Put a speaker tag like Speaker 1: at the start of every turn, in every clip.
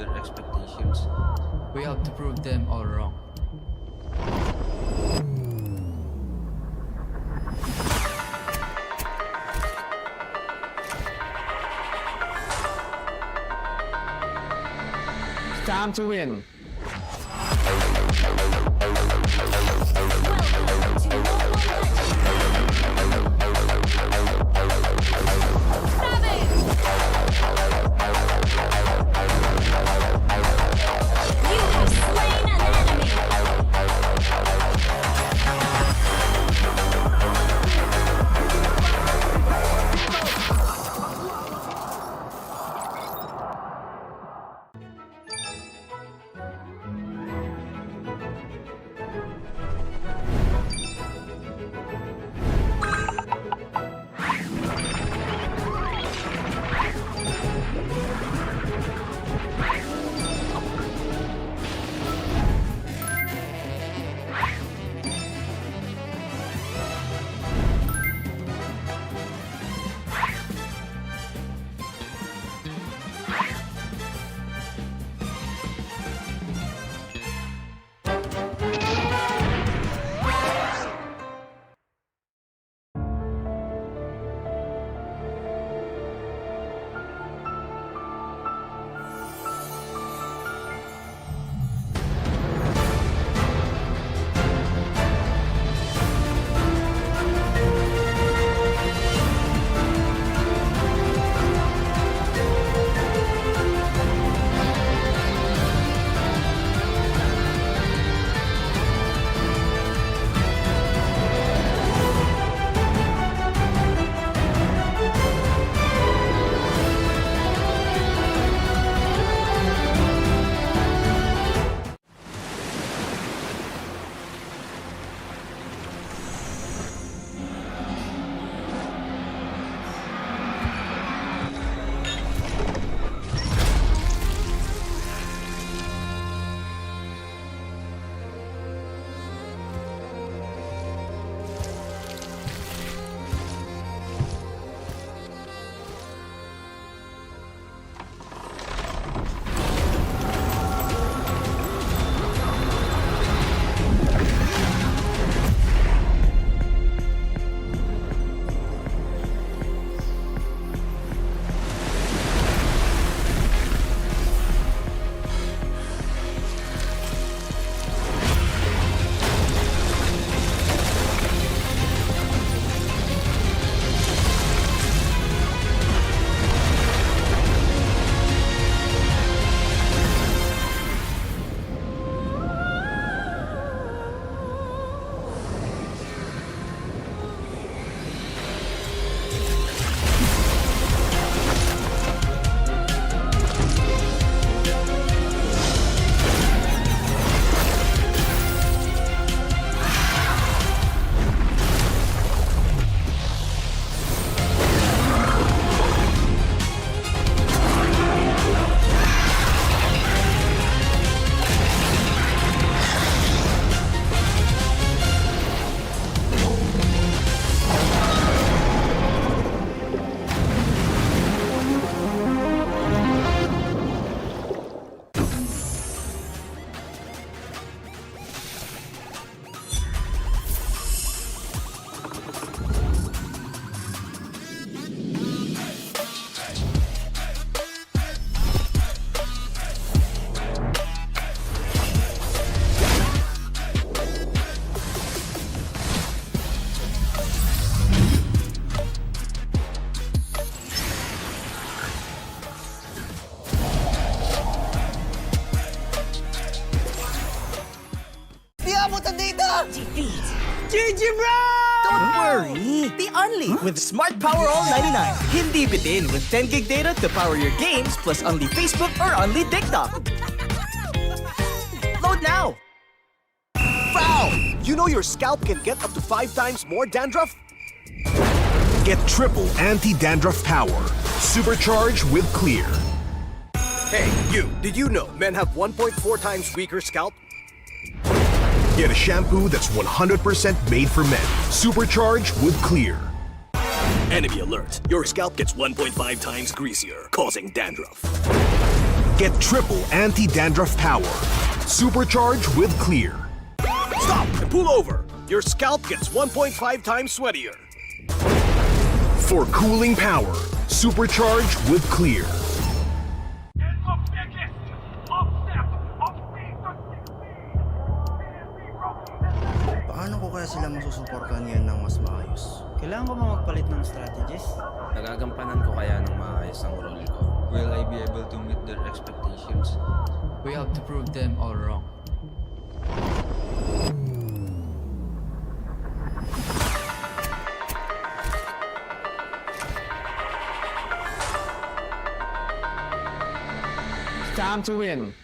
Speaker 1: their expectations. We have to prove them all wrong.
Speaker 2: Time to win.
Speaker 3: GG, bro!
Speaker 4: Don't worry, be only with Smart Power All 99. Hindi bitin with 10 gig data to power your games plus only Facebook or only TikTok. Load now!
Speaker 5: Foul! You know your scalp can get up to 5 times more dandruff?
Speaker 6: Get triple anti-dandruff power. Supercharged with Clear.
Speaker 5: Hey, you, did you know men have 1.4 times weaker scalp?
Speaker 6: Get a shampoo that's 100% made for men. Supercharged with Clear.
Speaker 5: Enemy alert. Your scalp gets 1.5 times greasier, causing dandruff.
Speaker 6: Get triple anti-dandruff power. Supercharge with Clear.
Speaker 5: Stop and pull over. Your scalp gets 1.5 times sweatier.
Speaker 6: For cooling power, supercharge with Clear.
Speaker 2: Paano ko kaya sila masusuportahan ngayon ng mas maayos?
Speaker 3: Kailangan ko ba magpalit ng strategies?
Speaker 2: Nagagampanan ko kaya ng maayos ang role ko?
Speaker 7: Will I be able to meet their expectations?
Speaker 1: We have to prove them all wrong.
Speaker 8: Time to win.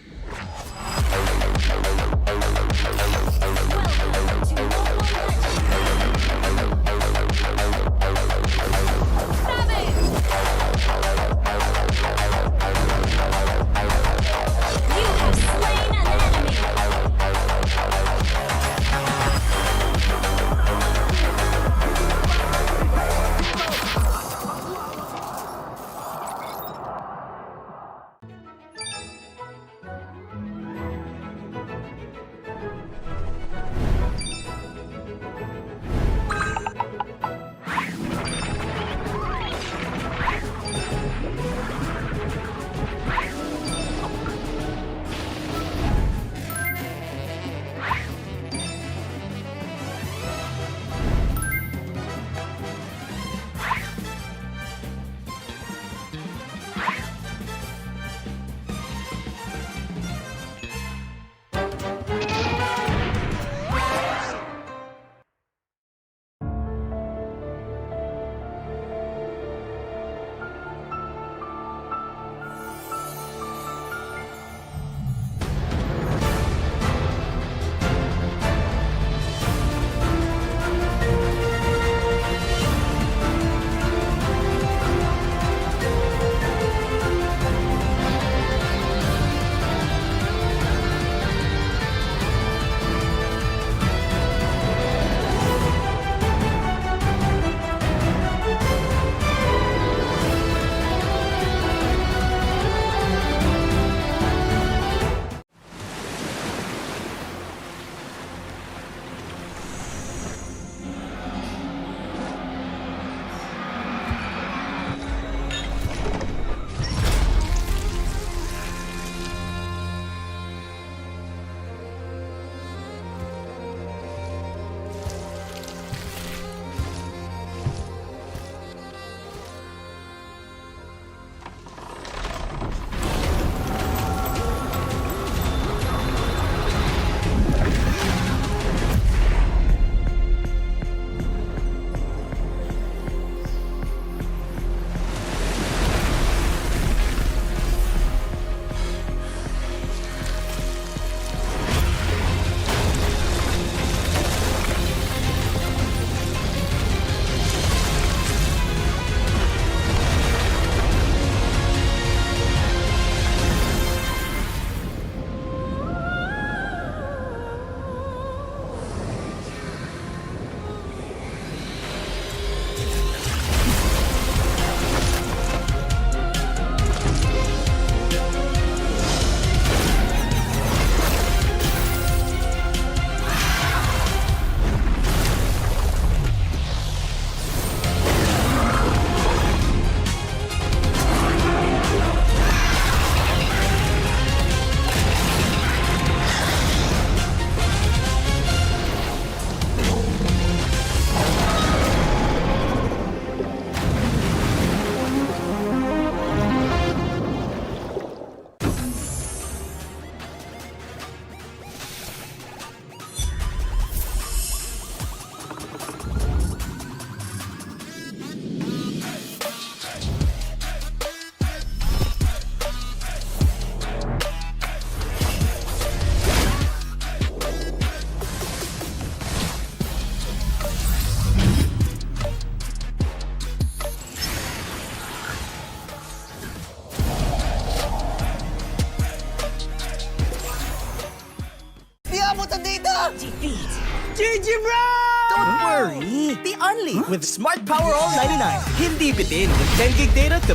Speaker 4: GG bro! Don't worry, be only with Smart Power All 99. Hindi bitin with 10 gig data to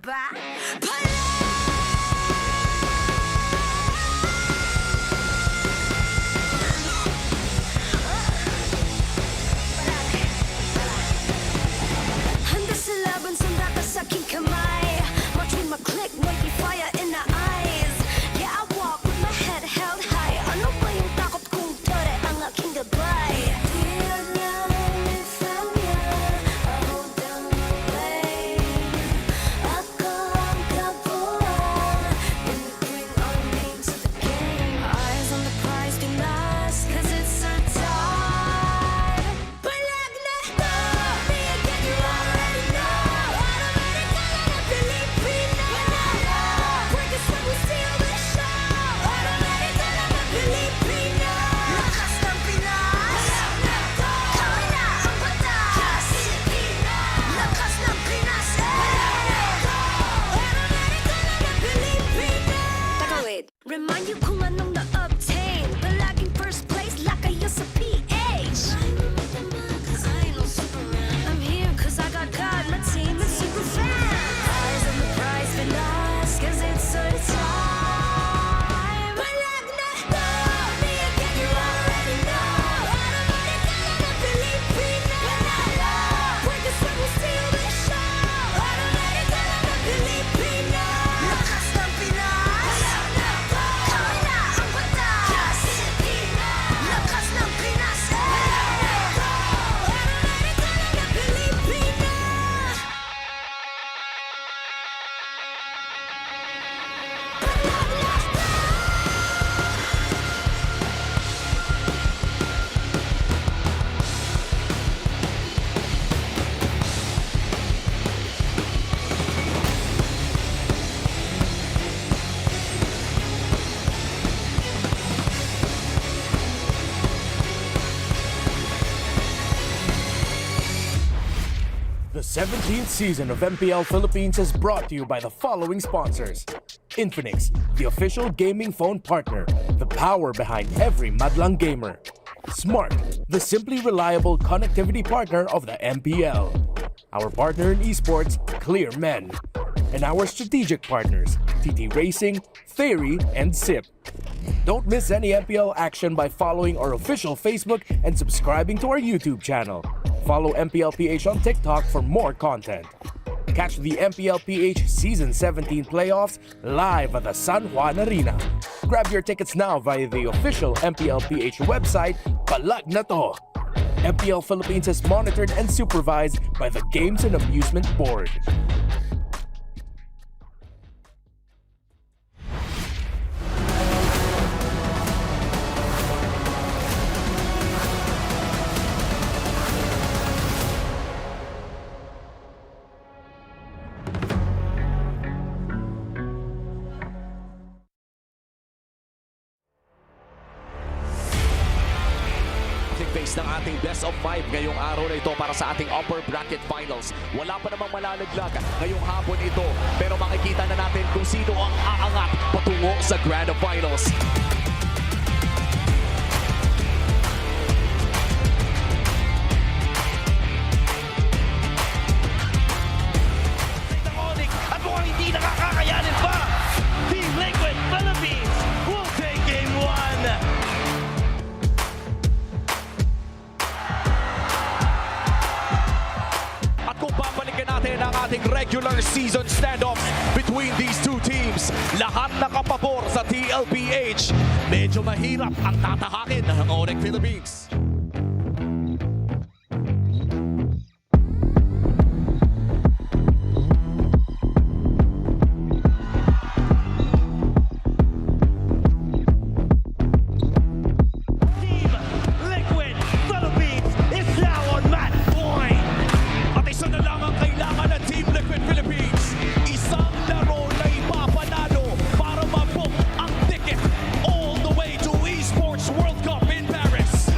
Speaker 8: ba? Handa sa laban, sanda ka sa aking kamay. Watch with my click, mighty fire in the eyes. Yeah, I walk with my head held high. Ano ba yung takot kung tore ang aking gabay? Diyan niya, may found niya. I hold down my lane. Ako ang kabuuan. When we bring our names to the game. Eyes on the prize, do not, 'cause it's our time. Palag na to, me again, you already know. Automatic ka na Pilipino. Break us when we steal the show. Automatic ka na Pilipino. Lakas ng Pinas. Palag na to, kami na ang batas. Pilipino. Lakas ng Pinas. Palag na to, automatic ka na Pilipino. Teka, wait. Remind you kung anong na-obtain. Palaging first place, lakayo sa PH. I'm here 'cause I got God, my team is super fast. Eyes on the prize, Pinas, 'cause it's our time. Palag na to, me again, you already know. Automatic ka na Pilipino. Break us when we steal the show. Automatic ka na Pilipino. Lakas ng Pinas. Palag na to, kami na ang batas. Pilipino. Lakas ng Pinas. Palag na to, automatic ka na Pilipino.
Speaker 9: The 17th season of MPL Philippines is brought to you by the following sponsors. Infinix, the official gaming phone partner, the power behind every madlang gamer. Smart, the simply reliable connectivity partner of the MPL. Our partner in esports, Clear Men. And our strategic partners, TT Racing, Theory, and SIP. Don't miss any MPL action by following our official Facebook and subscribing to our YouTube channel. Follow MPL PH on TikTok for more content. Catch the MPL PH Season 17 playoffs live at the San Juan Arena. Grab your tickets now via the official MPL PH website, Palag Na To. MPL Philippines is monitored and supervised by the Games and Amusement Board.
Speaker 10: Face ng ating best of 5 ngayong araw na ito para sa ating upper bracket finals. Wala pa namang malalaglag ngayong hapon ito, pero makikita na natin kung sino ang aangat patungo sa grand finals. Ng ONIC at mukhang hindi nakakakayanin pa. Team Liquid Philippines will take game 1. Kung babalikan natin ang ating regular season standoffs between these two teams, lahat nakapabor sa TLPH. Medyo mahirap ang tatahakin ng ONIC Philippines. Team Liquid Philippines is now on match point. At isa na lang ang kailangan ng Team Liquid Philippines. Isang laro na ipapanalo para mabook ang ticket all the way to Esports World Cup in Paris.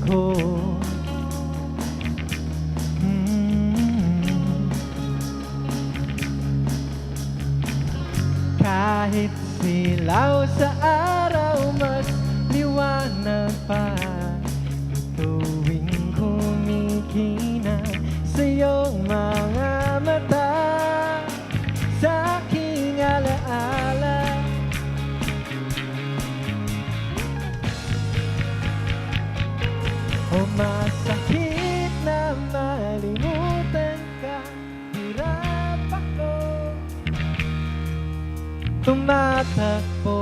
Speaker 11: ko. Kahit silaw sa araw, mas liwanag pa. Tuwing kumikina sa iyong mga mata, sa aking alaala. O masakit na malimutan ka, hirap ako tumatakbo.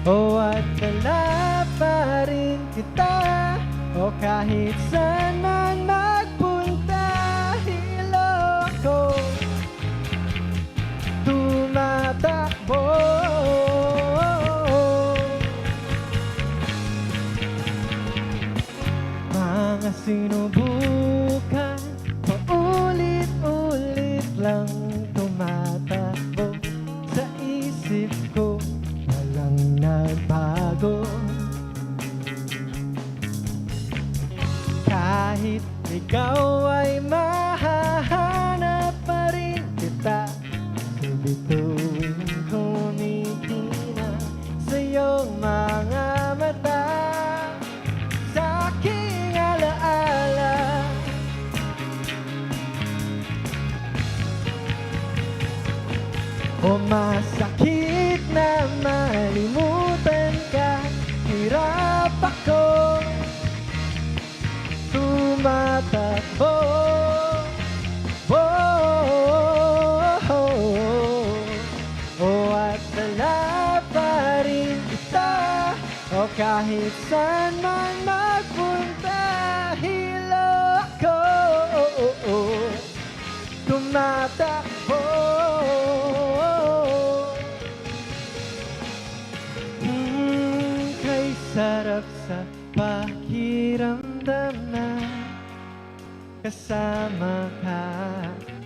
Speaker 11: O at dala pa rin kita, o kahit saan man magpunta, hilo ako tumatakbo. Mga sinubukan, paulit-ulit lang tumatakbo sa isip ko, walang nagbago. Kahit ikaw ay mahahanap pa rin kita, sa bituin kumikina sa iyong mga mata, sa aking alaala. O masakit na malimutan ka, hirap ako tumatakbo. O at dala pa rin kita, o kahit saan man magpunta, hilo ako tumatakbo. Kay sarap sa pakiramdam na kasama ka.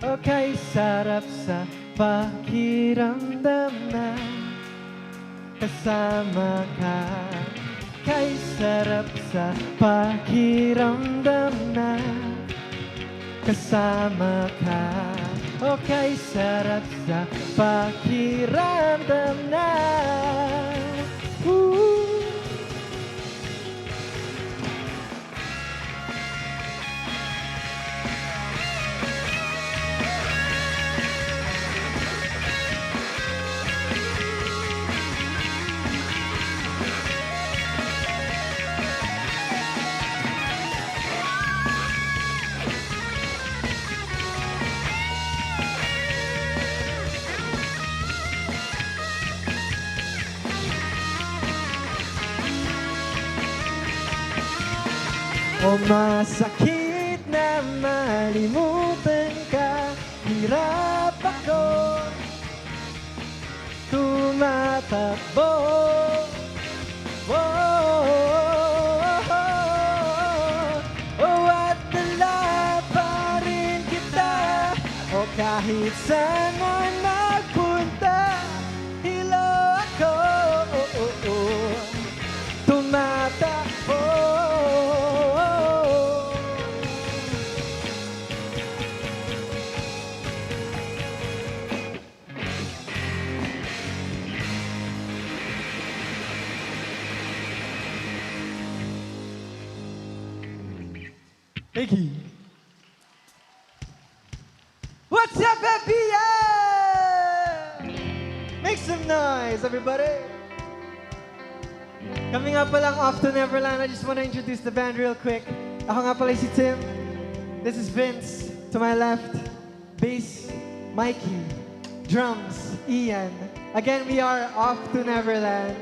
Speaker 11: O kay sarap sa pakiramdam na kasama ka. Kay sarap sa pakiramdam na kasama ka. O kay sarap sa pakiramdam na. O masakit na malimutan ka, hirap ako tumatakbo. O at dala pa rin kita, o kahit saan man magpunta, hilo ako tumatakbo. Thank you. What's up, MPL? Make some noise, everybody. Kami nga palang off to Neverland. I just want to introduce the band real quick. Ako nga pala si Tim. This is Vince. To my left, bass, Mikey. Drums, Ian. Again, we are off to Neverland.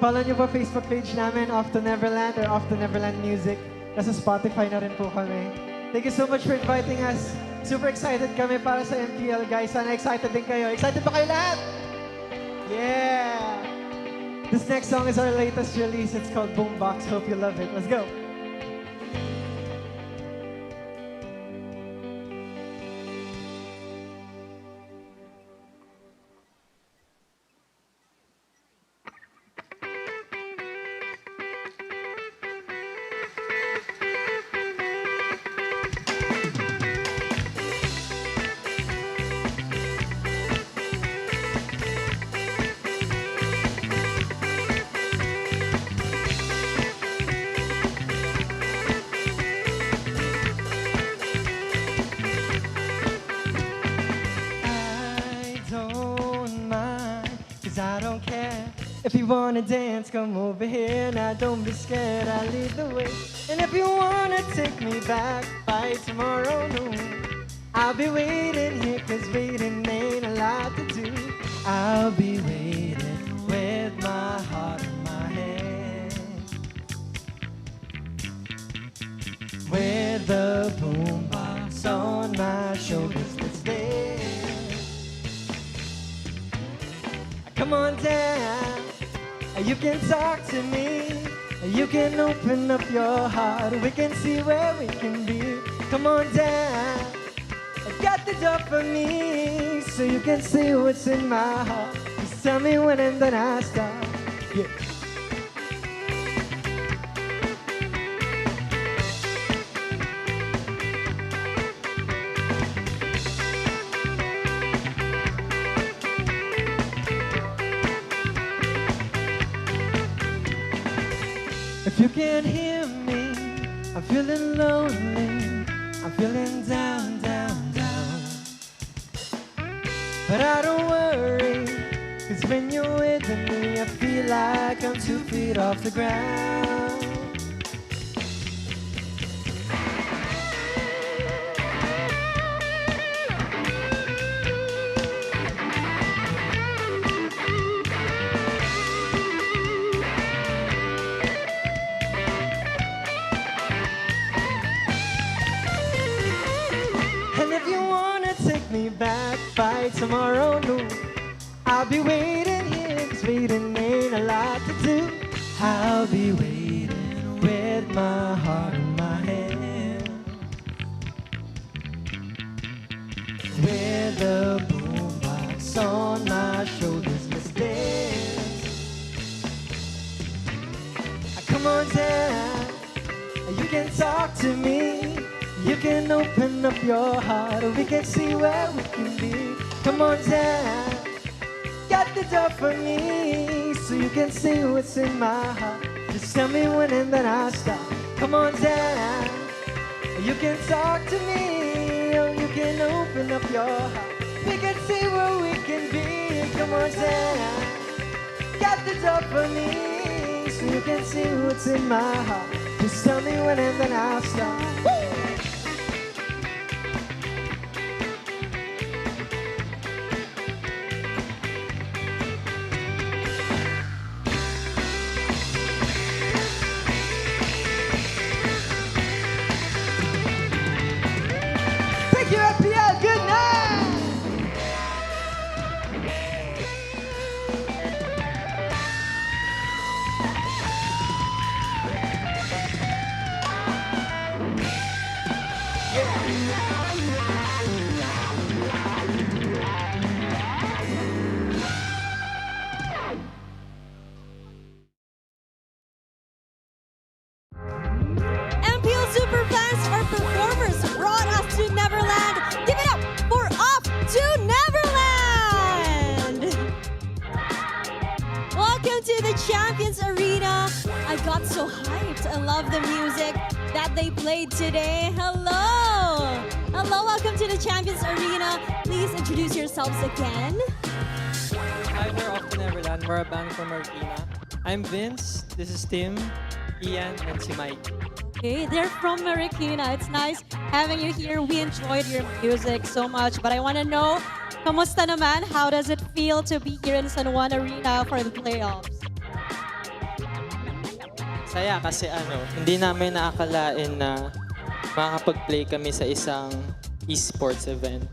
Speaker 11: Follow nyo pa Facebook page namin, Off to Neverland or Off to Neverland Music. Nasa Spotify na rin po kami. Thank you so much for inviting us. Super excited kami para sa MPL, guys. Sana excited din kayo. Excited ba kayo lahat? Yeah! This next song is our latest release. It's called Boombox. Hope you love it. Let's go! I don't care. If you wanna dance, come over here. Now don't be scared, I'll lead the way. And if you wanna take me back by tomorrow noon, I'll be waiting here, 'cause waiting ain't a lot to do. I'll be waiting with my heart in my hand, with the boombox on my shoulders. Let's dance. Come on down. You can talk to me. You can open up your heart. We can see where we can be. Come on down. Got the door for me, so you can see what's in my heart. Just tell me when and then I start. Yeah. If you can't hear me, I'm feeling lonely. I'm feeling down, down, down. But I don't worry, 'cause when you're with me, I feel like I'm 2 feet off the ground. And if you wanna take me back by tomorrow noon, I'll be waiting here, 'cause waiting ain't a lot to do. I'll be waiting with my heart in my hand, with the boombox on my shoulders. Let's dance. Come on down. You can talk to me. You can open up your heart. We can see where we can be. Come on down. Got the door for me, so you can see what's in my heart. Just tell me when and then I'll stop. Come on down. You can talk to me, or you can open up your heart. We can see where we can be. Come on down. Got the door for me, so you can see what's in my heart. Just tell me when and then I'll stop. Woo! Thank you, MPL. Good night.
Speaker 8: MPL Superfans, our performers brought us to Neverland. Give it up for Off to Neverland! Welcome to the Champions Arena. I got so hyped. I love the music that they played today. Hello! Hello, welcome to the Champions Arena. Please introduce yourselves again.
Speaker 3: Hi, we're Off to Neverland. We're a band from Marikina. I'm Vince. This is Tim, Ian, and si Mike.
Speaker 8: Okay, they're from Marikina. It's nice having you here. We enjoyed your music so much. But I want to know, kamusta naman? How does it feel to be here in San Juan Arena for the playoffs?
Speaker 3: Saya kasi hindi namin naakalain na makakapag-play kami sa isang esports event.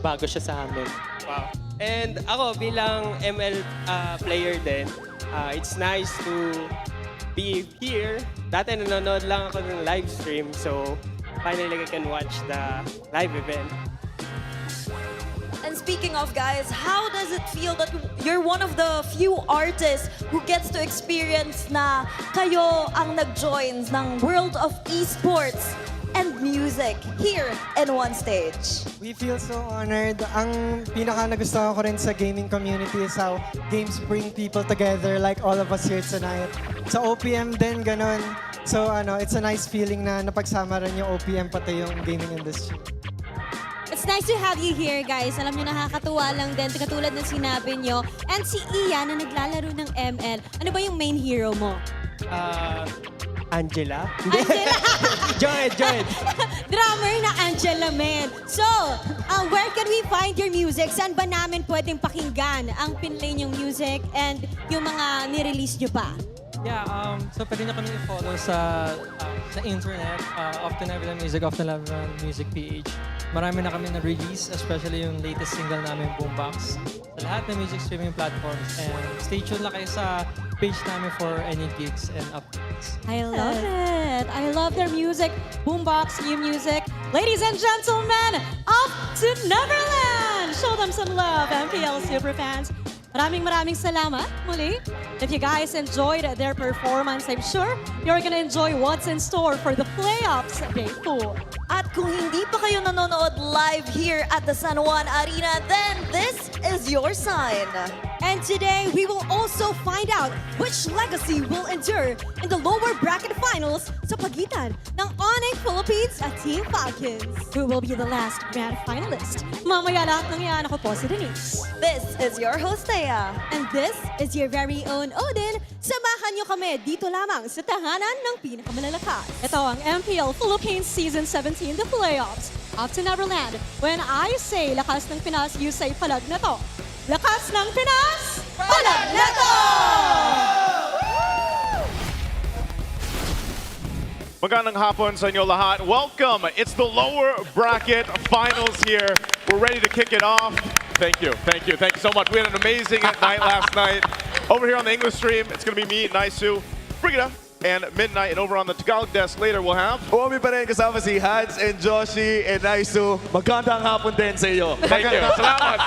Speaker 3: Bago siya sa amin.
Speaker 12: Wow. And ako bilang ML player din, it's nice to be here. Dati nanonood lang ako ng live stream, so finally I can watch the live event.
Speaker 13: And speaking of guys, how does it feel that you're one of the few artists who gets to experience na kayo ang nag-join ng world of esports and music here in one stage?
Speaker 11: We feel so honored. Ang pinaka nagustuhan ko rin sa gaming community is how games bring people together like all of us here tonight. Sa OPM din, ganun. So it's a nice feeling na napagsama rin yung OPM pati yung gaming industry.
Speaker 13: It's
Speaker 14: nice to have you here, guys. Alam nyo, nakakatuwa lang din, katulad ng sinabi nyo. And si Ian na naglalaro ng ML, ano ba yung main hero mo?
Speaker 12: Angela?
Speaker 14: Angela!
Speaker 12: Joy!
Speaker 14: Drummer na Angela, man. So, where can we find your music? Saan ba namin pwedeng pakinggan ang pinlay nyong music and yung mga nirelease nyo pa?
Speaker 15: Yeah, so pwede na kami i-follow sa internet, Often Neverland Music, Often Neverland Music PH. Marami na kami na-release, especially yung latest single namin, Boombox, sa lahat ng music streaming platforms. And stay tuned lang kayo sa page namin for any gigs and updates.
Speaker 14: I love it. I love their music. Boombox, new music. Ladies and gentlemen, Off to Neverland! Show them some love, MPL Superfans. Maraming salamat muli. If you guys enjoyed their performance, I'm sure you're gonna enjoy what's in store for the playoffs day 4.
Speaker 13: At kung hindi pa kayo nanonood live here at the San Juan Arena, then this is your sign.
Speaker 14: And today, we will also find out which legacy will endure in the lower bracket finals sa pagitan ng ONIC Philippines at Team Falcons. Who will be the last grand finalist? Mamaya lahat ng yan, ako po si Denise.
Speaker 13: This is your host, Thea.
Speaker 14: And this is your very own Odin. Samahan niyo kami dito lamang sa tahanan ng pinakamalalakas. Ito ang MPL Philippines Season 17, the playoffs. Off to Neverland. When I say lakas ng Pinas, you say Palag Na To. Lakas ng Pinas, Palag Na To!
Speaker 16: Magandang hapon sa inyo lahat. Welcome. It's the lower bracket finals here. We're ready to kick it off. Thank you so much. We had an amazing night last night. Over here on the English stream, it's going to be me, Naisu, Brigida, and Midnight. And over on the Tagalog desk later, we'll have...
Speaker 10: Uwami pa rin kasama si Hans and Joshi and Naisu. Magandang hapon din sa iyo.
Speaker 16: Thank you. Salamat.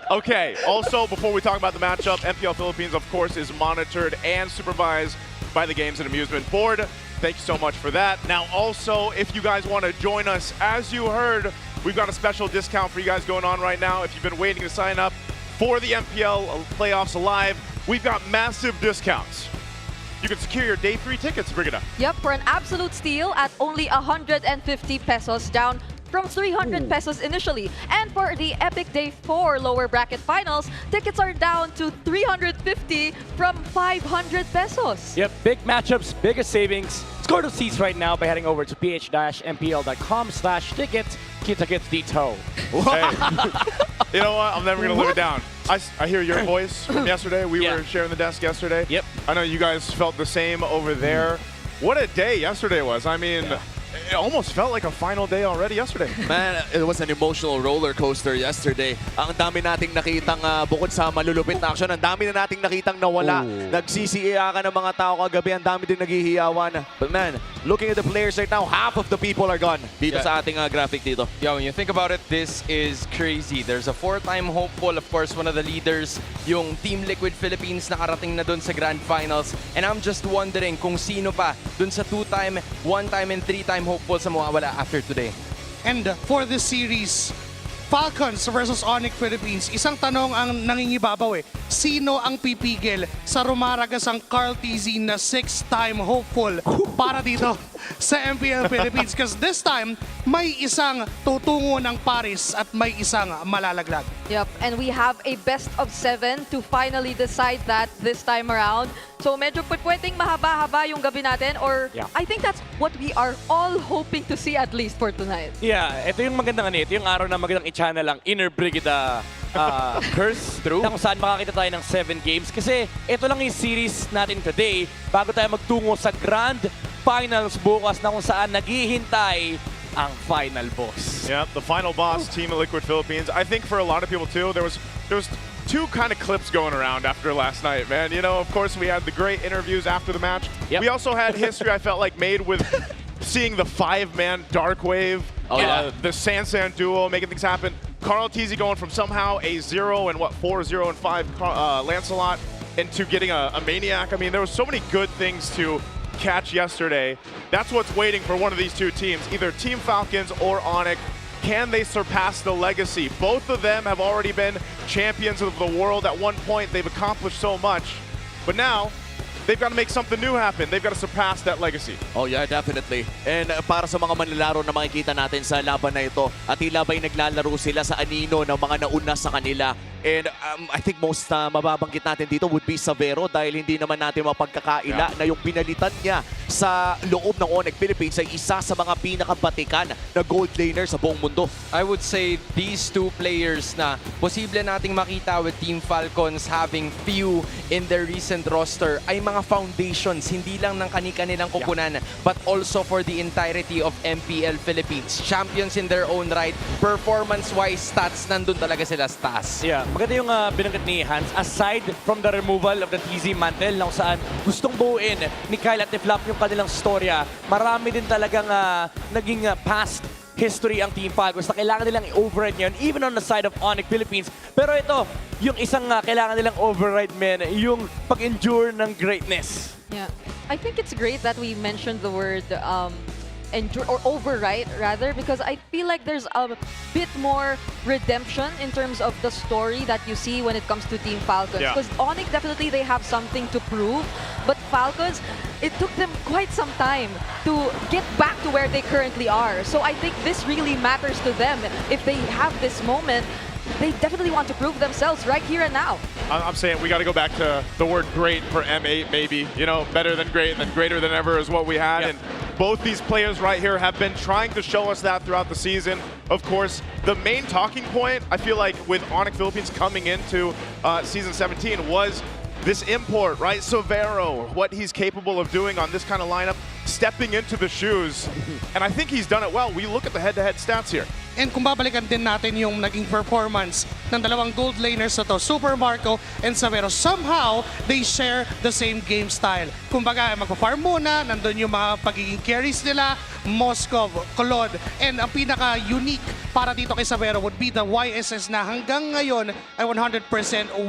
Speaker 16: Okay, also, before we talk about the matchup, MPL Philippines, of course, is monitored and supervised by the Games and Amusement Board. Thank you so much for that. Now, also, if you guys want to join us, as you heard, we've got a special discount for you guys going on right now. If you've been waiting to sign up for the MPL playoffs live, we've got massive discounts. You can secure your day 3 tickets, Brigida.
Speaker 17: Yep, for an absolute steal at only 150 pesos down from 300 pesos initially. And for the Epic Day 4 lower bracket finals, tickets are down to 350 from 500 pesos.
Speaker 18: Yep, big matchups, biggest savings. Score those seats right now by heading over to ph-mpl.com/tickets. Kita gets the toe.
Speaker 16: Hey, you know what? I'm never going to live it down. I hear your voice from yesterday. We were sharing the desk yesterday.
Speaker 18: Yep.
Speaker 16: I know you guys felt the same over there. What a day yesterday was. I mean... It almost felt like a final day already yesterday.
Speaker 10: Man, it was an emotional roller coaster yesterday. Ang dami nating nakitang bukod sa malulupit na action, ang dami na nating nakitang nawala. Nagsisiiyakan ng mga tao kagabi, ang dami din naghihiyawan. But man, looking at the players right now, half of the people are gone dito sa ating graphic dito.
Speaker 19: Yeah, when you think about it, this is crazy. There's a 4-time hopeful, of course, one of the leaders, yung Team Liquid Philippines nakarating na dun sa Grand Finals. And I'm just wondering kung sino pa dun sa 2-time, 1-time, and 3-time hopeful sa mawawala after today.
Speaker 20: And for this series, Falcons versus ONIC Philippines, isang tanong ang nangingibabaw eh. Sino ang pipigil sa rumaragasang Carl TZ na 6-time hopeful para dito sa MPL Philippines? Because this time, may isang tutungo ng Paris at may isang malalaglag.
Speaker 17: Yep, and we have a best of 7 to finally decide that this time around. So medyo pwedeng mahaba-haba yung gabi natin, or I think that's what we are all hoping to see at least for tonight.
Speaker 18: Yeah, ito yung magandang ito yung araw na magandang i-channel ang Inner Brigida curse na kung saan makakita tayo ng 7 games. Kasi ito lang yung series natin today bago tayo magtungo sa Grand Finals bukas na kung saan naghihintay ang final boss.
Speaker 16: Yeah, the final boss, Team Liquid Philippines. I think for a lot of people too, there was 2 kind of clips going around after last night, man. You know, of course, we had the great interviews after the match. We also had history, I felt like, made with seeing the 5-man Dark Wave, the Sansan duo, making things happen. Carl TZ going from somehow a 0 and 4-0 and 5 Lancelot into getting a Maniac. I mean, there were so many good things to catch yesterday. That's what's waiting for one of these 2 teams, either Team Falcons or ONIC. Can they surpass the legacy? Both of them have already been champions of the world at one point. They've accomplished so much. But now, they've got to make something new happen. They've got to surpass that legacy.
Speaker 10: Oh yeah, definitely. And para sa mga manlalaro na makikita natin sa laban na ito, at tila ba'y naglalaro sila sa anino ng mga nauna sa kanila. And I think most mababanggit natin dito would be Savero dahil hindi naman natin mapagkakaila na yung pinalitan niya sa loob ng ONIC Philippines ay isa sa mga pinakabatikan na gold laner sa buong mundo.
Speaker 19: I would say these two players na posible nating makita with Team Falcons having few in their recent roster ay mga foundations, hindi lang ng kani-kanilang kupunan, but also for the entirety of MPL Philippines. Champions in their own right, performance-wise, stats, nandun talaga sila sa taas.
Speaker 18: Yeah, maganda yung binanggit ni Hans. Aside from the removal of the TZ mantle, na kung saan gustong buuin ni Kyle at ni Flap yung kanilang storya, marami din talagang naging past history ang Team Falcons na kailangan nilang i-override ngayon, even on the side of ONIC Philippines. Pero ito, yung isang kailangan nilang override, men, yung pag-endure ng greatness.
Speaker 17: Yeah, I think it's great that we mentioned the word endure or override rather, because I feel like there's a bit more redemption in terms of the story that you see when it comes to Team Falcons. Because ONIC definitely they have something to prove, but Falcons, it took them quite some time to get back to where they currently are. So I think this really matters to them. If they have this moment, they definitely want to prove themselves right here and now.
Speaker 16: I'm saying we got to go back to the word great for M8 maybe. You know, better than great and then greater than ever is what we had. And both these players right here have been trying to show us that throughout the season. Of course, the main talking point, I feel like with ONIC Philippines coming into Season 17 was this import, right? Savero, what he's capable of doing on this kind of lineup, stepping into the shoes. And I think he's done it well. We look at the head-to-head stats here.
Speaker 20: And kung babalikan din natin yung naging performance ng dalawang gold laners na to, Super Marco and Savero, somehow they share the same game style. Kumbaga, magpa-farm muna, nandun yung mga pagiging carries nila, Moskov, Claude, and ang pinaka-unique para dito kay Savero would be the YSS na hanggang ngayon ay 100%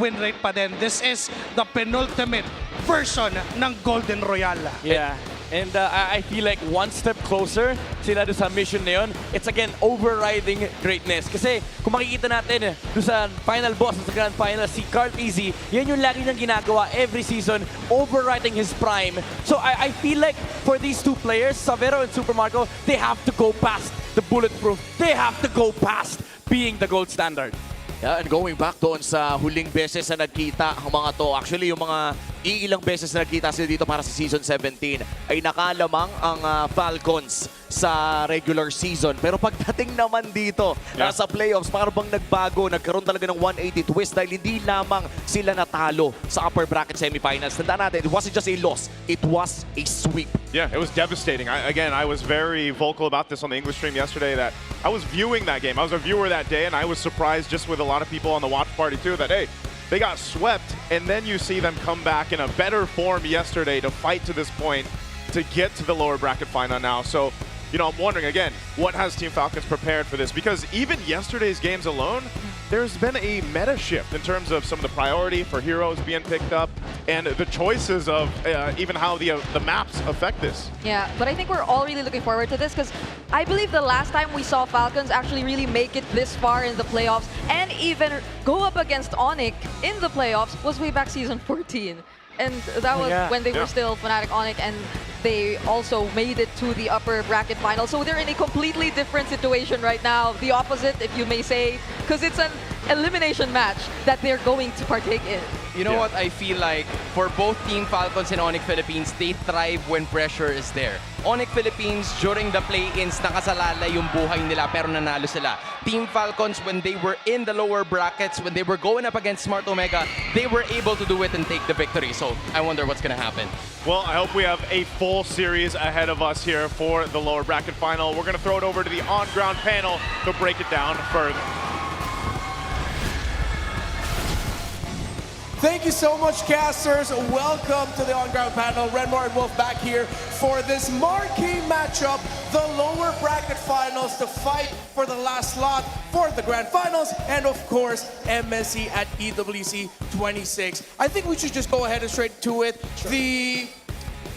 Speaker 20: win rate pa din. This is the penultimate version ng Golden Royale.
Speaker 18: Yeah. And I feel like one step closer sila doon sa mission na yun. It's again, overriding greatness. Kasi kung makikita natin doon sa final boss, sa grand final, si Carl Easy, yan yung lagi niyang ginagawa every season, overriding his prime. So I feel like for these two players, Savero and Super Marco, they have to go past the bulletproof. They have to go past being the gold standard.
Speaker 10: Yeah, and going back doon sa huling beses na nagkita ang mga to, actually yung mga iilang beses na nagkita sila dito para sa Season 17 ay nakalamang ang Falcons sa regular season. Pero pagdating naman dito sa playoffs, parang bang nagbago, nagkaroon talaga ng 180 twist dahil hindi lamang sila natalo sa upper bracket semifinals. Tandaan natin, it wasn't just a loss, it was a sweep.
Speaker 16: Yeah, it was devastating. I was very vocal about this on the English stream yesterday that I was viewing that game. I was a viewer that day, and I was surprised just with a lot of people on the watch party too that, hey, they got swept, and then you see them come back in a better form yesterday to fight to this point to get to the lower bracket final now. So, you know, I'm wondering again, what has Team Falcons prepared for this? Because even yesterday's games alone, there's been a meta shift in terms of some of the priority for heroes being picked up and the choices of even how the maps affect this.
Speaker 17: Yeah, but I think we're all really looking forward to this because I believe the last time we saw Falcons actually really make it this far in the playoffs and even go up against ONIC in the playoffs was way back Season 14. And that was when they were still Fnatic ONIC, and they also made it to the upper bracket final. So they're in a completely different situation right now. The opposite, if you may say, because it's an elimination match that they're going to partake in.
Speaker 19: You know what I feel like? For both Team Falcons and ONIC Philippines, they thrive when pressure is there. ONIC Philippines, during the play-ins, nakasalala yung buhay nila pero nanalo sila. Team Falcons, when they were in the lower brackets, when they were going up against Smart Omega, they were able to do it and take the victory. So I wonder what's going to happen.
Speaker 16: Well, I hope we have a full series ahead of us here for the lower bracket final. We're going to throw it over to the on-ground panel to break it down further.
Speaker 9: Thank you so much, casters. Welcome to the on-ground panel. Renmar and Wolf back here for this marquee matchup, the lower bracket finals, to fight for the last slot for the grand finals, and of course, MSC at EWC 26. I think we should just go ahead and straight to it. The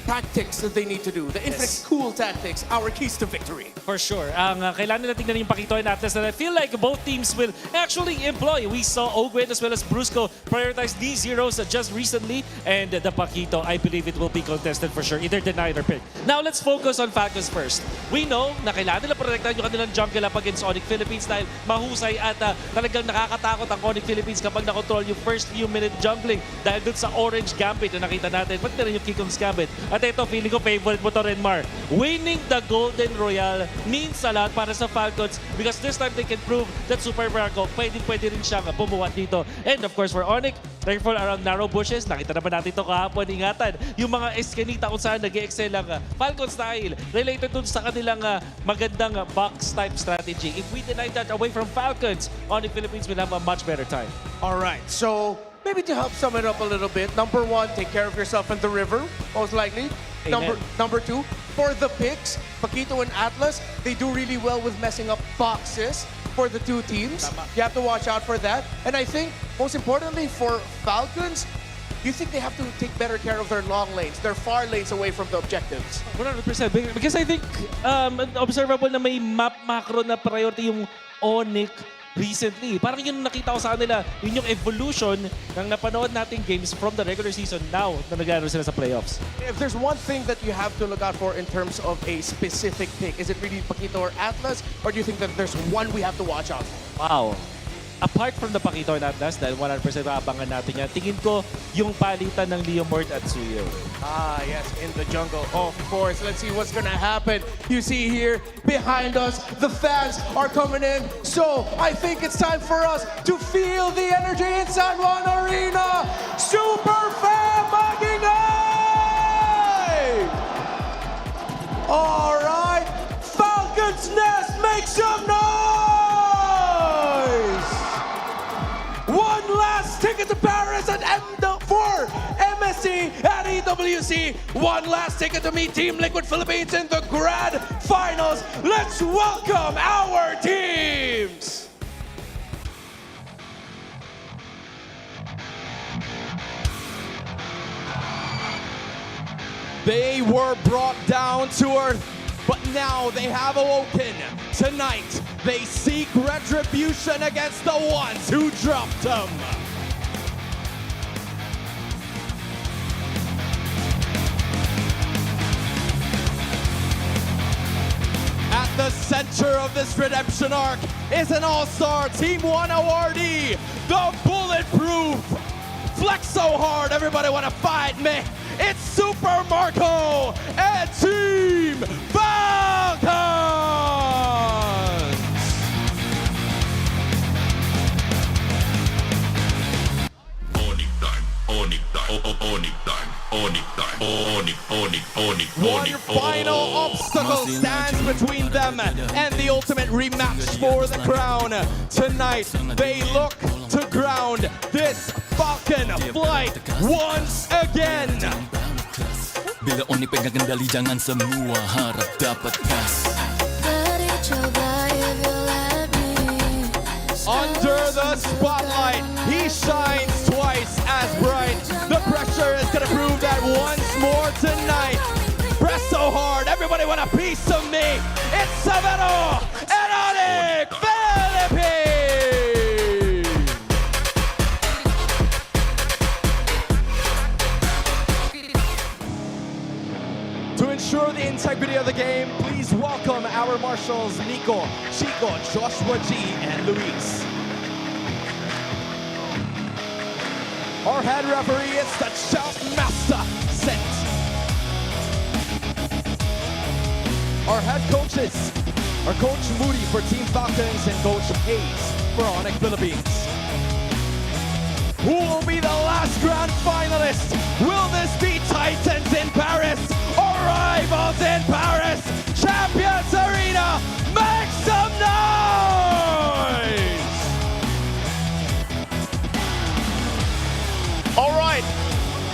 Speaker 9: tactics that they need to do. The Infinix cool tactics, our keys to victory.
Speaker 21: For sure. Kailangan nila tingnan yung Pakito and Atlas that I feel like both teams will actually employ. We saw Ogwen as well as Brusco prioritize these heroes just recently, and the Pakito, I believe it will be contested for sure, either denied or picked. Now let's focus on Falcons first. We know na kailangan nila protektahan yung kanilang jungle up against ONIC Philippines dahil mahusay at talagang nakakatakot ang ONIC Philippines kapag nakontrol yung first few minute jungling dahil dun sa orange gambit na nakita natin, pati na rin yung Kikong's gambit. At ito, feeling ko favorite mo to, Renmar. Winning the Golden Royale means a lot para sa Falcons because this time they can prove that Super Barco pwede rin siyang bumuhat dito. And of course, for ONIC, careful around narrow bushes. Nakita naman natin ito kahapon. Ingatan yung mga eskinita kung saan nag-excel ang Falcons dahil related dun sa kanilang magandang box type strategy. If we deny that away from Falcons, ONIC Philippines will have a much better time.
Speaker 9: All right, so maybe to help sum it up a little bit, number one, take care of yourself in the river, most likely. Number two, for the picks, Pakito and Atlas, they do really well with messing up boxes for the two teams. You have to watch out for that. And I think, most importantly, for Falcons, you think they have to take better care of their long lanes, their far lanes away from the objectives?
Speaker 21: 100%. Because I think observable na may map macro na priority yung ONIC recently. Parang yun nakita ko sa kanila, yun yung evolution ng napanood nating games from the regular season now na nag-aaral sila sa playoffs.
Speaker 9: If there's one thing that you have to look out for in terms of a specific pick, is it really Pakito or Atlas? Or do you think that there's one we have to watch out for?
Speaker 21: Wow. Apart from the Pakito and Atlas, dahil 100% maabangan natin yan, tingin ko yung palitan ng Leomord at Suyo.
Speaker 9: Ah, yes, in the jungle, of course. Let's see what's gonna happen. You see here, behind us, the fans are coming in. So, I think it's time for us to feel the energy in San Juan Arena. Super fan Maginay! All right, Falcons Nest, make some noise! One last ticket to Paris at for MSC at EWC. One last ticket to meet Team Liquid Philippines in the Grand Finals. Let's welcome our teams.
Speaker 19: They were brought down to earth, but now they have awoken. Tonight, they seek retribution against the ones who dropped them. At the center of this redemption arc is an all-star Team 1 awardee, the bulletproof Flex so hard, everybody wanna fight me. It's Super Marco and Team Falcons! One final obstacle stands between them and the ultimate rematch for the crown. Tonight, they look to ground this Falcon flight once again.
Speaker 22: Bila ONIC pinagandali jangan semua harap dapat kas.
Speaker 19: Under the spotlight, he shines twice as bright. The pressure is gonna prove that once more tonight. Press so hard, everybody want a piece of me. It's Severo and ONIC Philippines! To ensure the integrity of the game, please welcome our marshals Nico, Chico, Joshua G, and Luis. Our head referee is the Shout Master, Set. Our head coaches are Coach Moody for Team Falcons and Coach Hayes for ONIC Philippines. Who will be the last grand finalist? Will this be Titans in Paris or Rivals in Paris? Champions Arena, make some noise!
Speaker 16: All right,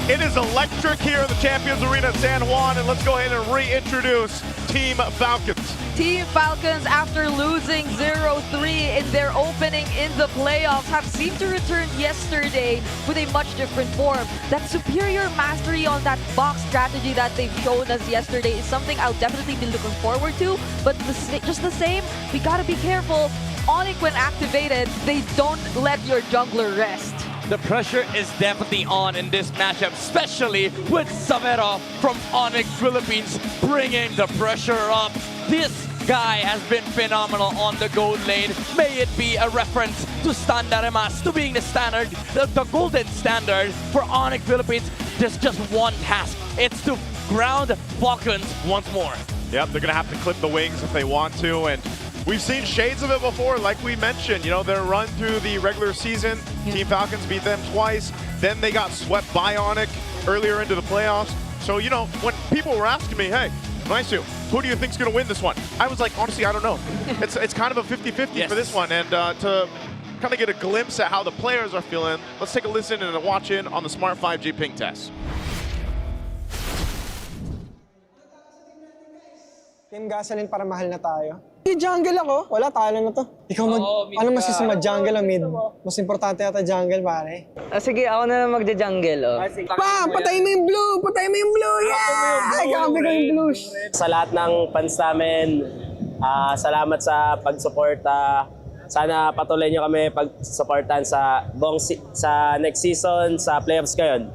Speaker 16: it is electric here in the Champions Arena San Juan, and let's go ahead and reintroduce Team Falcons.
Speaker 17: Team Falcons, after losing 0-3 in their opening in the playoffs, have seemed to return yesterday with a much different form. That superior mastery on that box strategy that they've shown us yesterday is something I'll definitely be looking forward to. But just the same, we gotta be careful. ONIC, when activated, they don't let your jungler rest.
Speaker 18: The pressure is definitely on in this matchup, especially with Savero from ONIC Philippines bringing the pressure up. This guy has been phenomenal on the gold lane. May it be a reference to Standaremas, to being the standard, the golden standard for ONIC Philippines. There's just one task. It's to ground Falcons once more.
Speaker 16: Yep, they're going to have to clip the wings if they want to, and we've seen shades of it before, like we mentioned. You know, their run through the regular season, Team Falcons beat them twice. Then they got swept by ONIC earlier into the playoffs. So, you know, when people were asking me, hey, Maisu, who do you think's going to win this one? I was like, honestly, I don't know. It's kind of a 50-50 for this one. And to kind of get a glimpse at how the players are feeling, let's take a listen and a watch in on the Smart 5G ping test.
Speaker 5: Team Gasoline para mahal na tayo. Jungle ako. Wala, talo na to. Ikaw ano mas gusto mo, jungle o mid? Mas importante yata jungle, pare.
Speaker 6: Sige, ako na lang magja-jungle.
Speaker 5: Bam! Patayin mo yung blue! Patayin mo yung blue! Yeah! Ay, kami ko yung blues!
Speaker 6: Sa lahat ng fans namin, salamat sa pag-suporta. Sana patuloy nyo kami pag-supportan sa sa next season, sa playoffs ngayon.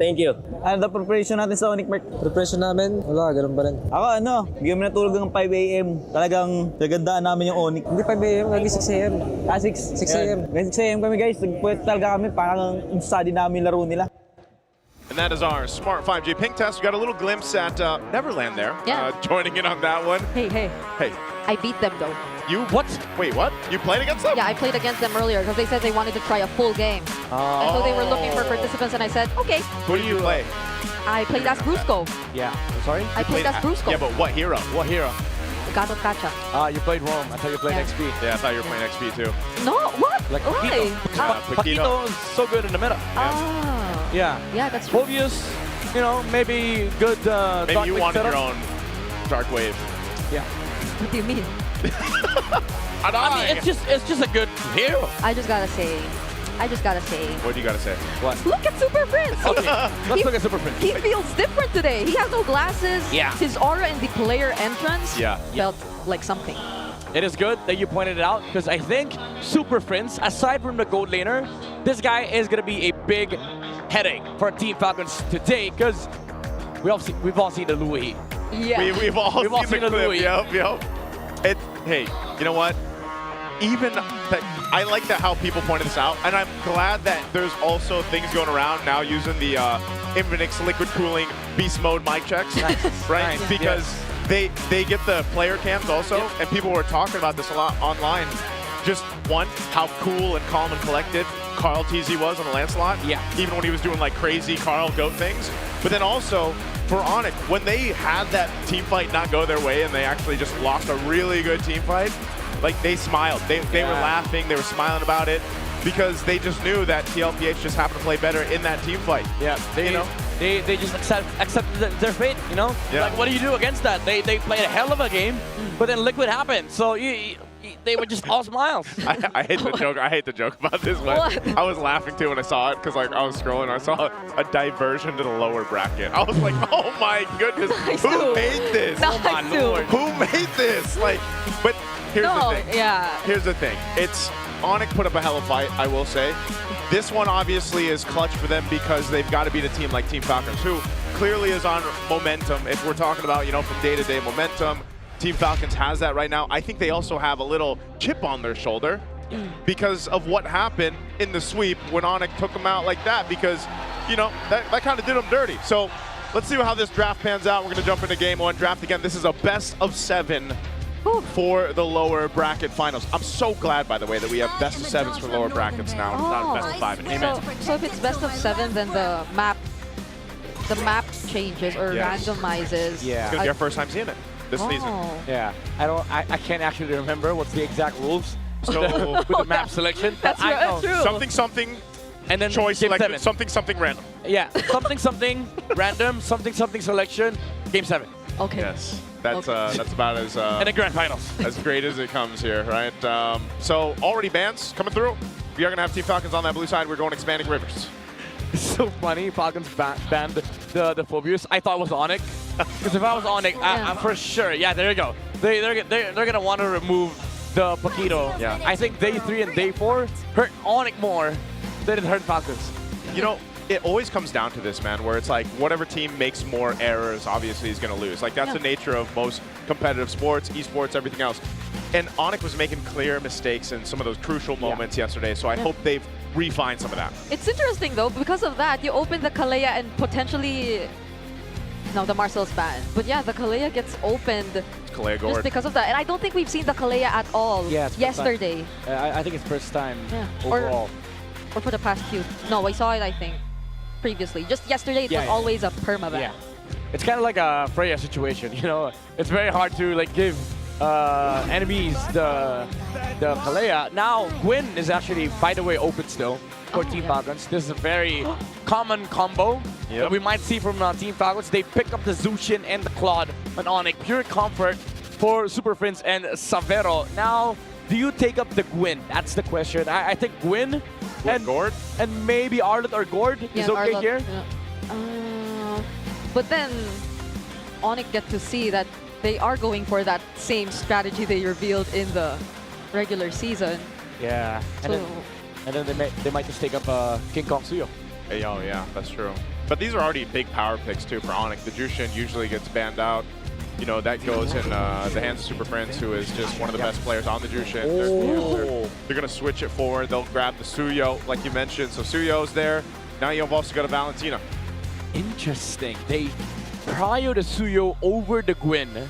Speaker 6: Thank you.
Speaker 23: Ano preparation natin sa ONIC, Mark? Preparation namin? Wala, ganun pa rin. Ako bigyan mo na tulog ng 5 a.m. Talagang nagandaan namin yung ONIC. Hindi 5 a.m., lagi 6 a.m. 6 a.m. Ngayon 6 a.m. kami guys, nagpuwet talaga kami, parang study namin laro nila.
Speaker 16: And that is our Smart 5G ping test. We got a little glimpse at Neverland there, joining in on that one.
Speaker 17: Hey. I beat them though.
Speaker 16: You what? Wait, what? You played against them?
Speaker 17: Yeah, I played against them earlier because they said they wanted to try a full game. And so they were looking for participants and I said, okay.
Speaker 16: Who do you play?
Speaker 17: I played as Brusco.
Speaker 18: Yeah, sorry?
Speaker 17: I played as Brusco.
Speaker 16: Yeah, but what hero?
Speaker 18: What hero?
Speaker 17: Gatot Kacha.
Speaker 18: You played Rome. I thought you played XP.
Speaker 16: Yeah, I thought you were playing XP too.
Speaker 17: No, what?
Speaker 18: Like
Speaker 17: Why?
Speaker 18: Paquito is so good in the meta. Yeah.
Speaker 17: Yeah, that's true.
Speaker 18: Mobius, you know, maybe good
Speaker 16: maybe
Speaker 18: Dark
Speaker 16: you
Speaker 18: Wave
Speaker 16: wanted
Speaker 18: setup.
Speaker 16: your own Dark Wave.
Speaker 18: Yeah.
Speaker 17: What do you mean?
Speaker 18: I mean, it's just a good hero.
Speaker 17: I just gotta say.
Speaker 16: What do you gotta say?
Speaker 18: What?
Speaker 17: Look at Super Prince.
Speaker 18: Okay, let's look at Super Prince.
Speaker 17: He feels different today. He has no glasses.
Speaker 18: Yeah.
Speaker 17: His aura in the player entrance felt like something.
Speaker 18: It is good that you pointed it out because I think Super Prince, aside from the gold laner, this guy is going to be a big headache for Team Falcons today because we've all seen the Louis.
Speaker 17: Yeah.
Speaker 16: We've all seen the clip.
Speaker 18: Louis.
Speaker 16: Yep. Hey, you know what? Even that, I like that how people pointed this out, and I'm glad that there's also things going around now using the Infinix liquid cooling beast mode mic checks, right?
Speaker 18: Nice.
Speaker 16: Because they get the player cams also, and people were talking about this a lot online. Just one, how cool and calm and collected Carl TZ was on the Lancelot.
Speaker 18: Yeah.
Speaker 16: Even when he was doing like crazy Carl goat things. But then also for ONIC, when they had that team fight not go their way and they actually just lost a really good team fight, like they smiled. They were laughing, they were smiling about it because they just knew that TLPH just happened to play better in that team fight.
Speaker 18: Yeah, they just accepted their fate, you know?
Speaker 16: Yeah.
Speaker 18: Like, what do you do against that? They played a hell of a game, but then Liquid happened. So they were just all smiles.
Speaker 16: I hate the joke. I hate the joke about this, but I was laughing too when I saw it because like I was scrolling and I saw a diversion to the lower bracket. I was like, oh my goodness, who made this?
Speaker 17: Oh my lord.
Speaker 16: Who made this? Like, but here's the thing.
Speaker 17: Yeah.
Speaker 16: Here's the thing. It's ONIC put up a hell of a fight, I will say. This one obviously is clutch for them because they've got to beat a team like Team Falcons, who clearly is on momentum. If we're talking about, you know, from day-to-day momentum, Team Falcons has that right now. I think they also have a little chip on their shoulder because of what happened in the sweep when ONIC took them out like that because, you know, that kind of did them dirty. So let's see how this draft pans out. We're going to jump into game one draft again. This is a best of 7 for the lower bracket finals. I'm so glad, by the way, that we have best of 7s for lower brackets now, not best of 5. Amen.
Speaker 17: So if it's best of 7, then the map changes or randomizes.
Speaker 18: Yeah.
Speaker 16: It's going to be our first time seeing it this season.
Speaker 18: Yeah, I can't actually remember what's the exact rules. So with the map selection,
Speaker 17: That's true.
Speaker 16: Something,
Speaker 18: and then
Speaker 16: choice
Speaker 18: game
Speaker 16: selected,
Speaker 18: 7.
Speaker 16: something random.
Speaker 18: Yeah, something random, something selection, game 7.
Speaker 17: Okay.
Speaker 16: Yes. That's about as
Speaker 18: in the grand finals
Speaker 16: as great as it comes here, right? So already bans coming through. We are gonna have Team Falcons on that blue side. We're going expanding rivers.
Speaker 18: It's so funny. Falcons banned the Phobius. I thought it was ONIC. Because if I was ONIC, I'm for sure. Yeah, there you go. They're gonna want to remove the Paquito.
Speaker 16: Yeah.
Speaker 18: I think day 3 and day 4 hurt ONIC more than it hurt Falcons.
Speaker 16: You know, it always comes down to this, man, where it's like whatever team makes more errors, obviously, is going to lose. Like, that's the nature of most competitive sports, esports, everything else. And ONIC was making clear mistakes in some of those crucial moments yesterday, so I hope they've refined some of that.
Speaker 17: It's interesting, though, because of that, you open the Kalea and potentially... No, the Marcel's banned. But yeah, the Kalea gets opened
Speaker 16: Kalea
Speaker 17: just
Speaker 16: Gord.
Speaker 17: because of that. And I don't think we've seen the Kalea at all yesterday.
Speaker 18: I think it's first time
Speaker 17: Or
Speaker 18: overall.
Speaker 17: for the past few. No, I saw it, I think, previously. Just yesterday, it was always a permaban.
Speaker 18: Yeah. It's kind of like a Freya situation, you know? It's very hard to like give enemies the Kalea. Now, Gwyn is actually, by the way, open still for Team Falcons. This is a very common combo that we might see from Team Falcons. They pick up the Zushin and the Claude on ONIC. Pure comfort for Super Prince and Savero. Now, do you take up the Gwyn? That's the question. I think Gwyn and
Speaker 16: Gord
Speaker 18: and maybe Arlott or Gord is okay
Speaker 17: Arlott,
Speaker 18: here.
Speaker 17: But then ONIC get to see that they are going for that same strategy they revealed in the regular season.
Speaker 18: Yeah. And then they might just take up King Kong Suyo.
Speaker 16: Hey, oh, yeah, that's true. But these are already big power picks, too, for ONIC. The Jushin usually gets banned out. You know, that goes in the hands of Super Prince, who is just one of the best players on the Jushin. They're going to switch it forward. They'll grab the Suyo, like you mentioned. So Suyo's there. Now you've also got a Valentina.
Speaker 18: Interesting. They prio the Suyo over the Gwyn.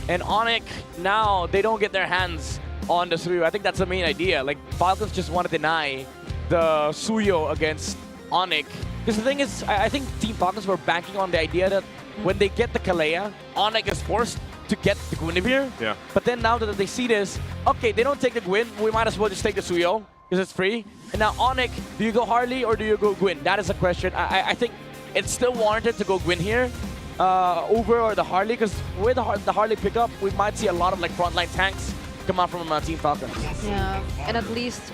Speaker 18: And ONIC, now they don't get their hands on the Suyo. I think that's the main idea. Like, Falcons just want to deny the Suyo against ONIC. Because the thing is, I think Team Falcons were banking on the idea that when they get the Kalea, ONIC is forced to get the Guinevere.
Speaker 16: Yeah.
Speaker 18: But then now that they see this, okay, they don't take the Gwyn, we might as well just take the Suyo because it's free. And now ONIC, do you go Harley or do you go Gwyn? That is a question. I think it's still warranted to go Gwyn here over the Harley, because with the Harley pickup, we might see a lot of like frontline tanks come out from Team Falcons.
Speaker 17: Yeah, and at least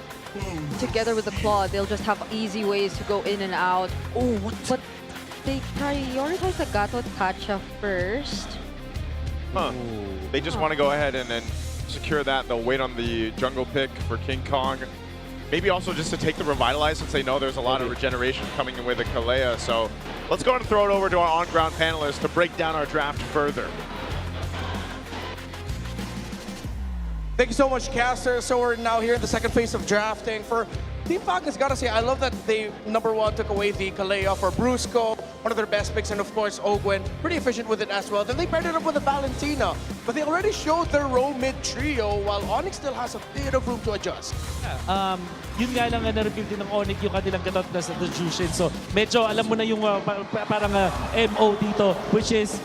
Speaker 17: together with the Claw, they'll just have easy ways to go in and out. Oh, but they prioritize the Gato Tacha first.
Speaker 16: Huh. They just want to go ahead and secure that. They'll wait on the jungle pick for King Kong. Maybe also just to take the Revitalize, since they know there's a lot of regeneration coming in with the Kalea. So let's go ahead and throw it over to our on-ground panelists to break down our draft further.
Speaker 1: Thank you so much, Caster. So we're now here in the second phase of drafting. For Team Falcons, gotta say, I love that they, #1, took away the Kalea for Brusco, one of their best picks, and of course, Ogwen, pretty efficient with it as well. Then they paired it up with a Valentina, but they already showed their row mid-trio, while ONIC still has a bit of room to adjust.
Speaker 21: Yun nga lang na-reveal din ng ONIC yung kanilang gatot na sa the Jushin. So medyo alam mo na yung parang MO dito, which is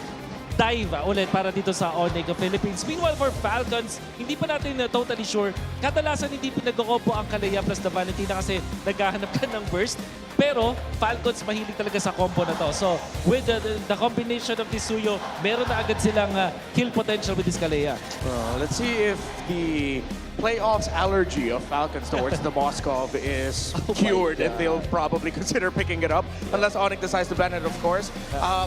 Speaker 21: dive ulit para dito sa ONIC Philippines. Meanwhile, for Falcons, hindi pa natin totally sure. Kadalasan hindi pinag-combo ang Kalea plus the Valentina kasi naghahanap ka ng burst. Pero Falcons mahilig talaga sa combo na to. So with the combination of this Suyo, meron na agad silang kill potential with this Kalea.
Speaker 1: Let's see if the playoffs allergy of Falcons towards the Moskov is cured, and they'll probably consider picking it up, unless ONIC decides to ban it, of course.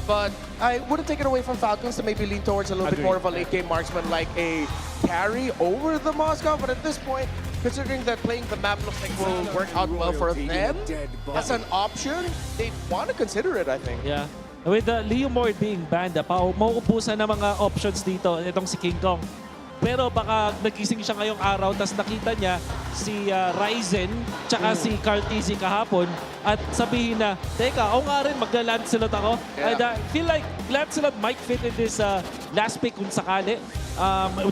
Speaker 1: But I wouldn't take it away from Falcons to maybe lean towards a little bit more of a late-game marksman, like a carry over the Moskov. But at this point, considering that playing the map looks like will work out well for them, as an option, they'd want to consider it, I think.
Speaker 21: Yeah. With Leo Mord being banned, mauubusan ng mga options dito, itong si King Kong. Pero baka nagising siya ngayong araw, tapos nakita niya si Ryzen tsaka si Carl TZ kahapon at sabihin na, teka, ako nga rin, magla-Lancelot ako. And I feel like Lancelot might fit in this last pick kung sakali.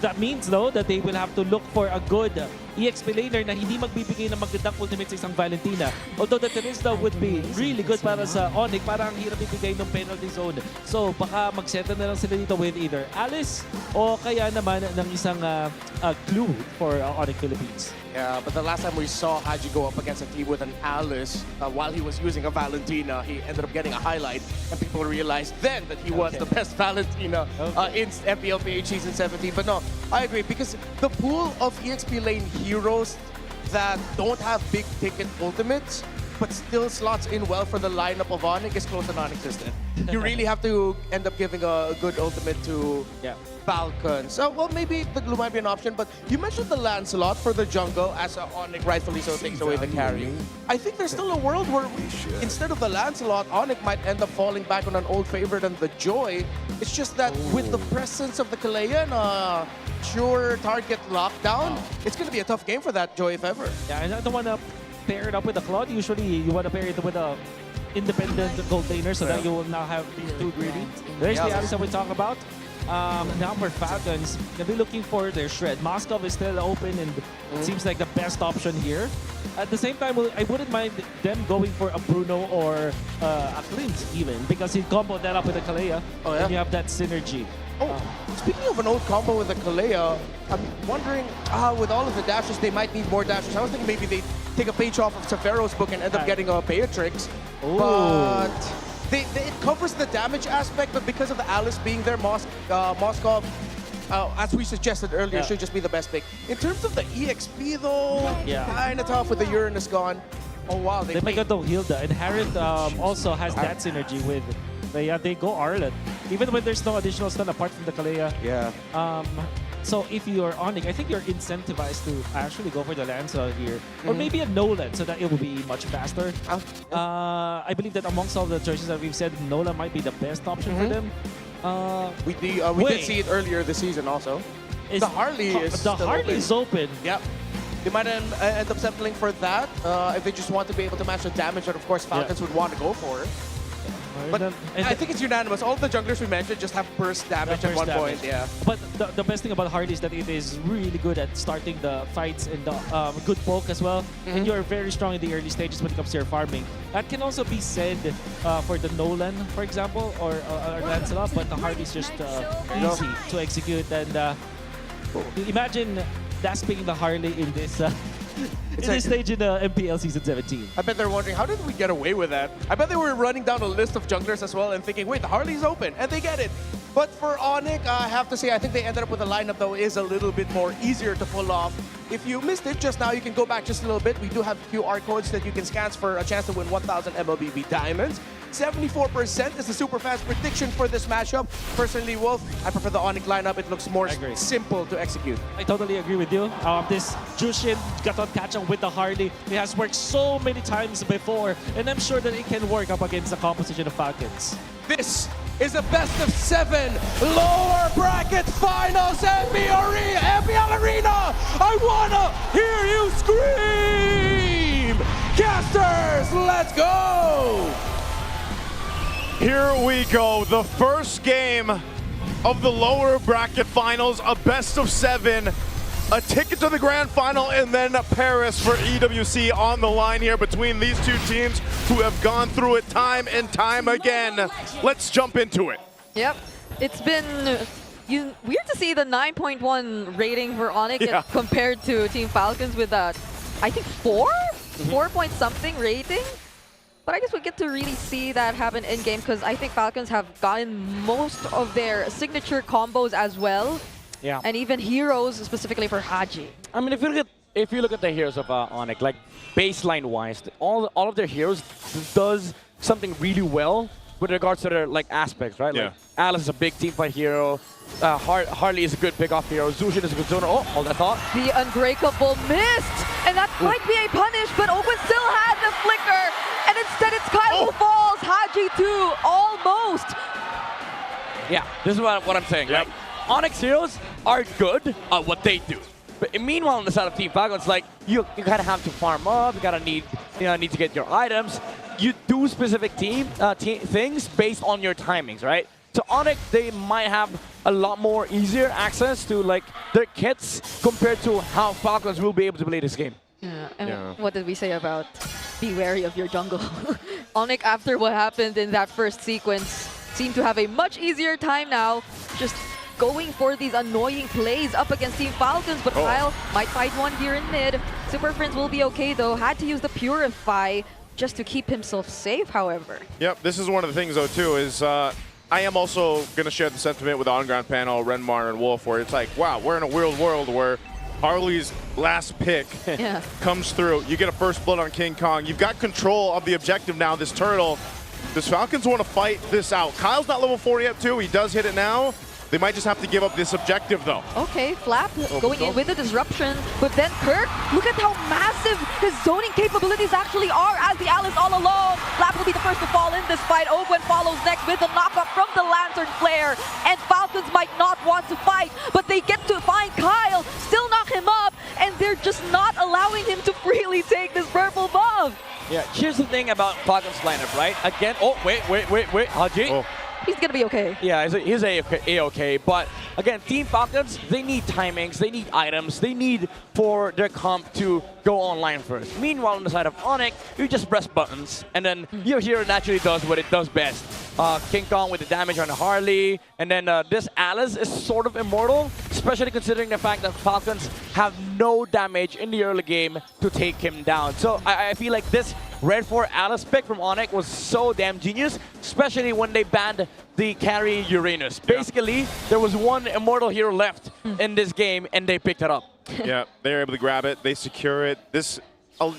Speaker 21: That means, though, that they will have to look for a good EXP laner na hindi magbibigay ng magandang ultimate sa isang Valentina. Although the Teresa would be really good para sa ONIC, parang ang hirap ibigay ng penalty zone. So baka mag-settle na lang sila dito with either Alice o kaya naman ng isang clue for ONIC Philippines.
Speaker 1: Yeah, but the last time we saw Haji go up against a team with an Alice while he was using a Valentina, he ended up getting a highlight, and people realized then that he was the best Valentina in MPL PH Season 17. But no, I agree, because the pool of EXP lane heroes that don't have big ticket ultimates but still slots in well for the lineup of ONIC is close to non-existent. You really have to end up giving a good ultimate to Falcon. So, well, maybe the glue might be an option, but you mentioned the Lancelot for the jungle as ONIC rightfully so takes away the carry. I think there's still a world where instead of the Lancelot, ONIC might end up falling back on an old favorite and the Joy. It's just that with the presence of the Kalea and sure target lockdown, it's going to be a tough game for that Joy if ever.
Speaker 21: Yeah, and I don't want to pair it up with a Claude. Usually, you want to pair it with a independent gold laner so that you will not have these too greedy. There's the Alice that we talk about. Now for Falcons, they'll be looking for their shred. Moskov is still open and it seems like the best option here. At the same time, I wouldn't mind them going for a Bruno or a Clint even, because he comboed that up with a Kalea and you have that synergy.
Speaker 1: Oh, speaking of an old combo with the Kalea, I'm wondering, with all of the dashes, they might need more dashes. I was thinking maybe they take a page off of Severo's book and end up getting a Beatrix. But it covers the damage aspect, but because of the Alice being there, Moskov, as we suggested earlier, should just be the best pick. In terms of the EXP though, kind of tough with the Uranus gone. Oh wow,
Speaker 21: they might go to Hilda, and Harriet also has that synergy with. They go Arlet, even when there's no additional stun apart from the Kalea. So if you're ONIC, I think you're incentivized to actually go for the Lancelot here. Or maybe a Nolan, so that it will be much faster. I believe that amongst all the choices that we've said, Nolan might be the best option for them.
Speaker 1: We did see it earlier this season also. The Harley is
Speaker 21: open.
Speaker 1: Yep. They might end up settling for that if they just want to be able to match the damage that, of course, Falcons would want to go for. But I think it's unanimous. All the junglers we mentioned just have burst damage at one point. Yeah.
Speaker 21: But the best thing about Harley is that it is really good at starting the fights and the good poke as well. And you're very strong in the early stages when it comes to your farming. That can also be said for the Nolan, for example, or Lancelot. But the Harley is just easy to execute. And imagine that's picking the Harley in this. In this stage in the MPL Season 17.
Speaker 1: I bet they're wondering, how did we get away with that? I bet they were running down a list of junglers as well and thinking, wait, the Harley's open, and they get it. But for ONIC, I have to say, I think they ended up with a lineup that is a little bit more easier to pull off. If you missed it just now, you can go back just a little bit. We do have QR codes that you can scan for a chance to win 1,000 MLBB diamonds. 74% is the super fast prediction for this matchup. Personally, Wolf, I prefer the ONIC lineup. It looks more simple to execute.
Speaker 21: I totally agree with you. This Jushin Gaton catch-up with the Harley, it has worked so many times before, and I'm sure that it can work up against the composition of Falcons.
Speaker 1: This is a best of 7 lower bracket finals MPL Arena. I wanna hear you scream! Casters, let's go!
Speaker 16: Here we go, the first game of the lower bracket finals, a best of 7, a ticket to the grand final, and then Paris for EWC on the line here between these two teams who have gone through it time and time again. Let's jump into it.
Speaker 17: Yep, it's been weird to see the 9.1 rating for ONIC compared to Team Falcons with that, I think 4 point something rating. But I guess we get to really see that happen in-game because I think Falcons have gotten most of their signature combos as well.
Speaker 18: Yeah.
Speaker 17: And even heroes specifically for Haji.
Speaker 18: I mean, if you look at the heroes of ONIC, like baseline-wise, all of their heroes does something really well with regards to their aspects, right?
Speaker 16: Yeah.
Speaker 18: Like Alice is a big team fight hero. Harley is a good pick-off hero. Zushin is a good zoner. Oh, hold that thought.
Speaker 17: The Unbreakable missed! And that might be a punish, but Open still had the flicker! And instead it's Kyle who falls! Haji too! Almost!
Speaker 18: Yeah, this is what I'm saying. Yep. ONIC heroes are good at what they do. But meanwhile, on the side of Team Falcons, you kind of have to farm up. You gotta need to get your items. You do specific things based on your timings, right? So ONIC, they might have a lot more easier access to like their kits compared to how Falcons will be able to play this game.
Speaker 17: Yeah, and what did we say about be wary of your jungle? ONIC, after what happened in that first sequence, seem to have a much easier time now, just going for these annoying plays up against Team Falcons, but Kyle might find one here in mid. Super Friends will be okay though, had to use the Purify just to keep himself safe, however.
Speaker 16: Yep, this is one of the things though too, is I am also going to share the sentiment with the on-ground panel, Renmar and Wolf, where it's like, wow, we're in a weird world where Harley's last pick comes through. You get a first blood on King Kong. You've got control of the objective now, this turtle. Does Falcons want to fight this out? Kyle's not level 4 yet too. He does hit it now. They might just have to give up this objective though.
Speaker 17: Okay, Flap going in with the disruption, but then Kirk, look at how massive his zoning capabilities actually are as the Alice all alone. Flap will be the first to fall in this fight. Ogwen follows next with the knockup from the Lantern Flare, and Falcons might not want to fight, but they get to find Kyle, still knock him up, and they're just not allowing him to freely take this purple buff.
Speaker 18: Yeah, here's the thing about Falcons lineup, right? Again, wait, Haji.
Speaker 17: He's gonna be okay.
Speaker 18: Yeah, he's A-okay, but again, Team Falcons, they need timings, they need items, they need for their comp to go online first. Meanwhile, on the side of ONIC, you just press buttons, and then your hero naturally does what it does best. King Kong with the damage on Harley, and then this Alice is sort of immortal, especially considering the fact that Falcons have no damage in the early game to take him down. So I feel like this Red 4 Alice pick from ONIC was so damn genius, especially when they banned the carry Uranus. Basically, there was one immortal hero left in this game, and they picked it up.
Speaker 16: Yeah, they're able to grab it, they secure it. This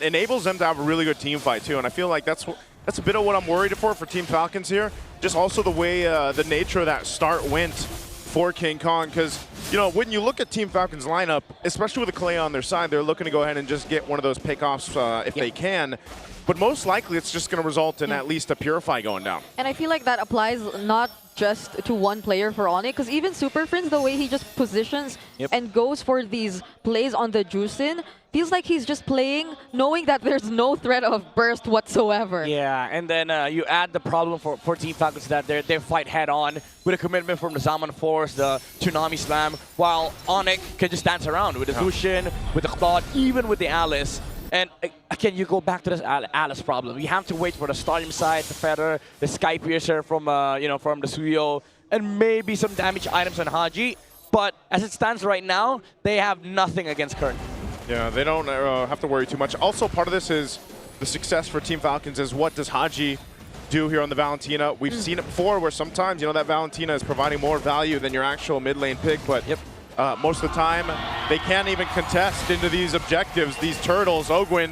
Speaker 16: enables them to have a really good team fight too, and I feel like that's a bit of what I'm worried for Team Falcons here. Just also the way the nature of that start went for King Kong, because you know when you look at Team Falcons lineup, especially with the Clay on their side, they're looking to go ahead and just get one of those pickoffs if they can. But most likely, it's just going to result in at least a Purify going down.
Speaker 17: And I feel like that applies not just to one player for ONIC, because even Super Friends, the way he just positions and goes for these plays on the Juicin, feels like he's just playing knowing that there's no threat of burst whatsoever.
Speaker 18: Yeah, and then you add the problem for Team Falcons that they fight head-on with a commitment from the Zaman Force, the Tsunami Slam, while ONIC can just dance around with the Lucian, with the Claude, even with the Alice. And again, you go back to this Alice problem. You have to wait for the Stardom Sight, the Feather, the Sky Piercer from from the Suyo, and maybe some damage items on Haji. But as it stands right now, they have nothing against Kurt.
Speaker 16: Yeah, they don't have to worry too much. Also, part of this is the success for Team Falcons is what does Haji do here on the Valentina. We've seen it before where sometimes, that Valentina is providing more value than your actual mid lane pick, but most of the time, they can't even contest into these objectives, these turtles. Ogwen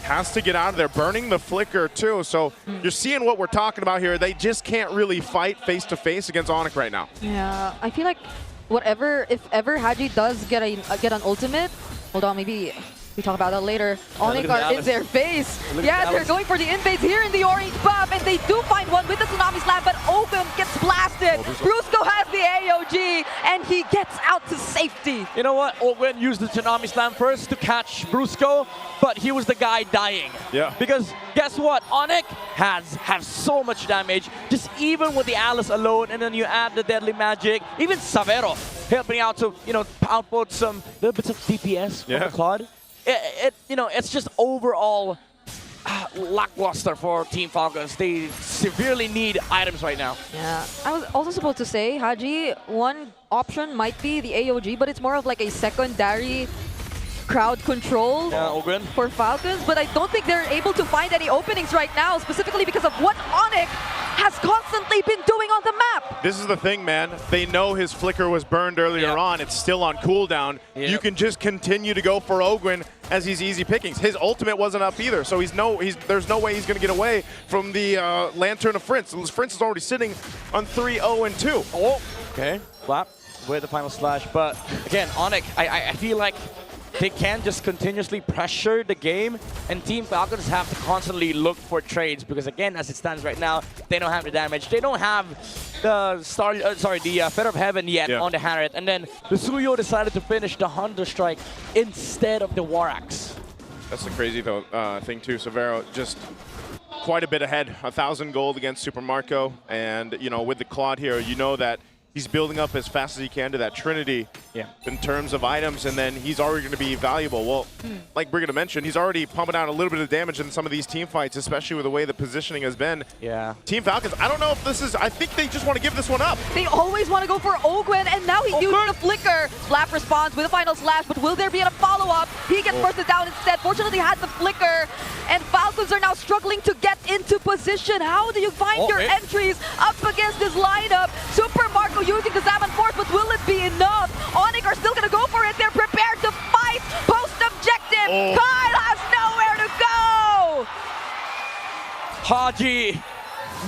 Speaker 16: has to get out of there, burning the flicker too. So you're seeing what we're talking about here. They just can't really fight face-to-face against ONIC right now.
Speaker 17: Yeah, I feel like if ever Haji does get an ultimate, hold on, maybe we talk about that later. ONIC are in their face. Yeah, they're going for the invades here in the orange buff, and they do find one with the Tsunami Slam, but Ogwen gets blasted. Brusco has the AOG, and he gets out to safety.
Speaker 18: You know what? Ogwen used the Tsunami Slam first to catch Brusco, but he was the guy dying.
Speaker 16: Yeah.
Speaker 18: Because guess what? ONIC has so much damage, just even with the Alice alone, and then you add the Deadly Magic, even Savero helping out to, output some little bits of DPS from the Claude. It's just overall lackluster for Team Falcons. They severely need items right now.
Speaker 17: Yeah, I was also supposed to say, Haji, one option might be the AOG, but it's more of like a secondary crowd control for Falcons, but I don't think they're able to find any openings right now, specifically because of what ONIC has constantly been doing on the map.
Speaker 16: This is the thing, man. They know his flicker was burned earlier on. It's still on cooldown. You can just continue to go for Ogwen as he's easy pickings. His ultimate wasn't up either, so there's no way he's going to get away from the Lantern of Frince. Frince is already sitting on 3-0-2.
Speaker 18: Oh, okay. Flap with the final slash. But again, ONIC, I feel like they can't just continuously pressure the game, and Team Falcons have to constantly look for trades because, again, as it stands right now, they don't have the damage. They don't have the Feather of Heaven yet on the Harriet, and then the Suyo decided to finish the Hunter Strike instead of the War Axe.
Speaker 16: That's the crazy thing too. Severo just quite a bit ahead, 1,000 gold against Super Marco, and you know, with the Claude here, you know that he's building up as fast as he can to that Trinity in terms of items, and then he's already going to be valuable. Well, like Brigitte mentioned, he's already pumping out a little bit of damage in some of these team fights, especially with the way the positioning has been.
Speaker 18: Yeah.
Speaker 16: Team Falcons, I don't know if this is, I think they just want to give this one up.
Speaker 17: They always want to go for Ogwen, and now he's using the flicker. Flap responds with a final slash, but will there be a follow-up? He gets bursted down instead. Fortunately, he had the flicker, and Falcons are now struggling to get into position. How do you find your entries up against this lineup? Super Marco using the Zap and Force, but will it be enough? ONIC are still going to go for it. They're prepared to fight post-objective. Kyle has nowhere to go!
Speaker 18: Haji,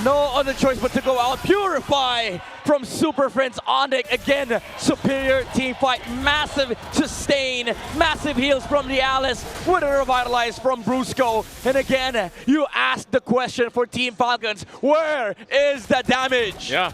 Speaker 18: no other choice but to go out. Purify from Super Friends ONIC. Again, superior team fight. Massive sustain. Massive heals from the Alice. With a revitalize from Brusco. And again, you asked the question for Team Falcons. Where is the damage?
Speaker 16: Yeah.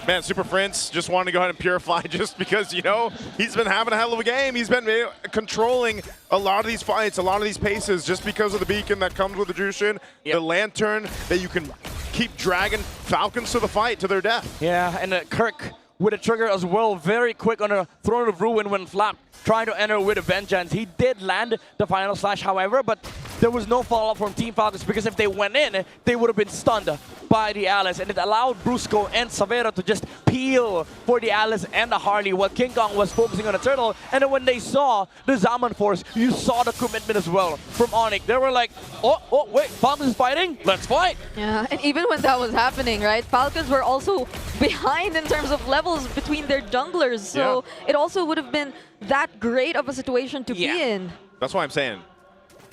Speaker 16: Man, Super Friends just wanted to go ahead and purify just because, you know, he's been having a hell of a game. He's been controlling a lot of these fights, a lot of these paces, just because of the beacon that comes with the Jushin, the lantern that you can keep dragging Falcons to the fight, to their death.
Speaker 18: Yeah, and Kirk with a trigger as well, very quick on a Throne of Ruin when Flap trying to enter with a Vengeance. He did land the final slash, however, but there was no follow-up from Team Falcons because if they went in, they would have been stunned by the Alice, and it allowed Brusco and Savero to just peel for the Alice and the Harley while King Kong was focusing on the Turtle. And then when they saw the Zaman Force, you saw the commitment as well from ONIC. They were like, oh, wait, Falcons is fighting? Let's fight!
Speaker 17: Yeah, and even when that was happening, right, Falcons were also behind in terms of levels between their junglers, so it also would have been that great of a situation to be in.
Speaker 16: That's why I'm saying,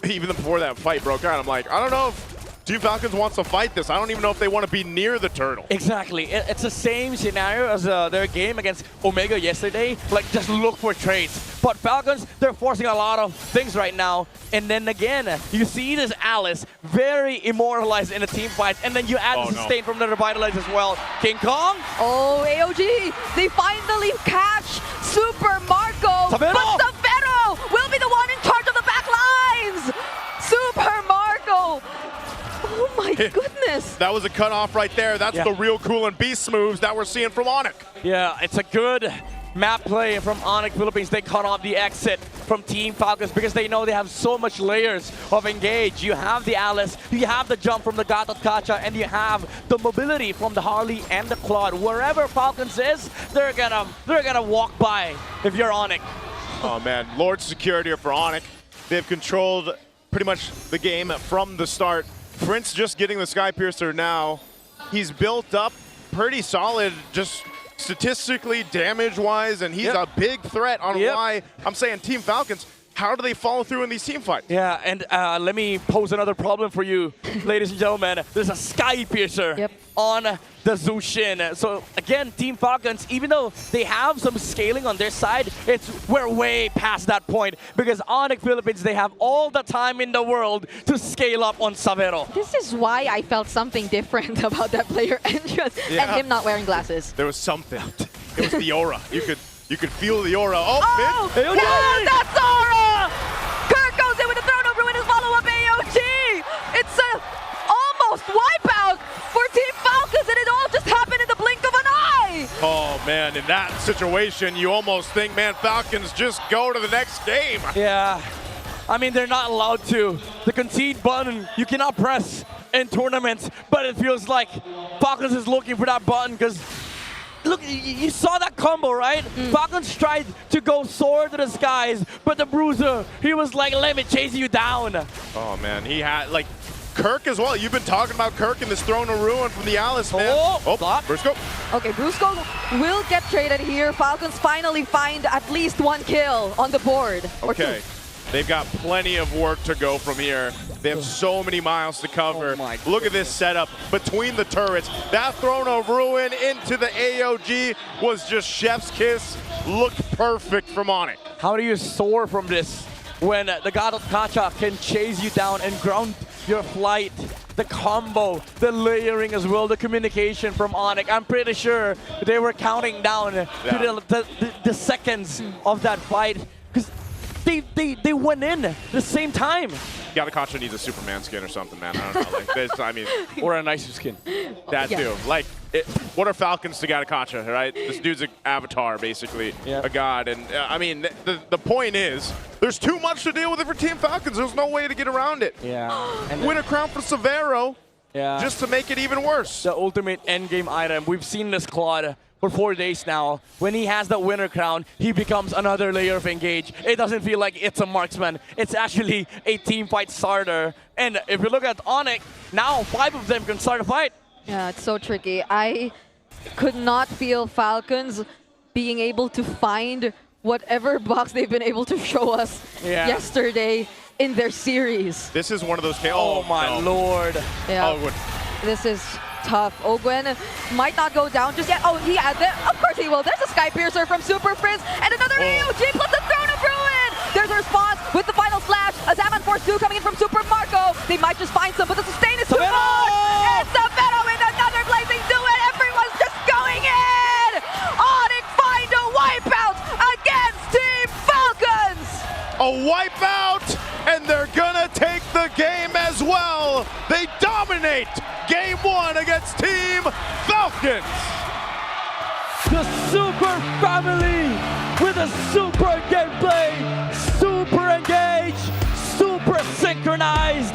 Speaker 16: even before that fight broke out, I'm like, I don't know if Team Falcons wants to fight this. I don't even know if they want to be near the Turtle.
Speaker 18: Exactly. It's the same scenario as their game against Omega yesterday. Like, just look for trades. But Falcons, they're forcing a lot of things right now. And then again, you see this Alice very immortalized in a team fight. And then you add the sustain from the Revitalize as well. King Kong?
Speaker 17: Oh, AOG, they finally catch Super Marco.
Speaker 18: Savero!
Speaker 17: But Savero will be the one in charge of the back lines. Super Marco. Oh my goodness.
Speaker 16: That was a cutoff right there. That's the real cool and beast moves that we're seeing from ONIC.
Speaker 18: Yeah, it's a good map play from ONIC Philippines. They cut off the exit from Team Falcons because they know they have so much layers of engage. You have the Alice, you have the jump from the Gatot Kacha, and you have the mobility from the Harley and the Claude. Wherever Falcons is, they're gonna walk by if you're ONIC.
Speaker 16: Oh man, Lord secured here for ONIC. They've controlled pretty much the game from the start. Prince just getting the Sky Piercer now. He's built up pretty solid, just statistically, damage-wise, and he's a big threat on why I'm saying Team Falcons, how do they follow through in these team fights?
Speaker 18: Yeah, and let me pose another problem for you, ladies and gentlemen. There's a Sky Piercer on the Zushin. So again, Team Falcons, even though they have some scaling on their side, we're way past that point because ONIC Philippines, they have all the time in the world to scale up on Savero.
Speaker 17: This is why I felt something different about that player entrance and him not wearing glasses.
Speaker 16: There was something. It was the aura. You could feel the aura. Oh,
Speaker 17: wow, that's aura! Kirk goes in with a Throne of Ruin and follow-up AOG! It's a almost wipeout for Team Falcons, and it all just happened in the blink of an eye!
Speaker 16: Oh man, in that situation, you almost think, man, Falcons just go to the next game.
Speaker 18: Yeah, I mean, they're not allowed to. The concede button, you cannot press in tournaments, but it feels like Falcons is looking for that button because look, you saw that combo, right? Falcons tried to go soar to the skies, but the Bruiser, he was like, let me chase you down.
Speaker 16: Oh man, he had, like, Kirk as well. You've been talking about Kirk in this Throne of Ruin from the Alice, man. Brusco.
Speaker 17: Okay, Brusco will get traded here. Falcons finally find at least one kill on the board.
Speaker 16: Okay, they've got plenty of work to go from here. They have so many miles to cover. Look at this setup between the turrets. That Throne of Ruin into the AOG was just chef's kiss. Looked perfect from ONIC.
Speaker 18: How do you soar from this when the God of Kacha can chase you down and ground your flight? The combo, the layering as well, the communication from ONIC. I'm pretty sure they were counting down to the seconds of that fight because they went in the same time.
Speaker 16: Gatakacha needs a Superman skin or something, man. I don't know. Like this, I mean,
Speaker 18: or a nicer skin.
Speaker 16: That too. Like, what are Falcons to Gatakacha, right? This dude's an avatar, basically, a god. And I mean, the point is, there's too much to deal with it for Team Falcons. There's no way to get around it.
Speaker 18: Yeah.
Speaker 16: And win a crown for Severo.
Speaker 18: Yeah.
Speaker 16: Just to make it even worse.
Speaker 18: The ultimate endgame item. We've seen this Claude for 4 days now. When he has the winner crown, he becomes another layer of engage. It doesn't feel like it's a marksman. It's actually a team fight starter. And if you look at ONIC, now 5 of them can start a fight.
Speaker 17: Yeah, it's so tricky. I could not feel Falcons being able to find whatever box they've been able to show us yesterday in their series.
Speaker 16: This is one of those.
Speaker 18: Oh my lord.
Speaker 17: Yeah.
Speaker 16: Oh,
Speaker 17: this is tough. Ogwen might not go down just yet. Oh, he had it. Of course he will. There's a Sky Piercer from Super Prince and another AOG plus the Throne of Ruin. There's a response with the final slash. A Zaman Force 2 coming in from Super Marco. They might just find some, but the sustain is too much. And Severo with another blazing duet. Everyone's just going in. ONIC find a wipeout against Team Falcons.
Speaker 16: A wipeout, and they're gonna take the game as well. They dominate game 1 against Team Falcons.
Speaker 18: The Super Family with a super gameplay, super engaged, super synchronized,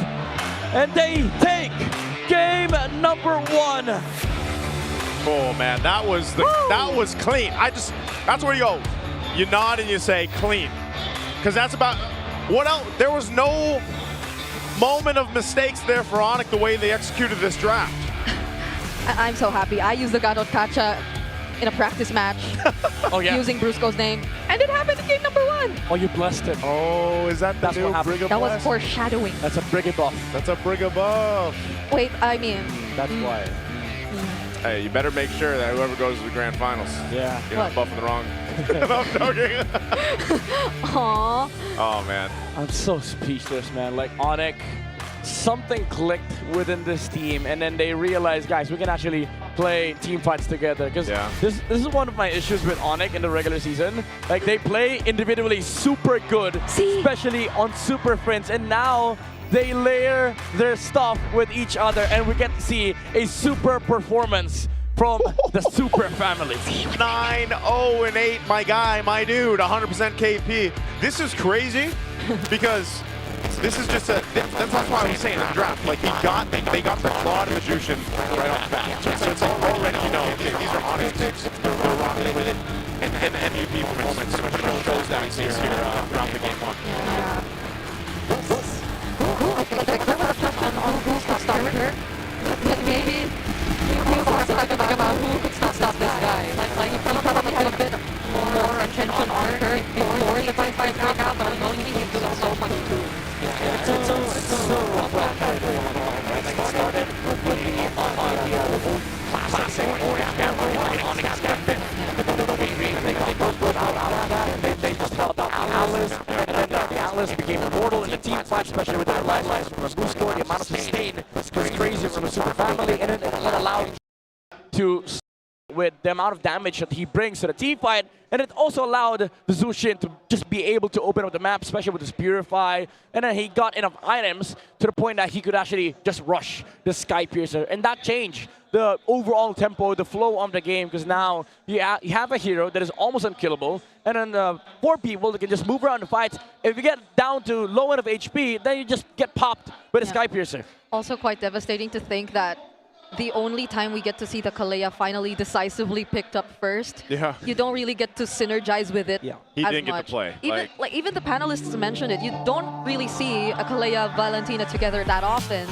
Speaker 18: and they take game number 1.
Speaker 16: Oh man, that was clean. That's where you go. You nod and you say clean. Because that's about, what else? There was no moment of mistakes there for ONIC the way they executed this draft.
Speaker 17: I'm so happy. I used the Gatakacha in a practice match using Brusco's name, and it happened in game number 1.
Speaker 18: Oh, you blessed it.
Speaker 16: Oh, is that
Speaker 18: That's what happened?
Speaker 17: That was foreshadowing.
Speaker 18: That's a Brigade buff.
Speaker 16: That's a Brigade buff.
Speaker 17: Wait, I mean...
Speaker 18: That's why.
Speaker 16: Hey, you better make sure that whoever goes to the grand finals, you're not buffing the wrong. No, I'm joking.
Speaker 17: Aww.
Speaker 16: Oh man.
Speaker 18: I'm so speechless, man. Like ONIC, something clicked within this team, and then they realized, guys, we can actually play team fights together. Because this is one of my issues with ONIC in the regular season. Like they play individually super good, especially on Super Friends, and now they layer their stuff with each other, and we get to see a super performance from the Super Family.
Speaker 16: 9-0-8, my guy, my dude, 100% KP. This is crazy because this is just that's why I was saying in the draft. Like they got the Claude and the Jushin right off the bat. So it's already, you know, these are honest picks. They're rocking with it. And the MVP performance shows that here throughout the game 1.
Speaker 17: Maybe he was talking about who could stop this guy. Like he probably had a bit more attention on her before the fight broke out, but I know he did so much too. So started putting it on the classic they just held out Alice, and then Alice became immortal in the team fight, especially with their lives from a boost score. The amount of sustain was crazy from the Super Family, and it allowed
Speaker 18: to with the amount of damage that he brings to the team fight, and it also allowed the Zushin to just be able to open up the map, especially with his Purify, and then he got enough items to the point that he could actually just rush the Sky Piercer, and that changed the overall tempo, the flow of the game, because now you have a hero that is almost unkillable, and then 4 people that can just move around the fights. If you get down to low end of HP, then you just get popped with a Sky Piercer.
Speaker 17: Also quite devastating to think that the only time we get to see the Kalea finally decisively picked up first, you don't really get to synergize with it
Speaker 16: He
Speaker 17: as
Speaker 16: didn't get
Speaker 17: much.
Speaker 16: to play.
Speaker 17: Even the panelists mentioned it. You don't really see a Kalea Valentina together that often.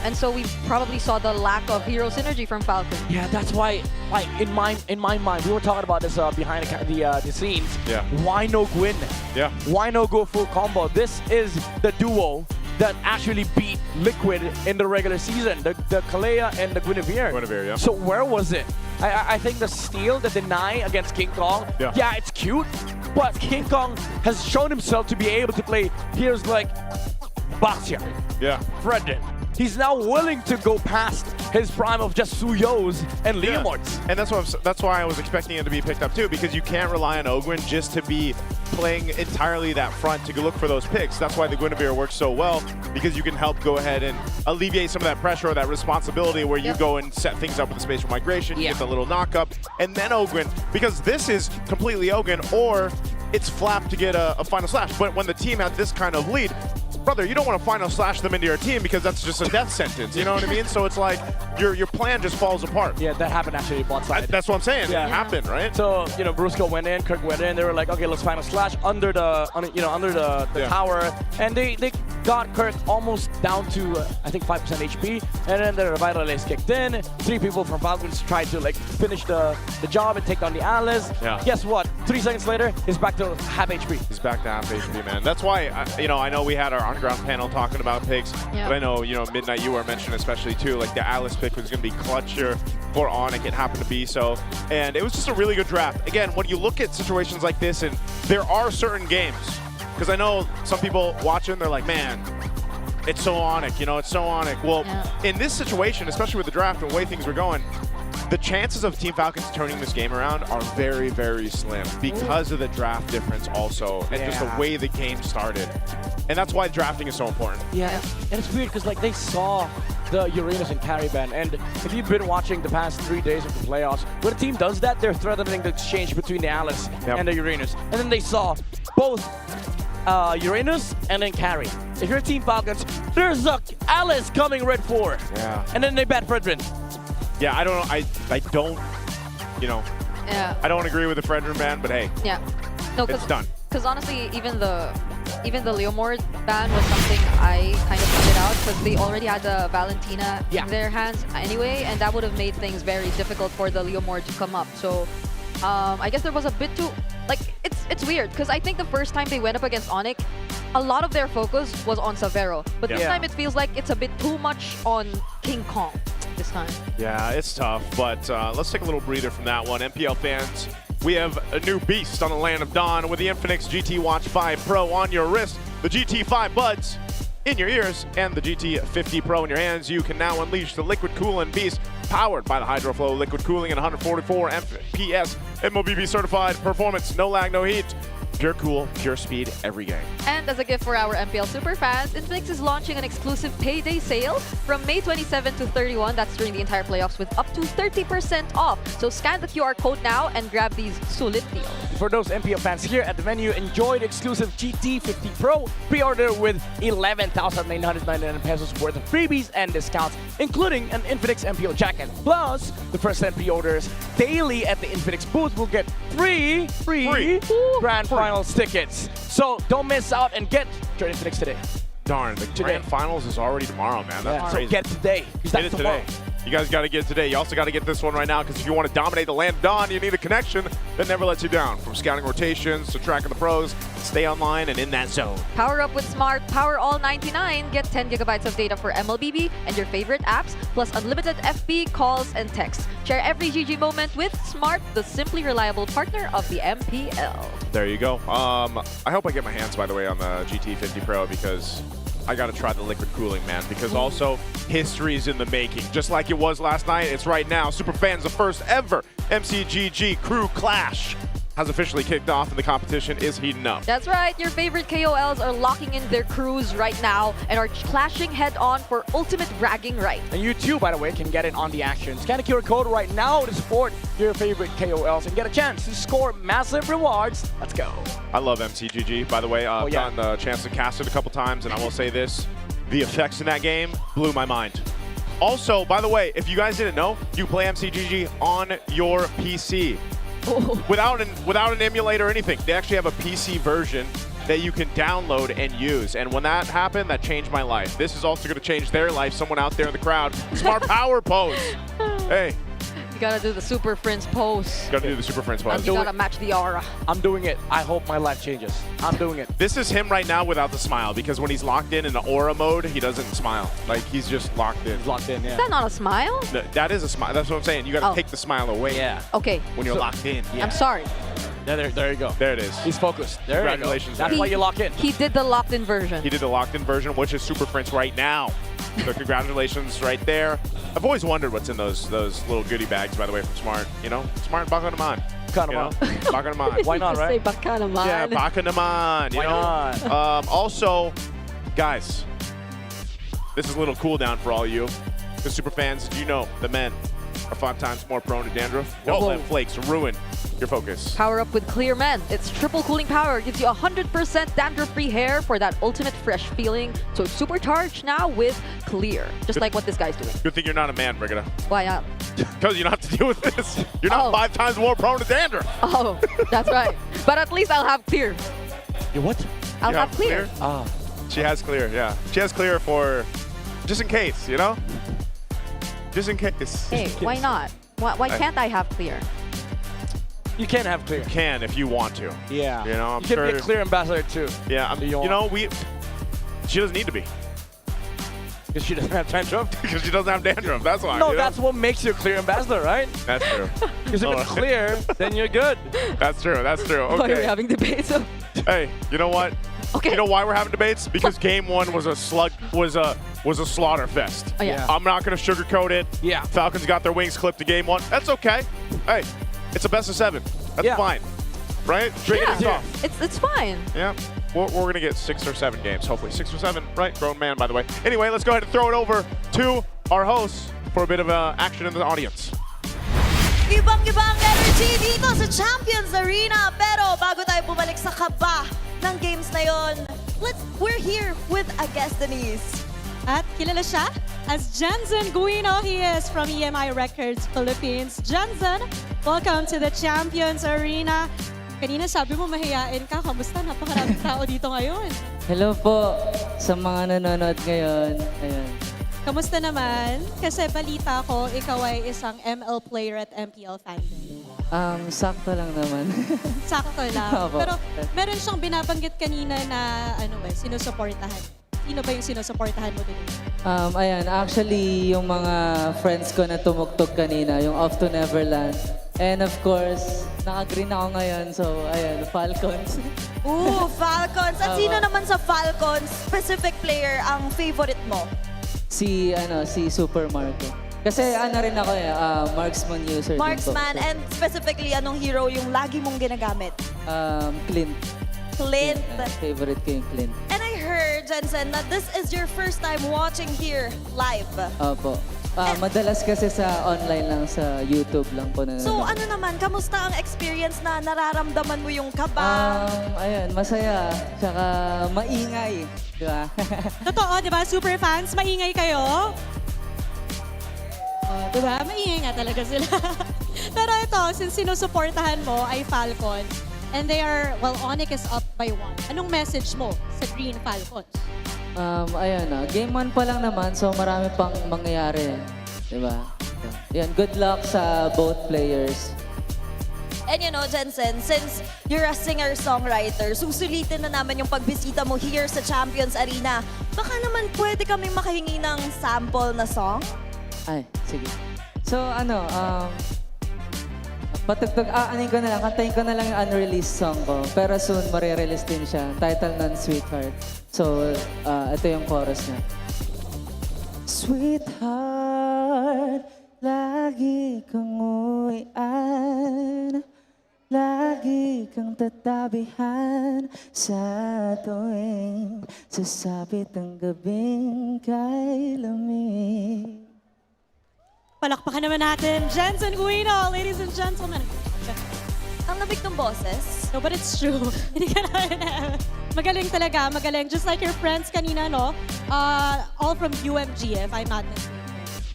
Speaker 17: And so we probably saw the lack of hero synergy from Falcon.
Speaker 18: Yeah, that's why, like in my mind, we were talking about this behind the scenes.
Speaker 16: Yeah.
Speaker 18: Why no Gwyn?
Speaker 16: Yeah.
Speaker 18: Why no go full combo? This is the duo that actually beat Liquid in the regular season, the Kalea and the Guinevere.
Speaker 16: Guinevere, yeah.
Speaker 18: So where was it? I think the steal, the deny against King Kong, yeah, it's cute, but King Kong has shown himself to be able to play heroes like Baxia, Frederick. He's now willing to go past his prime of just Suyos and Leomorts.
Speaker 16: And that's why I was expecting him to be picked up too, because you can't rely on Ogwen just to be playing entirely that front to look for those picks. That's why the Guinevere works so well, because you can help go ahead and alleviate some of that pressure or that responsibility where you go and set things up with the spatial migration, you get the little knock up, and then Ogren, because this is completely Ogren, or it's Flap to get a final slash. But when the team had this kind of lead, brother, you don't want to final slash them into your team because that's just a death sentence, you know what I mean? So it's like your plan just falls apart.
Speaker 18: Yeah, that happened actually bot side.
Speaker 16: That's what I'm saying.
Speaker 18: Yeah.
Speaker 16: It happened, right?
Speaker 18: So, you know, Brusco went in, Kirk went in, they were like, okay, let's final slash under the tower, and they got Kirk almost down to, I think, 5% HP, and then the Revitalize kicked in. 3 people from Falcons tried to like finish the job and take down the Alice.
Speaker 16: Yeah.
Speaker 18: Guess what? 3 seconds later, he's back to half HP.
Speaker 16: He's back to half HP, man. That's why, I know we had our on-ground panel talking about picks,
Speaker 17: Yeah.
Speaker 16: but I know, Midnight, you were mentioning especially too, like the Alice pick was going to be clutch here for ONIC. It happened to be so, and it was just a really good draft. Again, when you look at situations like this, and there are certain games, because I know some people watching, they're like, man, it's so ONIC, it's so ONIC. Well, in this situation, especially with the draft and the way things were going, the chances of Team Falcons turning this game around are very, very slim because of the draft difference also, and just the way the game started. And that's why drafting is so important.
Speaker 18: Yeah, and it's weird because like they saw the Uranus and Cariban, and if you've been watching the past 3 days of the playoffs, when a team does that, they're threatening the exchange between the Alice and the Uranus. And then they saw both Uranus and then Carry. If you're Team Falcons, there's a Alice coming red 4.
Speaker 16: Yeah.
Speaker 18: And then they bet Fredrin.
Speaker 16: Yeah, I don't know. I don't,
Speaker 17: Yeah.
Speaker 16: I don't agree with the Fredrin ban, but hey,
Speaker 17: Yeah. No,
Speaker 16: it's done.
Speaker 17: Because honestly, even the Leomord ban was something I kind of pointed out because they already had the Valentina in their hands anyway, and that would have made things very difficult for the Leomord to come up. So I guess there was a bit too, like, it's weird because I think the first time they went up against ONIC, a lot of their focus was on Savero, but this time it feels like it's a bit too much on King Kong this time.
Speaker 16: Yeah, it's tough, but let's take a little breather from that one. MPL fans, we have a new beast on the Land of Dawn with the Infinix GT Watch 5 Pro on your wrist, the GT5 buds in your ears, and the GT50 Pro in your hands. You can now unleash the liquid cooling beast powered by the HydroFlow liquid cooling and 144 FPS MLBB certified performance, no lag, no heat. Pure cool, pure speed every game.
Speaker 17: And as a gift for our MPL superfans, Infinix is launching an exclusive payday sale from May 27 to 31. That's during the entire playoffs with up to 30% off. So scan the QR code now and grab these solid deals.
Speaker 18: For those MPL fans here at the venue, enjoy the exclusive GT50 Pro pre-order with 11,999 pesos worth of freebies and discounts, including an Infinix MPL jacket. Plus, the first 10 pre-orders daily at the Infinix booth will get free Grand Finals tickets. So don't miss out and get your Infinix today.
Speaker 16: Darn, the Grand Finals is already tomorrow, man. That's crazy.
Speaker 18: So get it today.
Speaker 16: Get it today. You guys got to get it today. You also got to get this one right now, because if you want to dominate the Land of Dawn, you need a connection that never lets you down. From scouting rotations to tracking the pros, stay online and in that zone.
Speaker 17: Power up with Smart Power All 99. Get 10 gigabytes of data for MLBB and your favorite apps, plus unlimited FB, calls, and texts. Share every GG moment with Smart, the simply reliable partner of the MPL.
Speaker 16: There you go. I hope I get my hands, by the way, on the GT50 Pro, because I got to try the liquid cooling, man, because also history's in the making. Just like it was last night, it's right now. Superfans, the first ever MCGG Crew Clash has officially kicked off, and the competition is heating up.
Speaker 17: That's right. Your favorite KOLs are locking in their crews right now and are clashing head-on for ultimate bragging right.
Speaker 18: And you too, by the way, can get in on the action. Scan the QR code right now to support your favorite KOLs and get a chance to score massive rewards. Let's go.
Speaker 16: I love MCGG, by the way. I've gotten the chance to cast it a couple times, and I will say this, the effects in that game blew my mind. Also, by the way, if you guys didn't know, you play MCGG on your PC. Without an emulator or anything. They actually have a PC version that you can download and use. And when that happened, that changed my life. This is also going to change their life. Someone out there in the crowd. Smart Power pose. Hey.
Speaker 17: You gotta do the Super Friends pose.
Speaker 16: Gotta do the Super Friends pose.
Speaker 17: And you gotta match the aura.
Speaker 18: I'm doing it. I hope my life changes. I'm doing it.
Speaker 16: This is him right now without the smile, because when he's locked in the aura mode, he doesn't smile. Like, he's just locked in.
Speaker 18: He's locked in, yeah.
Speaker 17: Is that not a smile?
Speaker 16: No, that is a smile. That's what I'm saying. You gotta take the smile away.
Speaker 18: Yeah.
Speaker 17: Okay.
Speaker 16: When you're locked in.
Speaker 17: I'm sorry.
Speaker 18: Yeah, there you go.
Speaker 16: There it is.
Speaker 18: He's focused. There you go.
Speaker 16: Congratulations.
Speaker 18: That's why you lock in.
Speaker 17: He did the locked-in version.
Speaker 16: He did the locked-in version, which is Super Prince right now. So congratulations right there. I've always wondered what's in those little goodie bags, by the way, from Smart. You know, Smart buckled them on.
Speaker 18: Baka naman.
Speaker 16: Baka naman.
Speaker 18: Why not, right?
Speaker 17: Say baka naman.
Speaker 16: Yeah, baka naman. You
Speaker 18: Why
Speaker 16: know?
Speaker 18: not?
Speaker 16: Also, guys, this is a little cool down for all you. The super fans, did you know the men are 5 times more prone to dandruff? Don't let flakes ruin your focus.
Speaker 17: Power up with Clear Men. Its triple cooling power gives you 100% dandruff-free hair for that ultimate fresh feeling. So supercharged now with Clear, just like what this guy's doing.
Speaker 16: Good thing you're not a man, Brigida.
Speaker 17: Why not?
Speaker 16: Because you don't have to deal with this. You're not 5 times more prone to dandruff.
Speaker 17: Oh, that's right. But at least I'll have Clear.
Speaker 18: You what?
Speaker 17: I'll
Speaker 16: You
Speaker 17: have Clear.
Speaker 18: Ah.
Speaker 16: She has Clear, yeah. She has Clear for just in case, you know? Just in case.
Speaker 17: Hey, why not? Why can't I have Clear?
Speaker 18: You can have Clear.
Speaker 16: You can if you want to.
Speaker 18: Yeah.
Speaker 16: You know, I'm
Speaker 18: you can
Speaker 16: sure.
Speaker 18: be a Clear ambassador too.
Speaker 16: Yeah, you know, she doesn't need to be.
Speaker 18: Because she doesn't have dandruff?
Speaker 16: Because she doesn't have dandruff, that's why.
Speaker 18: No,
Speaker 16: you know?
Speaker 18: that's what makes you a Clear ambassador, right?
Speaker 16: That's true.
Speaker 18: Because if it's clear, then you're good.
Speaker 16: That's true, that's true.
Speaker 17: Why are we
Speaker 16: Okay.
Speaker 17: having debates?
Speaker 16: Hey, you know what?
Speaker 17: Okay.
Speaker 16: You know why we're having debates? Because game 1 was a slaughter fest.
Speaker 17: Oh, yeah.
Speaker 16: I'm not gonna sugarcoat it.
Speaker 18: Yeah.
Speaker 16: Falcons got their wings clipped to game 1. That's okay. Hey, it's a best of 7. That's fine. Right? Bring it off.
Speaker 17: It's fine.
Speaker 16: Yeah. We're going to get 6 or 7 games, hopefully. 6 or 7, right? Grown man, by the way. Anyway, let's go ahead and throw it over to our hosts for a bit of action in the audience.
Speaker 13: Ibang-ibang energy dito sa Champions Arena. Pero bago tayo bumalik sa kaba ng games na yon, we're here with a guest, Denise.
Speaker 14: At kilala siya as Jensen Guino. He is from EMI Records Philippines. Jensen, welcome to the Champions Arena. Kanina sabi mo mahihain ka. Kamusta? Napakaraming tao dito ngayon.
Speaker 2: Hello po sa mga nanonood ngayon. Ayan.
Speaker 14: Kamusta naman? Kasi balita ko, ikaw ay isang ML player at MPL fandom.
Speaker 2: Sakto lang naman.
Speaker 14: Sakto lang.
Speaker 2: Opo.
Speaker 14: Pero meron siyang binabanggit kanina na sinusuportahan. Sino ba yung sinusuportahan mo din?
Speaker 2: Ayan, actually, yung mga friends ko na tumugtog kanina, yung Off to Neverland. And of course, naka-green ako ngayon, so ayan, Falcons.
Speaker 13: Ooh, Falcons. At sino naman sa Falcons, specific player ang favorite mo?
Speaker 2: Si Super Marco. Kasi rin ako marksman user.
Speaker 13: Marksman, and specifically, anong hero yung lagi mong ginagamit?
Speaker 2: Clint.
Speaker 13: Clint.
Speaker 2: Favorite ko yung Clint.
Speaker 13: And I heard, Jensen, that this is your first time watching here live.
Speaker 2: Opo. Madalas kasi sa online lang, sa YouTube lang po na.
Speaker 13: So ano naman, kamusta ang experience na nararamdaman mo yung kaba?
Speaker 2: Ayan, masaya. Tsaka maingay. Di ba?
Speaker 14: Totoo, di ba? Super fans, maingay kayo. Di ba? Maingay nga talaga sila. Pero ito, since sinusuportahan mo ay Falcon, and they are, ONIC is up by 1. Anong message mo sa Green Falcons?
Speaker 2: Ayan game 1 pa lang naman, so marami pang mangyayari. Diba? Yan, good luck sa both players.
Speaker 13: And you know, Jensen, since you're a singer-songwriter, susulitin na naman yung pagbisita mo here sa Champions Arena. Baka naman pwede kami makahingi ng sample na song?
Speaker 2: Ay, sige. So, kantayin ko na lang yung unreleased song ko. Pero soon, marirelease din siya. Title nun, Sweetheart. So, ito yung chorus niya. Sweetheart, lagi kang uwian, lagi kang tatabihan sa tuwing sasapit ang gabing kay lamig.
Speaker 14: Palakpakan naman natin, Jensen Guino, ladies and gentlemen.
Speaker 13: Ang lamig ng boses.
Speaker 14: No, but it's true. Hindi ka na. Magaling talaga, magaling. Just like your friends kanina, no? All from UMG, if I'm not mistaken.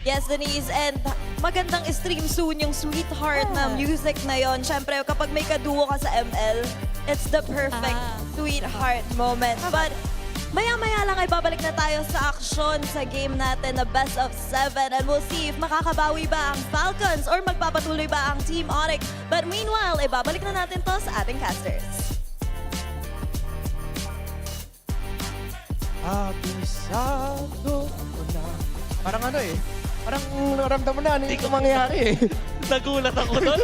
Speaker 13: Yes, Denise. And magandang stream soon yung Sweetheart na music na yon. Siyempre, kapag may kaduo ka sa ML, it's the perfect Sweetheart moment. But maya-maya lang ay babalik na tayo sa aksyon sa game natin na best of 7. And we'll see if makakabawi ba ang Falcons or magpapatuloy ba ang Team ONIC. But meanwhile, ay babalik na natin to sa ating casters.
Speaker 1: Abisado ko na. Parang parang naramdaman mo na, hindi ko mangyayari
Speaker 21: Nagulat ako doon.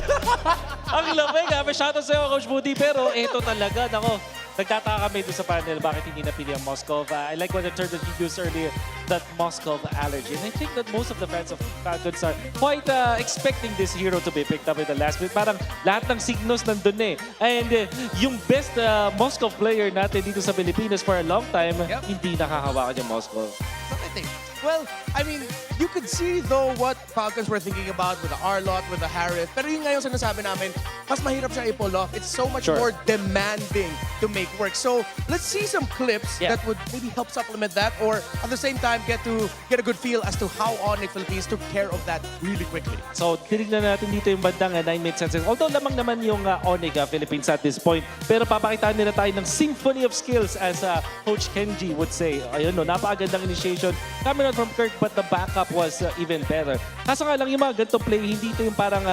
Speaker 21: Ang lamig, shoutout sa'yo, Coach Budi. Pero ito talaga, nako, nagtataka kami doon sa panel bakit hindi napili ang Moscow. I like what the term that you used earlier, that Moscow allergy. And I think that most of the fans of Falcons are quite expecting this hero to be picked up in the last minute. Parang lahat ng signals nandun eh. And yung best Moscow player natin dito sa Pilipinas for a long time, hindi nakakawakan yung Moscow.
Speaker 1: Well, I mean, you could see though what Falcons were thinking about with the Arlot, with the Harith. Pero yun nga yung sinasabi namin, mas mahirap siya i-pull off. It's so much more demanding to make work. So let's see some clips that would maybe help supplement that, or at the same time get a good feel as to how ONIC Philippines took care of that really quickly.
Speaker 21: So, tinignan natin dito yung bandang 9 minutes and 6. Although lamang naman yung ONIC Philippines at this point. Pero papakitaan nila tayo ng symphony of skills as Coach Kenji would say. Ayun, no, napakagandang initiation coming out from Kirk, but the backup was even better. Kaso nga lang yung mga ganito play, hindi ito yung parang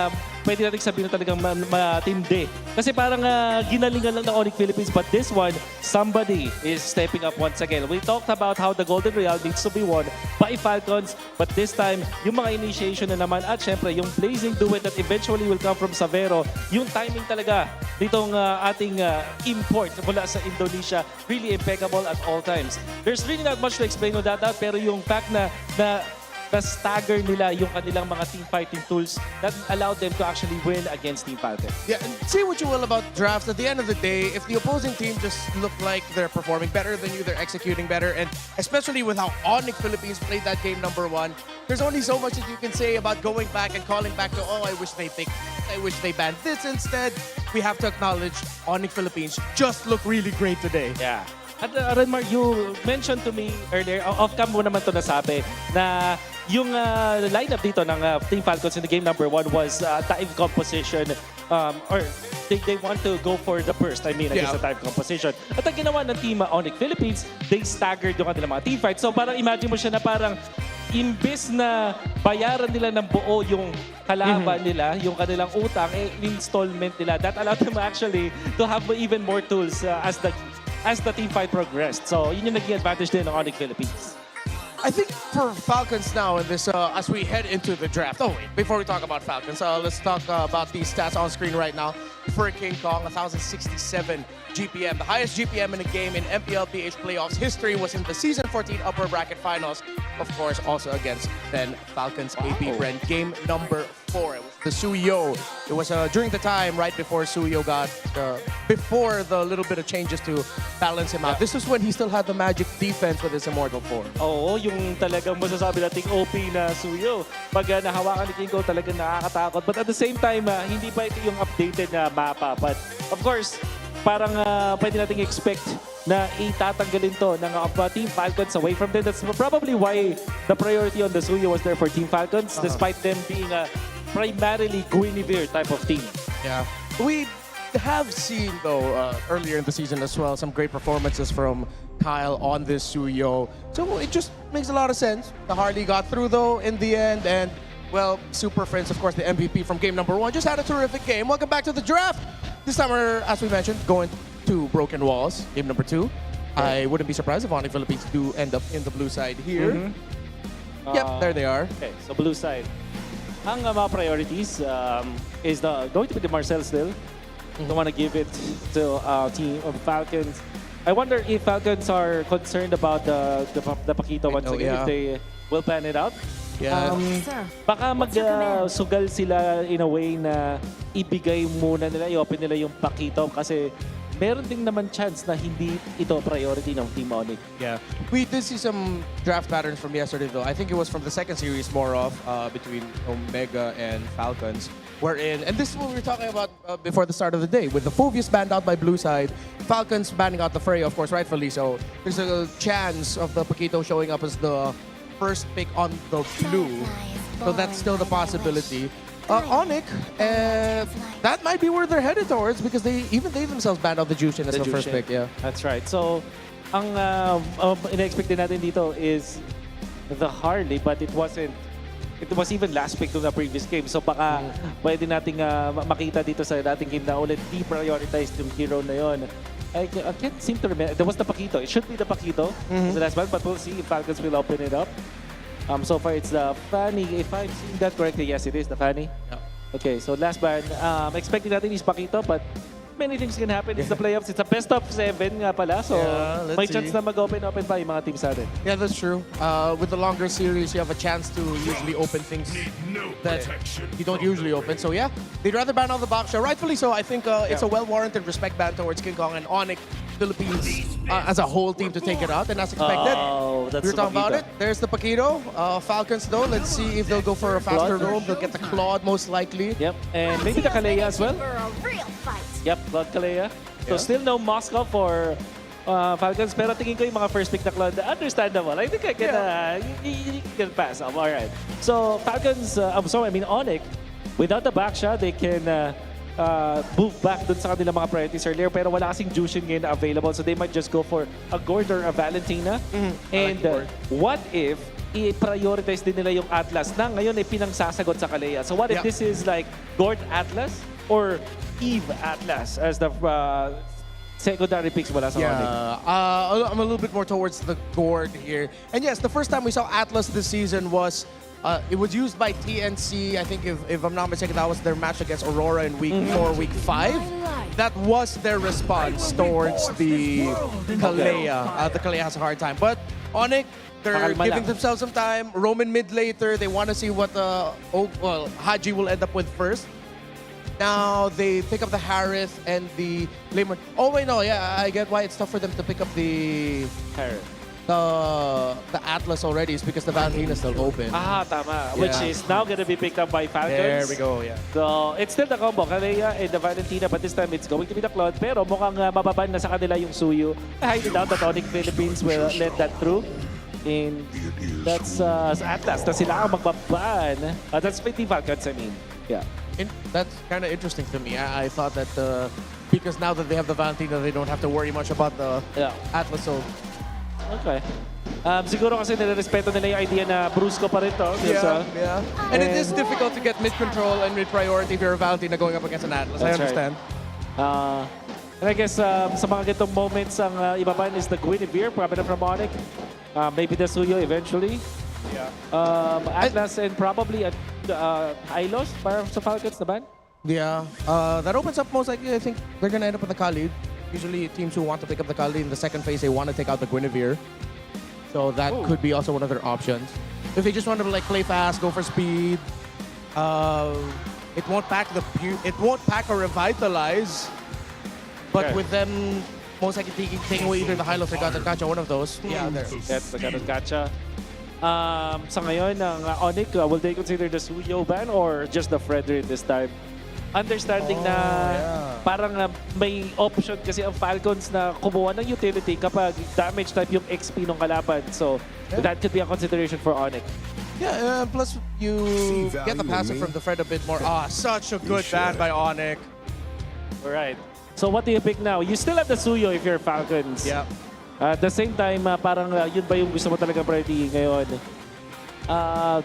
Speaker 21: pwede natin sabihin na talagang matindi. Kasi parang ginalingan lang ng ONIC Philippines, but this one, somebody is stepping up once again. We talked about how the Golden Real needs to be won by Falcons, but this time, yung mga initiation na naman at syempre, yung blazing duet that eventually will come from Savero, yung timing talaga ditong ating import mula sa Indonesia, really impeccable at all times. There's really not much to explain on that, pero yung fact na stagger nila yung kanilang mga team fighting tools that allowed them to actually win against Team Falcon.
Speaker 1: Yeah, and say what you will about drafts. At the end of the day, if the opposing team just look like they're performing better than you, they're executing better, and especially with how ONIC Philippines played that game number 1, there's only so much that you can say about going back and calling back to, oh, I wish they picked this, I wish they banned this instead. We have to acknowledge ONIC Philippines just look really great today.
Speaker 21: Yeah. At Renmar, you mentioned to me earlier, off-cam mo naman ito nasabi, na yung lineup dito ng Team Falcons in the game number 1 was time composition, or they want to go for the burst, against the time composition. At ang ginawa ng Team ONIC Philippines, they staggered yung kanilang mga team fight. So parang imagine mo siya na parang imbes na bayaran nila ng buo yung kalaban nila, yung kanilang utang, installment nila. That allowed them actually to have even more tools as the team fight progressed. So yun yung naging advantage din ng ONIC Philippines.
Speaker 1: I think for Falcons now in this, as we head into the draft. Oh wait, before we talk about Falcons, let's talk about these stats on screen right now. For King Kong, 1,067 GPM. The highest GPM in a game in MPL PH playoffs history was in the Season 14 upper bracket finals. Of course, also against then Falcons AP Brent. Game number 4. It was the Suyo. It was during the time right before Suyo got, before the little bit of changes to balance him out. This was when he still had the magic defense with his immortal form.
Speaker 21: Oo, yung talagang masasabi nating OP na Suyo. Pag nahawakan ni King Kong, talagang nakakatakot. But at the same time, hindi pa ito yung updated na mapa. But of course, parang pwede nating expect na itatanggalin to ng Team Falcons away from them. That's probably why the priority on the Suyo was there for Team Falcons, despite them being a primarily Guinevere type of team.
Speaker 1: Yeah. We have seen, though, earlier in the season as well, some great performances from Kyle on this Suyo. So it just makes a lot of sense. The Harley got through, though, in the end, and well, Super Friends, of course, the MVP from game number 1, just had a terrific game. Welcome back to the draft. This time we're, as we mentioned, going to Broken Walls, game number 2. I wouldn't be surprised if ONIC Philippines do end up in the blue side here. Yep, there they are.
Speaker 21: Okay, so blue side. Ang mga priorities is going to be the Marcel still. Don't want to give it to team of Falcons. I wonder if Falcons are concerned about the Pakito once again, if they will plan it out.
Speaker 1: Yeah.
Speaker 21: Baka magsugal sila in a way na ibigay muna nila, i-open nila yung Pakito kasi meron ding naman chance na hindi ito priority ng Team ONIC.
Speaker 1: Yeah. We did see some draft patterns from yesterday, though. I think it was from the second series more of between Omega and Falcons. Wherein, and this is what we were talking about before the start of the day, with the Phobius banned out by blue side, Falcons banning out the Fray, of course, rightfully so. There's a chance of the Paquito showing up as the first pick on the blue. So that's still the possibility. ONIC, that might be where they're headed towards because they themselves banned out the Jushin as the first pick. Yeah,
Speaker 21: that's right. So, ang ina-expect din natin dito is the Harley, but it wasn't. It was even last pick to the previous game. So baka pwede nating makita dito sa dating game na ulit deprioritized yung hero na yon. I can't seem to remember. There was the Pakito. It should be the Pakito. The last one, but we'll see if Falcons will open it up. So far, it's the Fanny. If I'm seeing that correctly, yes, it is the Fanny.
Speaker 1: Yep.
Speaker 21: Okay, so last ban. Expecting natin is Pakito, but many things can happen. It's the playoffs. It's a best of 7 nga pala. So,
Speaker 1: Yeah, let's
Speaker 21: may
Speaker 1: see.
Speaker 21: chance na mag-open pa yung mga teams natin.
Speaker 1: Yeah, that's true. With the longer series, you have a chance to usually open things that you don't usually open. So yeah, they'd rather ban all the box shot. Rightfully so. I think it's a well-warranted respect ban towards King Kong and ONIC Philippines as a whole team to take it out. And as expected,
Speaker 21: Oh, that's
Speaker 1: we were
Speaker 21: the
Speaker 1: talking about it.
Speaker 21: Paquito.
Speaker 1: There's the Paquito. Falcons though, let's see if they'll go for a faster roam. They'll get the Claude most likely.
Speaker 21: Yep, and maybe the Kalea as well. Yep, Claude Kalea. So
Speaker 1: Yeah.
Speaker 21: still no Moscow for Falcons, pero tingin ko yung mga first pick na Claude, understandable. I think I can, you can pass. All right. So Falcons, ONIC, without the back shot, they can move back dun sa kanilang mga priorities earlier, pero wala kasing Jushin ngayon na available, so they might just go for a Gord or a Valentina. And what if i-prioritize din nila yung Atlas na ngayon ay pinangsasagot sa Kalea? So what if this is like Gord Atlas or Eve Atlas as the secondary picks mula sa ONIC?
Speaker 1: I'm a little bit more towards the Gord here. And yes, the first time we saw Atlas this season was it was used by TNC. I think if I'm not mistaken, that was their match against Aurora in week 4, week 5. That was their response towards the Kalea. The Kalea has a hard time. But ONIC, they're
Speaker 21: Pakalma
Speaker 1: giving
Speaker 21: lang.
Speaker 1: themselves some time. Roman mid later. They want to see what Haji will end up with first. Now they pick up the Harith and the Lemon. Oh wait, no, yeah, I get why it's tough for them to pick up the
Speaker 21: Harith.
Speaker 1: The Atlas already is because the Valentina is still open.
Speaker 21: Tama. Which is now going to be picked up by Falcons.
Speaker 1: There we go, yeah.
Speaker 21: So, it's still the combo. Kalea and the Valentina, but this time it's going to be the Claude. Pero mukhang mababan na sa kanila yung Suyu. I highly doubt that ONIC Philippines will let that through. And that's Atlas na sila ang magbaban. That's the Falcons, I mean. Yeah.
Speaker 1: That's kind of interesting to me. I thought that because now that they have the Valentina, they don't have to worry much about the Atlas. So
Speaker 21: okay. Siguro kasi nire-respeto nila yung idea na Brusco pa rin to.
Speaker 1: yeah. And it is difficult to get mid-control and mid-priority if you're a Valentina going up against an Atlas. I understand.
Speaker 21: And I guess sa mga ganitong moments, ang ibaban is the Guinevere, probably from ONIC. Maybe the Suyo eventually. Atlas and probably Hylos para sa Falcons na ban?
Speaker 1: Yeah. That opens up most likely, I think they're going to end up with the Khalid. Usually teams who want to pick up the Khalid in the second phase, they want to take out the Guinevere. So that could be also one of their options. If they just want to like play fast, go for speed, it won't pack or revitalize. But with them most likely taking away either the Hylos or Gacha, one of those. Yeah, there.
Speaker 21: That's the Gacha. Sa ngayon, ang ONIC, will they consider the Suyo ban or just the Frederick this time? Understanding na parang may option kasi ang Falcons na kumuha ng utility kapag damage type yung XP ng kalaban. So that could be a consideration for ONIC.
Speaker 1: Yeah, plus you get the passive from the Fred a bit more. Such a good ban by ONIC.
Speaker 21: Alright. So what do you pick now? You still have the Suyo if you're Falcons.
Speaker 1: Yeah.
Speaker 21: At the same time, parang yun ba yung gusto mo talaga priority ngayon?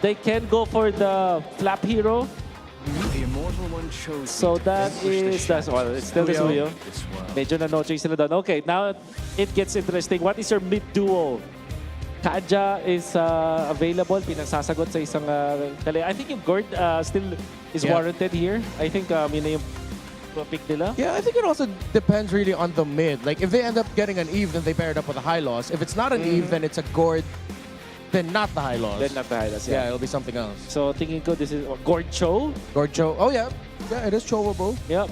Speaker 21: They can go for the Flap Hero. So that is, it's still the Suyo. Medyo na no choice sila doon. Okay, now it gets interesting. What is your mid-duo? Kaja is available, pinagsasagot sa isang Kalea. I think yung Gord still is warranted here. I think yun na yung pick nila.
Speaker 1: Yeah, I think it also depends really on the mid. Like if they end up getting an Eve, then they pair it up with a high loss. If it's not an Eve, then it's a Gord. Then not the high loss.
Speaker 21: Then not the high loss,
Speaker 1: yeah. It'll be something else.
Speaker 21: So thinking ko this is Gord Cho.
Speaker 1: Gord Cho. Oh yeah. Yeah, it is Chowable.
Speaker 21: Yep.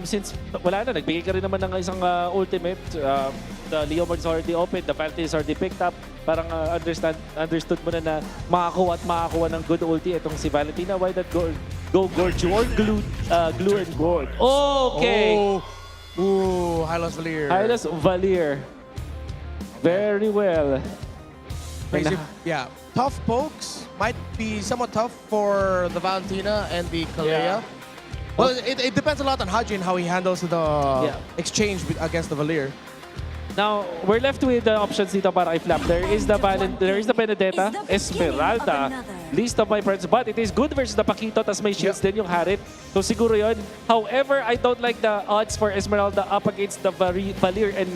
Speaker 21: Since wala na, nagbigay ka rin naman ng isang ultimate. The Leomord is already open, the Fantasy is already picked up. Parang understood mo na makakuha ng good ulti itong si Valentina. Why not go Gord Cho or Glue and Gord? Okay.
Speaker 1: Ooh, Hylos Valier.
Speaker 21: Hylos Valier. Very well.
Speaker 1: Crazy. Yeah. Tough pokes might be somewhat tough for the Valentina and the Kalea. Well, it depends a lot on Haji and how he handles the exchange against the Valier.
Speaker 21: Now, we're left with the options dito para i-flap. There is the Benedetta, Esmeralda, least of my friends. But it is good versus the Paquito, tas may shields din yung Harith. So siguro yun. However, I don't like the odds for Esmeralda up against the Valier and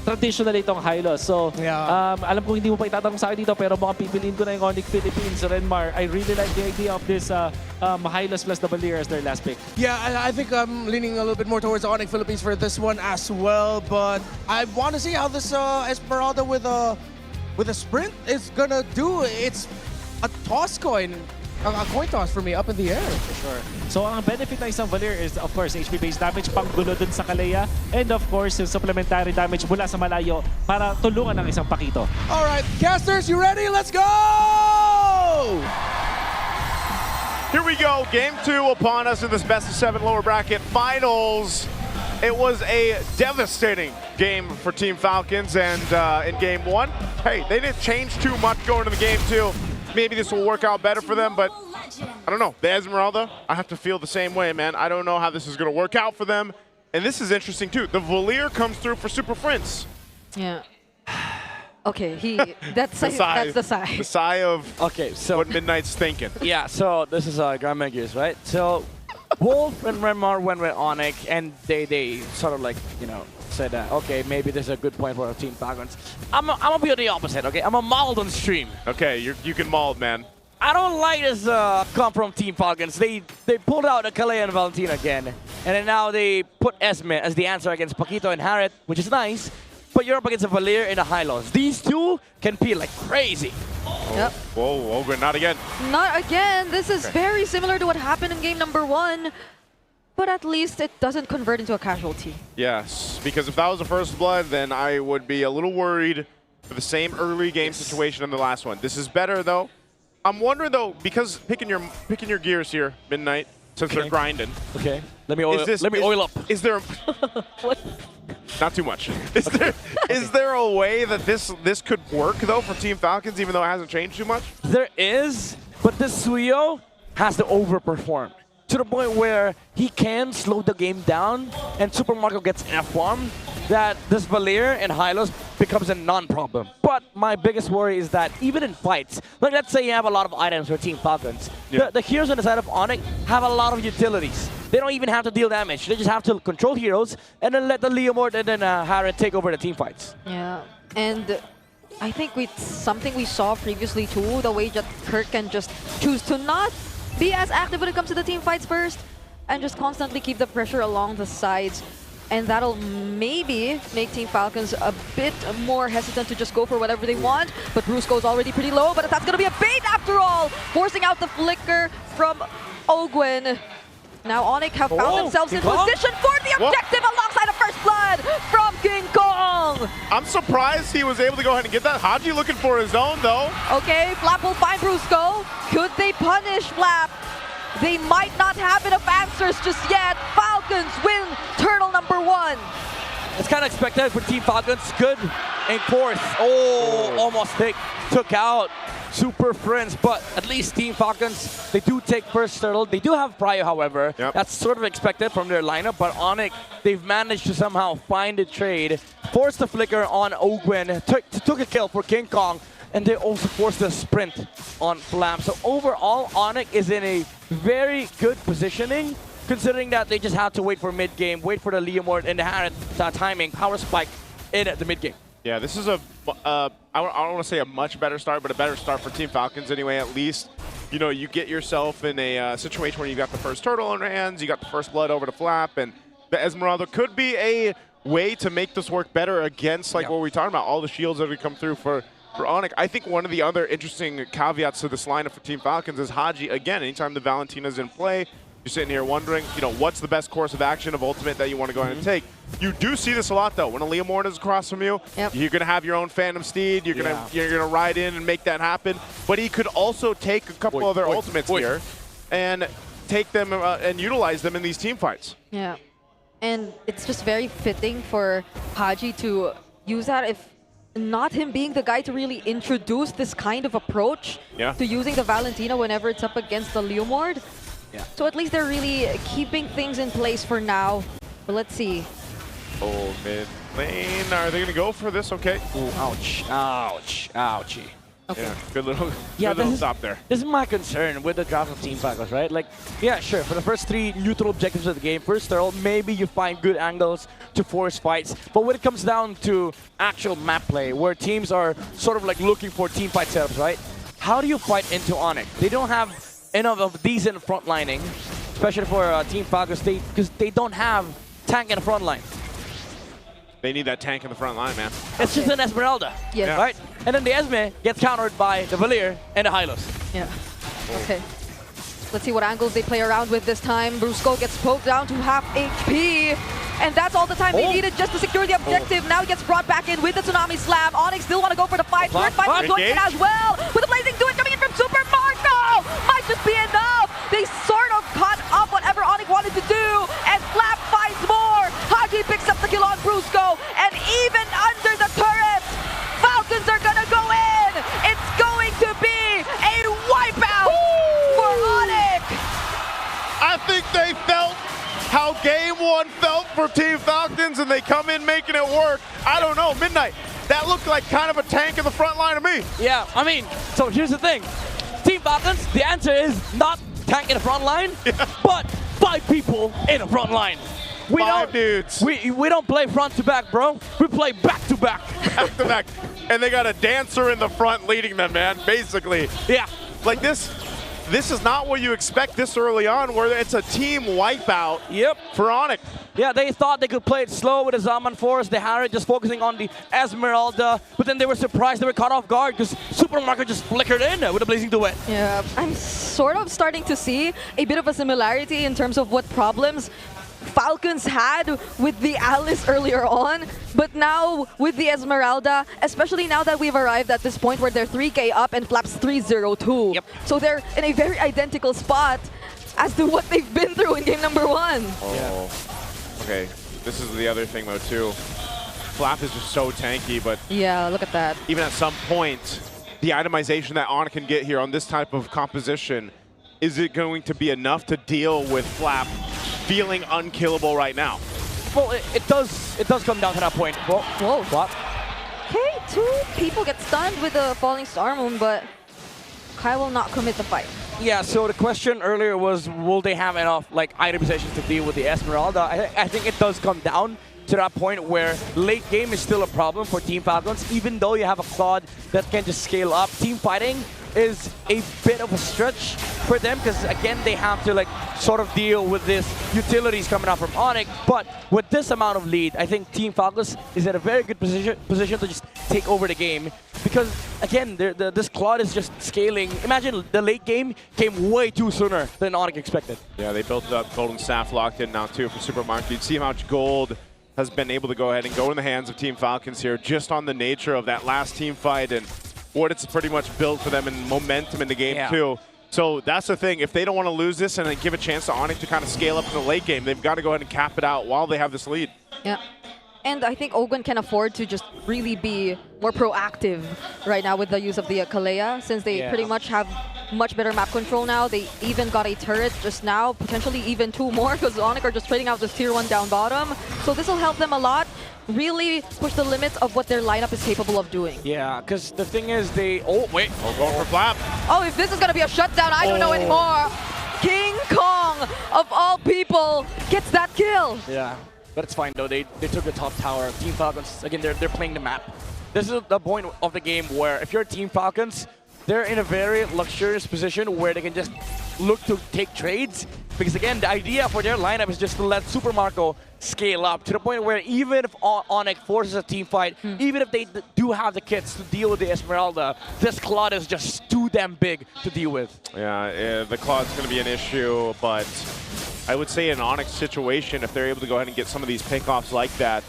Speaker 21: traditionally itong high loss. So, alam ko hindi mo pa itatanong sa akin dito, pero mukhang pipiliin ko na yung ONIC Philippines, Renmar. I really like the idea of this high loss plus the Valier as their last pick.
Speaker 1: Yeah, I think I'm leaning a little bit more towards ONIC Philippines for this one as well, but I want to see how this Esmeralda with a sprint is gonna do. It's a toss coin. A coin toss for me, up in the air.
Speaker 21: For sure. So ang benefit ng isang Valier is of course HP-based damage, panggulo dun sa Kalea, and of course yung supplementary damage mula sa malayo para tulungan ng isang Pakito.
Speaker 1: Alright, casters, you ready? Let's go!
Speaker 16: Here we go, game 2 upon us in this best of 7 lower bracket finals. It was a devastating game for Team Falcons, and in game 1, hey, they didn't change too much going into the game 2. Maybe this will work out better for them, but I don't know. The Esmeralda, I have to feel the same way, man. I don't know how this is going to work out for them. And this is interesting, too. The Valier comes through for Super Prince.
Speaker 17: Yeah. Okay, that's the sigh.
Speaker 16: The sigh of what Midnight's thinking.
Speaker 18: Yeah, so this is Grandma Gears, right? So Wolf and Renmar went with ONIC, and they sort of like, you know, said, okay, maybe there's a good point for our Team Falcons. I'm gonna be on the opposite, okay? I'm a mauled on stream.
Speaker 16: Okay, you can mauled, man.
Speaker 18: I don't like this come from Team Falcons. They pulled out the Kalea and Valentina again, and then now they put Esme as the answer against Pakito and Harriet, which is nice, but you're up against a Valier in a high loss. These two can peel like crazy.
Speaker 17: Yep.
Speaker 16: Whoa, but not again.
Speaker 17: Not again. This is very similar to what happened in game number 1. But at least it doesn't convert into a casualty.
Speaker 16: Yes, because if that was the first blood, then I would be a little worried for the same early game situation in the last one. This is better, though. I'm wondering, though, because picking your gears here, Midnight, since they're grinding.
Speaker 18: Okay, let me oil up.
Speaker 16: Is there... Not too much. Is there a way that this could work, though, for Team Falcons, even though it hasn't changed too much?
Speaker 18: There is, but this Suyo has to overperform to the point where he can slow the game down and Super Marco gets F1, that this Valier and Hylos becomes a non-problem. But my biggest worry is that even in fights, like let's say you have a lot of items for Team Falcons, the heroes on the side of ONIC have a lot of utilities. They don't even have to deal damage. They just have to control heroes and then let the Leomord and then Harriet take over the team fights.
Speaker 17: Yeah, and I think it's something we saw previously too, the way that Kirk can just choose to not be as active when it comes to the team fights first and just constantly keep the pressure along the sides. And that'll maybe make Team Falcons a bit more hesitant to just go for whatever they want. But Brusco's already pretty low, but that's going to be a bait after all, forcing out the flicker from Ogwen. Now ONIC have found themselves in position for the objective alongside a first blood from King Kong.
Speaker 16: I'm surprised he was able to go ahead and get that. Haji looking for his own, though.
Speaker 17: Okay, Flap will find Brusco. Could they punish Flap? They might not have enough answers just yet. Falcons win turtle number 1.
Speaker 18: It's kind of expected for Team Falcons. Good in fourth. Oh, almost took out Super Friends, but at least Team Falcons, they do take first turtle. They do have Prio, however. That's sort of expected from their lineup, but ONIC, they've managed to somehow find a trade, force the flicker on Ogwen, took a kill for King Kong, and they also forced the sprint on Flam. So overall, ONIC is in a very good positioning, considering that they just have to wait for mid-game, wait for the Leomord and the Harriet timing, power spike in the mid-game.
Speaker 16: Yeah, this is I don't want to say a much better start, but a better start for Team Falcons anyway, at least. You know, you get yourself in a situation where you got the first turtle on your hands, you got the first blood over to Flap, and the Esmeralda could be a way to make this work better against, like what we're talking about, all the shields that would come through for ONIC. I think one of the other interesting caveats to this lineup for Team Falcons is Haji. Again, anytime the Valentina's in play, you're sitting here wondering, you know, what's the best course of action of ultimate that you want to go ahead and take. You do see this a lot, though. When a Leomord is across from you, you're going to have your own Phantom Steed. You're gonna ride in and make that happen. But he could also take a couple other ultimates here and take them and utilize them in these team fights.
Speaker 17: Yeah, and it's just very fitting for Haji to use that, if not him being the guy to really introduce this kind of approach to using the Valentina whenever it's up against the Leomord. So at least they're really keeping things in place for now. But let's see.
Speaker 16: Oh, mid lane. Are they going to go for this? Okay.
Speaker 18: Ooh, ouch. Ouch. Ouchie.
Speaker 17: Okay.
Speaker 16: Yeah, good little,
Speaker 18: Yeah,
Speaker 16: good little
Speaker 18: this is-
Speaker 16: stop there.
Speaker 18: This is my concern with the draft of Team Falcons, right? Like, yeah, sure, for the first 3 neutral objectives of the game, first throw, maybe you find good angles to force fights. But when it comes down to actual map play, where teams are sort of like looking for team fight setups, right? How do you fight into ONIC? They don't have enough of decent frontlining, especially for Team Falcons, because they don't have tank in the front line.
Speaker 16: They need that tank in the front line, man.
Speaker 18: It's just an Esmeralda,
Speaker 17: Yes. Yeah.
Speaker 18: right? And then the Esme gets countered by the Valier and the Hylos.
Speaker 17: Yeah. Okay. Let's see what angles they play around with this time. Brusco gets poked down to half HP. And that's all the time they needed just to secure the objective. Now he gets brought back in with the Tsunami Slam. ONIC still want to go for the fight. Third fight is going in as well. With the Blazing Duet coming in from Super Marco. Might just be enough. They sort of caught up whatever ONIC wanted to do. And Flap finds more. Haji picks up the kill on Brusco. And even under the turret, Falcons are going to go in. It's going to be a wipeout for ONIC.
Speaker 16: I think they felt how Game 1 felt for Team Falcons, and they come in making it work. I don't know, Midnight, that looked like kind of a tank in the front line to me.
Speaker 18: Yeah, I mean, so here's the thing. Team Falcons, the answer is not tank in the front line, but 5 people in the front line. We
Speaker 16: 5 dudes.
Speaker 18: We don't play front to back, bro. We play back to back.
Speaker 16: Back to back. And they got a dancer in the front leading them, man, basically.
Speaker 18: Yeah.
Speaker 16: Like this is not what you expect this early on, where it's a team wipeout for ONIC.
Speaker 18: Yeah, they thought they could play it slow with the Zaman Force. They had it just focusing on the Esmeralda, but then they were surprised they were caught off guard because Supermarket just flickered in with a Blazing Duet.
Speaker 17: Yeah, I'm sort of starting to see a bit of a similarity in terms of what problems Falcons had with the Alice earlier on, but now with the Esmeralda, especially now that we've arrived at this point where they're 3K up and Flaps 3-0-2.
Speaker 18: Yep.
Speaker 17: So they're in a very identical spot as to what they've been through in game number 1.
Speaker 16: Oh, okay. This is the other thing, though, too. Flap is just so tanky, but
Speaker 17: Yeah, look at that.
Speaker 16: even at some point, the itemization that ONIC can get here on this type of composition, is it going to be enough to deal with Flap feeling unkillable right now?
Speaker 18: Well, it does come down to that point.
Speaker 17: Whoa.
Speaker 18: What?
Speaker 17: Okay, 2 people get stunned with the Falling Star Moon, but Kai will not commit the fight.
Speaker 18: Yeah, so the question earlier was, will they have enough like itemization to deal with the Esmeralda? I think it does come down to that point where late game is still a problem for Team Falcons. Even though you have a Claude that can just scale up, team fighting is a bit of a stretch for them because again they have to like sort of deal with this utilities coming out from ONIC. But with this amount of lead, I think Team Falcons is in a very good position to just take over the game because again this Claude is just scaling. Imagine the late game came way too sooner than ONIC expected.
Speaker 16: Yeah, they built it up. Golden Staff locked in now too for Supermarket. You'd see how much gold has been able to go ahead and go in the hands of Team Falcons here just on the nature of that last team fight and what it's pretty much built for them in momentum in the game too. So that's the thing. If they don't want to lose this and then give a chance to ONIC to kind of scale up in the late game, they've got to go ahead and cap it out while they have this lead.
Speaker 17: Yeah. And I think Ogun can afford to just really be more proactive right now with the use of the Kalea, since they pretty much have much better map control now. They even got a turret just now, potentially even 2 more, because ONIC are just trading out this tier 1 down bottom. So this will help them a lot, really push the limits of what their lineup is capable of doing.
Speaker 18: Yeah, because the thing is they... Oh, wait.
Speaker 16: Oh, going for Flap.
Speaker 17: Oh, if this is going to be a shutdown, I don't know anymore. King Kong, of all people, gets that kill.
Speaker 18: Yeah, but it's fine though. They took the top tower. Team Falcons, again, they're playing the map. This is the point of the game where if you're Team Falcons, they're in a very luxurious position where they can just look to take trades. Because again, the idea for their lineup is just to let Super Marco scale up to the point where even if ONIC forces a team fight, even if they do have the kits to deal with the Esmeralda, this Claude is just too damn big to deal with.
Speaker 16: Yeah, the Claude's going to be an issue, but I would say in ONIC situation, if they're able to go ahead and get some of these pickoffs like that,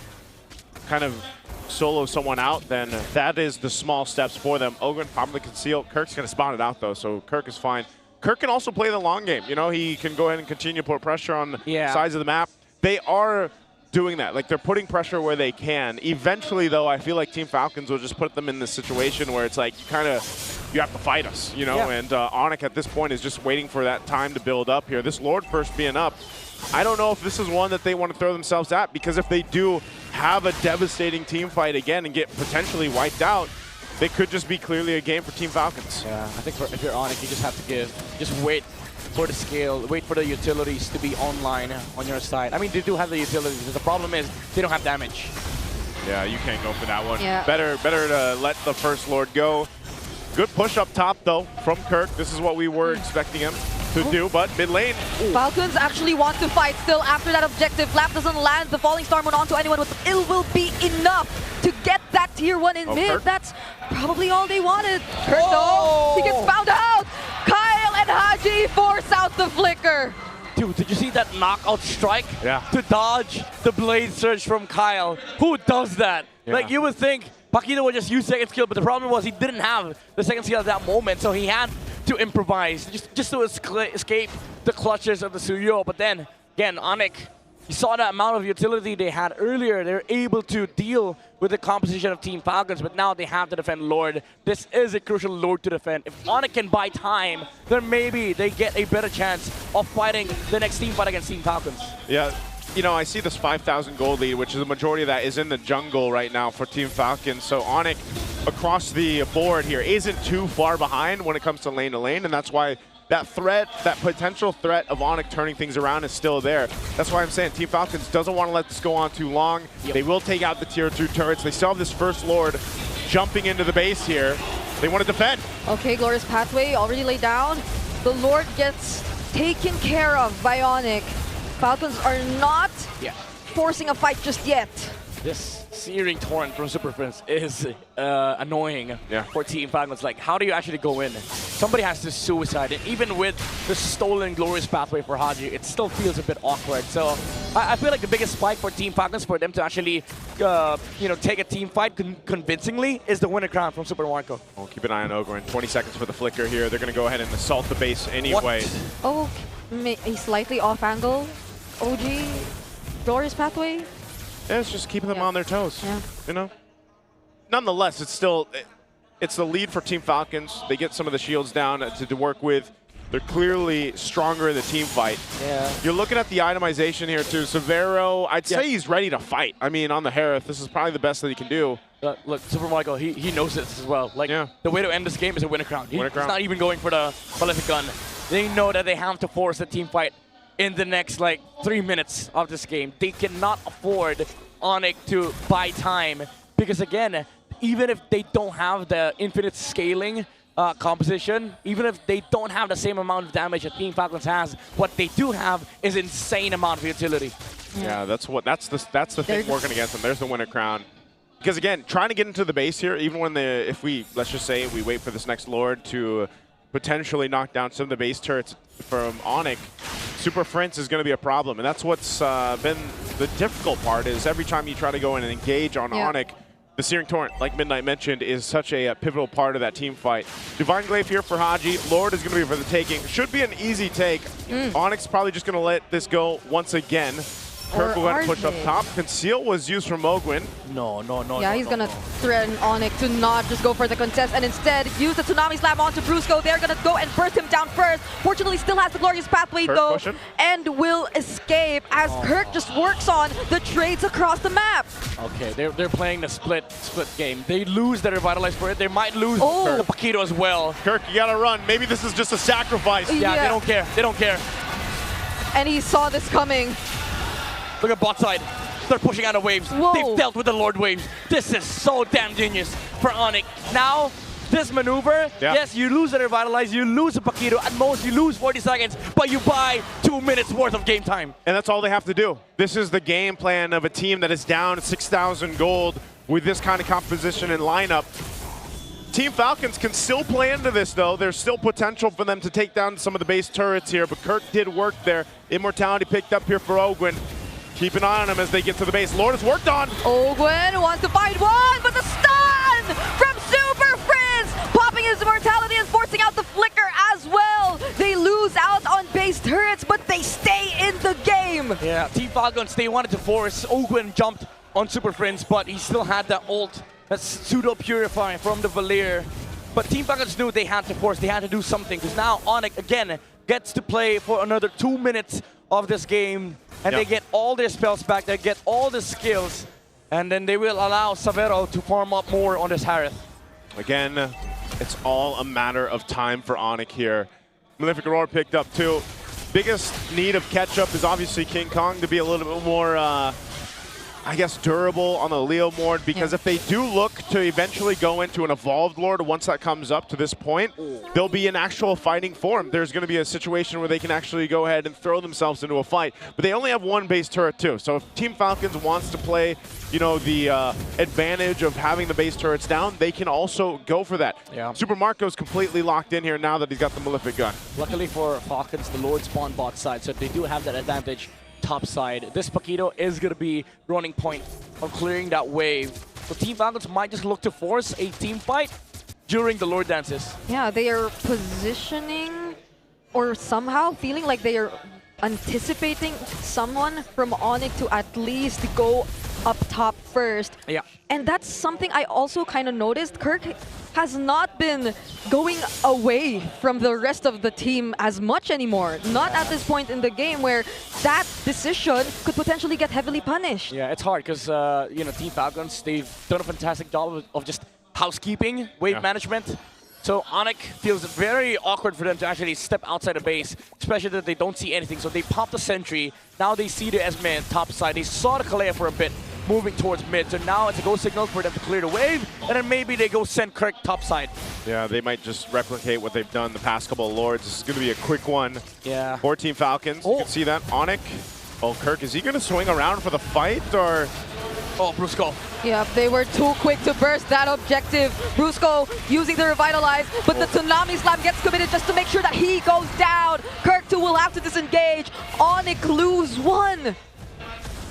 Speaker 16: kind of solo someone out, then that is the small steps for them. Ogun probably conceal. Kirk's going to spawn it out though, so Kirk is fine. Kirk can also play the long game. You know, he can go ahead and continue to put pressure on sides of the map. They are doing that. Like, they're putting pressure where they can. Eventually, though, I feel like Team Falcons will just put them in this situation where it's like, you have to fight us, you know?
Speaker 18: Yeah.
Speaker 16: And ONIC at this point is just waiting for that time to build up here. This Lord first being up, I don't know if this is one that they want to throw themselves at, because if they do have a devastating team fight again and get potentially wiped out, they could just be clearly a game for Team Falcons.
Speaker 18: Yeah, I think if you're ONIC, you just have to just wait for the scale, wait for the utilities to be online on your side. I mean, they do have the utilities. The problem is they don't have damage.
Speaker 16: Yeah, you can't go for that one.
Speaker 17: Yeah.
Speaker 16: Better to let the First Lord go. Good push up top, though, from Kirk. This is what we were expecting him to do, but mid lane. Ooh.
Speaker 17: Falcons actually want to fight still after that objective. Lap doesn't land. The Falling Star went on to anyone, but it will be enough to get that tier 1 in mid.
Speaker 16: Kirk.
Speaker 17: That's probably all they wanted. Kirk, though, he gets found out. Kyle and Haji force out the flicker.
Speaker 18: Dude, did you see that knockout strike?
Speaker 16: Yeah.
Speaker 18: To dodge the blade surge from Kyle. Who does that?
Speaker 16: Yeah.
Speaker 18: Like, you would think Paquito would just use second skill, but the problem was he didn't have the second skill at that moment, so he had to improvise just to escape the clutches of the Suyo. But then, again, ONIC, you saw the amount of utility they had earlier. They're able to deal with the composition of Team Falcons, but now they have to defend Lord. This is a crucial Lord to defend. If ONIC can buy time, then maybe they get a better chance of fighting the next team fight against Team Falcons.
Speaker 16: Yeah. You know, I see this 5,000 gold lead, which is the majority of that is in the jungle right now for Team Falcons. So ONIC across the board here isn't too far behind when it comes to lane, and that's why that threat, that potential threat of ONIC turning things around is still there. That's why I'm saying Team Falcons doesn't want to let this go on too long. Yep. They will take out the tier 2 turrets. They still have this First Lord jumping into the base here. They want to defend.
Speaker 17: Okay, Glorious Pathway already laid down. The Lord gets taken care of by ONIC. Falcons are not forcing a fight just yet.
Speaker 18: This Searing Torrent from Super Friends is annoying for Team Falcons. Like, how do you actually go in? Somebody has to suicide it. Even with the stolen Glorious Pathway for Haji, it still feels a bit awkward. So I feel like the biggest spike for Team Falcons, for them to actually take a team fight convincingly, is the winner crown from Super Marco.
Speaker 16: We'll keep an eye on Ogren. 20 seconds for the flicker here. They're going to go ahead and assault the base anyway.
Speaker 17: Oh, a slightly off angle. OG, Glorious Pathway.
Speaker 16: Yeah, it's just keeping them on their toes, you know? Nonetheless, it's the lead for Team Falcons. They get some of the shields down to work with. They're clearly stronger in the team fight.
Speaker 18: Yeah.
Speaker 16: You're looking at the itemization here too. Severo, I'd say he's ready to fight. I mean, on the Harith, this is probably the best that he can do.
Speaker 18: Look, Super Michael, he knows this as well. Like, the way to end this game is a winner crown. He's not even going for the prolific gun. They know that they have to force the team fight in the next, 3 minutes of this game. They cannot afford ONIC to buy time because, again, even if they don't have the infinite scaling composition, even if they don't have the same amount of damage that Team Falcons has, what they do have is insane amount of utility.
Speaker 16: Yeah, that's the thing working against them. There's the winner crown. Because again, trying to get into the base here, even when let's just say we wait for this next Lord to potentially knock down some of the base turrets from ONIC, Super Friends is going to be a problem. And that's what's been the difficult part, is every time you try to go in and engage on ONIC, the Searing Torrent, like Midnight mentioned, is such a pivotal part of that team fight. Divine Glaive here for Haji. Lord is going to be for the taking. Should be an easy take. ONIC's probably just going to let this go once again. Kirk will go ahead and push up top. Conceal was used from Mogwin.
Speaker 18: No.
Speaker 17: Yeah, he's going to threaten ONIC to not just go for the contest and instead use the Tsunami Slam onto Brusco. They're going to go and burst him down first. Fortunately, still has the Glorious Pathway though, and will escape as Kirk just works on the trades across the map.
Speaker 18: Okay, they're playing the split game. They lose their Revitalize for it. They might lose the Paquito as well.
Speaker 16: Kirk, you got to run. Maybe this is just a sacrifice.
Speaker 18: Yeah, they don't care. They don't care.
Speaker 17: And he saw this coming.
Speaker 18: Look at bot side. They're pushing out of waves.
Speaker 17: Whoa.
Speaker 18: They've dealt with the Lord waves. This is so damn genius for ONIC. Now, this maneuver, yes, you lose the Revitalize, you lose the Paquito. At most, you lose 40 seconds, but you buy 2 minutes worth of game time.
Speaker 16: And that's all they have to do. This is the game plan of a team that is down 6,000 gold with this kind of composition and lineup. Team Falcons can still play into this, though. There's still potential for them to take down some of the base turrets here, but Kirk did work there. Immortality picked up here for Ogwin. Keep an eye on him as they get to the base. Lord is worked on.
Speaker 17: Ogwin wants to find one, but the stun from Super Friends, popping his immortality and forcing out the flicker as well. They lose out on base turrets, but they stay in the game.
Speaker 18: Yeah, Team Falcons, they wanted to force. Ogwin jumped on Super Friends, but he still had that ult, that pseudo-purify from the Valier. But Team Falcons knew they had to force, they had to do something, because now ONIC, again, gets to play for another 2 minutes of this game, and they get all their spells back, they get all the skills, and then they will allow Severo to farm up more on this Harith.
Speaker 16: Again, it's all a matter of time for ONIC here. Malefic Aurora picked up too. Biggest need of catch-up is obviously King Kong to be a little bit more, I guess, durable on the Leo Lord, because if they do look to eventually go into an Evolved Lord, once that comes up to this point, they'll be in actual fighting form. There's going to be a situation where they can actually go ahead and throw themselves into a fight. But they only have one base turret too. So if Team Falcons wants to play, you know, the advantage of having the base turrets down, they can also go for that.
Speaker 10: Yeah.
Speaker 16: Super Marco's completely locked in here now that he's got the Malefic gun.
Speaker 10: Luckily for Falcons, the Lord spawn bot side, so they do have that advantage top side. This Paquito is going to be running point on clearing that wave. So Team Falcons might just look to force a team fight during the Lord dances.
Speaker 17: Yeah, they are positioning or somehow feeling like they are anticipating someone from ONIC to at least go up top first.
Speaker 10: Yeah.
Speaker 17: And that's something I also kind of noticed. Kirk has not been going away from the rest of the team as much anymore. Not at this point in the game where that decision could potentially get heavily punished.
Speaker 10: Yeah, it's hard because, you know, Team Falcons, they've done a fantastic job of just housekeeping, wave management. So ONIC feels very awkward for them to actually step outside the base, especially that they don't see anything. So they pop the sentry. Now they see the Esme top side. They saw the Kalea for a bit, moving towards mid. So now it's a go signal for them to clear the wave, and then maybe they go send Kirk top side.
Speaker 16: Yeah, they might just replicate what they've done the past couple of Lords. This is going to be a quick one.
Speaker 10: Yeah.
Speaker 16: For Team Falcons. You can see that. ONIC. Oh, Kirk, is he going to swing around for the fight, or?
Speaker 10: Oh, Brusco.
Speaker 17: Yeah, they were too quick to burst that objective. Brusco using the Revitalize, but the Tsunami Slam gets committed just to make sure that he goes down. Kirk too will have to disengage. ONIC lose one.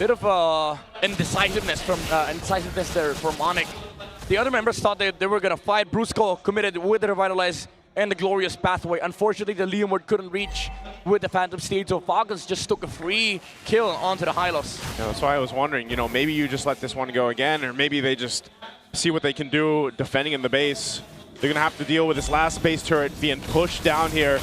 Speaker 10: Bit of indecisiveness there from ONIC. The other members thought they were going to fight. Brusco committed with the Revitalize and the Glorious Pathway. Unfortunately, the Leomord couldn't reach with the Phantom Stage, so Falcons just took a free kill onto the Hylos.
Speaker 16: Yeah, that's why I was wondering, you know, maybe you just let this one go again, or maybe they just see what they can do defending in the base. They're going to have to deal with this last base turret being pushed down here.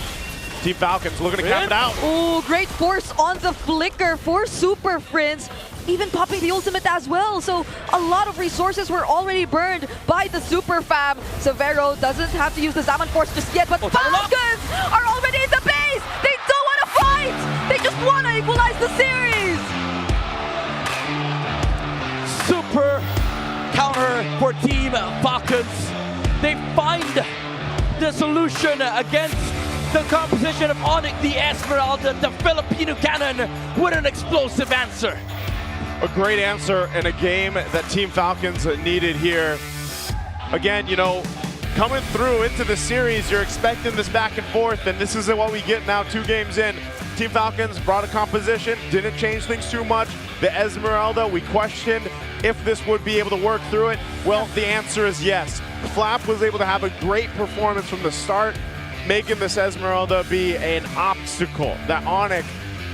Speaker 16: Team Falcons looking to cap it out.
Speaker 17: Oh, great force on the flicker for Super Prince. Even popping the ultimate as well. So a lot of resources were already burned by the Super Fam. Severo doesn't have to use the Zaman Force just yet, but Falcons are already in the base. They don't want to fight. They just want to equalize the series.
Speaker 10: Super counter for Team Falcons. They find the solution against the composition of ONIC, the Esmeralda, the Filipino cannon with an explosive answer.
Speaker 16: A great answer in a game that Team Falcons needed here. Again, you know, coming through into the series, you're expecting this back and forth, and this is what we get now 2 games in. Team Falcons brought a composition, didn't change things too much. The Esmeralda, we questioned if this would be able to work through it. Well, the answer is yes. Flap was able to have a great performance from the start, making this Esmeralda be an obstacle that ONIC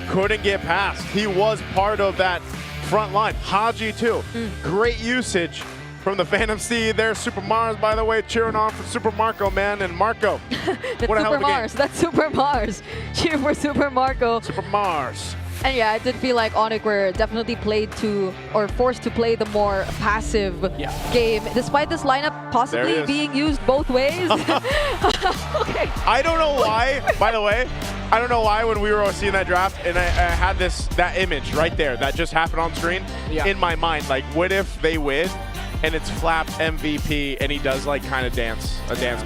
Speaker 16: couldn't get past. He was part of that front line. Haji too. Great usage from the Phantom Steed there. Super Mars, by the way, cheering on for Super Marco, man. And Marco, what a hell of a game.
Speaker 17: That's Super Mars. Cheer for Super Marco.
Speaker 16: Super Mars.
Speaker 17: And yeah, I did feel like ONIC were definitely played to, or forced to play the more passive game, despite this lineup possibly being used both ways. Okay.
Speaker 16: I don't know why, by the way, I don't know why when we were seeing that draft and I had that image right there that just happened on screen in my mind. Like, what if they win and it's Flap MVP and he does like kind of a dance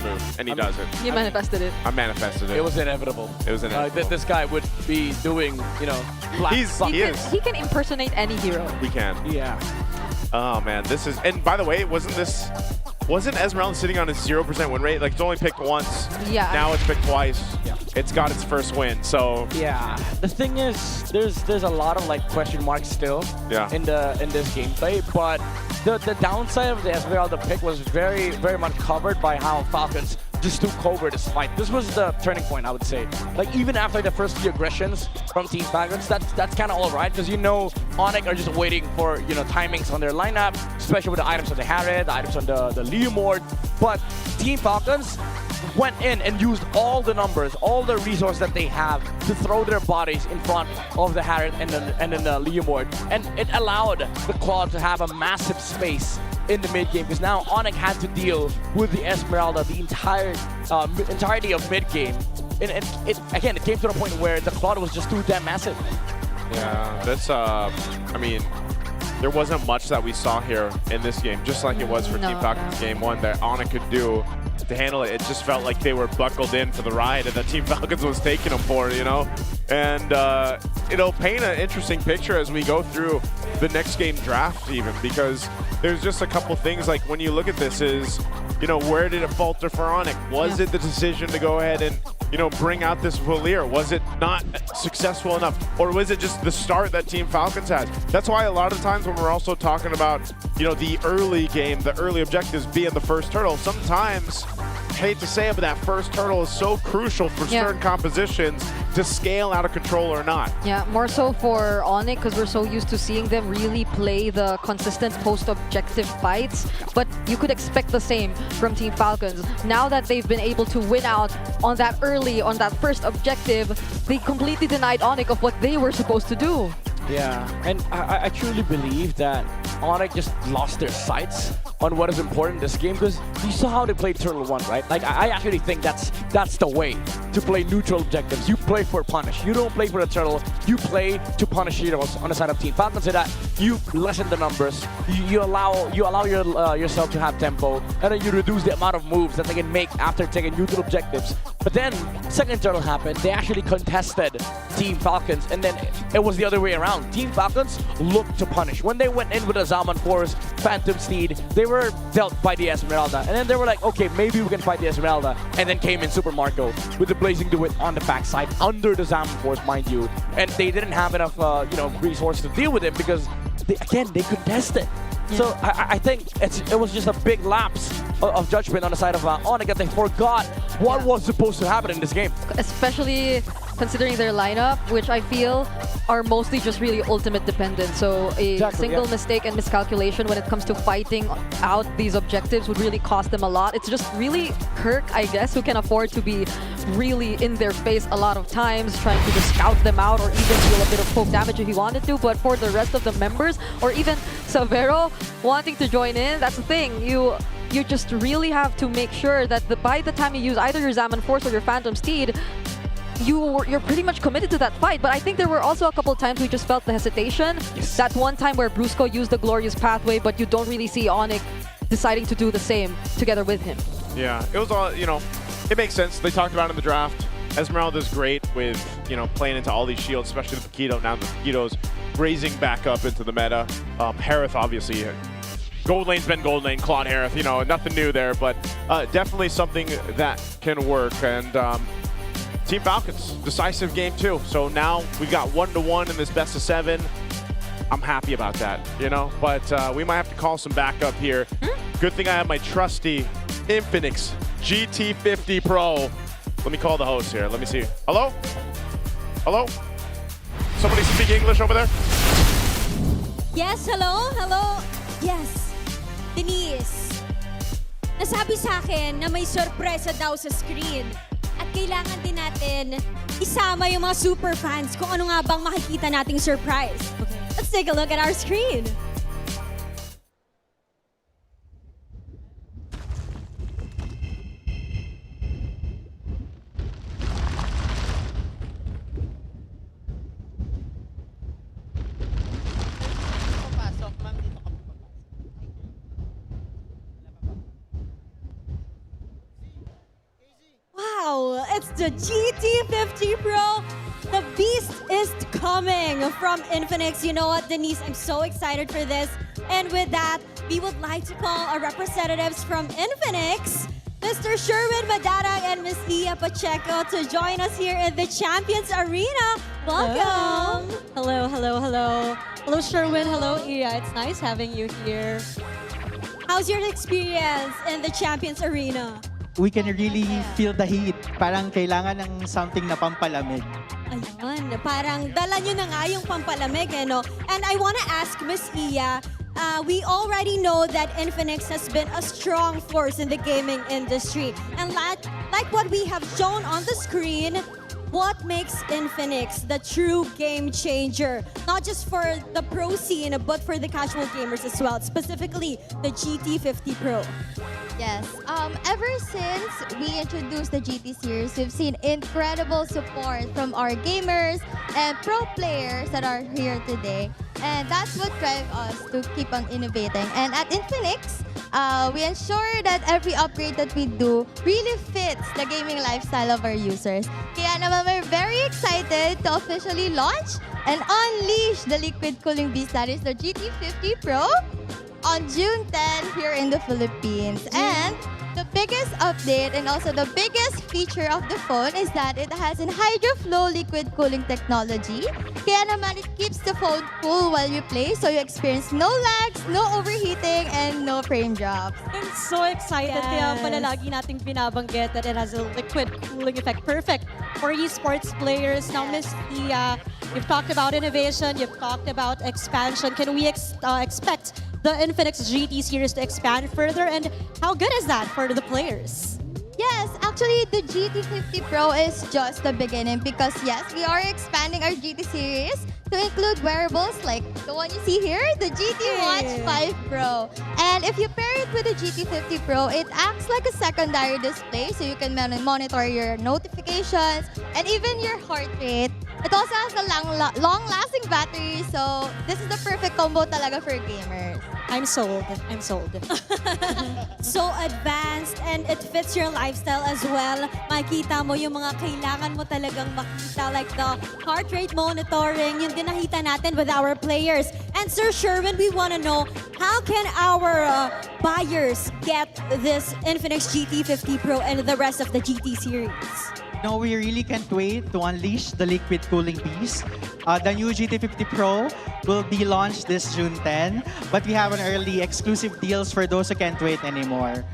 Speaker 16: move, and he does it.
Speaker 17: You manifested it.
Speaker 16: I manifested it.
Speaker 10: It was inevitable.
Speaker 16: It was inevitable.
Speaker 10: This guy would be doing, you know, Flap.
Speaker 17: He can impersonate any hero.
Speaker 16: He can.
Speaker 10: Yeah.
Speaker 16: Oh man, this is, and by the way, wasn't Esmeralda sitting on a 0% win rate? Like, it's only picked once.
Speaker 17: Yeah.
Speaker 16: Now it's picked twice. Yeah. It's got its first win, so.
Speaker 10: Yeah. The thing is, there's a lot of like question marks still in this gameplay, but the downside of the Esmeralda pick was very much covered by how Falcons just took over this fight. This was the turning point, I would say. Like, even after the first few aggressions from Team Falcons, that's kind of all right, because you know ONIC are just waiting for, you know, timings on their lineup, especially with the items on the Harriet, the items on the Leomord. But Team Falcons,
Speaker 18: went in and used all the numbers, all the resources that they have to throw their bodies in front of the Harriet and then the Leomord. And it allowed the Claw to have a massive space in the mid game, because now ONIC had to deal with the Esmeralda the entirety of mid game. And it came to the point where the Claw was just too damn massive.
Speaker 16: Yeah, that's, I mean, there wasn't much that we saw here in this game, just like it was for Team Falcons Game 1 that ONIC could do to handle it. It just felt like they were buckled in for the ride and that Team Falcons was taking them for, you know? And it'll paint an interesting picture as we go through the next game draft even, because there's just a couple things, like when you look at this is, you know, where did it falter for ONIC? Was it the decision to go ahead and, you know, bring out this Valier? Was it not successful enough? Or was it just the start that Team Falcons had? That's why a lot of times when we're also talking about, you know, the early game, the early objectives being the first turtle, sometimes, hate to say it, but that first turtle is so crucial for certain compositions to scale out of control or not.
Speaker 17: Yeah, more so for ONIC, because we're so used to seeing them really play the consistent post-objective fights, but you could expect the same from Team Falcons. Now that they've been able to win out on that first objective, they completely denied ONIC of what they were supposed to do.
Speaker 18: Yeah, and I truly believe that ONIC just lost their sights on what is important in this game, because you saw how they played Turtle 1, right? Like, I actually think that's the way to play neutral objectives. You play for punish. You don't play for the turtle. You play to punish heroes on the side of Team Falcons, so that you lessen the numbers. You allow yourself to have tempo, and then you reduce the amount of moves that they can make after taking neutral objectives. But then, second turtle happened. They actually contested Team Falcons, and then it was the other way around. Team Falcons looked to punish. When they went in with a Zaman Force, Phantom Steed, they were dealt by the Esmeralda. And then they were like, okay, maybe we can fight the Esmeralda. And then came in Super Marco with the Blazing Duet on the backside, under the Zaman Force, mind you. And they didn't have enough resources to deal with him, because, they contested. Yeah. So I think it was just a big lapse of judgment on the side of ONIC, that they forgot what was supposed to happen in this game.
Speaker 17: Especially considering their lineup, which I feel are mostly just really ultimate dependent. So a single mistake and miscalculation when it comes to fighting out these objectives would really cost them a lot. It's just really Kirk, I guess, who can afford to be really in their face a lot of times, trying to just scout them out or even deal a bit of poke damage if he wanted to. But for the rest of the members, or even Savero wanting to join in, that's the thing. You just really have to make sure that by the time you use either your Zaman Force or your Phantom Steed, you're pretty much committed to that fight. But I think there were also a couple of times we just felt the hesitation. Yes. That one time where Brusco used the Glorious Pathway, but you don't really see ONIC deciding to do the same together with him.
Speaker 16: Yeah, it was all, you know, it makes sense. They talked about it in the draft. Esmeralda's great with, you know, playing into all these shields, especially the Paquito. Now the Paquito's raising back up into the meta. Harith, obviously, Gold Lane's been Gold Lane, Claude Harith, you know, nothing new there, but definitely something that can work. And Team Falcons, decisive game too. So now we've got 1-1 in this best of 7. I'm happy about that, you know, but we might have to call some backup here. Good thing I have my trusty Infinix GT50 Pro. Let me call the host here. Let me see. Hello? Hello? Somebody speak English over there?
Speaker 4: Yes, hello? Hello? Yes. Denise. Nasabi sa akin na may sorpresa daw sa screen. At kailangan din natin isama yung mga super fans kung ano nga bang makikita nating surprise. Okay. Let's take a look at our screen. Wow, it's the GT50 Pro. The beast is coming from Infinix. You know what, Denise? I'm so excited for this. And with that, we would like to call our representatives from Infinix, Mr. Sherwin Madarang and Miss Iya Pacheco, to join us here in the Champions Arena. Welcome.
Speaker 14: Hello, hello, hello. Hello, Sherwin. Hello, Iya. It's nice having you here.
Speaker 4: How's your experience in the Champions Arena?
Speaker 7: We can really feel the heat. Parang kailangan ng something na pampalamig.
Speaker 4: Ayun, parang dala nyo na nga yung pampalamig, eh, no? And I wanna ask Miss Iya, we already know that Infinix has been a strong force in the gaming industry. And like what we have shown on the screen, what makes Infinix the true game changer? Not just for the pro scene, but for the casual gamers as well, specifically the GT50 Pro.
Speaker 3: Yes. Ever since we introduced the GT series, we've seen incredible support from our gamers and pro players that are here today. And that's what drives us to keep on innovating. And at Infinix, we ensure that every upgrade that we do really fits the gaming lifestyle of our users. Kaya naman we're very excited to officially launch and unleash the liquid cooling beast that is the GT50 Pro on June 10 here in the Philippines. And the biggest update and also the biggest feature of the phone is that it has an HydroFlow liquid cooling technology. Kaya naman it keeps the phone cool while you play, so you experience no lags, no overheating, and no frame drops.
Speaker 14: I'm so excited. Kaya pala lagi nating binabanggit that it has a liquid cooling effect. Perfect for esports players. Now, Miss Tia, you've talked about innovation, you've talked about expansion. Can we expect the Infinix GT series to expand further? And how good is that for the players?
Speaker 3: Yes, actually, the GT50 Pro is just the beginning because, yes, we are expanding our GT series to include wearables like the one you see here, the GT Watch 5 Pro. And if you pair it with the GT50 Pro, it acts like a secondary display so you can monitor your notifications and even your heart rate. It also has a long-lasting battery, so this is the perfect combo talaga for gamers.
Speaker 14: I'm sold. I'm sold.
Speaker 4: So advanced and it fits your lifestyle as well. Makita mo yung mga kailangan mo talagang makita like the heart rate monitoring, yung din nakita natin with our players. And Sir Sherwin, we want to know, how can our buyers get this Infinix GT50 Pro and the rest of the GT series?
Speaker 7: No, we really can't wait to unleash the liquid cooling beast. The new GT50 Pro will be launched this June 10, but we have an early exclusive deals for those who can't wait anymore.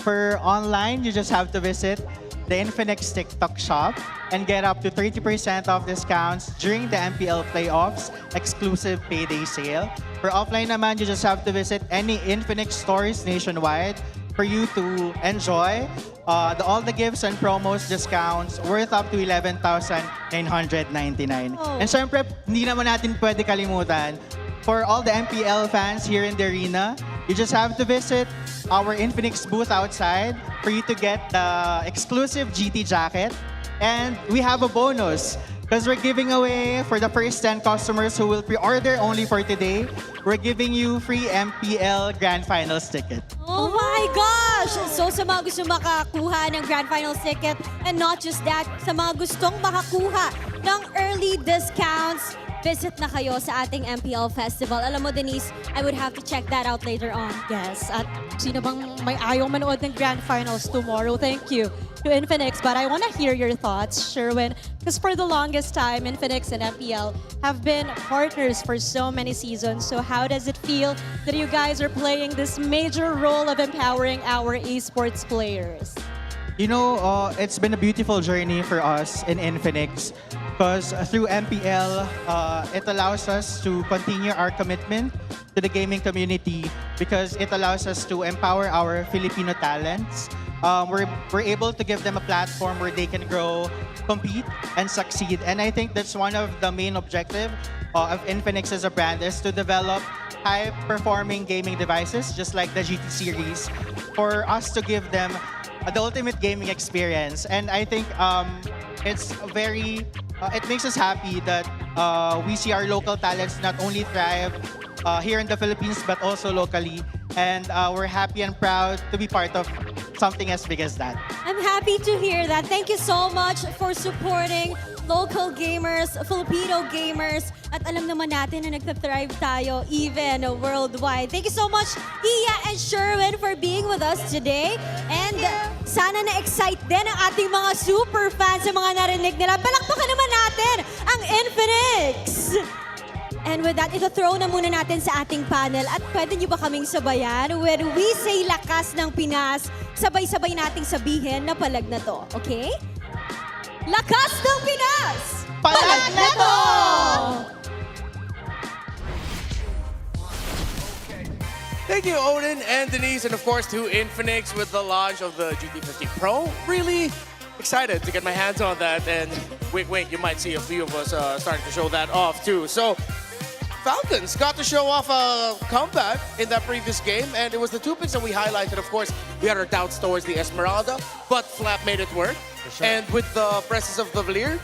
Speaker 7: For online, you just have to visit the Infinix TikTok shop and get up to 30% off discounts during the MPL playoffs exclusive payday sale. For offline naman, you just have to visit any Infinix stores nationwide for you to enjoy all the gifts and promos discounts worth up to 11,999. And syempre, hindi naman natin pwede kalimutan, for all the MPL fans here in the arena, you just have to visit our Infinix booth outside for you to get the exclusive GT jacket. And we have a bonus because we're giving away for the first 10 customers who will pre-order only for today, we're giving you free MPL Grand Finals ticket.
Speaker 4: Oh my gosh! So sa mga gusto makakuha ng Grand Finals ticket, and not just that, sa mga gustong makakuha ng early discounts, visit na kayo sa ating MPL Festival. Alam mo, Denise, I would have to check that out later on.
Speaker 14: Yes, at sino bang may ayaw manood ng Grand Finals tomorrow? Thank you to Infinix, but I want to hear your thoughts, Sherwin, because for the longest time, Infinix and MPL have been partners for so many seasons. So how does it feel that you guys are playing this major role of empowering our esports players?
Speaker 7: You know, it's been a beautiful journey for us in Infinix because through MPL, it allows us to continue our commitment to the gaming community because it allows us to empower our Filipino talents. We're able to give them a platform where they can grow, compete, and succeed. And I think that's one of the main objectives of Infinix as a brand is to develop high-performing gaming devices, just like the GT series, for us to give them the ultimate gaming experience. And I think it's very, it makes us happy that we see our local talents not only thrive here in the Philippines, but also locally. And we're happy and proud to be part of something as big as that.
Speaker 4: I'm happy to hear that. Thank you so much for supporting local gamers, Filipino gamers, at alam naman natin na nagtathrive tayo even worldwide. Thank you so much, Iya and Sherwin, for being with us today. And sana na-excite din ang ating mga super fans sa mga narinig nila. Palakpakan naman natin ang Infinix! And with that, ito-throw na muna natin sa ating panel. At pwede niyo ba kaming sabayan? When we say lakas ng Pinas, sabay-sabay nating sabihin na palag na to. Okay? Lakas ng Pinas! Palag na to!
Speaker 1: Thank you, Odin and Denise, and of course to Infinix with the launch of the GT50 Pro. Really excited to get my hands on that, and wink, wink, you might see a few of us starting to show that off too. So, Falcons got to show off a comeback in that previous game, and it was the two picks that we highlighted. Of course, we had our doubts towards the Esmeralda, but Flap made it work.
Speaker 21: Sure.
Speaker 1: And with the presence of the Valier,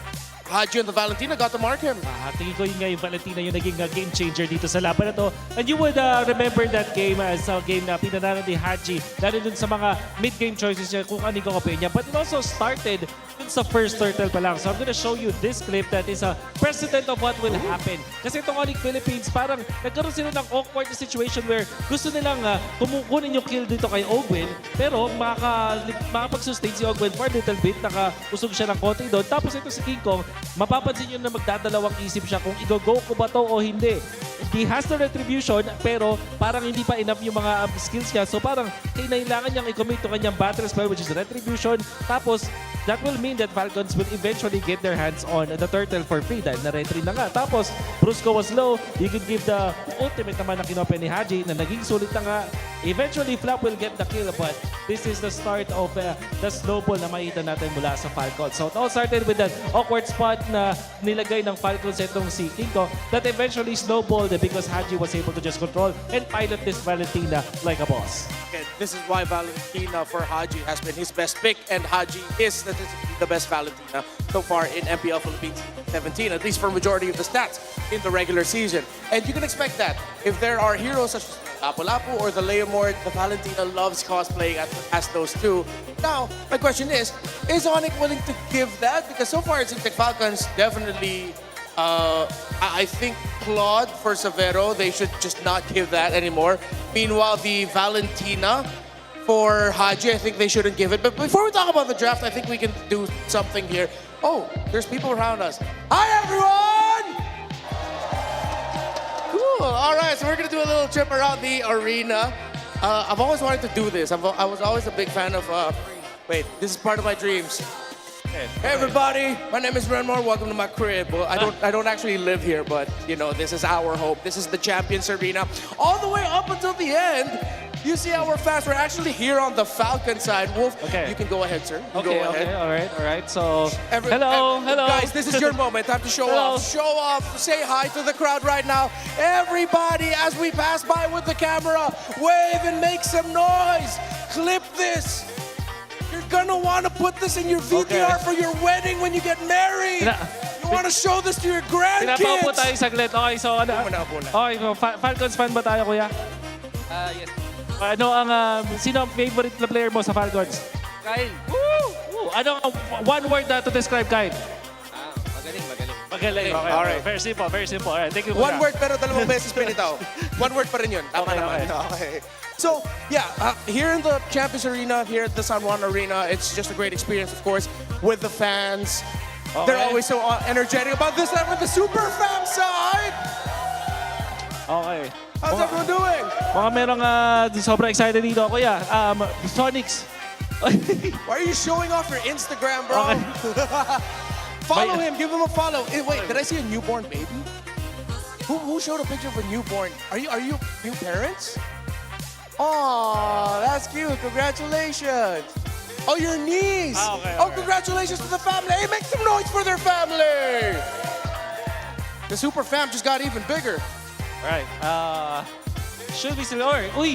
Speaker 1: Haji and the Valentina got to mark him.
Speaker 21: Tingin ko yun nga yung Valentina yung naging game changer dito sa laban na to. And you would remember that game as a game na pinanalo ni Haji, lalo dun sa mga mid-game choices niya kung anong kakapin niya. But it also started dun sa first turtle pa lang. So I'm gonna show you this clip that is a precedent of what will happen. Kasi itong ONIC Philippines, parang nagkaroon sila ng awkward situation where gusto nilang kumukunin yung kill dito kay Ogwin, pero makapag-sustain si Ogwin for a little bit, nakausog siya ng konti doon. Tapos ito si King Kong, mapapansin nyo na magdadalawang isip siya kung i-go ko ba to o hindi. He has the retribution, pero parang hindi pa enough yung mga skills niya. So parang kailangan niyang i-commit to kanyang battle spell, which is retribution. Tapos, that will mean that Falcons will eventually get their hands on the turtle for free dahil na-retry na nga. Tapos, Brusco was low. You could give the ultimate naman na kinopen ni Haji na naging sulit na nga. Eventually, Flap will get the kill, but this is the start of the snowball na makita natin mula sa Falcons. So, it all started with that awkward spot na nilagay ng Falcons itong si Kinko that eventually snowballed because Haji was able to just control and pilot this Valentina like a boss.
Speaker 1: And this is why Valentina for Haji has been his best pick, and Haji is the best Valentina so far in MPL Philippines 17, at least for majority of the stats in the regular season. And you can expect that if there are heroes such as Lapu-Lapu or the Leomord, the Valentina loves cosplaying as those two. Now, my question is ONIC willing to give that? Because so far it seems like Falcons definitely, I think Claude for Severo, they should just not give that anymore. Meanwhile, the Valentina for Haji, I think they shouldn't give it. But before we talk about the draft, I think we can do something here. Oh, there's people around us. Hi, everyone! Cool. All right, so we're going to do a little trip around the arena. I've always wanted to do this. I was always a big fan of... wait, this is part of my dreams. Hey everybody, my name is Renmore. Welcome to my crib. Well, I don't actually live here, but you know, this is our hope. This is the Champions Arena. All the way up until the end, you see our fans. We're actually here on the Falcon side. Wolf, you can go ahead, sir. You go ahead.
Speaker 21: All right. So, hello.
Speaker 1: Guys, this is your moment. Time to show off. Show off. Say hi to the crowd right now. Everybody, as we pass by with the camera, wave and make some noise. Clip this. You're gonna want to put this in your VTR for your wedding when you get married. You want to show this to your grandkids.
Speaker 21: Pinapaupo tayo saglit. Okay, so ano? Okay, Falcons fan ba tayo, kuya?
Speaker 18: Yes.
Speaker 21: Ano sino ang favorite na player mo sa Falcons?
Speaker 18: Kyle.
Speaker 21: Woo! Ano ang one word na to describe Kyle?
Speaker 18: Magaling.
Speaker 21: Magaling. Okay.
Speaker 1: All right.
Speaker 21: Very simple. All right, thank you.
Speaker 1: One word pero dalawang beses pinitaw. One word pa rin yun. Tama naman. Okay. So, yeah, here in the Champions Arena, here at the San Juan Arena, it's just a great experience, of course, with the fans. Okay. They're always so energetic about this time with the Super Fam side.
Speaker 21: Okay.
Speaker 1: How's everyone doing?
Speaker 21: Mga merong sobrang excited dito, kuya. Sonics.
Speaker 1: Why are you showing off your Instagram, bro? Follow him. Give him a follow. Hey, wait, did I see a newborn baby? Who showed a picture of a newborn? Are you new parents? Oh, that's cute. Congratulations. Oh, your niece.
Speaker 21: Okay,
Speaker 1: congratulations to the family. Hey, make some noise for their family. The Super Fam just got even bigger.
Speaker 21: All right. Should we still... Uy!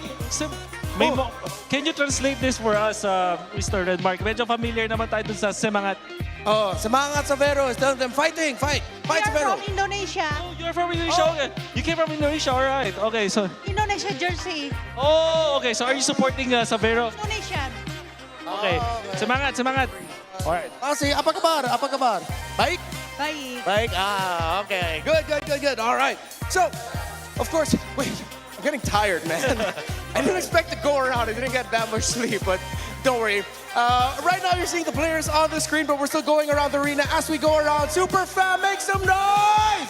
Speaker 21: Can you translate this for us, Mr. Redmark? Medyo familiar naman tayo dun sa Semangat.
Speaker 1: Oh, Semangat Severo is telling them, fight, Severo.
Speaker 8: From Indonesia.
Speaker 21: Oh, you're from Indonesia? Okay. You came from Indonesia, all right. Okay, so...
Speaker 8: Indonesia jersey.
Speaker 21: Oh, okay. So are you supporting Severo?
Speaker 8: Indonesian.
Speaker 21: Okay. Semangat. All right.
Speaker 1: Sige, apa kabar? Baik?
Speaker 8: Baik.
Speaker 1: Okay. Good. All right. So, of course, wait, I'm getting tired, man. I didn't expect to go around. I didn't get that much sleep, but don't worry. Right now, you're seeing the players on the screen, but we're still going around the arena as we go around. Super Fam, make some noise!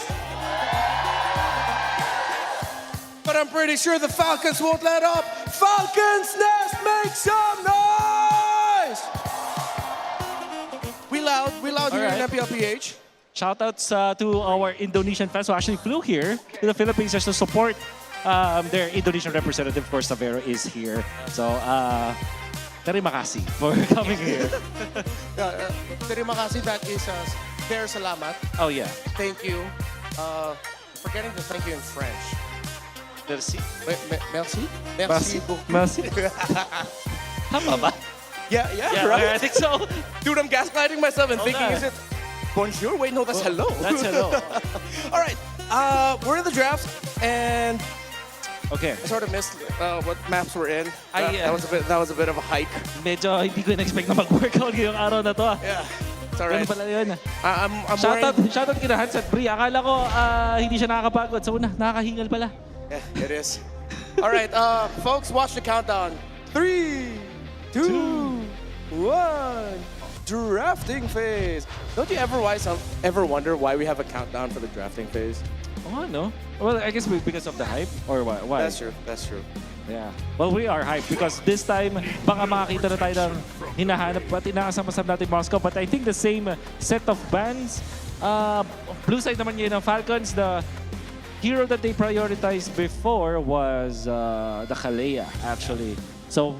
Speaker 1: But I'm pretty sure the Falcons won't let up. Falcons Nest, make some noise! We loud here in MPL PH.
Speaker 21: Shoutouts to our Indonesian fans who actually flew here to the Philippines just to support their Indonesian representative, of course, Savero, is here. So, terima kasih for coming here.
Speaker 1: Terima kasih, that is fair salamat.
Speaker 21: Oh, yeah.
Speaker 1: Thank you. Forgetting to thank you in French.
Speaker 21: Merci.
Speaker 1: Merci?
Speaker 21: Merci.
Speaker 1: beaucoup.
Speaker 21: Merci. Tama ba?
Speaker 1: Yeah, right?
Speaker 21: I think so.
Speaker 1: Dude, I'm gaslighting myself and thinking,
Speaker 21: nga.
Speaker 1: is it bonjour? Wait, no, that's hello.
Speaker 21: That's hello.
Speaker 1: All right, we're in the draft, and
Speaker 21: Okay.
Speaker 1: I sort of missed what maps we're in.
Speaker 21: Ay,
Speaker 1: That was a bit of a hike.
Speaker 21: Medyo hindi ko in-expect na mag-workout ngayong araw na to.
Speaker 1: Yeah, it's all right.
Speaker 21: Ganun pala yun.
Speaker 1: I'm wearing...
Speaker 21: Shoutout kina Hans at Bri. Akala ko hindi siya nakakapagod. Sa una, nakakahingal pala.
Speaker 1: Yeah, it is. All right, folks, watch the countdown. 3, 2, 1. Drafting phase. Don't you ever wonder why we have a countdown for the drafting phase?
Speaker 21: Oh, no? Well, I guess because of the hype or why?
Speaker 1: That's true.
Speaker 21: Yeah. Well, we are hyped because this time, baka makakita na tayo ng hinahanap at inaasam-asam natin Moscow. But I think the same set of bans. Blue side naman yun ng Falcons. The hero that they prioritized before was the Kalea, actually. So,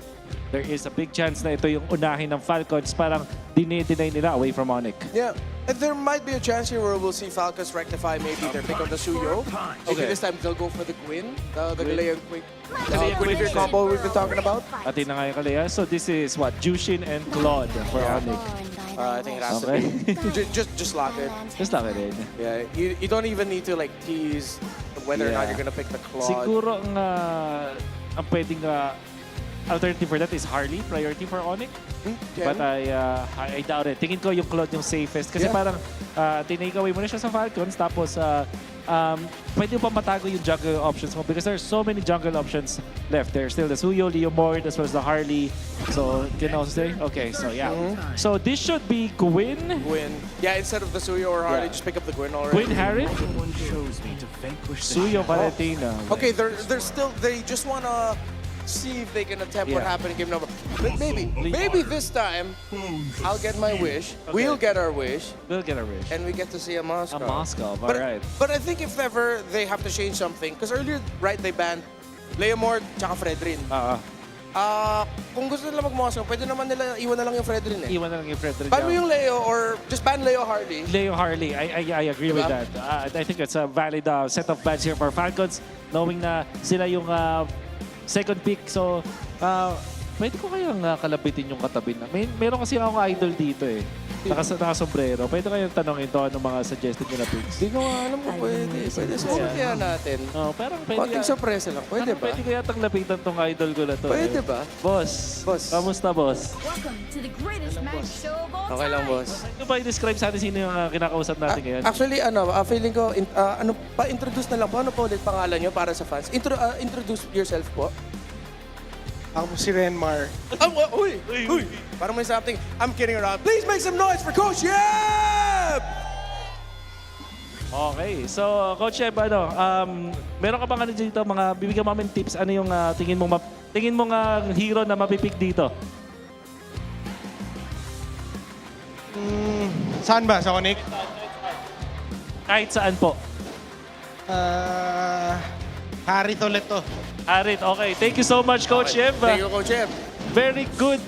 Speaker 21: there is a big chance na ito yung unahin ng Falcons. Parang dinay nila away from ONIC.
Speaker 1: Yeah. And there might be a chance here where we'll see Falcons rectify maybe their pick on the Suyo. Maybe this time they'll go for the Gwyn, the Galea Quick. Gwyn combo we've been talking about.
Speaker 21: Atin na nga yung Kalea. So this is what? Jushin and Claude for ONIC.
Speaker 1: I think it has to be. Just lock it.
Speaker 21: Just lock it in.
Speaker 1: Yeah, you don't even need to like tease whether or not you're gonna pick the Claude.
Speaker 21: Siguro ang pwedeng alternative for that is Harley, priority for ONIC. But I doubt it. Tingin ko yung Claude yung safest. Kasi parang tinake away mo na siya sa Falcons. Tapos pwede pa matago yung jungle options mo because there's so many jungle options left. There's still the Suyo, Leomord, as well as the Harley. So, can also say? Okay, so yeah. So this should be Gwyn.
Speaker 1: Yeah, instead of the Suyo or Harley, just pick up the Gwyn already.
Speaker 21: Gwyn Harry? Suyo Valentina.
Speaker 1: Okay, they're still, they just want to see if they can attempt what happened in game number. But maybe this time, I'll get my wish. Okay. We'll get our wish. And we get to see a Moscow.
Speaker 21: A Moscow, all right.
Speaker 1: But I think if ever they have to change something, because earlier, right, they banned Leomord tsaka Fredrin. Kung gusto nila mag-Moscow, pwede naman nila iwan na lang yung Fredrin eh.
Speaker 21: Iwan na lang yung Fredrin.
Speaker 1: Ban mo yung Leo or just ban Leo Harley.
Speaker 21: Leo Harley, I agree with that. I think it's a valid set of bans here for Falcons, knowing na sila yung second pick. So, pwede ko kayang kalabitin yung katabi na. Meron kasi akong idol dito eh. Naka-sombrero. Pwede kayang tanongin ito anong mga suggested nyo na picks.
Speaker 1: Hindi ko alam kung pwede. Pwede kaya natin.
Speaker 21: Parang pwede.
Speaker 1: Konting sorpresa lang. Pwede ba?
Speaker 21: Pwede ko yatang lapitan tong idol ko na to.
Speaker 1: Pwede ba?
Speaker 21: Boss. Kamusta, boss?
Speaker 11: Welcome to the greatest match show of all
Speaker 1: Okay lang, boss.
Speaker 21: Ano ba i-describe sa atin sino yung kinakausap natin ngayon?
Speaker 1: Actually, feeling ko, pa-introduce na lang po. Ano po ulit pangalan nyo para sa fans? Introduce yourself po.
Speaker 5: Ako po si Renmar.
Speaker 1: Uy! Parang may something. I'm kidding around. Please make some noise for Coach Yeb!
Speaker 21: Okay, so Coach Yeb, meron ka bang dito, bibigyan mo namin tips, ano yung tingin mo hero na mapipick dito?
Speaker 5: Saan ba? Sa ONIC?
Speaker 21: Kahit saan po.
Speaker 5: Harit ulit to.
Speaker 21: Harit, okay. Thank you so much, Coach Yeb.
Speaker 1: Thank you, Coach Yeb.
Speaker 21: Very good.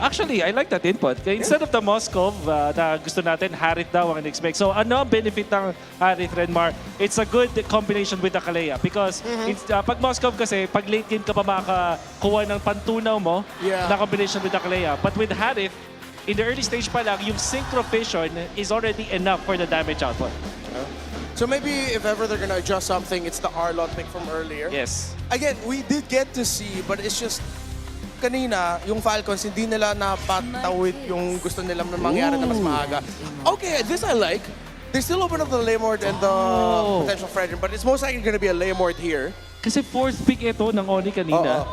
Speaker 21: Actually, I like that input. Instead of the Moscow na gusto natin, Harit daw ang in-expect. So ano ang benefit ng Harit, Renmar? It's a good combination with the Kalea because pag Moscow kasi, pag late game ka pa makakuha ng pantunaw mo na combination with the Kalea. But with Harit, in the early stage pa lang, yung Synchro Vision is already enough for the damage output.
Speaker 1: So maybe if ever they're gonna adjust something, it's the Arlot pick from earlier.
Speaker 21: Yes.
Speaker 1: Again, we did get to see, but it's just kanina, yung Falcons, hindi nila napatawid yung gusto nilang mangyari na mas maaga. Okay, this I like. They still open up the Leomord and the potential Fredrin, but it's most likely gonna be a Leomord here.
Speaker 21: Kasi fourth pick ito ng ONIC kanina.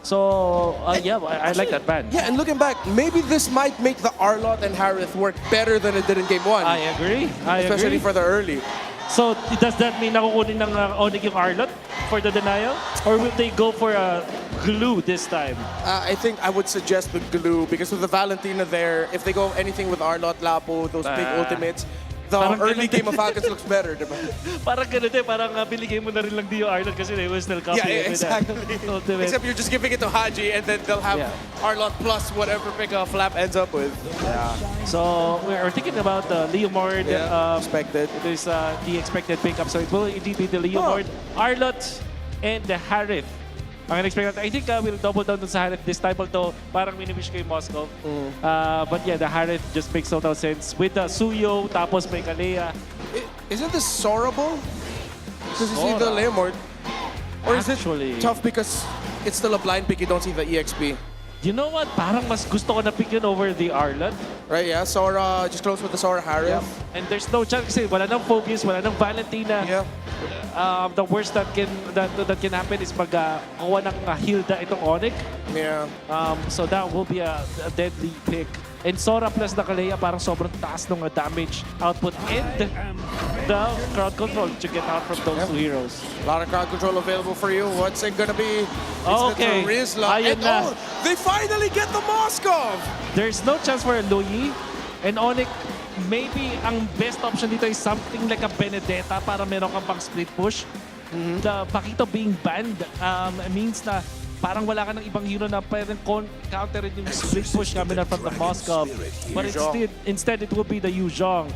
Speaker 21: So, yeah, I like that ban.
Speaker 1: Yeah, and looking back, maybe this might make the Arlot and Harith work better than it did in Game 1.
Speaker 21: I agree.
Speaker 1: Especially for the early.
Speaker 21: So, does that mean nakukunin ng ONIC yung Arlot for the denial? Or will they go for a glue this time?
Speaker 1: I think I would suggest the glue because with the Valentina there, if they go anything with Arlot, Lapo, those big ultimates, the early game of Falcons looks better, diba?
Speaker 21: Parang gano'n din, parang binigay mo na rin lang Dio Arlot kasi they will still copy
Speaker 1: Yeah,
Speaker 21: it with that.
Speaker 1: exactly. Except you're just giving it to Haji, and then they'll have Arlot plus whatever pick Flap ends up with.
Speaker 21: Yeah. So we're thinking about Leo Mord.
Speaker 1: Expected.
Speaker 21: There's the expected pickup. So it will indeed be the Leo Mord, Arlot, and the Harith. Ang expect natin. I think we'll double down dun sa Harith this time, although parang miniwish ko yung Moscow. But yeah, the Harith just makes total sense. With the Suyo, tapos may Kalea.
Speaker 1: Isn't this Sorable? Because you see the Leomord. Or is it tough because it's still a blind pick, you don't see the EXP?
Speaker 21: You know what? Parang mas gusto ko na pick yun over the Arlot.
Speaker 1: Right, yeah. Sora, just close with the Sora Harith.
Speaker 21: And there's no chance kasi wala nang focus, wala nang Valentina. The worst that can happen is magkakuha ng Hilda itong ONIC.
Speaker 1: Yeah.
Speaker 21: So that will be a deadly pick. And Sora plus the Kalea parang sobrang taas ng damage output and the crowd control to get out from those two heroes.
Speaker 1: A lot of crowd control available for you. What's it gonna be?
Speaker 21: Okay.
Speaker 1: It's the Rizla. And they finally get the Moskov!
Speaker 21: There's no chance for a Luyi. And ONIC, maybe ang best option dito is something like a Benedetta para meron kang pang split push. The Pakito being banned means na parang wala ka ng ibang hero na pwedeng counterin yung split push coming from the Moskov. But instead, it will be the Yuzhong.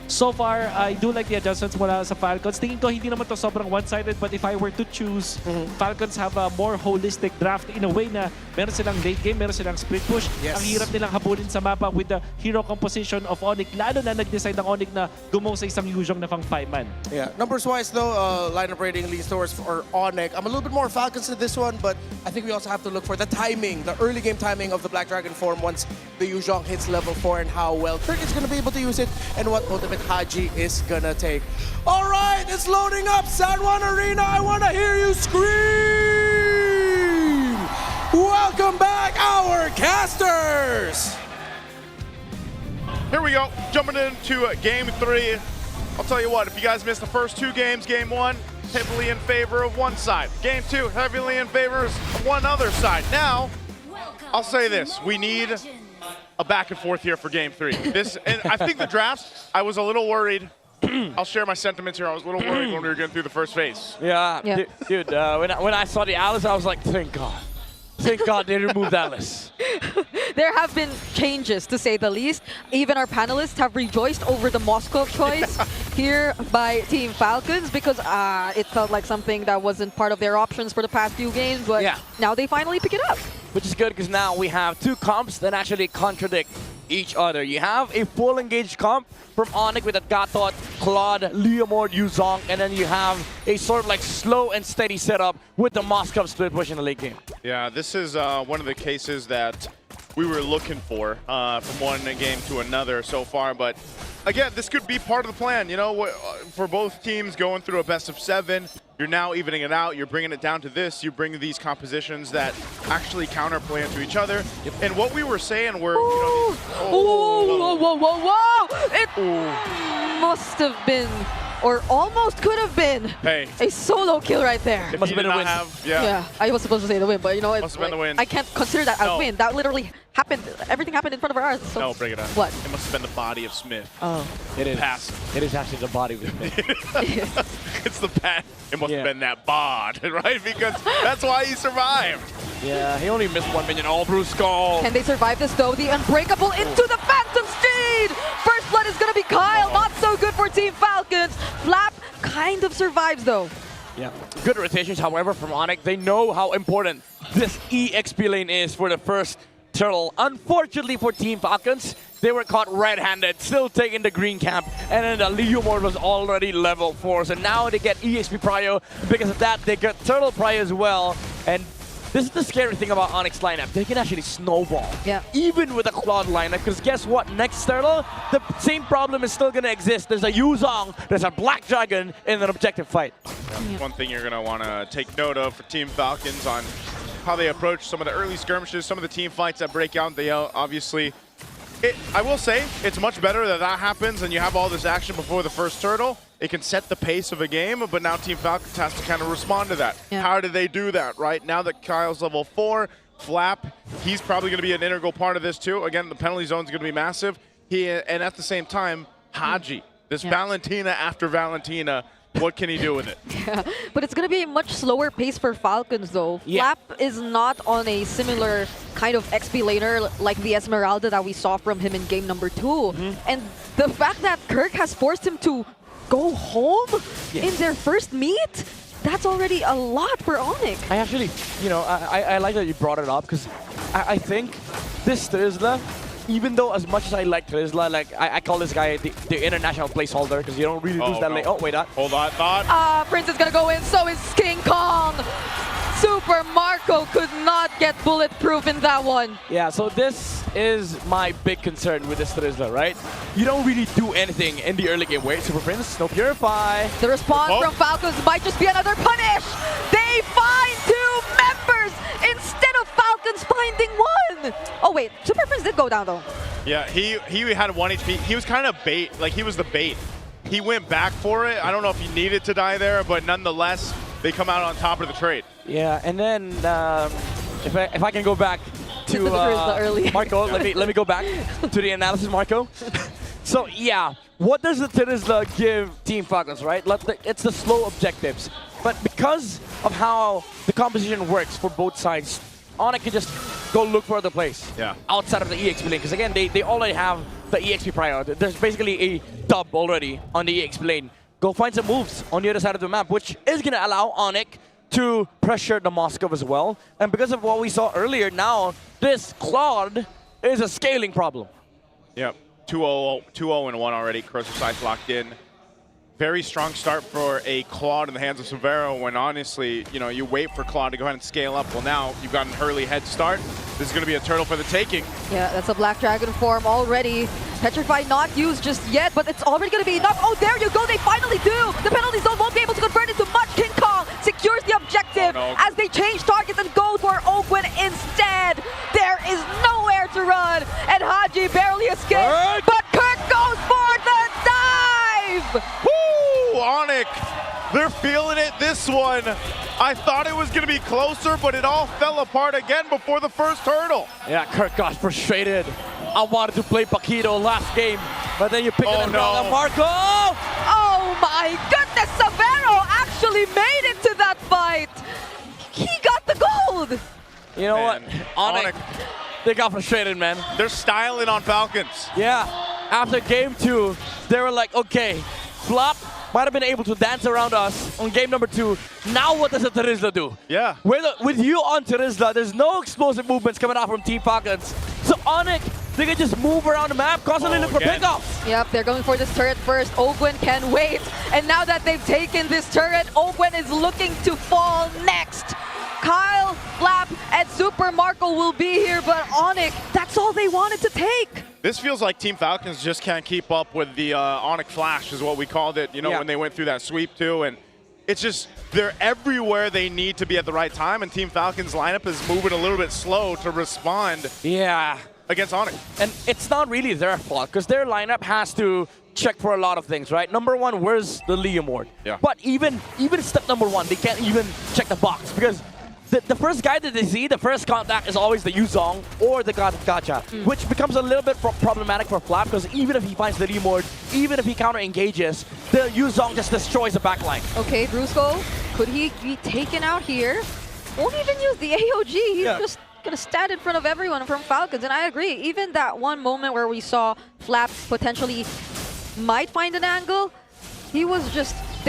Speaker 21: So far, I do like the adjustments mula sa Falcons. Tingin ko hindi naman to sobrang one-sided, but if I were to choose, Falcons have a more holistic draft in a way na meron silang late game, meron silang split push.
Speaker 1: Yes.
Speaker 21: Ang hirap nilang habulin sa mapa with the hero composition of ONIC, lalo na nag-decide ng ONIC na gumawa sa isang Yuzhong na pang 5-man.
Speaker 1: Yeah, numbers-wise though, lineup rating leads towards for ONIC. I'm a little bit more Falcons to this one, but I think we also have to look for the timing, the early game timing of the Black Dragon form once the Yuzhong hits level 4 and how well Kirk is going to be able to use it and what ultimate Haji is gonna take. All right, it's loading up San Juan Arena. I want to hear you scream. Welcome back, our casters.
Speaker 16: Here we go, jumping into Game 3. I'll tell you what, if you guys missed the first two games, Game 1, heavily in favor of one side. Game 2, heavily in favor of one other side. Now, I'll say this, we need a back and forth here for Game 3. And I think the drafts, I was a little worried. I'll share my sentiments here. I was a little worried when we were getting through the first phase.
Speaker 18: Yeah. Dude, when I saw the Alice, I was like, thank God. Thank God they removed Alice.
Speaker 17: There have been changes, to say the least. Even our panelists have rejoiced over the Moscow choice here by Team Falcons because it felt like something that wasn't part of their options for the past few games, but now they finally pick it up.
Speaker 18: Which is good because now we have two comps that actually contradict each other. You have a full engaged comp from ONIC with a Gatot, Claude, Leomord, Yuzhong, and then you have a sort of like slow and steady setup with the Moscow split push in the late game.
Speaker 16: Yeah, this is one of the cases that we were looking for from one game to another so far, but again, this could be part of the plan, you know, for both teams going through a best of 7. You're now evening it out, you're bringing it down to this, you bring these compositions that actually counterplay into each other. And what we were saying were, you know,
Speaker 17: Whoa! It must have been, or almost could have been, a solo kill right there.
Speaker 16: It must have been a win.
Speaker 17: Yeah, I was supposed to say the win, but you know,
Speaker 16: must have been the win.
Speaker 17: I can't consider that a win. That literally happened. Everything happened in front of our eyes. So
Speaker 16: no, bring it on.
Speaker 17: What?
Speaker 16: It must have been the body of Smith.
Speaker 17: Oh.
Speaker 18: It is.
Speaker 16: Passive.
Speaker 18: It is actually the body of Smith.
Speaker 16: It's the pat. It must have been that bod, right? Because that's why he survived.
Speaker 18: Yeah, he only missed 1 minion. Oh, Brusco.
Speaker 17: Can they survive this though? The Unbreakable into the Phantom Steed! First blood is gonna be Kyle. Not so good for Team Falcons. Flap kind of survives though.
Speaker 18: Yeah, good rotations, however, from ONIC. They know how important this EXP lane is for the first turtle. Unfortunately for Team Falcons, they were caught red-handed, still taking the green camp, and then the Leomord was already level 4. So now they get EXP prio. Because of that, they get turtle prio as well. And this is the scary thing about ONIC's lineup. They can actually snowball.
Speaker 17: Yeah.
Speaker 18: Even with a Claude lineup. Because guess what? Next turtle, the same problem is still going to exist. There's a Yuzhong, there's a Black Dragon in an objective fight.
Speaker 16: One thing you're going to want to take note of for Team Falcons on how they approach some of the early skirmishes, some of the team fights that break out. They obviously, I will say, it's much better that that happens and you have all this action before the first turtle. It can set the pace of a game, but now Team Falcons has to kind of respond to that.
Speaker 17: Yeah.
Speaker 16: How do they do that, right? Now that Kyle's level 4, Flap, he's probably going to be an integral part of this too. Again, the penalty zone is going to be massive. And at the same time, Haji. This Valentina after Valentina, what can he do with it?
Speaker 17: Yeah, but it's going to be a much slower pace for Falcons, though. Flap is not on a similar kind of XP laner like the Esmeralda that we saw from him in game number 2. And the fact that Kirk has forced him to go home in their first meet, that's already a lot for ONIC.
Speaker 18: I actually, you know, I like that you brought it up because I think this Trizla, even though as much as I like Trizla, like I call this guy the international placeholder because you don't really lose that late. Oh, wait,
Speaker 16: hold on, thought.
Speaker 17: Prince is gonna go in, so is King Kong. Super Marco could not get bulletproof in that one.
Speaker 18: Yeah, so this is my big concern with this Trizla, right? You don't really do anything in the early game. Wait, Super Prince, no Purify.
Speaker 17: The response from Falcons might just be another punish. They find 2 members instead of Falcons finding 1. Oh wait, Super Prince did go down though.
Speaker 16: Yeah, he had 1 HP. He was kind of bait, like he was the bait. He went back for it. I don't know if he needed to die there, but nonetheless, they come out on top of the trade.
Speaker 18: Yeah, and then if I can go back to Marco, let me go back to the analysis, Marco. So yeah, what does the Trizla give Team Falcons, right? It's the slow objectives, but because of how the composition works for both sides, ONIC can just go look for other place outside of the EXP lane, because again, they already have the EXP prior. There's basically a dub already on the EXP lane. Go find some moves on the other side of the map, which is going to allow ONIC to pressure the Moscow as well. And because of what we saw earlier, now this Claude is a scaling problem.
Speaker 16: Yep, 2-0 and 1 already. Cursor sights locked in. Very strong start for a Claude in the hands of Severo when honestly, you know, you wait for Claude to go ahead and scale up. Well, now you've got an early head start. This is going to be a turtle for the taking.
Speaker 17: Yeah, that's a Black Dragon form already. Petrify not used just yet, but it's already going to be enough. Oh, there you go. They finally do. The penalty zone won't be able to convert into much. King Kong secures the objective as they change targets and go for Ogwen instead. There is nowhere to run, and Haji barely escapes, but Kirk goes for the dive.
Speaker 16: Woo! ONIC, they're feeling it this one. I thought it was going to be closer, but it all fell apart again before the first hurdle.
Speaker 18: Yeah, Kirk got frustrated. I wanted to play Paquito last game, but then you pick it up, Marco!
Speaker 17: Oh my goodness, Severo actually made it to that fight. He got the gold.
Speaker 18: You know what? ONIC, they got frustrated, man.
Speaker 16: They're styling on Falcons.
Speaker 18: Yeah, after game 2, they were like, okay, Flop might have been able to dance around us on game number 2. Now what does the Trizla do?
Speaker 16: Yeah.
Speaker 18: With you on Trizla, there's no explosive movements coming out from Team Falcons. So ONIC, they can just move around the map, constantly look for pickups.
Speaker 17: Yep, they're going for this turret first. Ogwen can wait. And now that they've taken this turret, Ogwen is looking to fall next. Kyle, Flap, and Super Marco will be here, but ONIC, that's all they wanted to take.
Speaker 16: This feels like Team Falcons just can't keep up with the ONIC Flash, is what we called it, you know, when they went through that sweep too. And it's just, they're everywhere they need to be at the right time, and Team Falcons' lineup is moving a little bit slow to respond against ONIC.
Speaker 18: And it's not really their fault, because their lineup has to check for a lot of things, right? Number 1, where's the Leomord?
Speaker 16: Yeah.
Speaker 18: But even step number 1, they can't even check the box, because the first guy that they see, the first contact is always the Yuzong or the Gacha, which becomes a little bit problematic for Flap, because even if he finds the Leomord, even if he counter-engages, the Yuzong just destroys the backline.
Speaker 17: Okay, Brusco, could he be taken out here? Won't even use the AOG, he's just gonna stand in front of everyone from Falcons, and I agree, even that one moment where we saw Flap potentially might find an angle, they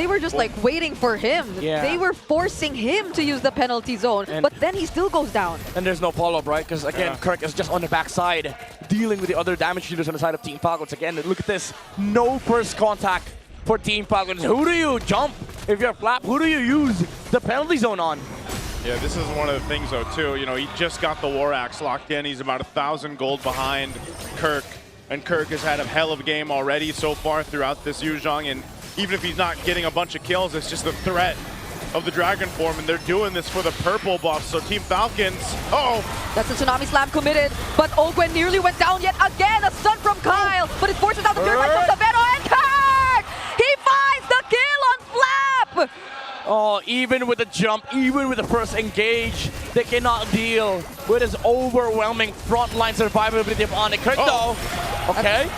Speaker 17: were just like waiting for him.
Speaker 18: Yeah.
Speaker 17: They were forcing him to use the penalty zone, but then he still goes down.
Speaker 18: And there's no follow-up, right? Because again, Kirk is just on the backside, dealing with the other damage dealers on the side of Team Falcons. Again, look at this, no first contact for Team Falcons. Who do you jump if you're Flap? Who do you use the penalty zone on?
Speaker 16: Yeah, this is one of the things though too. You know, he just got the War Axe locked in. He's about 1,000 gold behind Kirk, and Kirk has had a hell of a game already so far throughout this Yuzhong. And even if he's not getting a bunch of kills, it's just the threat of the Dragon form, and they're doing this for the purple buff. So Team Falcons,
Speaker 17: that's a Tsunami Slam committed, but Ogwen nearly went down yet again. A stun from Kyle, but it forces out the pure from Severo, and Kirk! He finds the kill on Flap!
Speaker 18: Oh, even with the jump, even with the first engage, they cannot deal with his overwhelming frontline survivability of ONIC. Kirk though, okay.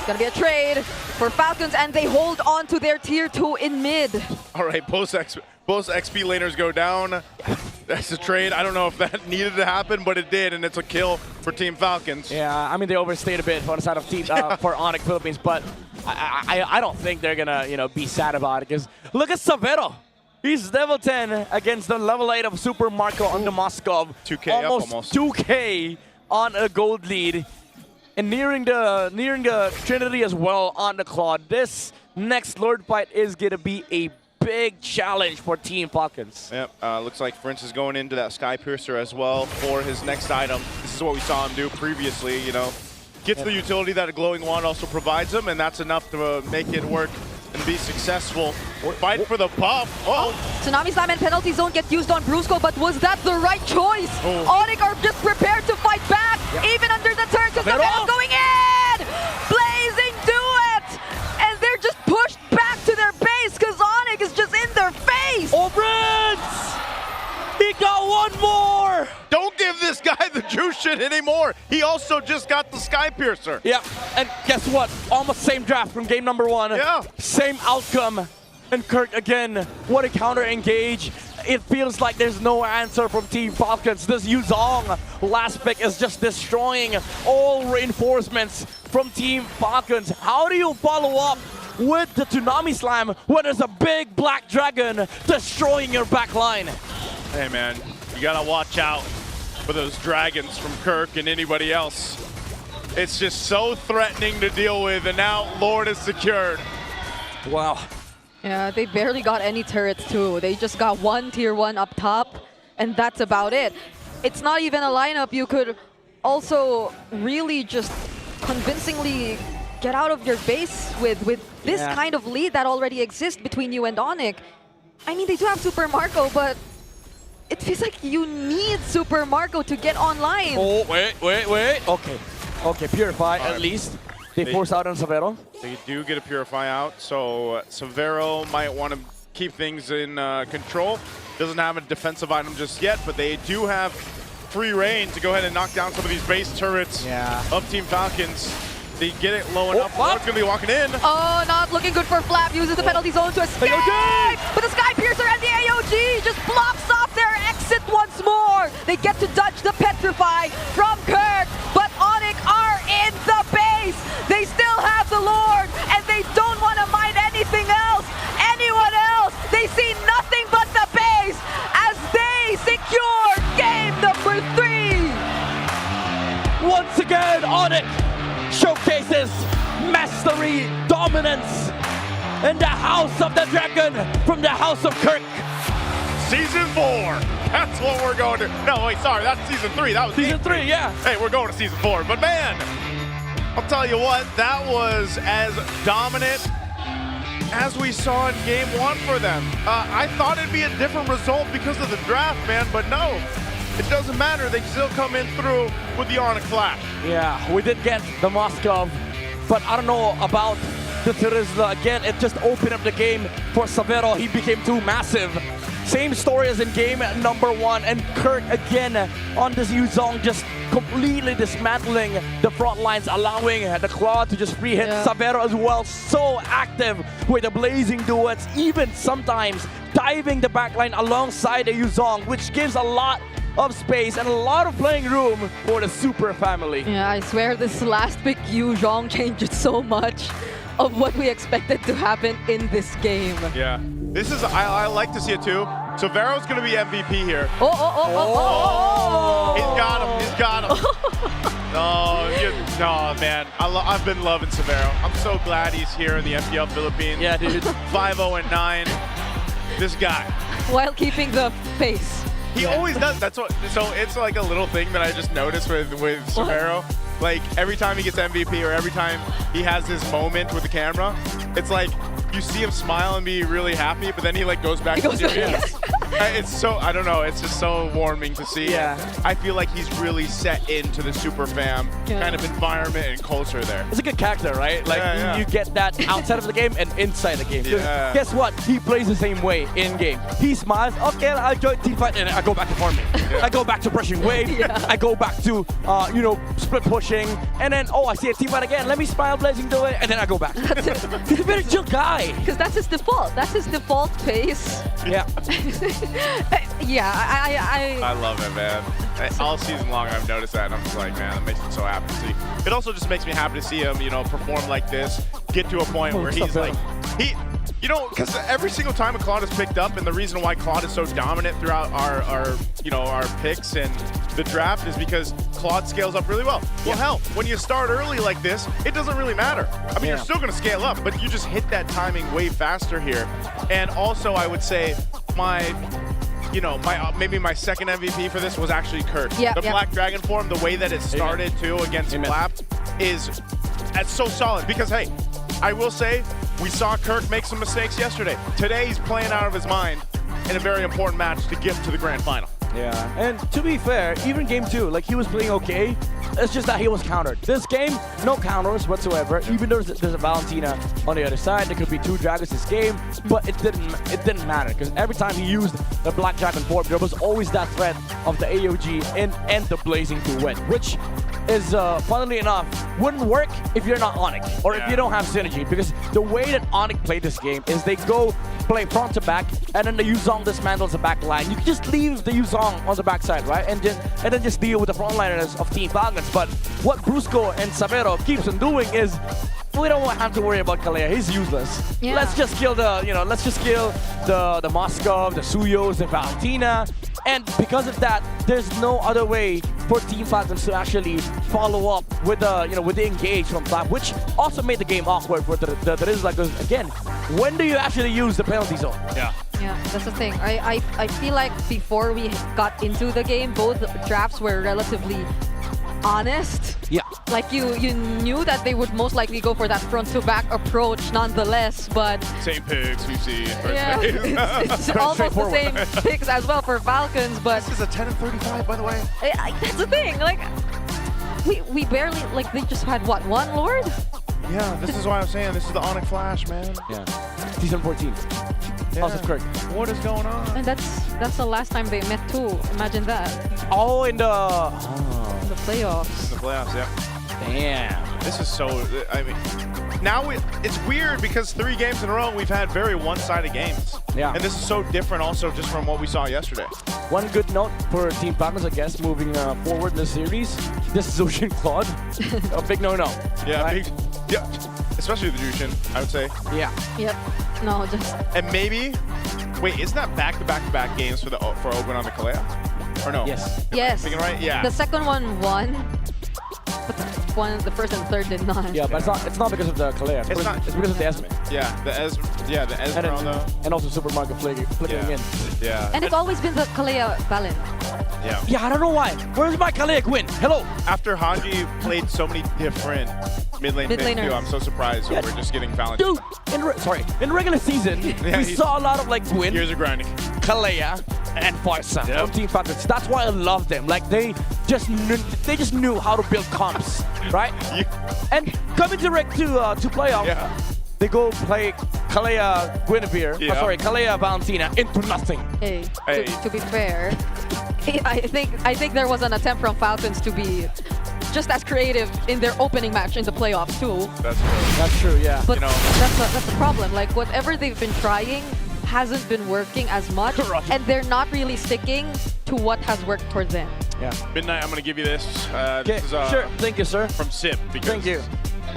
Speaker 17: gonna be a trade for Falcons, and they hold on to their tier 2 in mid.
Speaker 16: All right, both XP laners go down. That's a trade. I don't know if that needed to happen, but it did, and it's a kill for Team Falcons.
Speaker 18: Yeah, I mean, they overstayed a bit on the side of team for ONIC Philippines, but I don't think they're gonna be sad about it, because look at Savero. He's level 10 against the level 8 of Super Marco on the Moskov.
Speaker 16: 2K
Speaker 18: almost 2K on a gold lead. And nearing the Trinity as well on the Claude. This next Lord fight is gonna be a big challenge for Team Falcons.
Speaker 16: Yep, looks like Prince is going into that Sky Piercer as well for his next item. This is what we saw him do previously, you know. Gets the utility that a glowing wand also provides him, and that's enough to make it work and be successful. Fight for the buff.
Speaker 17: Tsunami Slam and Penalty Zone get used on Brusco, but was that the right choice? ONIC are just prepared to fight back, even under the turn, because the Venom going in! Blazing Duet! And they're just pushed back to their base, because ONIC is just in their face!
Speaker 18: Oh, Prince! He got one more!
Speaker 16: Don't give this guy the juice shit anymore. He also just got the Sky Piercer.
Speaker 18: Yeah, and guess what? Almost same draft from game number 1.
Speaker 16: Yeah.
Speaker 18: Same outcome. And Kirk again, what a counter engage. It feels like there's no answer from Team Falcons. This Yuzong last pick is just destroying all reinforcements from Team Falcons. How do you follow up with the Tsunami Slam when there's a big black dragon destroying your back line?
Speaker 16: Hey man, you gotta watch out for those dragons from Kirk and anybody else. It's just so threatening to deal with, and now Lord is secured.
Speaker 18: Wow.
Speaker 17: Yeah, they barely got any turrets too. They just got one tier 1 up top, and that's about it. It's not even a lineup you could also really just convincingly get out of your base with this kind of lead that already exists between you and ONIC. I mean, they do have Super Marco, but it feels like you need Super Marco to get online.
Speaker 18: Oh, wait. Okay, Purify at least. They force out on Savero.
Speaker 16: They do get a Purify out, so Savero might want to keep things in control. Doesn't have a defensive item just yet, but they do have free reign to go ahead and knock down some of these base turrets of Team Falcons. They get it low enough. Lord's going to be walking in.
Speaker 17: Oh, not looking good for Flap. Uses the penalty zone to escape. But the Sky Piercer and the AOG just blocks off their exit once more. They get to dodge the Petrify from Kirk, but ONIC are in the base. They still have the Lord, and they don't want to mind anything else, anyone else. They see nothing but the base as they secure game number 3.
Speaker 18: Once again, ONIC showcases mastery, dominance, in the House of the Dragon from the House of Kirk.
Speaker 16: Season 4. That's what we're going to. No, wait, sorry, that's Season 3. That was
Speaker 18: Season 3, yeah.
Speaker 16: Hey, we're going to Season 4. But man, I'll tell you what, that was as dominant as we saw in Game 1 for them. I thought it'd be a different result because of the draft, man, but no. It doesn't matter, they still come in through with the ONIC Flash.
Speaker 18: Yeah, we did get the Moskov, but I don't know about the Terizla. Again, it just opened up the game for Savero. He became too massive. Same story as in game number 1, and Kirk again on this Yuzong just completely dismantling the front lines, allowing the Claw to just free hit Savero as well. So active with the blazing duets, even sometimes diving the backline alongside the Yuzong, which gives a lot of space and a lot of playing room for the Super family.
Speaker 17: Yeah, I swear this last pick Yuzong changed so much of what we expected to happen in this game.
Speaker 16: Yeah, this is, I like to see it too. So Vero's gonna be MVP here. He's got him. No, man, I've been loving Savero. I'm so glad he's here in the MPL Philippines.
Speaker 18: Yeah, dude.
Speaker 16: 5-0-9. This guy.
Speaker 17: While keeping the pace.
Speaker 16: He always does. That's what. So it's like a little thing that I just noticed with Savero. Like every time he gets MVP or every time he has this moment with the camera, it's like you see him smile and be really happy, but then he like goes back to serious. It's so, I don't know, it's just so warming to see.
Speaker 18: Yeah.
Speaker 16: I feel like he's really set into the Super Fam kind of environment and culture there.
Speaker 18: It's a good character, right? Like you get that outside of the game and inside the game. Guess what? He plays the same way in game. He smiles, okay, I'll join team fight, and I go back to farming. I go back to brushing weight. I go back to, split pushing. And then, I see a team fight again. Let me smile, blazing do it. And then I go back. He's a very chill guy.
Speaker 17: Because that's his default. That's his default pace.
Speaker 18: Yeah.
Speaker 16: I love it, man. All season long, I've noticed that, and I'm just like, man, that makes me so happy to see. It also just makes me happy to see him, perform like this, get to a point where he's like, because every single time a Claude is picked up, and the reason why Claude is so dominant throughout our picks and the draft is because Claude scales up really well. Well, hell, when you start early like this, it doesn't really matter. I mean, you're still going to scale up, but you just hit that timing way faster here. And also, I would say maybe my second MVP for this was actually Kurt. The Black Dragon form, the way that it started too against Flap is so solid because, hey, I will say we saw Kirk make some mistakes yesterday. Today he's playing out of his mind in a very important match to get to the grand final.
Speaker 18: Yeah, and to be fair, even game 2, he was playing okay. It's just that he was countered. This game, no counters whatsoever. Even though there's a Valentina on the other side, there could be 2 dragons this game, but it didn't matter because every time he used the Black Dragon form, there was always that threat of the AOG and the Blazing to win, which is, funnily enough, wouldn't work if you're not ONIC or if you don't have synergy, because the way that ONIC played this game is they go play front to back, and then the Yuzong dismantles the back line. You can just leave the Yuzong on the backside, right? And then just deal with the frontliners of Team Falcons. But what Brusco and Savero keeps on doing is we don't have to worry about Kalea. He's useless.
Speaker 17: Yeah.
Speaker 18: Let's just kill the Moskov, the Suyos, the Valentina. And because of that, there's no other way for Team Falcons to actually follow up with the engage from Flap, which also made the game awkward for the Rizla. Because again, when do you actually use the penalty zone?
Speaker 17: Yeah, that's the thing. I feel like before we got into the game, both drafts were relatively honest.
Speaker 18: Yeah.
Speaker 17: Like you knew that they would most likely go for that front to back approach nonetheless, but
Speaker 16: same picks we see in first
Speaker 17: it's almost the same picks as well for Falcons, but
Speaker 16: this is a 10 and 35, by the way.
Speaker 17: That's the thing. We barely they just had what, 1 Lord?
Speaker 16: Yeah, this is why I'm saying this is the ONIC Flash, man.
Speaker 18: Yeah. Season 14. Also correct.
Speaker 16: What is going on?
Speaker 17: And that's the last time they met too. Imagine that.
Speaker 18: Oh, in the
Speaker 17: playoffs.
Speaker 16: In the playoffs, yeah.
Speaker 18: Damn.
Speaker 16: This is so. I mean, now it's weird because 3 games in a row we've had very one-sided games.
Speaker 18: Yeah.
Speaker 16: And this is so different also just from what we saw yesterday.
Speaker 18: One good note for Team Falcons, I guess, moving forward in the series. This is Zushin Claude. A big no-no.
Speaker 16: Yeah,
Speaker 18: right?
Speaker 16: Especially the Jushin, I would say.
Speaker 18: Yeah.
Speaker 17: Yep. No, just.
Speaker 16: And maybe, wait, isn't that back-to-back games for Open on the Kalea? Or no?
Speaker 18: Yes.
Speaker 17: Yes.
Speaker 16: Thinking right? Yeah.
Speaker 17: The second one won, but the first and third did not.
Speaker 18: Yeah, but it's not because of the Kalea. It's because of the Esme.
Speaker 16: Yeah, the Esme though.
Speaker 18: And also Super Mario flickering in.
Speaker 16: Yeah.
Speaker 17: And it's always been the Kalea balance.
Speaker 16: Yeah.
Speaker 18: Yeah, I don't know why. Where's my Kalea Gwyn? Hello.
Speaker 16: After Haji played so many different mid-lane picks too, I'm so surprised we're just getting Valentine.
Speaker 18: Dude, in regular season, we saw a lot of Gwyn.
Speaker 16: Years of grinding.
Speaker 18: Kalea and Farsa from Team Falcons. That's why I love them. They just knew how to build comps, right? And coming direct to playoff, they go play Kalea Guinevere. Kalea Valentina into nothing.
Speaker 17: Hey. To be fair, I think there was an attempt from Falcons to be just as creative in their opening match in the playoffs too.
Speaker 16: That's true.
Speaker 18: That's true, yeah.
Speaker 17: But that's the problem. Whatever they've been trying hasn't been working as much, and they're not really sticking to what has worked for them.
Speaker 18: Yeah.
Speaker 16: Midnight, I'm gonna give you this.
Speaker 18: This is
Speaker 16: sure.
Speaker 18: Thank you, sir.
Speaker 16: From Sip. Because
Speaker 18: thank you.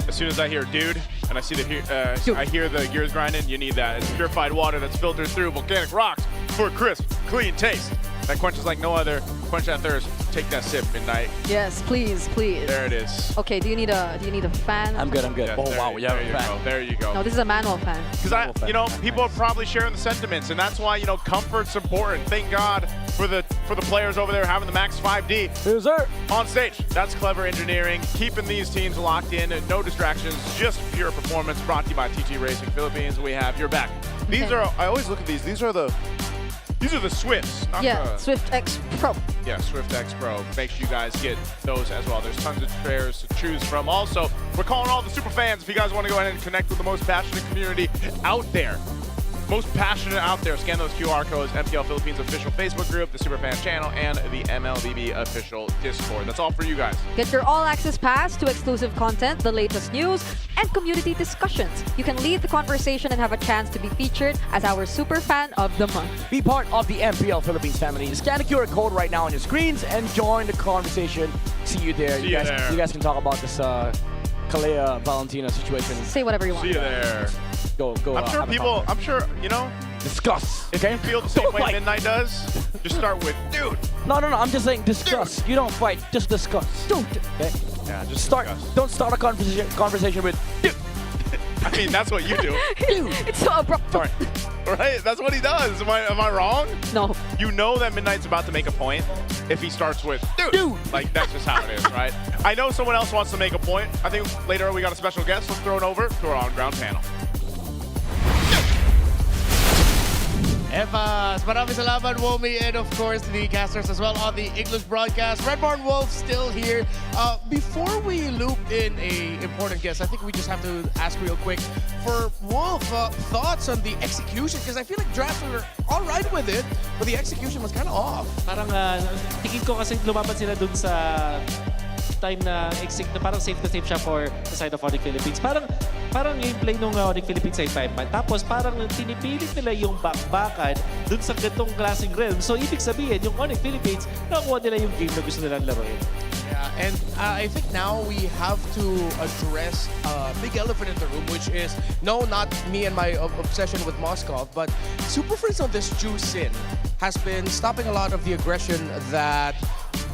Speaker 16: As soon as I hear dude, and I see I hear the gears grinding, you need that. It's purified water that's filtered through volcanic rocks for a crisp, clean taste. That quenches like no other. Quench that thirst. Take that sip, Midnight.
Speaker 17: Yes, please.
Speaker 16: There it is.
Speaker 17: Okay, do you need a fan?
Speaker 18: I'm good.
Speaker 16: Yeah,
Speaker 18: oh wow, yeah,
Speaker 16: there you go. There you go.
Speaker 17: No, this is a manual fan.
Speaker 16: Because people are probably sharing the sentiments, and that's why comfort's important. Thank God for the players over there having the max 5D.
Speaker 18: Yes, sir.
Speaker 16: On stage. That's clever engineering, keeping these teams locked in, no distractions, just pure performance. Brought to you by TT Racing Philippines. We have your back. These are. I always look at these. These are the Swifts. Not
Speaker 17: Swift X Pro.
Speaker 16: Yeah, Swift X Pro. Make sure you guys get those as well. There's tons of pairs to choose from. Also, we're calling all the super fans if you guys want to go ahead and connect with the most passionate community out there. most passionate out there. Scan those QR codes, MPL Philippines official Facebook group, the Superfan channel, and the MLBB official Discord. That's all for you guys.
Speaker 17: Get your all-access pass to exclusive content, the latest news, and community discussions. You can lead the conversation and have a chance to be featured as our super fan of the month.
Speaker 9: Be part of the MPL Philippines family. Scan the QR code right now on your screens and join the conversation. See you there.
Speaker 16: See you there.
Speaker 9: You guys can talk about this Kalea Valentina situation.
Speaker 17: Say whatever you want.
Speaker 16: See you there.
Speaker 9: Go.
Speaker 16: I'm sure, you know,
Speaker 9: discuss.
Speaker 16: if you feel the same way Midnight does, just start with, dude.
Speaker 9: No. I'm just saying discuss.
Speaker 16: Dude.
Speaker 9: You don't fight. Just discuss. Dude. Okay.
Speaker 16: Yeah, just
Speaker 9: Start.
Speaker 16: discuss.
Speaker 9: Don't start a conversation with dude.
Speaker 16: I mean, that's what you do.
Speaker 17: It's so abrupt.
Speaker 9: Sorry.
Speaker 16: Right? That's what he does. Am I wrong?
Speaker 17: No.
Speaker 16: You know that Midnight's about to make a point if he starts with, dude. Like, that's just how it is, right? I know someone else wants to make a point. I think later we got a special guest. Let's throw it over to our on-ground panel.
Speaker 1: Evas, maraming salamat, Womi, and of course the casters as well on the English broadcast. Redborn Wolf still here. Before we loop in a important guest, I think we just have to ask real quick for Wolf, thoughts on the execution, because I feel like drafts were all right with it, but the execution was kind of off.
Speaker 21: Parang tingin ko kasi lumaban sila dun sa time na parang safe na safe siya for the side of ONIC Philippines. Parang yung play nung ONIC Philippines ay 5-man. Tapos parang tinipilit nila yung bakbakan dun sa gantong klaseng realm. So ibig sabihin, yung ONIC Philippines, nakuha nila yung game na gusto nilang laruin.
Speaker 1: Yeah, and I think now we have to address a big elephant in the room, which is, no, not me and my obsession with Moscow, but Super Friends on this Ju Sin has been stopping a lot of the aggression that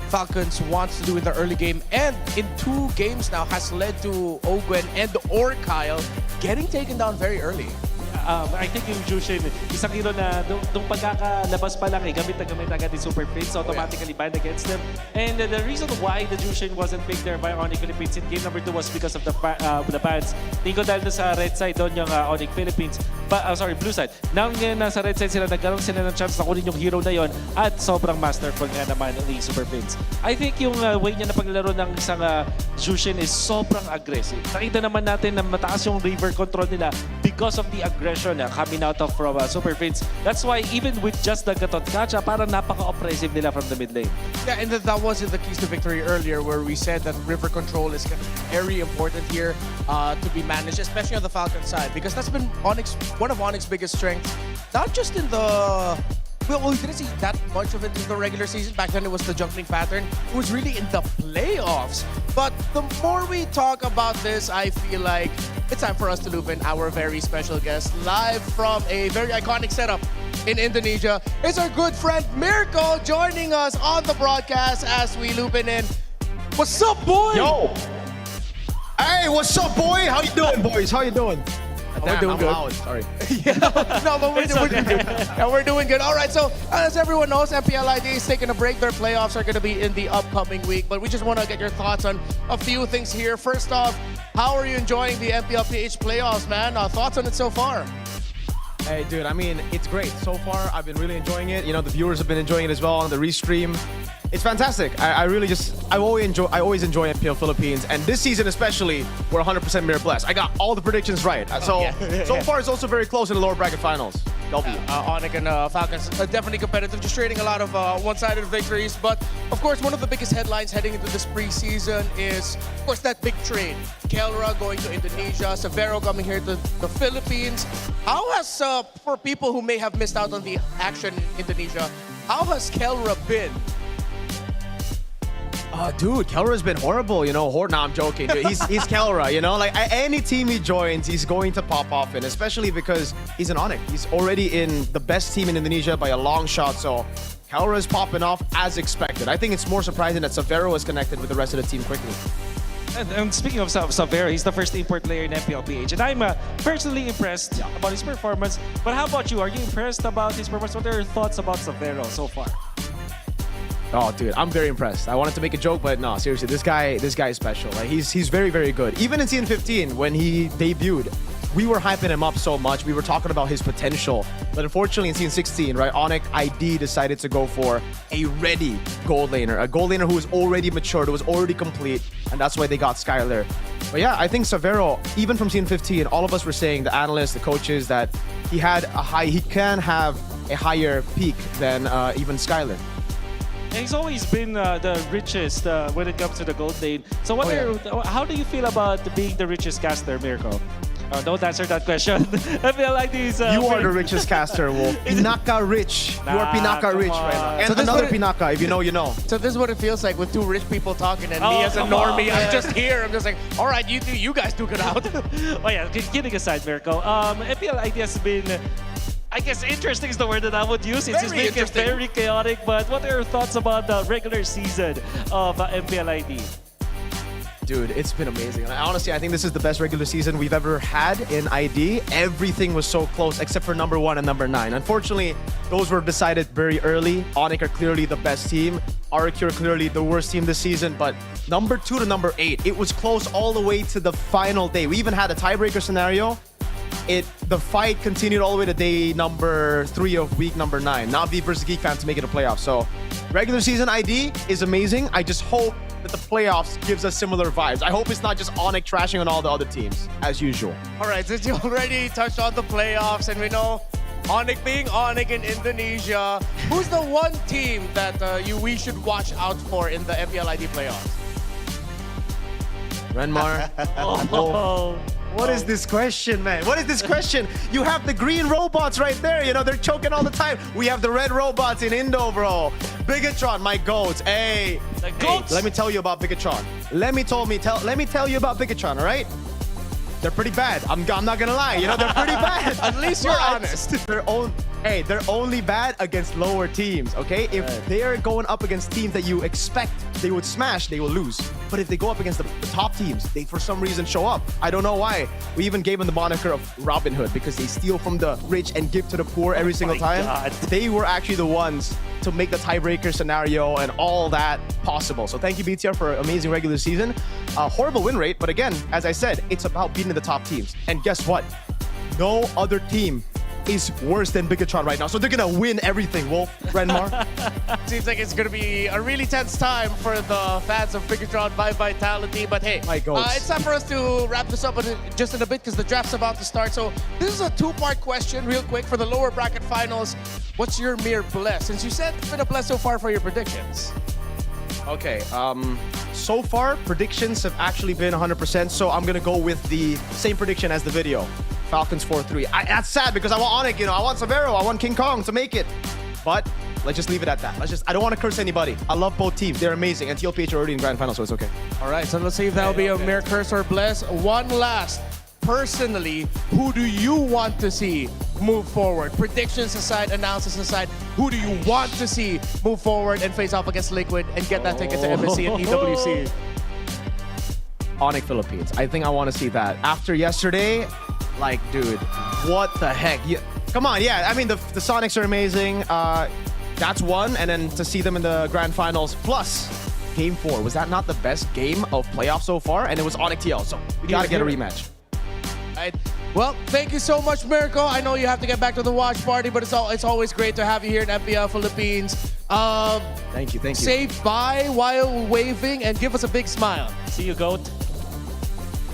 Speaker 1: Falcons wants to do in the early game, and in 2 games now has led to Ogwen and or Kyle getting taken down very early.
Speaker 21: I think yung Jushin, isang hero na nung pagkakalabas pa lang gamit na gamit agad yung Super Friends, so automatically banned against them. And the reason why the Jushin wasn't picked there by ONIC Philippines in game number 2 was because of the bans. Tingin ko dahil sa red side doon yung ONIC Philippines, blue side. Nang nasa red side sila, nagkaroon sila ng chance na kunin yung hero na yon at sobrang masterful nga naman ng Super Friends. I think yung way niya na paglaro ng isang Jushin is sobrang aggressive. Nakita naman natin na mataas yung river control nila because of the aggression coming out of from Super Friends. That's why even with just the Gatot Kacha, parang napaka-oppressive nila from the mid lane.
Speaker 1: Yeah, and that was in the keys to victory earlier, where we said that river control is very important here to be managed, especially on the Falcon side, because that's been one of ONIC's biggest strengths, not just in the... Well, we didn't see that much of it in the regular season. Back then, it was the jungling pattern. It was really in the playoffs. But the more we talk about this, I feel like it's time for us to loop in our very special guest live from a very iconic setup in Indonesia. It's our good friend Mirko joining us on the broadcast as we loop in. What's up, boy?
Speaker 12: Yo! Hey, what's up, boy? How you doing, boys? How you doing?
Speaker 1: We're doing good.
Speaker 12: Loud. Sorry.
Speaker 1: No, but we're doing good. All right, so as everyone knows, MPL ID is taking a break. Their playoffs are going to be in the upcoming week, but we just want to get your thoughts on a few things here. First off, how are you enjoying the MPL PH playoffs, man? Thoughts on it so far?
Speaker 12: Hey, dude, I mean, it's great. So far, I've been really enjoying it. You know, the viewers have been enjoying it as well on the restream. It's fantastic. I always enjoy MPL Philippines, and this season especially, we're 100% mirror blessed. I got all the predictions right. So far, it's also very close in the lower bracket finals.
Speaker 1: ONIC and Falcons are definitely competitive, just trading a lot of one-sided victories. But of course, one of the biggest headlines heading into this preseason is, of course, that big trade. Kelra going to Indonesia, Severo coming here to the Philippines. How has, for people who may have missed out on the action in Indonesia, how has Kelra been?
Speaker 12: Dude, Kelra's been horrible, you know. No, I'm joking. Dude. He's Kelra, you know. Like, any team he joins, he's going to pop off in, especially because he's an ONIC. He's already in the best team in Indonesia by a long shot, so Kelra is popping off as expected. I think it's more surprising that Severo is connected with the rest of the team quickly.
Speaker 21: And speaking of Severo, he's the first import player in MPL PH, and I'm personally impressed about his performance. But how about you? Are you impressed about his performance? What are your thoughts about Severo so far?
Speaker 12: Oh, dude, I'm very impressed. I wanted to make a joke, but no, seriously, this guy is special. Like, he's very, very good. Even in Season 15, when he debuted, we were hyping him up so much. We were talking about his potential. But unfortunately, in Season 16, right, ONIC ID decided to go for a ready gold laner. A gold laner who was already matured, who was already complete. And that's why they got Skylar. But yeah, I think Severo, even from Season 15, all of us were saying, the analysts, the coaches, that he can have a higher peak than even Skylar.
Speaker 21: And he's always been the richest when it comes to the gold lane. So how do you feel about being the richest caster, Mirko? Don't answer that question. I feel like these.
Speaker 12: You are the richest caster, Wolf. Pinaka rich. You are Pinaka rich right now. And so another Pinaka, if you know, you know.
Speaker 1: So this is what it feels like with two rich people talking, and me as a normie, I'm just here. I'm just like, all right, you guys duke it out.
Speaker 21: Oh yeah, kidding aside, Mirko. MPL ID has been. I guess interesting is the word that I would use. It's just making it very chaotic. But what are your thoughts about the regular season of MPL ID?
Speaker 12: Dude, it's been amazing. And honestly, I think this is the best regular season we've ever had in ID. Everything was so close except for number 1 and number 9. Unfortunately, those were decided very early. ONIC are clearly the best team. Arcure clearly the worst team this season. But number 2 to number 8, it was close all the way to the final day. We even had a tiebreaker scenario. The fight continued all the way to day number 3 of week number 9. Navi versus Geek Fam to make it a playoff. So regular season ID is amazing. I just hope that the playoffs gives us similar vibes. I hope it's not just ONIC trashing on all the other teams, as usual.
Speaker 1: All right, since you already touched on the playoffs, and we know ONIC being ONIC in Indonesia, who's the one team that we should watch out for in the MPL ID playoffs?
Speaker 12: Renmar. What is this question, man? What is this question? You have the green robots right there. You know, they're choking all the time. We have the red robots in Indo, bro. Bigatron, my goats. Hey.
Speaker 21: The goats.
Speaker 12: Hey, let me tell you about Bigatron. Let me tell you about Bigatron, all right? They're pretty bad. I'm not gonna lie. You know, they're pretty bad.
Speaker 1: At least you're honest.
Speaker 12: They're only bad against lower teams, okay? If they're going up against teams that you expect they would smash, they will lose. But if they go up against the top teams, they for some reason show up. I don't know why. We even gave them the moniker of Robin Hood because they steal from the rich and give to the poor every single time.
Speaker 21: God.
Speaker 12: They were actually the ones to make the tiebreaker scenario and all that possible. So thank you, BTR, for an amazing regular season. Horrible win rate, but again, as I said, it's about beating the top teams. And guess what? No other team is worse than Bigatron right now. So they're gonna win everything, Wolf, Renmar.
Speaker 1: Seems like it's gonna be a really tense time for the fans of Bigatron by Vitality. But hey, it's time for us to wrap this up just in a bit because the draft's about to start. So this is a two-part question real quick for the lower bracket finals. What's your mere bless? Since you said it's been a bless so far for your predictions.
Speaker 12: Okay, so far, predictions have actually been 100%, so I'm gonna go with the same prediction as the video. Falcons 4-3. That's sad because I want ONIC, you know, I want Severo, I want King Kong to make it. But let's just leave it at that. I don't want to curse anybody. I love both teams. They're amazing. And MPL PH are already in grand final, so it's okay.
Speaker 1: All right, so let's see if that'll be a mere curse or bless. One last. Personally, who do you want to see move forward? Predictions aside, analysis aside, who do you want to see move forward and face off against Liquid and get that ticket to MSC and EWC?
Speaker 12: ONIC Philippines. I think I want to see that. After yesterday, like, dude, what the heck? Come on, yeah. I mean, the Sonics are amazing. That's one. And then to see them in the grand finals. Plus, Game 4. Was that not the best game of playoffs so far? And it was ONIC TL. So we got to get a rematch.
Speaker 1: Right. Well, thank you so much, Mirko. I know you have to get back to the watch party, but it's always great to have you here in MPL Philippines.
Speaker 12: Thank you.
Speaker 1: Say bye while waving and give us a big smile.
Speaker 21: See you, GOAT.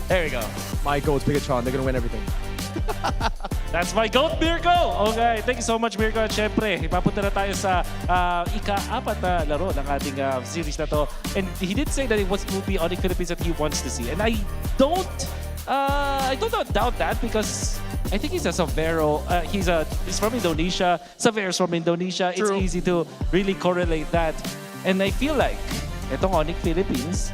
Speaker 21: There we go.
Speaker 12: My GOAT's Bigatron. They're gonna win everything.
Speaker 21: That's my GOAT, Mirko! Okay, thank you so much, Mirko. At syempre, ipapunta na tayo sa ika-4 na laro ng ating series na to. And he did say that it will be ONIC Philippines that he wants to see. And I don't doubt that because I think he's a Severo. He's from Indonesia. Severo's from Indonesia.
Speaker 1: True.
Speaker 21: It's easy to really correlate that. And I feel like itong ONIC Philippines,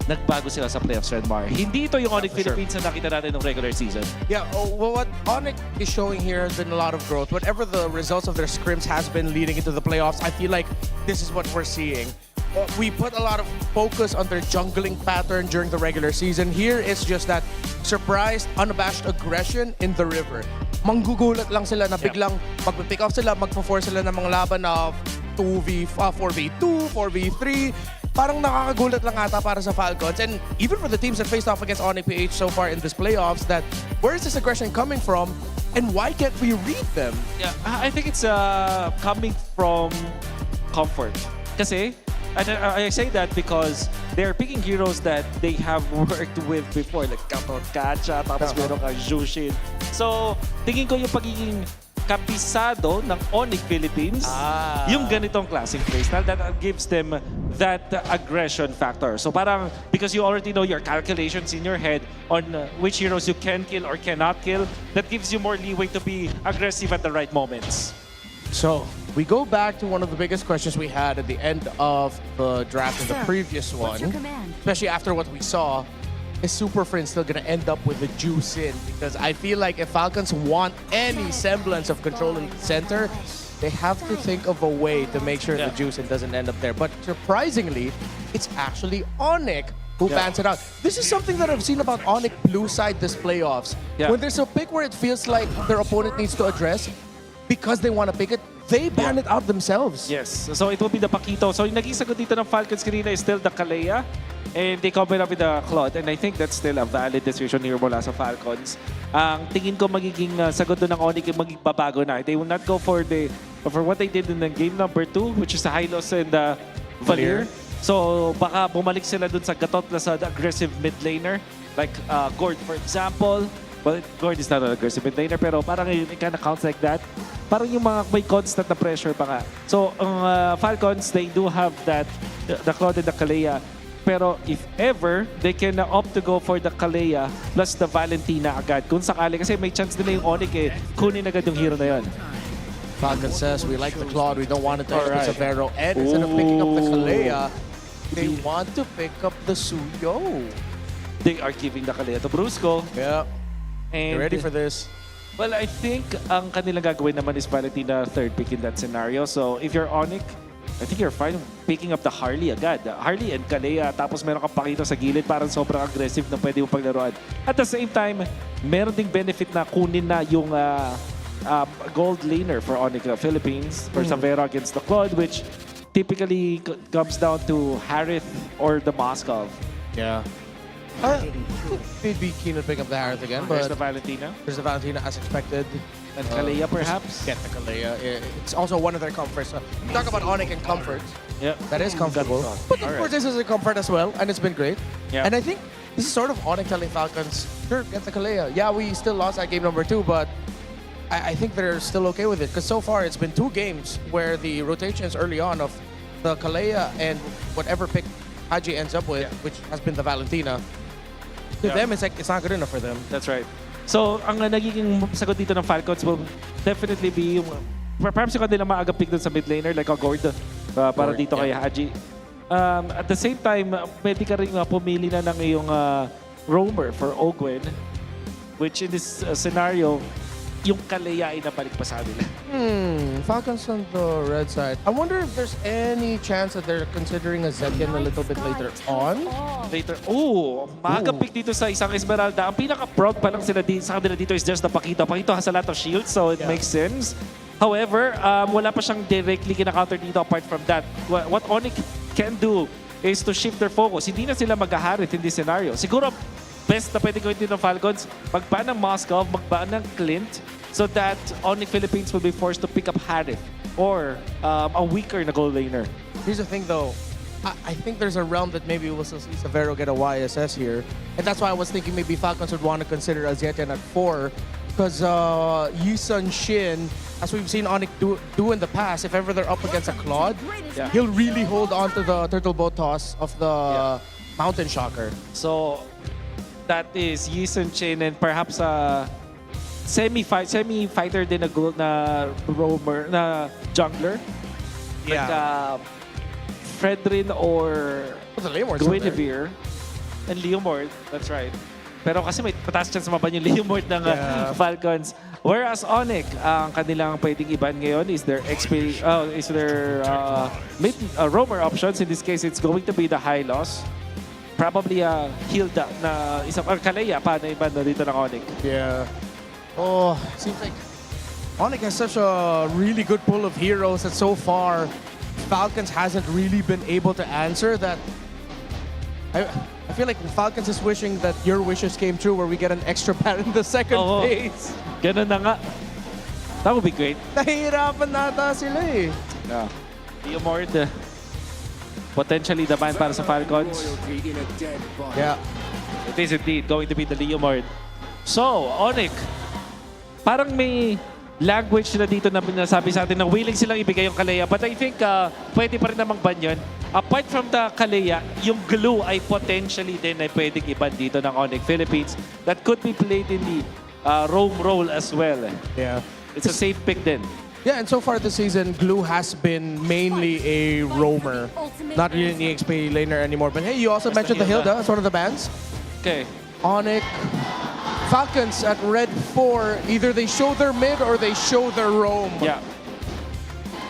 Speaker 21: nagbago sila sa playoffs, Redmar. Hindi ito yung ONIC Philippines na nakita natin ng regular season.
Speaker 1: Yeah, well, what ONIC is showing here has been a lot of growth. Whatever the results of their scrims has been leading into the playoffs, I feel like this is what we're seeing. We put a lot of focus on their jungling pattern during the regular season. Here it's just that surprised, unabashed aggression in the river. Manggugulat lang sila na biglang magpipick off sila, magpo-force sila ng mga laban na 4v2, 4v3. parang nakakagulat lang ata para sa Falcons. And even for the teams that faced off against ONIC PH so far in this playoffs, that where is this aggression coming from? And why can't we read them?
Speaker 21: Yeah, I think it's coming from comfort. Kasi, and I say that because they're picking heroes that they have worked with before, like Katon Kacha, tapos meron kang Jushin. So, tingin ko yung pagiging kabisado ng ONIC Philippines, yung ganitong klaseng playstyle that gives them that aggression factor. So parang, because you already know your calculations in your head on which heroes you can kill or cannot kill, that gives you more leeway to be aggressive at the right moments.
Speaker 1: So, we go back to one of the biggest questions we had at the end of the draft in the previous one, especially after what we saw. Is Super Friend still going to end up with the juice in? Because I feel like if Falcons want any semblance of control in the center, they have to think of a way to make sure the juice in doesn't end up there. But surprisingly, it's actually ONIC who bans it out. This is something that I've seen about ONIC blue side this playoffs. When there's a pick where it feels like their opponent needs to address, because they want to pick it, they ban it out themselves.
Speaker 21: Yes, so it will be the Paquito. So yung naging sagot dito ng Falcons kanina is still the Kalea. And they combine up with the Claude. And I think that's still a valid decision here mula sa Falcons. Ang tingin ko magiging sagot doon ng ONIC yung magiging babago na. They will not go for what they did in the game number 2, which is the Hylos and the Valier. So baka bumalik sila doon sa gatot na sa aggressive mid laner. Like Gord, for example. Well, Gord is not an aggressive mid laner, pero parang it kind of counts like that. Parang yung mga may constant na pressure pa nga. So ang Falcons, they do have that, the Claude and the Kalea. Pero if ever, they can opt to go for the Kalea plus the Valentina agad. Kung sakali, kasi may chance nila yung ONIC kunin agad yung hero na yun.
Speaker 1: Falcon says, we like the Claude, we don't want it to end with Severo. And instead of picking up the Kalea, they want to pick up the Suyo.
Speaker 21: They are giving the Kalea to Brusco.
Speaker 1: Yeah.
Speaker 21: And
Speaker 1: you ready for this?
Speaker 21: Well, I think ang kanilang gagawin naman is Valentina third pick in that scenario. So if you're ONIC, I think you're fine picking up the Harley agad. Harley and Kalea, tapos meron kang Paquito sa gilid, parang sobrang aggressive na pwede mo paglaruan. At the same time, meron ding benefit na kunin na yung gold laner for ONIC Philippines for Savera against the Claude, which typically comes down to Harith or the Moskov.
Speaker 1: Yeah. They'd be keen to pick up the Harith again, but
Speaker 21: there's the Valentina.
Speaker 1: There's the Valentina as expected.
Speaker 21: And Kalea, perhaps?
Speaker 1: Get the Kalea. It's also one of their comforts. Talk about ONIC and comfort.
Speaker 21: Yeah.
Speaker 1: That is comfortable. But of course, this is a comfort as well, and it's been great.
Speaker 21: Yeah.
Speaker 1: And I think this is sort of ONIC telling Falcons, sure, get the Kalea. Yeah, we still lost that game number 2, but I think they're still okay with it. Because so far, it's been 2 games where the rotations early on of the Kalea and whatever pick Haji ends up with, which has been the Valentina, to them, it's like, it's not good enough for them.
Speaker 21: That's right. So, ang nagiging sagot dito ng Falcons will definitely be yung, perhaps yung kanilang maaga pick dun sa mid laner, like a Gord, para dito kay Haji. At the same time, pwede ka rin pumili na ng iyong roamer for Ogwen, which in this scenario, yung Kalea ay nabalik pa sa nila.
Speaker 1: Falcons on the red side. I wonder if there's any chance that they're considering a Zetian a little bit later on.
Speaker 21: Maaga pick dito sa isang Esmeralda. Ang pinaka-proud pa lang sila sa kanila dito is just the Paquito. Paquito has a lot of shields, so it makes sense. However, wala pa siyang directly kina-counter dito apart from that. What ONIC can do is to shift their focus. Hindi na sila mag-Harith in this scenario. Siguro, best na pwede gawin din ng Falcons, magbaan ng Moscow, magbaan ng Clint, so that ONIC Philippines will be forced to pick up Harith or a weaker na gold laner.
Speaker 1: Here's the thing though, I think there's a realm that maybe we'll see Severo get a YSS here. And that's why I was thinking maybe Falcons would want to consider Azetian at 4. Because Yisun Shin, as we've seen ONIC do in the past, if ever they're up against a Claude, he'll really hold on to the turtle boat toss of the Mountain Shocker.
Speaker 21: So, that is Yisun Shin and perhaps semi-fighter din na gold na roamer, na jungler. Like Fredrin or Guinevere. And Leomord, that's right. Pero kasi may mataas chance maban yung Leomord ng Falcons. Whereas ONIC, ang kanilang pwedeng iban ngayon is their mid roamer options. In this case, it's going to be the Hylos. Probably Hilda na isang Kalea pa na iban dito ng ONIC.
Speaker 1: Yeah. Oh, seems like ONIC has such a really good pool of heroes that so far Falcons hasn't really been able to answer that. I feel like Falcons is wishing that your wishes came true where we get an extra ban in the second phase.
Speaker 21: Ganun na nga. That would be great.
Speaker 1: Nahihirapan nata sila eh.
Speaker 21: Yeah. Leomord, potentially the ban para sa Falcons.
Speaker 1: Yeah.
Speaker 21: It is indeed going to be the Leomord. So, ONIC, parang may language sila dito na pinasabi sa atin na willing silang ibigay yung Kalea. But I think pwede pa rin namang ban yun. Apart from the Kalea, yung glue ay potentially din ay pwedeng iban dito ng ONIC Philippines that could be played in the roam role as well.
Speaker 1: Yeah.
Speaker 21: It's a safe pick then.
Speaker 1: Yeah, and so far this season, Glue has been mainly a roamer. Not really an EXP laner anymore. But hey, you also mentioned the Hilda as one of the bans.
Speaker 21: Okay.
Speaker 1: ONIC. Falcons at red 4, either they show their mid or they show their roam.
Speaker 21: Yeah.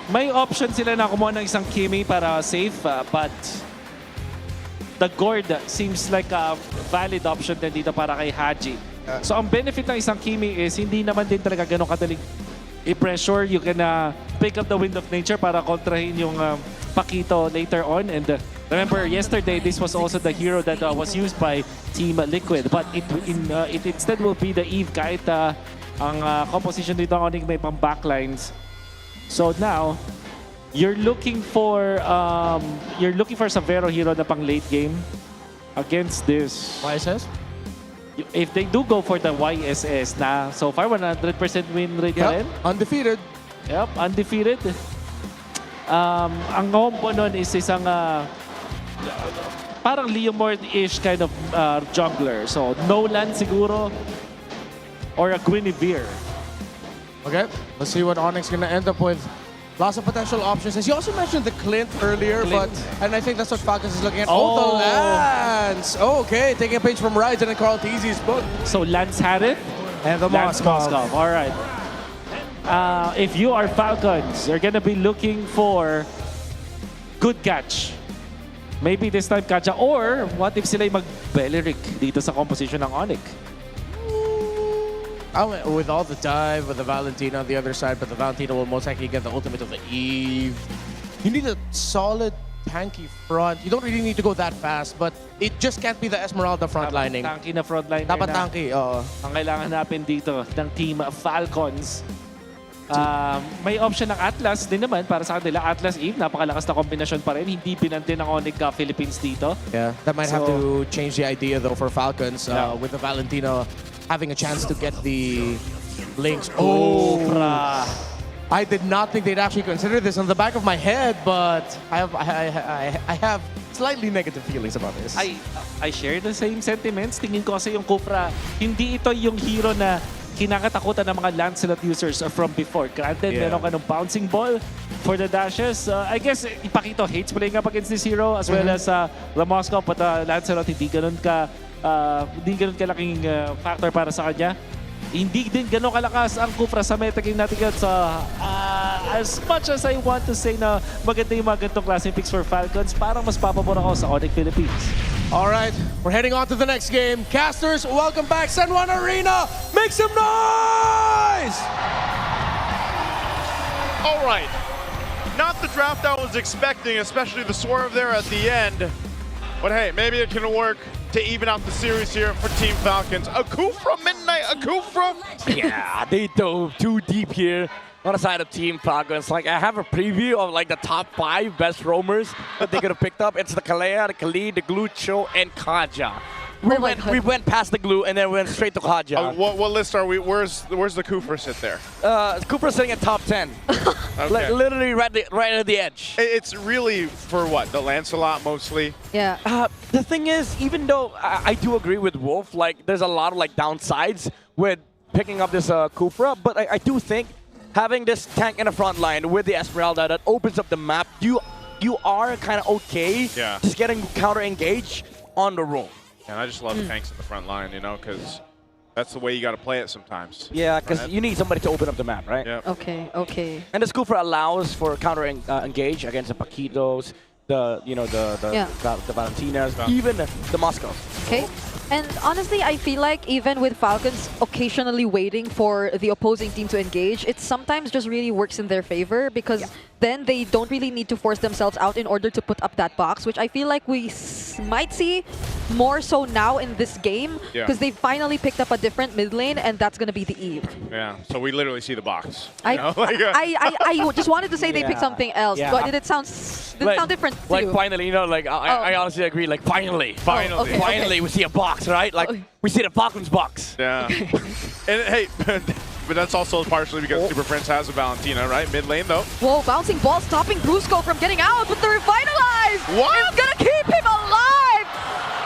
Speaker 21: May option sila na kumuha ng isang Kimi para safe, but the Gord seems like a valid option din dito para kay Haji. So ang benefit ng isang Kimi is hindi naman din talaga ganun kadaling i-pressure. You can pick up the Wind of Nature para kontrahin yung Pakito later on. And remember, yesterday, this was also the hero that was used by Team Liquid. But it instead will be the Eve kahit ang composition dito ng ONIC may pang backlines. So now, you're looking for Savero hero na pang late game against this
Speaker 1: YSS?
Speaker 21: If they do go for the YSS na so far 100% win rate pa rin.
Speaker 1: Undefeated.
Speaker 21: Yep, undefeated. Ang combo nun is isang parang Leomord-ish kind of jungler. So Nolan siguro or a Guinevere.
Speaker 1: Okay, let's see what ONIC's gonna end up with. Lots of potential options. As you also mentioned the Clint earlier, and I think that's what Falcons is looking at. Oh, the Lance! Okay, taking a page from Ryzen and Carl Teasy's book.
Speaker 21: So Lance had it?
Speaker 1: And the
Speaker 21: Moskov. All right. If you are Falcons, you're gonna be looking for good catch. Maybe this time Kaja. Or what if sila'y mag-Beleric dito sa composition ng ONIC?
Speaker 1: With all the dive, with the Valentina on the other side, but the Valentina will most likely get the ultimate of the Eve. You need a solid, tanky front. You don't really need to go that fast, but it just can't be the Esmeralda frontlining.
Speaker 21: Tanky na frontline.
Speaker 1: Dapat tanky, oo.
Speaker 21: Ang kailangan natin dito ng Team Falcons. May option ng Atlas din naman para sa kanila. Atlas Eve, napakalakas na kombinasyon pa rin. Hindi binantin ng ONIC Philippines dito.
Speaker 1: Yeah, that might have to change the idea though for Falcons with the Valentina having a chance to get the links. Oh, I did not think they'd actually consider this on the back of my head, but I have slightly negative feelings about this.
Speaker 21: I share the same sentiments. Tingin ko kasi yung Kufra, hindi ito yung hero na kinakatakutan ng mga Lancelot users from before. Granted, meron ka ng bouncing ball for the dashes. I guess Ipakito hates playing up against this hero as well as the Moscow, but Lancelot hindi ganun kalaking factor para sa kanya. Hindi din ganun kalakas ang Kufra sa metagame natin yan. So, as much as I want to say na maganda yung mga ganitong klaseng picks for Falcons, parang mas papabor ako sa ONIC Philippines.
Speaker 1: All right, we're heading on to the next game. Casters, welcome back. San Juan Arena, make some noise!
Speaker 16: All right, not the draft I was expecting, especially the swerve there at the end. But hey, maybe it can work to even out the series here for Team Falcons. Akufra, Midnight Akufra.
Speaker 18: Yeah, they dove too deep here on the side of Team Falcons. Like, I have a preview of like the top 5 best roamers that they could have picked up. It's the Kalea, the Khalid, the Glucho, and Kaja. We went past the glue and then went straight to Kaja.
Speaker 16: What list are we? Where's the Kufra sit there?
Speaker 18: Kufra's sitting at top 10.
Speaker 16: Okay.
Speaker 18: Like, literally right at the edge.
Speaker 16: It's really for what? The Lancelot mostly?
Speaker 17: Yeah.
Speaker 18: The thing is, even though I do agree with Wolf, like there's a lot of like downsides with picking up this Kufra, but I do think having this tank in the front line with the Esmeralda that opens up the map, you are kind of okay just getting counter-engaged on the roam.
Speaker 16: And I just love tanks in the front line, you know, because that's the way you got to play it sometimes.
Speaker 18: Yeah, because you need somebody to open up the map, right?
Speaker 16: Yeah.
Speaker 17: Okay.
Speaker 18: And the Kufra allows for counter-engage against the Paquitos, the Valentinas, even the Moscow.
Speaker 17: Okay. And honestly, I feel like even with Falcons occasionally waiting for the opposing team to engage, it sometimes just really works in their favor because then they don't really need to force themselves out in order to put up that box, which I feel like we might see more so now in this game, because they finally picked up a different mid lane, and that's going to be the Eve.
Speaker 16: Yeah, so we literally see the box.
Speaker 17: I just wanted to say they picked something else, but did it sound different to you?
Speaker 18: Finally, you know, like I honestly agree. Like finally, finally, we see a box, right? Like we see the Falcons box.
Speaker 16: Yeah. And hey, but that's also partially because Super Prince has a Valentina, right? Mid lane though.
Speaker 17: Whoa, bouncing ball stopping Brusco from getting out, but the Revitalize is gonna keep him alive.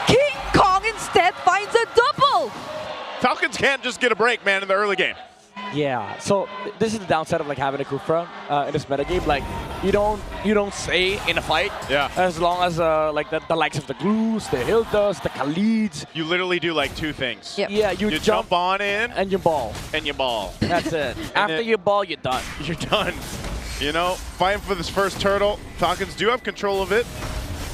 Speaker 17: King Kong instead finds a double.
Speaker 16: Falcons can't just get a break, man, in the early game.
Speaker 18: Yeah, so this is the downside of like having a Kufra in this metagame. Like you don't stay in a fight.
Speaker 16: Yeah.
Speaker 18: As long as like the likes of the Glues, the Hildas, the Khalids.
Speaker 16: You literally do like two things.
Speaker 17: Yep.
Speaker 18: Yeah, you
Speaker 16: jump on in
Speaker 18: and you ball.
Speaker 16: And you ball.
Speaker 18: That's it. After you ball, you're done.
Speaker 16: You're done. You know, fighting for this first turtle. Falcons do have control of it.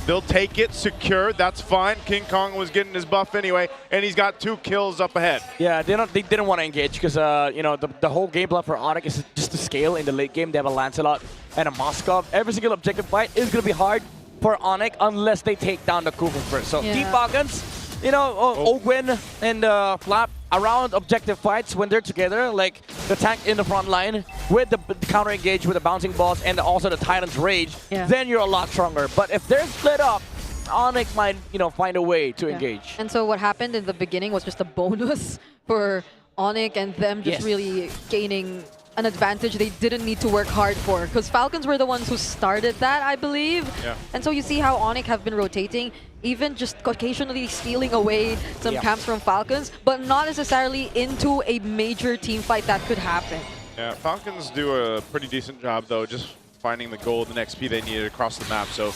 Speaker 16: They'll take it, secure, that's fine. King Kong was getting his buff anyway, and he's got 2 kills up ahead.
Speaker 18: Yeah, they didn't want to engage because, you know, the whole game plan for ONIC is just to scale in the late game. They have a Lancelot and a Moskov. Every single objective fight is going to be hard for ONIC unless they take down the Kufa first. So Team Falcons, you know, Ogwin and Flap, around objective fights when they're together, like the tank in the front line with the counter engage with the bouncing balls and also the Titan's Rage, then you're a lot stronger. But if they're split up, ONIC might, you know, find a way to engage.
Speaker 17: And so what happened in the beginning was just a bonus for ONIC and them just really gaining an advantage they didn't need to work hard for, because Falcons were the ones who started that, I believe.
Speaker 16: Yeah.
Speaker 17: And so you see how ONIC have been rotating, even just occasionally stealing away some camps from Falcons, but not necessarily into a major team fight that could happen.
Speaker 16: Yeah, Falcons do a pretty decent job, though, just finding the gold and XP they needed across the map. So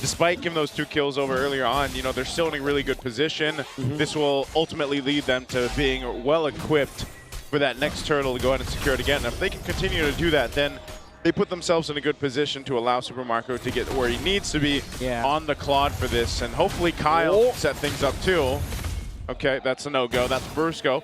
Speaker 16: despite giving those 2 kills over earlier on, you know, they're still in a really good position. This will ultimately lead them to being well-equipped for that next turtle to go ahead and secure it again. And if they can continue to do that, then they put themselves in a good position to allow Super Marco to get where he needs to be on the Claude for this. And hopefully Kyle set things up too. Okay, that's a no-go. That's Brusco.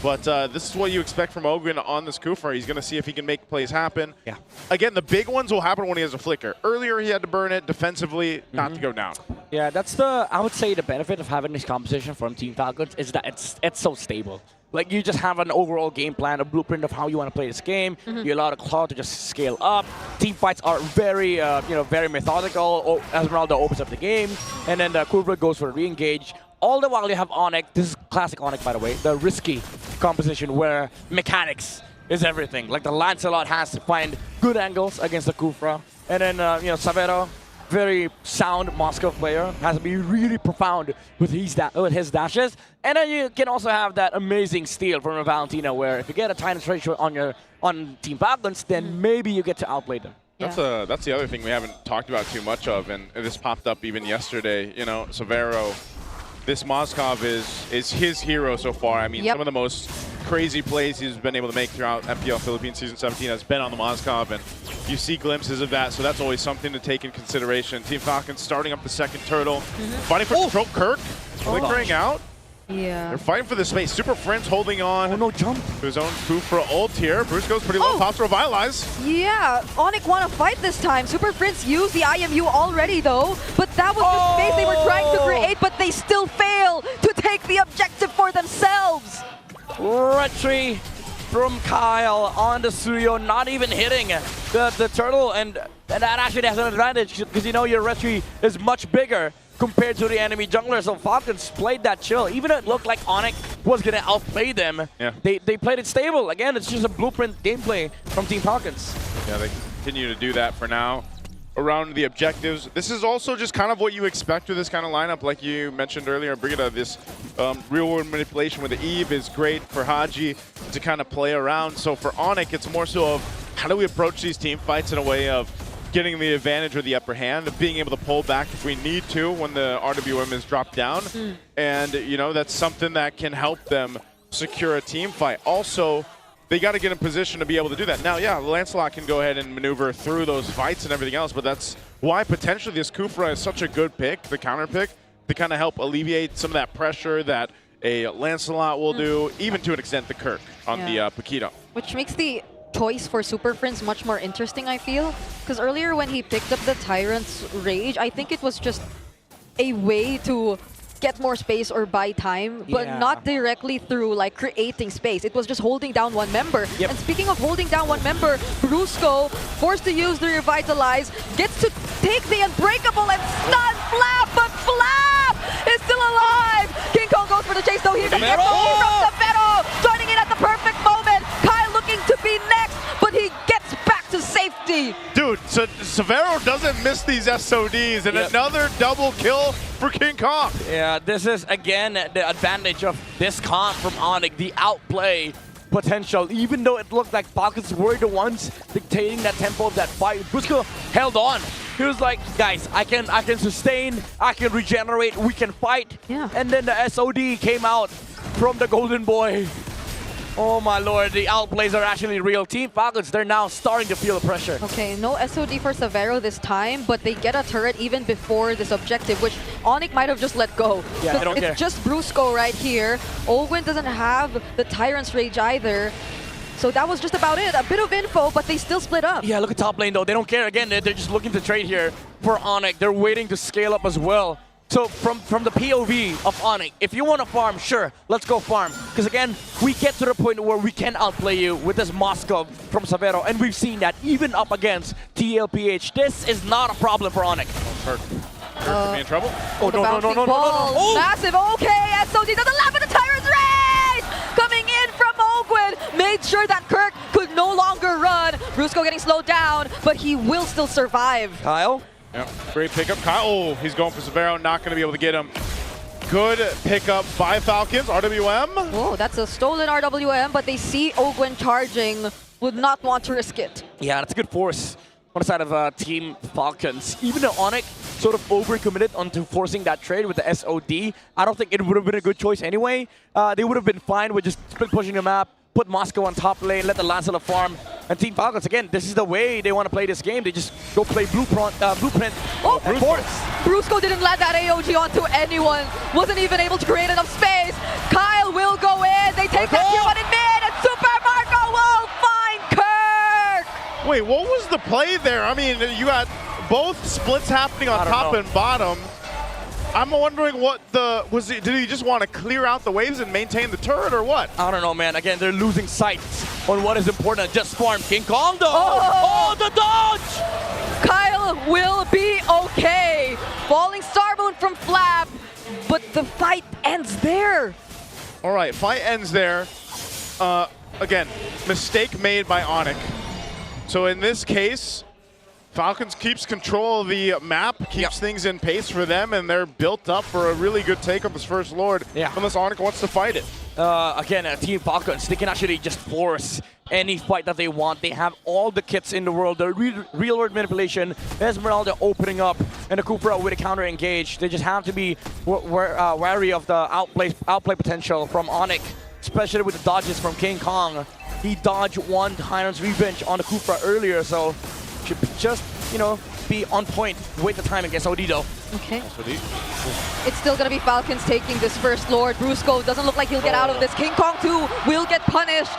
Speaker 16: But this is what you expect from Ogren on this Kufra. He's going to see if he can make plays happen. Yeah. Again, the big ones will happen when he has a flicker. Earlier, he had to burn it defensively, not to go down.
Speaker 18: Yeah, that's I would say the benefit of having this composition from Team Falcons is that it's so stable. Like, you just have an overall game plan, a blueprint of how you want to play this game. You allow the Claude to just scale up. Team fights are very, very methodical. Esmeralda opens up the game, and then the Kufra goes for a re-engage. All the while you have ONIC, this is classic ONIC by the way, the risky composition where mechanics is everything. Like the Lancelot has to find good angles against the Kufra. And then, Savero, very sound Moscow player, has to be really profound with his dashes. And then you can also have that amazing steal from a Valentina where if you get a Titan's ratio on Team Falcons, then maybe you get to outplay them.
Speaker 16: That's the other thing we haven't talked about too much of, and this popped up even yesterday. You know, Savero, this Moskov is his hero so far. I mean, some of the most crazy plays he's been able to make throughout MPL Philippines Season 17 has been on the Moskov, and you see glimpses of that, so that's always something to take in consideration. Team Falcons starting up the second turtle, fighting for control. Kirk flickering out.
Speaker 17: Yeah.
Speaker 16: They're fighting for the space. Super Friends holding on to his own Kufra ult here. Brusco's pretty low. Pops Revitalize.
Speaker 17: Yeah, ONIC want to fight this time. Super Prince used the IMU already though, but that was the space they were trying to create, but they still fail to take the objective for themselves.
Speaker 18: Retry from Kyle on the Suryo, not even hitting the turtle, and that actually has an advantage because you know your Retry is much bigger compared to the enemy jungler, so Falcons played that chill. Even though it looked like ONIC was going to outplay them, they played it stable. Again, it's just a blueprint gameplay from Team Falcons.
Speaker 16: Yeah, they continue to do that for now. Around the objectives, this is also just kind of what you expect with this kind of lineup. Like you mentioned earlier, Brigida, this real-world manipulation with the Eve is great for Haji to kind of play around. So for ONIC, it's more so of how do we approach these team fights in a way of getting the advantage or the upper hand, of being able to pull back if we need to when the RWM is dropped down. And, you know, that's something that can help them secure a team fight. Also, they got to get in position to be able to do that. Now, yeah, Lancelot can go ahead and maneuver through those fights and everything else, but that's why potentially this Kufra is such a good pick, the counter pick, to kind of help alleviate some of that pressure that a Lancelot will do, even to an extent the Kirk on the Paquito.
Speaker 17: Which makes the choice for Super Friends much more interesting, I feel. Because earlier when he picked up the Tyrant's Rage, I think it was just a way to get more space or buy time, but not directly through like creating space. It was just holding down one member. And speaking of holding down one member, Brusco, forced to use the Revitalize, gets to take the Unbreakable and stun Flap, but Flap is still alive! King Kong goes for the chase though. Here's the SOD from Severo, joining in at the perfect moment. Kyle looking to be next, but he gets back to safety.
Speaker 16: Dude, so Severo doesn't miss these SODs, and another double kill for King Kong.
Speaker 18: Yeah, this is, again, the advantage of this comp from ONIC, the outplay potential. Even though it looked like Falcons were the ones dictating that tempo of that fight, Brusco held on. He was like, guys, I can sustain, I can regenerate, we can fight.
Speaker 17: Yeah.
Speaker 18: And then the SOD came out from the Golden Boy. Oh my lord, the outplays are actually real. Team Falcons, they're now starting to feel the pressure.
Speaker 17: Okay, no SOD for Severo this time, but they get a turret even before this objective, which ONIC might have just let go.
Speaker 18: Yeah, I don't care.
Speaker 17: It's just Brusco right here. Ogwin doesn't have the Tyrant's Rage either. So that was just about it. A bit of info, but they still split up.
Speaker 18: Yeah, look at top lane though. They don't care. Again, they're just looking to trade here for ONIC. They're waiting to scale up as well. So from the POV of ONIC, if you want to farm, sure, let's go farm. Because again, we get to the point where we can outplay you with this Moskov from Severo, and we've seen that even up against MPL PH. This is not a problem for ONIC.
Speaker 16: Kirk could be in trouble.
Speaker 18: Oh, no.
Speaker 17: Oh. Massive, okay, SOD doesn't laugh at the Tyrant's Rage! Coming in from Ogwin, made sure that Kirk could no longer run. Brusco getting slowed down, but he will still survive.
Speaker 18: Kyle?
Speaker 16: Yep, great pickup. Kyle, oh, he's going for Severo, not going to be able to get him. Good pickup by Falcons, RWM.
Speaker 17: Oh, that's a stolen RWM, but they see Ogwin charging, would not want to risk it.
Speaker 18: Yeah, that's a good force on the side of Team Falcons. Even though ONIC sort of overcommitted onto forcing that trade with the SOD, I don't think it would have been a good choice anyway. They would have been fine with just split pushing the map, put Moscow on top lane, let the Lancelot farm. And Team Falcons, again, this is the way they want to play this game. They just go play Blueprint.
Speaker 17: Oh, Brusco didn't let that AOG onto anyone. Wasn't even able to create enough space. Kyle will go in. They take that tier 1 in mid, and Super Marco will find Kirk.
Speaker 16: Wait, what was the play there? I mean, you got both splits happening on top and bottom. I'm wondering what did he just want to clear out the waves and maintain the turret or what?
Speaker 18: I don't know, man. Again, they're losing sight on what is important. Just farm King Kong though.
Speaker 17: Oh,
Speaker 18: the dodge!
Speaker 17: Kyle will be okay. Falling Star Moon from Flap, but the fight ends there.
Speaker 16: All right, fight ends there. Again, mistake made by ONIC. So in this case, Falcons keeps control of the map, keeps things in pace for them, and they're built up for a really good take of this first Lord, unless ONIC wants to fight it.
Speaker 18: Again, Team Falcons, they can actually just force any fight that they want. They have all the kits in the world, the real-world manipulation, Esmeralda opening up, and the Cupra with a counter-engage. They just have to be wary of the outplay potential from ONIC, especially with the dodges from King Kong. He dodged one Tyrant's Revenge on the Cupra earlier, so should just, be on point. Wait the time against OD though.
Speaker 17: Okay. It's still gonna be Falcons taking this first Lord. Brusco doesn't look like he'll get out of this. King Kong 2 will get punished.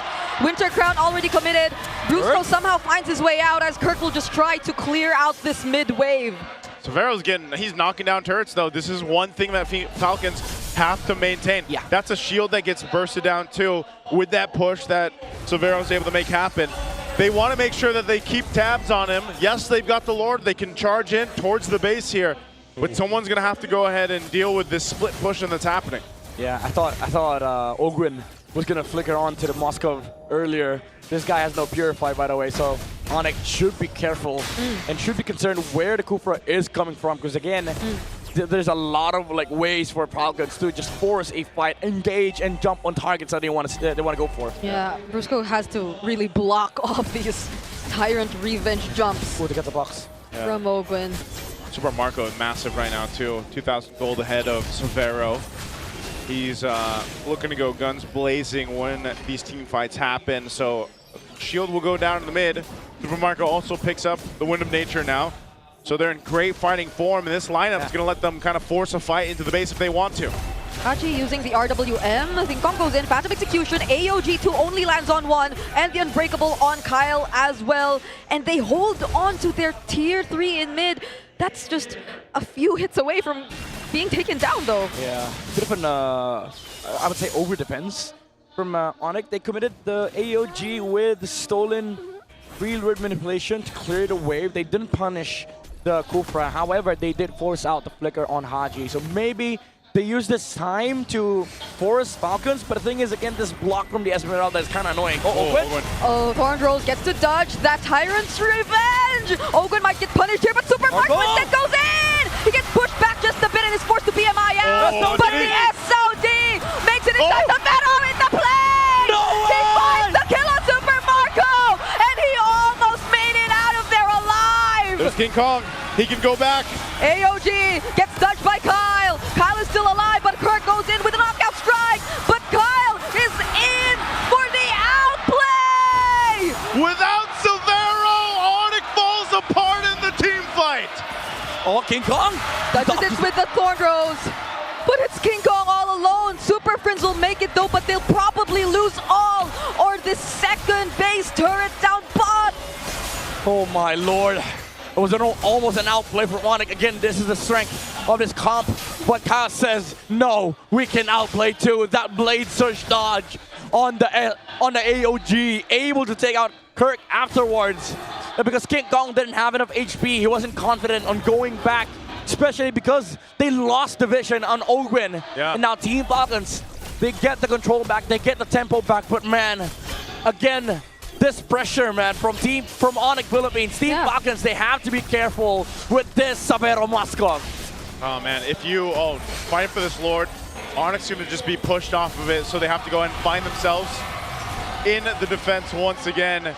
Speaker 17: Winter Crown already committed. Brusco somehow finds his way out as Kirk will just try to clear out this mid wave.
Speaker 16: Severo's he's knocking down turrets though. This is one thing that Falcons have to maintain. Yeah. That's a shield that gets bursted down too with that push that Severo's able to make happen. They want to make sure that they keep tabs on him. Yes, they've got the Lord. They can charge in towards the base here. But someone's going to have to go ahead and deal with this split pushing that's happening.
Speaker 18: Yeah, I thought Ogwin was going to flicker on to the Moskov earlier. This guy has no Purify, by the way, so ONIC should be careful and should be concerned where the Kufra is coming from. Because again, there's a lot of ways for Falcons to just force a fight, engage, and jump on targets that they want to go for.
Speaker 17: Yeah, Brusco has to really block off these Tyrant Revenge jumps.
Speaker 18: Oh, they got the box.
Speaker 17: From Ogwin.
Speaker 16: Super Marco is massive right now too. 2,000 gold ahead of Severo. He's looking to go guns blazing when these team fights happen. So shield will go down in the mid. Super Marco also picks up the Wind of Nature now. So they're in great fighting form, and this lineup is going to let them kind of force a fight into the base if they want to.
Speaker 17: Hachi using the RWM. King Kong goes in, Phantom Execution. AOG2 only lands on one, and the Unbreakable on Kyle as well. And they hold on to their tier 3 in mid. That's just a few hits away from being taken down, though.
Speaker 18: Yeah, bit of an, I would say, over-defense from ONIC. They committed the AOG with stolen real word manipulation to clear the wave. They didn't punish the Kufra. However, they did force out the flicker on Haji. So maybe they use this time to force Falcons, but the thing is, again, this block from the Esmeralda is kind of annoying.
Speaker 17: Oh, Thornrose gets to dodge that Tyrant's revenge! Ogun might get punished here, but Super Mark instead goes in! He gets pushed back just a bit and is forced to BMI out, but the SOD makes it inside the battle in the play! He finds the kill on Super Marco, and he almost made it out of there alive!
Speaker 16: There's King Kong. He can go back.
Speaker 17: AOG gets dodged by Kyle. Kyle is still alive, but Kirk goes in with a knockout strike. But Kyle is in for the outplay!
Speaker 16: Without Silvero, ONIC falls apart in the team fight.
Speaker 18: Oh, King Kong!
Speaker 17: Touches it with the Thornrose. But it's King Kong all alone. Super Friends will make it though, but they'll probably lose all, or this second base turret down bot.
Speaker 18: Oh my lord. It was almost an outplay for ONIC. Again, this is the strength of this comp. But Kyle says, no, we can outplay too. That blade surge dodge on the AOG, able to take out Kirk afterwards. And because King Kong didn't have enough HP, he wasn't confident on going back, especially because they lost the vision on Ogwin.
Speaker 16: Yeah.
Speaker 18: And now Team Falcons, they get the control back, they get the tempo back, but man, again, this pressure, man, from ONIC Philippines, Team Falcons, they have to be careful with this Savero Moskov.
Speaker 16: Oh man, if you fight for this Lord, ONIC's gonna just be pushed off of it, so they have to go and find themselves in the defense once again.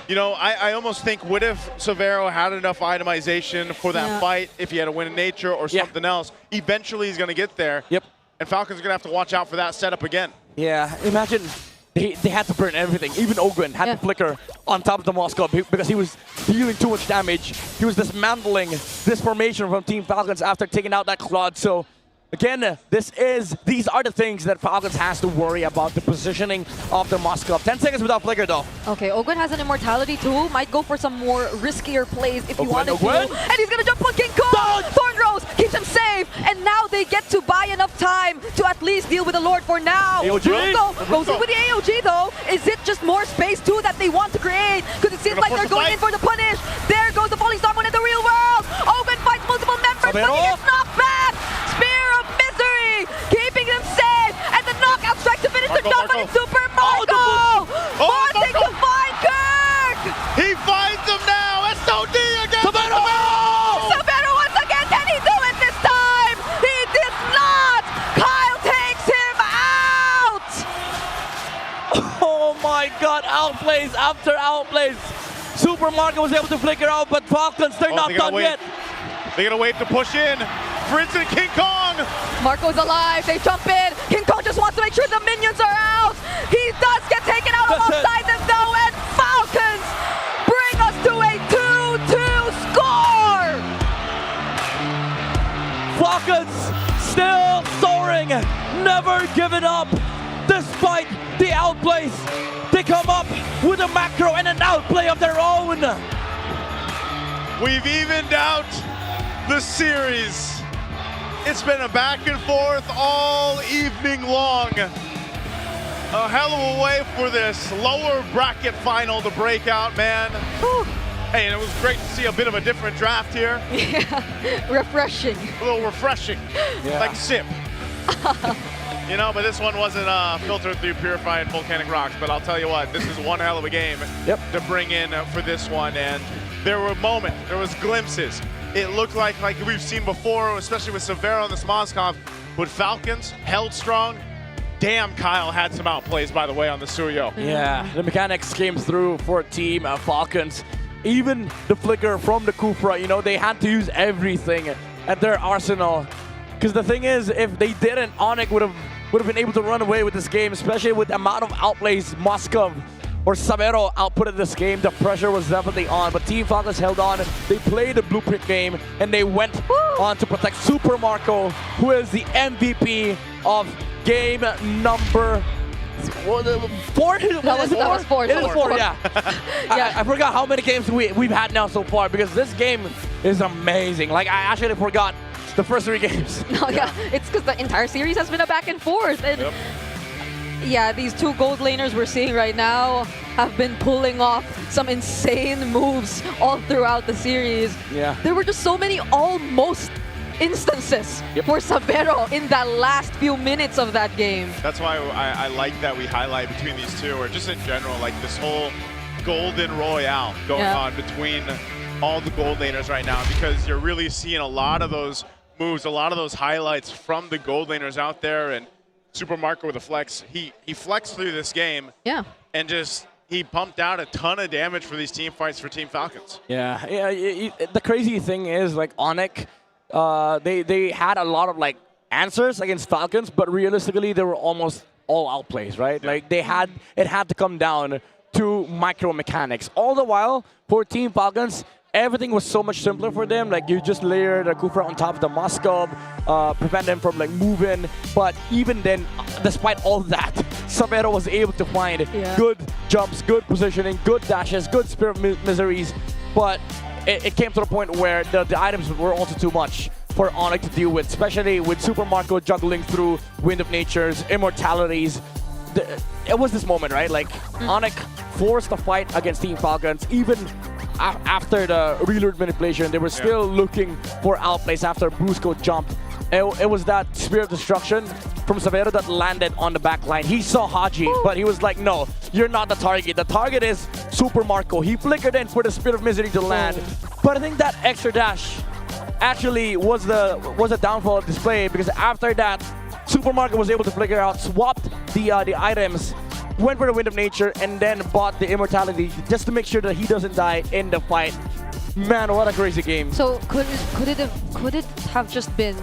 Speaker 16: You know, I almost think, what if Savero had enough itemization for that fight, if he had a win in nature or something else? Eventually he's gonna get there.
Speaker 18: Yep.
Speaker 16: And Falcons are gonna have to watch out for that setup again.
Speaker 18: Yeah, imagine they had to burn everything. Even Ogwin had to flicker on top of the Moskov because he was dealing too much damage. He was dismantling this formation from Team Falcons after taking out that Claude. So again, these are the things that Falcons has to worry about, the positioning of the Moskov. 10 seconds without flicker though.
Speaker 17: Okay, Ogwin has an immortality too. Might go for some more riskier plays if he wanted to. And he's gonna jump on King Kong! Thornrose keeps him safe, and now they get to buy enough time to at least deal with the Lord for now.
Speaker 18: AOG
Speaker 17: goes in with the AOG though. Is it just more space too that they want to create? Because it seems like they're going in for the punish. There goes the Falling Star Moon in the real world. Ogwin fights multiple members, but he gets knocked back. Spear of Misery, keeping them safe, and the knockout strike to finish the job by Super Marco! Wanting to find Kirk!
Speaker 16: He finds him now! SOD again!
Speaker 17: Savero once again, can he do it this time? He did not! Kyle takes him out!
Speaker 18: Oh my god, outplays after outplays. Super Marco was able to flicker out, but Falcons, they're not done yet.
Speaker 16: They're gonna wait to push in. Prince and King Kong!
Speaker 17: Marco's alive, they jump in. King Kong just wants to make sure the minions are out. He does get taken out on all sides though, and Falcons bring us to a 2-2 score!
Speaker 18: Falcons still soaring, never giving up, despite the outplays. They come up with a macro and an outplay of their own.
Speaker 16: We've evened out the series. It's been a back and forth all evening long. A hell of a way for this lower bracket final to break out, man. Hey, and it was great to see a bit of a different draft here.
Speaker 17: Yeah, refreshing.
Speaker 16: A little refreshing, like sip. You know, but this one wasn't filtered through purified volcanic rocks. But I'll tell you what, this is one hell of a game to bring in for this one. And there were moments, there was glimpses. It looked like we've seen before, especially with Savero and this Moskov. With Falcons, held strong. Damn, Kyle had some outplays, by the way, on the Suyo.
Speaker 18: Yeah, the mechanics came through for Team Falcons. Even the flicker from the Kufra, you know, they had to use everything at their arsenal. Because the thing is, if they didn't, ONIC would have been able to run away with this game, especially with the amount of outplays Moskov or Sabero outputted this game. The pressure was definitely on, but Team Falcons held on. They played the blueprint game, and they went on to protect Super Marco, who is the MVP of game number 4?
Speaker 17: That was 4.
Speaker 18: It is 4, yeah. I forgot how many games we've had now so far, because this game is amazing. Like, I actually forgot the first 3 games.
Speaker 17: No, yeah. It's because the entire series has been a back and forth. And yeah, these 2 gold laners we're seeing right now have been pulling off some insane moves all throughout the series.
Speaker 18: Yeah.
Speaker 17: There were just so many almost instances for Sabero in that last few minutes of that game.
Speaker 16: That's why I like that we highlight between these two, or just in general, like this whole golden royale going on between all the gold laners right now, because you're really seeing a lot of those moves, a lot of those highlights from the gold laners out there. And Super Marco with a flex, he flexed through this game, and just he pumped out a ton of damage for these team fights for Team Falcons.
Speaker 18: Yeah. The crazy thing is, like, ONIC, they had a lot of like answers against Falcons, but realistically they were almost all outplays, right? Like it had to come down to micro mechanics. All the while for Team Falcons, everything was so much simpler for them. Like, you just layered a Kufra on top of the Moskov, prevent them from like moving. But even then, despite all that, Sabero was able to find good jumps, good positioning, good dashes, good Spirit Miseries. But it came to the point where the items were also too much for ONIC to deal with, especially with Super Marco juggling through Wind of Nature's, Immortalities. It was this moment, right? Like, ONIC forced the fight against Team Falcons. Even after the reload manipulation, they were still looking for outplays after Brusco jumped. It was that Spirit of Destruction from Sabero that landed on the back line. He saw Haji, but he was like, no, you're not the target. The target is Super Marco. He flickered in for the Spirit of Misery to land. But I think that extra dash actually was the downfall of this play, because after that, Super Marco was able to flicker out, swapped the items, went for the Wind of Nature, and then bought the Immortality just to make sure that he doesn't die in the fight. Man, what a crazy game.
Speaker 17: So could it have just been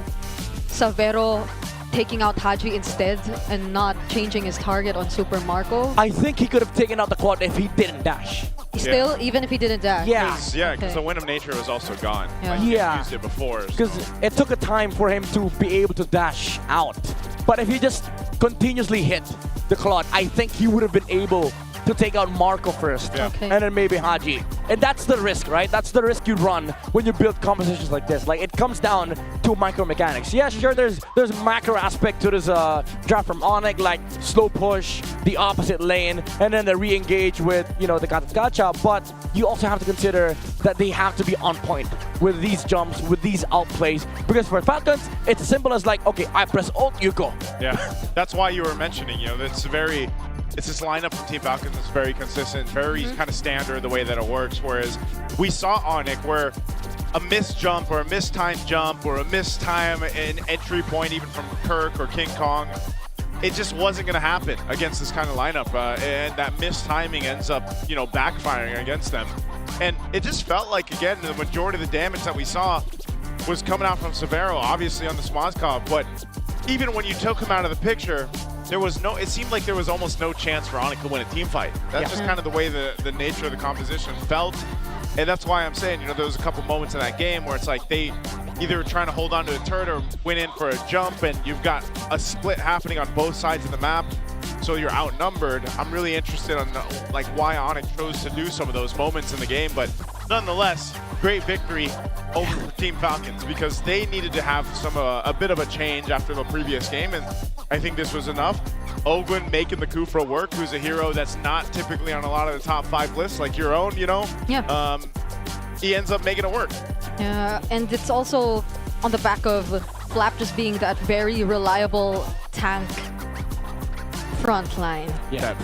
Speaker 17: Sabero taking out Haji instead and not changing his target on Super Marco?
Speaker 18: I think he could have taken out the quad if he didn't dash.
Speaker 17: Still, even if he didn't dash?
Speaker 16: Because the Wind of Nature was also gone. Like, he used it before.
Speaker 18: Because it took a time for him to be able to dash out. But if he just continuously hit the Claude, I think he would have been able to take out Marco first, and then maybe Haji. And that's the risk, right? That's the risk you run when you build compositions like this. Like, it comes down to micro mechanics. Yeah, sure, there's macro aspect to this draft from ONIC, like slow push, the opposite lane, and then the re-engage with, the Gacha. But you also have to consider that they have to be on point with these jumps, with these outplays. Because for Falcons, it's as simple as like, okay, I press ult, you go.
Speaker 16: Yeah, that's why you were mentioning, it's this lineup from Team Falcons is very consistent, very kind of standard the way that it works. Whereas we saw ONIC where a missed jump or a mistimed jump or a missed time in entry point, even from Kirk or King Kong, it just wasn't going to happen against this kind of lineup. And that missed timing ends up, backfiring against them. And it just felt like, again, the majority of the damage that we saw was coming out from Sabero, obviously on the Smozkov. But even when you took him out of the picture, it seemed like there was almost no chance for ONIC to win a team fight. That's just kind of the way the nature of the composition felt. And that's why I'm saying, there was a couple moments in that game where it's like they either were trying to hold on to a turret or went in for a jump, and you've got a split happening on both sides of the map, so you're outnumbered. I'm really interested on why ONIC chose to do some of those moments in the game, but nonetheless, great victory over Team Falcons, because they needed to have a bit of a change after the previous game, and I think this was enough. Ogwin making the Kufra work, who's a hero that's not typically on a lot of the top 5 lists, like your own,
Speaker 17: Yeah.
Speaker 16: He ends up making it work.
Speaker 17: Yeah, and it's also on the back of Flap just being that very reliable tank front line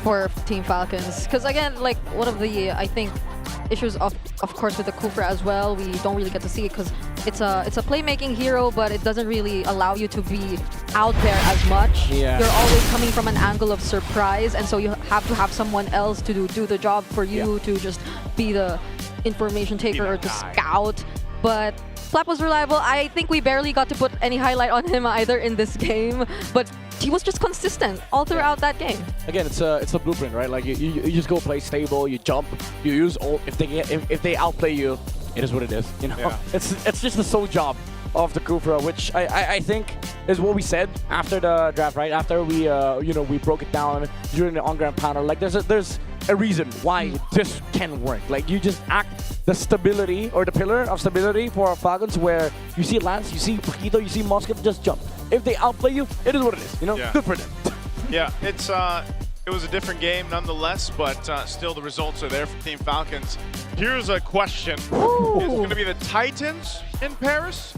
Speaker 17: for Team Falcons. Because again, like, one of the, I think, issues of course with the Kufra as well, we don't really get to see it because it's a playmaking hero, but it doesn't really allow you to be out there as much. You're always coming from an angle of surprise, and so you have to have someone else to do the job for you, to just be the information taker or to scout. but Flap was reliable. I think we barely got to put any highlight on him either in this game, but he was just consistent all throughout that game.
Speaker 18: Again, it's a blueprint, right? Like you just go play stable, you jump, you use ult. If they outplay you, it is what it is. You know,
Speaker 16: Yeah.
Speaker 18: it's just the sole job of the Kufra, which I think is what we said after the draft, right? After we we broke it down during the on-ground panel. Like there's a reason why this can work. Like you just act the stability or the pillar of stability for Falcons, where you see Lance, you see Paquito, you see Musket, just jump. If they outplay you, it is what it is. You know,
Speaker 16: Yeah.
Speaker 18: good for them.
Speaker 16: Yeah, it was a different game nonetheless, but still the results are there for Team Falcons. Here's a question. Is it going to be the Titans in Paris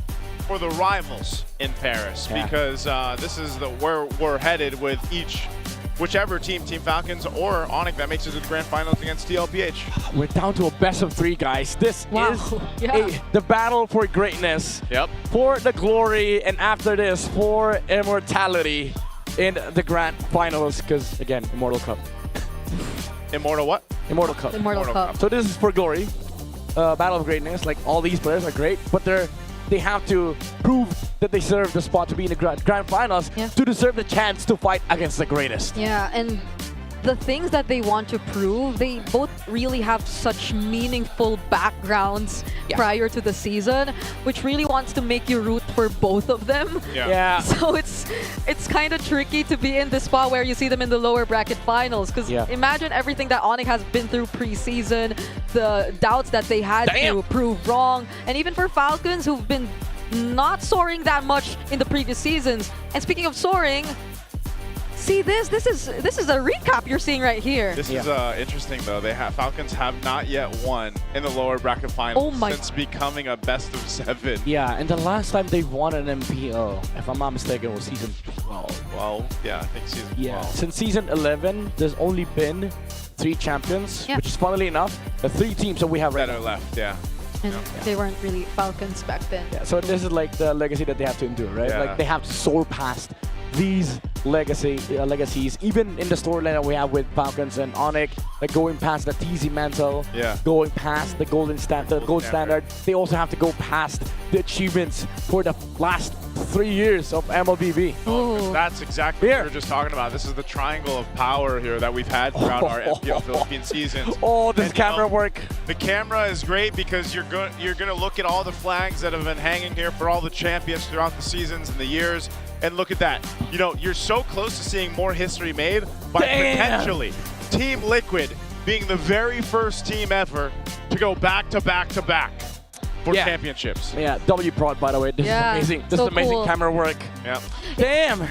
Speaker 16: or the rivals in Paris?
Speaker 18: Yeah.
Speaker 16: Because this is where we're headed with whichever team, Team Falcons or ONIC, that makes it to the grand finals against TLPH.
Speaker 18: We're down to a best of 3, guys. This is
Speaker 17: Yeah.
Speaker 18: the battle for greatness,
Speaker 16: Yep.
Speaker 18: for the glory, and after this, for immortality in the grand finals. Because, again, Immortal Cup.
Speaker 16: Immortal what?
Speaker 18: Immortal Cup.
Speaker 17: Immortal Cup.
Speaker 18: So this is for glory, battle of greatness. Like, all these players are great, but they have to prove that they deserve the spot to be in the grand finals to deserve the chance to fight against the greatest.
Speaker 17: Yeah, and the things that they want to prove, they both really have such meaningful backgrounds prior to the season, which really wants to make you root for both of them.
Speaker 18: Yeah.
Speaker 17: So it's kind of tricky to be in this spot where you see them in the lower bracket finals, because imagine everything that ONIC has been through preseason, the doubts that they had to prove wrong, and even for Falcons, who've been not soaring that much in the previous seasons. And speaking of soaring, see this is a recap you're seeing right here.
Speaker 16: This is interesting though. Falcons have not yet won in the lower bracket finals since becoming a best of 7.
Speaker 18: Yeah, and the last time they won an MPL, if I'm not mistaken, was season 12.
Speaker 16: Well, yeah, I think season 12.
Speaker 18: Yeah, since season 11, there's only been 3 champions, which is funnily enough, the 3 teams that we have right
Speaker 16: that are
Speaker 18: now.
Speaker 16: left, yeah.
Speaker 17: And they weren't really Falcons back then.
Speaker 18: Yeah, so this is like the legacy that they have to endure, right?
Speaker 16: Yeah.
Speaker 18: Like they have to soar past these legacies, even in the storyline that we have with Falcons and ONIC, like going past the TZ mantle, going past the gold standard. They also have to go past the achievements for the last 3 years of MLBB.
Speaker 16: That's exactly what we were just talking about. This is the triangle of power here that we've had throughout our MPL Philippines seasons.
Speaker 18: This camera work.
Speaker 16: The camera is great because you're going to look at all the flags that have been hanging here for all the champions throughout the seasons and the years. And look at that. You know, you're so close to seeing more history made by potentially Team Liquid being the very first team ever to go back to back to back for championships.
Speaker 18: Yeah, W Prod, by the way. This is amazing. This is amazing camera work.
Speaker 16: Yeah.
Speaker 18: Damn.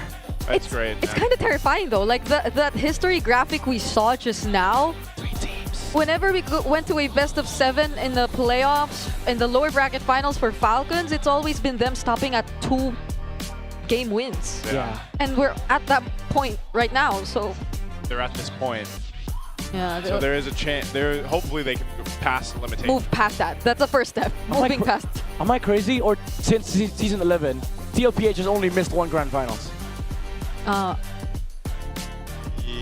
Speaker 16: That's great.
Speaker 17: It's kind of terrifying though. Like that history graphic we saw just now.
Speaker 18: 3 teams.
Speaker 17: Whenever we went to a best of 7 in the playoffs, in the lower bracket finals for Falcons, it's always been them stopping at 2 game wins.
Speaker 18: Yeah.
Speaker 17: And we're at that point right now, so.
Speaker 16: They're at this point.
Speaker 17: Yeah.
Speaker 16: So there is a chance. Hopefully they can pass the limitation.
Speaker 17: Move past that. That's the first step. Moving past.
Speaker 18: Am I crazy? Or since season 11, TLPH has only missed 1 grand finals?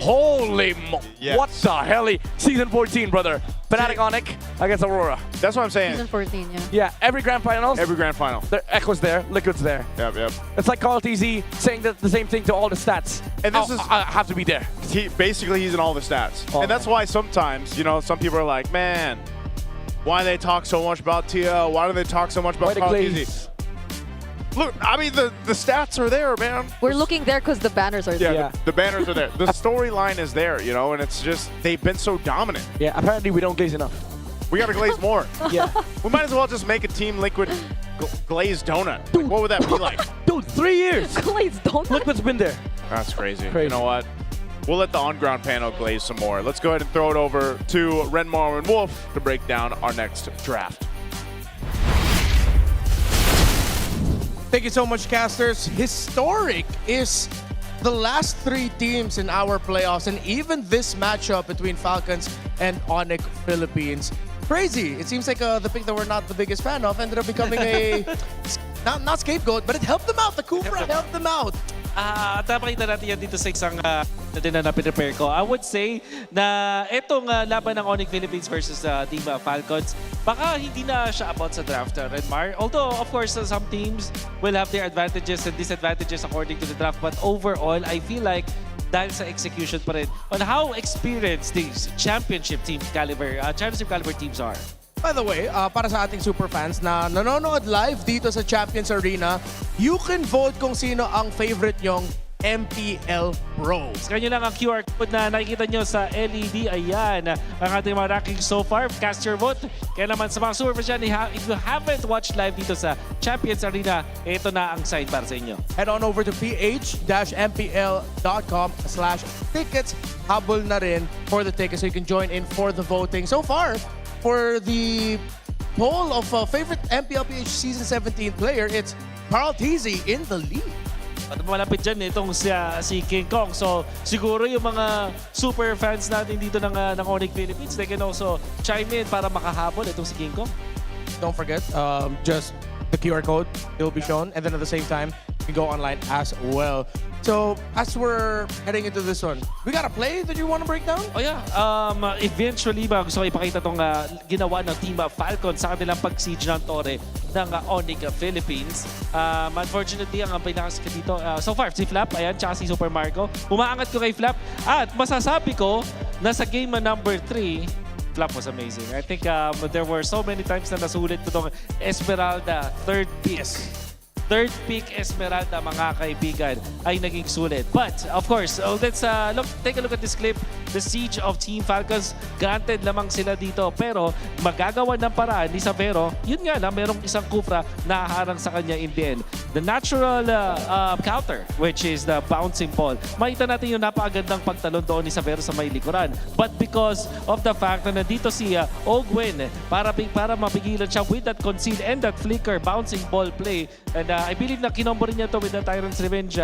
Speaker 18: Holy what the hell? Season 14, brother. Fnatic ONIC against Aurora.
Speaker 16: That's what I'm saying.
Speaker 17: Season 14, yeah.
Speaker 18: Yeah, every grand finals.
Speaker 16: Every grand final.
Speaker 18: Echo's there, Liquid's there.
Speaker 16: Yep.
Speaker 18: It's like Call of TZ saying the same thing to all the stats.
Speaker 16: And this is
Speaker 18: I have to be there.
Speaker 16: He's in all the stats. And that's why sometimes, you know, some people are like, man, why do they talk so much about TL? Why do they talk so much about Call of TZ? Look, I mean, the stats are there, man.
Speaker 17: We're looking there because the banners are there.
Speaker 16: Yeah, the banners are there. The storyline is there, you know, and it's just, they've been so dominant.
Speaker 18: Yeah, apparently we don't glaze enough.
Speaker 16: We got to glaze more.
Speaker 18: Yeah.
Speaker 16: We might as well just make a Team Liquid glazed donut. Like, what would that be like?
Speaker 18: Dude, 3 years.
Speaker 17: Glazed donut?
Speaker 18: Liquid's been there.
Speaker 16: That's crazy. You know what? We'll let the on-ground panel glaze some more. Let's go ahead and throw it over to Renmar and Wolf to break down our next draft.
Speaker 1: Thank you so much, casters. Historic is the last 3 teams in our playoffs, and even this matchup between Falcons and ONIC Philippines. Crazy. It seems like the pick that we're not the biggest fan of ended up becoming a, not scapegoat, but it helped them out. The Kufra helped them out.
Speaker 21: Tapakita natin yan dito sa isang na prepare ko. I would say na itong laban ng ONIC Philippines versus Team Falcons, baka hindi na siya about sa draft, Redmar. Although, of course, some teams will have their advantages and disadvantages according to the draft. But overall, I feel like dahil sa execution pa rin on how experienced these championship caliber teams are.
Speaker 1: By the way, para sa ating super fans na nanonood live dito sa Champions Arena, you can vote kung sino ang favorite nyong MPL Pro.
Speaker 21: Ganyan lang ang QR code na nakikita nyo sa LED. Ayan, ang ating mga rankings so far. Cast your vote. Kaya naman sa mga super fans dyan, if you haven't watched live dito sa Champions Arena, ito na ang sign para sa inyo.
Speaker 1: Head on over to ph-mpl.com/tickets. Habol na rin for the tickets so you can join in for the voting. So far, for the poll of favorite MPL PH Season 17 player, it's Carl Teasy in the lead.
Speaker 21: At malapit dyan itong si King Kong. So siguro yung mga super fans natin dito ng ONIC Philippines, they can also chime in para makahabol itong si King Kong.
Speaker 1: Don't forget, just the QR code will be shown, and then at the same time, you can go online as well. So, as we're heading into this one, we got a play that you want to break down?
Speaker 21: Oh yeah, eventually gusto ko ipakita itong ginawa ng Team Falcon sa kanilang pag-siege ng Torre ng ONIC Philippines. Unfortunately, ang pinakasikat dito, so far, si Flap, ayan, tsaka si Super Marco. Umaangat ko kay Flap at masasabi ko na sa game number 3, Flap was amazing. I think there were so many times na nasulit ko itong Esmeralda, third pick. Third pick Esmeralda, mga kaibigan, ay naging sulit. But, of course, let's take a look at this clip. The siege of Team Falcons, granted lamang sila dito. Pero, magagawa ng paraan ni Savero, yun nga lang, merong isang Kufra na haharang sa kanya in the end. The natural counter, which is the bouncing ball. Makita natin yung napakagandang pagtalon doon ni Savero sa may likuran. But because of the fact na nandito si Ogwin, para mapigilan siya with that conceal and that flicker bouncing ball play. And I believe na kinombo rin niya to with the Tyrant's Revenge,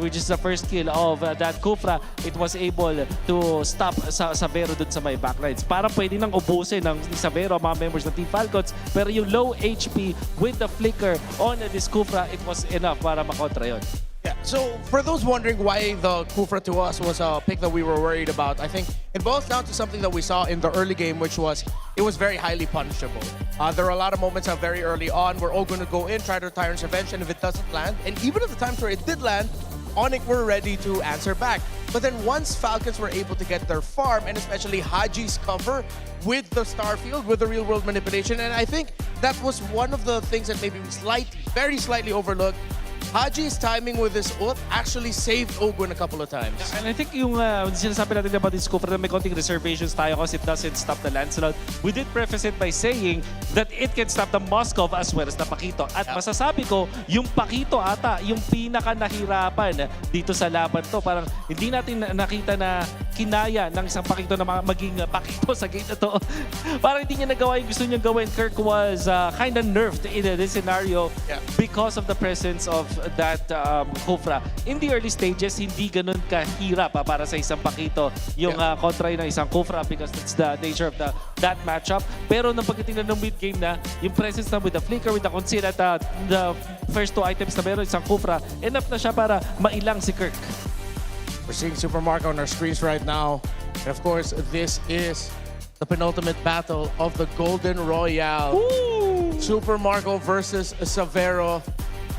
Speaker 21: which is the first kill of that Kufra. It was able to stop Savero dun sa may backlines. Para pwede nang ubusin ng Savero, mga members ng Team Falcons. Pero yung low HP with the flicker on this Kufra, it was enough para makontra yun.
Speaker 1: Yeah, so for those wondering why the Kufra to us was a pick that we were worried about, I think it boils down to something that we saw in the early game, which was it was very highly punishable. There are a lot of moments very early on where going to go in, try to Tyrant's Revenge, and if it doesn't land, and even at the times where it did land, ONIC were ready to answer back. But then once Falcons were able to get their farm, and especially Haji's cover with the Starfield, with the real-world manipulation, and I think that was one of the things that maybe we very slightly overlooked. Haji's timing with his ult actually saved Ogwin a couple of times.
Speaker 21: And I think yung sinasabi natin about this Kufra na may konting reservations tayo kasi it doesn't stop the Lancelot. We did preface it by saying that it can stop the Moskov as well as the Pakito. At masasabi ko, yung Pakito ata, yung pinaka nahirapan dito sa laban to. Parang hindi natin nakita na kinaya ng isang Pakito na maging Pakito sa game na to. Parang hindi niya nagawa yung gusto niyang gawin. Kirk was kind of nerfed in this scenario because of the presence of that Kufra. In the early stages, hindi ganun kahirap para sa isang Pakito yung kontra ng isang Kufra because that's the nature of that matchup. Pero nang pagdating na ng mid-game na, yung presence na with the flicker, with the conceal at the first two items na meron isang Kufra, enough na siya para mailang si Kirk.
Speaker 1: We're seeing Super Marco on our screens right now. And of course, this is the penultimate battle of the Golden Royale. Woo! Super Marco versus Savero.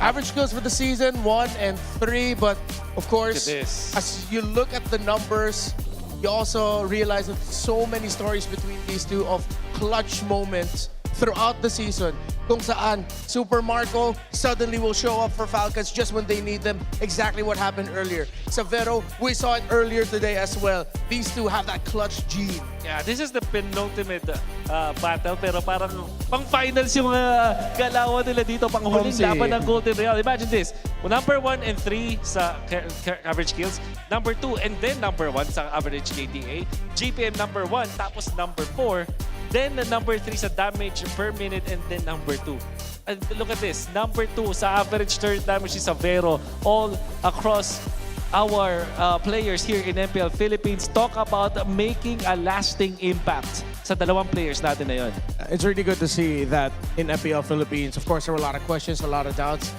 Speaker 1: Average kills for the season, 1 and 3. But of course, as you look at the numbers, you also realize that so many stories between these two of clutch moments throughout the season. Kung saan Super Marco suddenly will show up for Falcons just when they need them. Exactly what happened earlier. Savero, we saw it earlier today as well. These two have that clutch gene.
Speaker 21: Yeah, this is the penultimate battle pero parang pang-finals yung galawan nila dito, pang huling laban ng Golden Royale. Imagine this, number 1 and 3 sa average kills, number 2 and then number 1 sa average KDA, GPM number 1 tapos number 4, then number 3 sa damage per minute and then number 2. And look at this, number 2 sa average turret damage si Savero all across our players here in MPL Philippines. Talk about making a lasting impact sa dalawang players natin na yun.
Speaker 1: It's really good to see that in MPL Philippines. Of course, there were a lot of questions, a lot of doubts.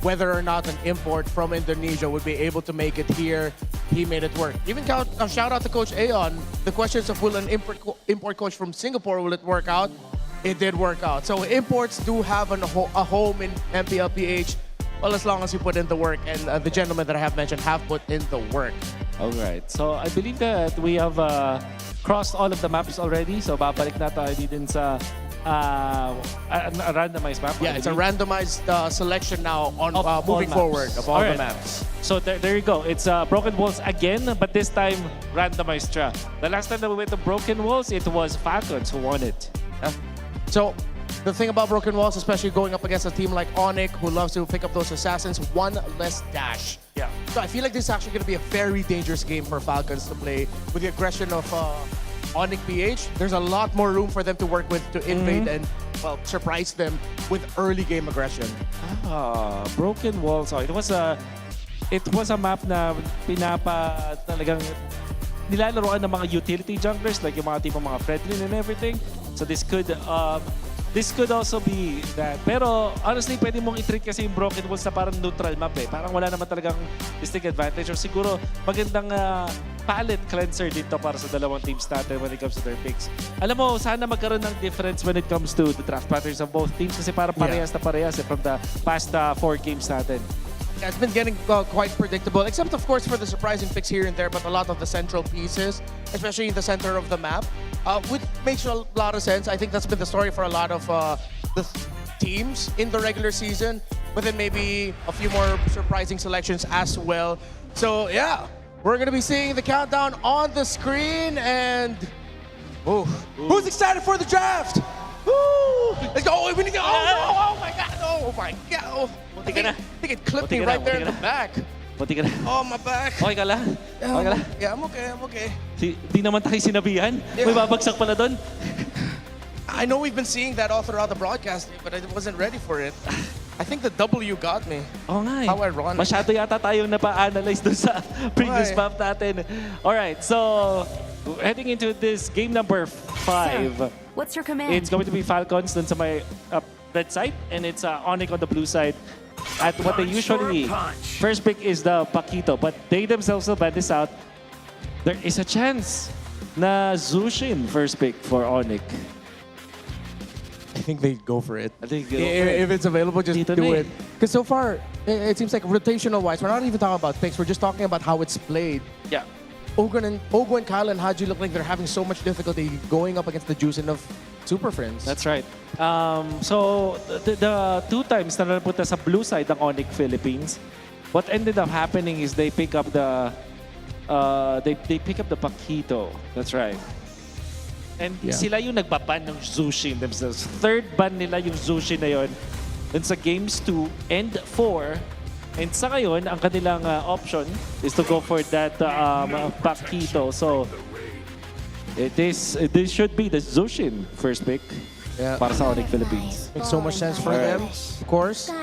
Speaker 1: whether or not an import from Indonesia would be able to make it here. He made it work. Even shout out to Coach Aon. The questions of will an import coach from Singapore, will it work out? It did work out. So imports do have a home in MPL PH. Well, as long as you put in the work, and the gentlemen that I have mentioned have put in the work.
Speaker 21: All right. So I believe that we have crossed all of the maps already. So babalik na tayo din sa a randomized map.
Speaker 1: Yeah, it's a randomized selection now on moving forward of all the maps.
Speaker 21: So there you go. It's Broken Walls again, but this time randomized siya. The last time that we went to Broken Walls, it was Falcons who won it.
Speaker 1: So the thing about Broken Walls, especially going up against a team like ONIC, who loves to pick up those assassins, one less dash.
Speaker 21: Yeah.
Speaker 1: So I feel like this is actually going to be a very dangerous game for Falcons to play with the aggression of ONIC PH. There's a lot more room for them to work with to invade and surprise them with early game aggression.
Speaker 21: Broken Walls. Oh, it was a map na talagang nilalaroan ng mga utility junglers, like yung mga tipong mga Fredlin and everything. So this could also be that. Pero honestly, pwede mong i-treat kasi yung Broken Walls na parang neutral map eh. Parang wala naman talagang distinct advantage. Or siguro magandang palette cleanser dito para sa dalawang teams natin when it comes to their picks. Alam mo, sana magkaroon ng difference when it comes to the draft patterns of both teams kasi parang parehas na parehas from the past 4 games natin.
Speaker 1: Yeah, it's been getting quite predictable, except of course for the surprising picks here and there, but a lot of the central pieces, especially in the center of the map, which makes a lot of sense. I think that's been the story for a lot of the teams in the regular season, but then maybe a few more surprising selections as well. So yeah, we're gonna be seeing the countdown on the screen, and who's excited for the draft? Woo! Let's go! We need to go! Oh my God! Oh my God! I think it clipped me right there in the back.
Speaker 21: Buti ka na.
Speaker 1: Oh, my back.
Speaker 21: Okay ka lang? Okay ka lang?
Speaker 1: Yeah, I'm okay.
Speaker 21: Di naman tayo sinabihan. May babagsak pala doon.
Speaker 1: I know we've been seeing that all throughout the broadcast, but I wasn't ready for it. I think the W got me.
Speaker 21: Oo nga eh.
Speaker 1: How ironic.
Speaker 21: Masyado yata tayong napa-analyze doon sa previous map natin. Alright, so heading into this game number 5.
Speaker 11: What's your command?
Speaker 21: It's going to be Falcons dun sa may red side, and it's ONIC on the blue side. At what they usually first pick is the Paquito, but they themselves will ban this out. There is a chance na Zushin first pick for ONIC.
Speaker 1: I think they'd go for it.
Speaker 21: I think
Speaker 1: if it's available, just do it. Because so far, it seems like rotational-wise, we're not even talking about picks. We're just talking about how it's played.
Speaker 21: Yeah.
Speaker 1: Ogo and Kyle and Haji look like they're having so much difficulty going up against the Juicin of Super Friends.
Speaker 21: That's right. So the 2 times na napunta sa blue side ng ONIC Philippines, what ended up happening is they pick up the Paquito. That's right. And sila yung nagbaban ng Zushin themselves. Third ban nila yung Zushin na yun. Dun sa games 2 and 4. And sa ngayon, ang kanilang option is to go for that Paquito. So, this should be the Zushin first pick para sa ONIC Philippines.
Speaker 1: Makes so much sense for them, of course.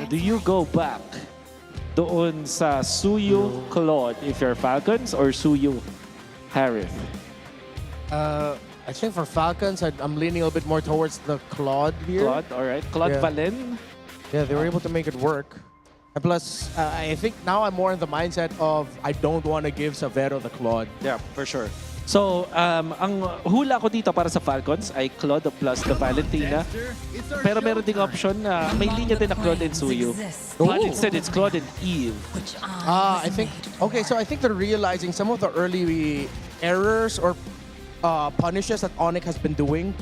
Speaker 21: Do you go back doon sa Suyu Claude if you're Falcons or Suyu Harith?
Speaker 1: I think for Falcons, I'm leaning a little bit more towards the Claude here.
Speaker 21: Claude, all right. Claude Valen.
Speaker 1: Yeah, they were able to make it work. And plus, I think now I'm more in the mindset of I don't want to give Savero the Claude.
Speaker 21: Yeah, for sure. So, ang hula ko dito para sa Falcons ay Claude plus the Valentina. Pero meron ding option na may linya din na Claude and Suyu. But instead, it's Claude and Eve.
Speaker 1: I think, okay, so I think they're realizing some of the early errors or punishes that ONIC has been doing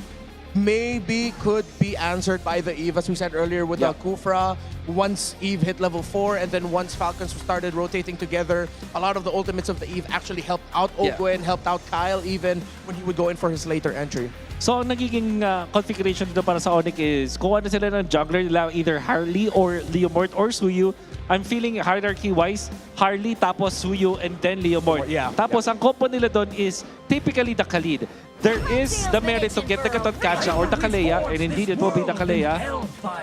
Speaker 1: maybe could be answered by the Eve, as we said earlier, with the Kufra. Once Eve hit level 4, and then once Falcons started rotating together, a lot of the ultimates of the Eve actually helped out Ogwen, helped out Kyle even when he would go in for his later entry.
Speaker 21: So, ang nagiging configuration dito para sa ONIC is kuha na sila ng jungler nila, either Harley or Leomort or Suyu. I'm feeling hierarchy-wise, Harley tapos Suyu and then Leomort. Tapos ang combo nila doon is typically the Khalid. There is the merit to get the Katonkacha or the Kalea, and indeed it will be the Kalea.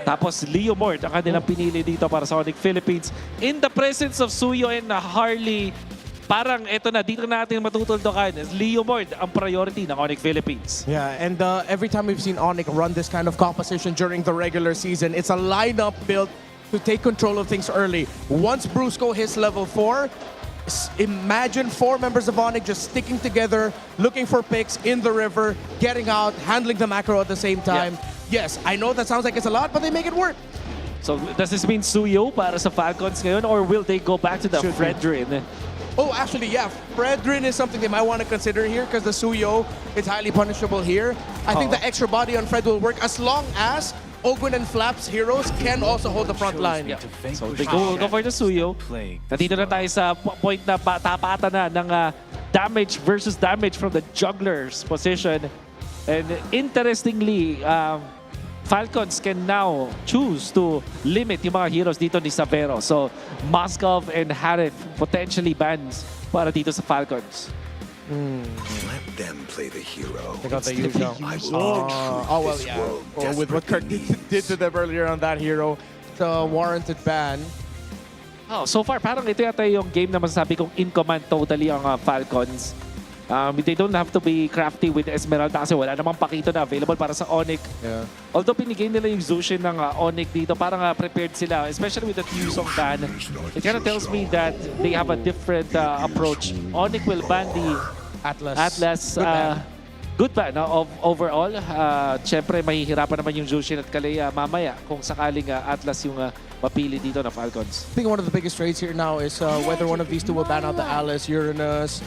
Speaker 21: Tapos Leomort ang kanilang pinili dito para sa ONIC Philippines. In the presence of Suyu and Harley, parang eto na, dito natin matutuldokan. Leomort ang priority ng ONIC Philippines.
Speaker 1: Yeah, and every time we've seen ONIC run this kind of composition during the regular season, it's a lineup built to take control of things early. Once Brusco hits level 4, imagine 4 members of ONIC just sticking together, looking for picks in the river, getting out, handling the macro at the same time. Yes, I know that sounds like it's a lot, but they make it work.
Speaker 21: So does this mean Suyo para sa Falcons ngayon, or will they go back to the Fredrin?
Speaker 1: Oh, actually, yeah. Fredrin is something they might want to consider here because the Suyo is highly punishable here. I think the extra body on Fred will work as long as Ogwin and Flaps heroes can also hold the front line. Yeah.
Speaker 21: So they go for the Suyo. Nandito na tayo sa point na tapatan na ng damage versus damage from the juggler's position. And interestingly, Falcons can now choose to limit yung mga heroes dito ni Savero. So Moskov and Harith potentially bans para dito sa Falcons.
Speaker 15: Let them play the hero.
Speaker 1: They got the usual. Oh, well, yeah. Or with what Kirk did to them earlier on that hero, it's a warranted ban.
Speaker 21: Oh, so far, parang ito yata yung game na masasabi kong in command totally ang Falcons. They don't have to be crafty with Esmeralda kasi wala namang pakito na available para sa ONIC.
Speaker 1: Yeah.
Speaker 21: Although pinigay nila yung Zushin ng ONIC dito, parang prepared sila, especially with the Fusong ban. It kind of tells me that they have a different approach. ONIC will ban the Atlas. Good ban overall. Siyempre, mahihirapan naman yung Zushin at Kalea mamaya kung sakaling Atlas yung mapili dito na Falcons.
Speaker 1: I think one of the biggest trades here now is whether one of these two will ban out the Alice, Uranus,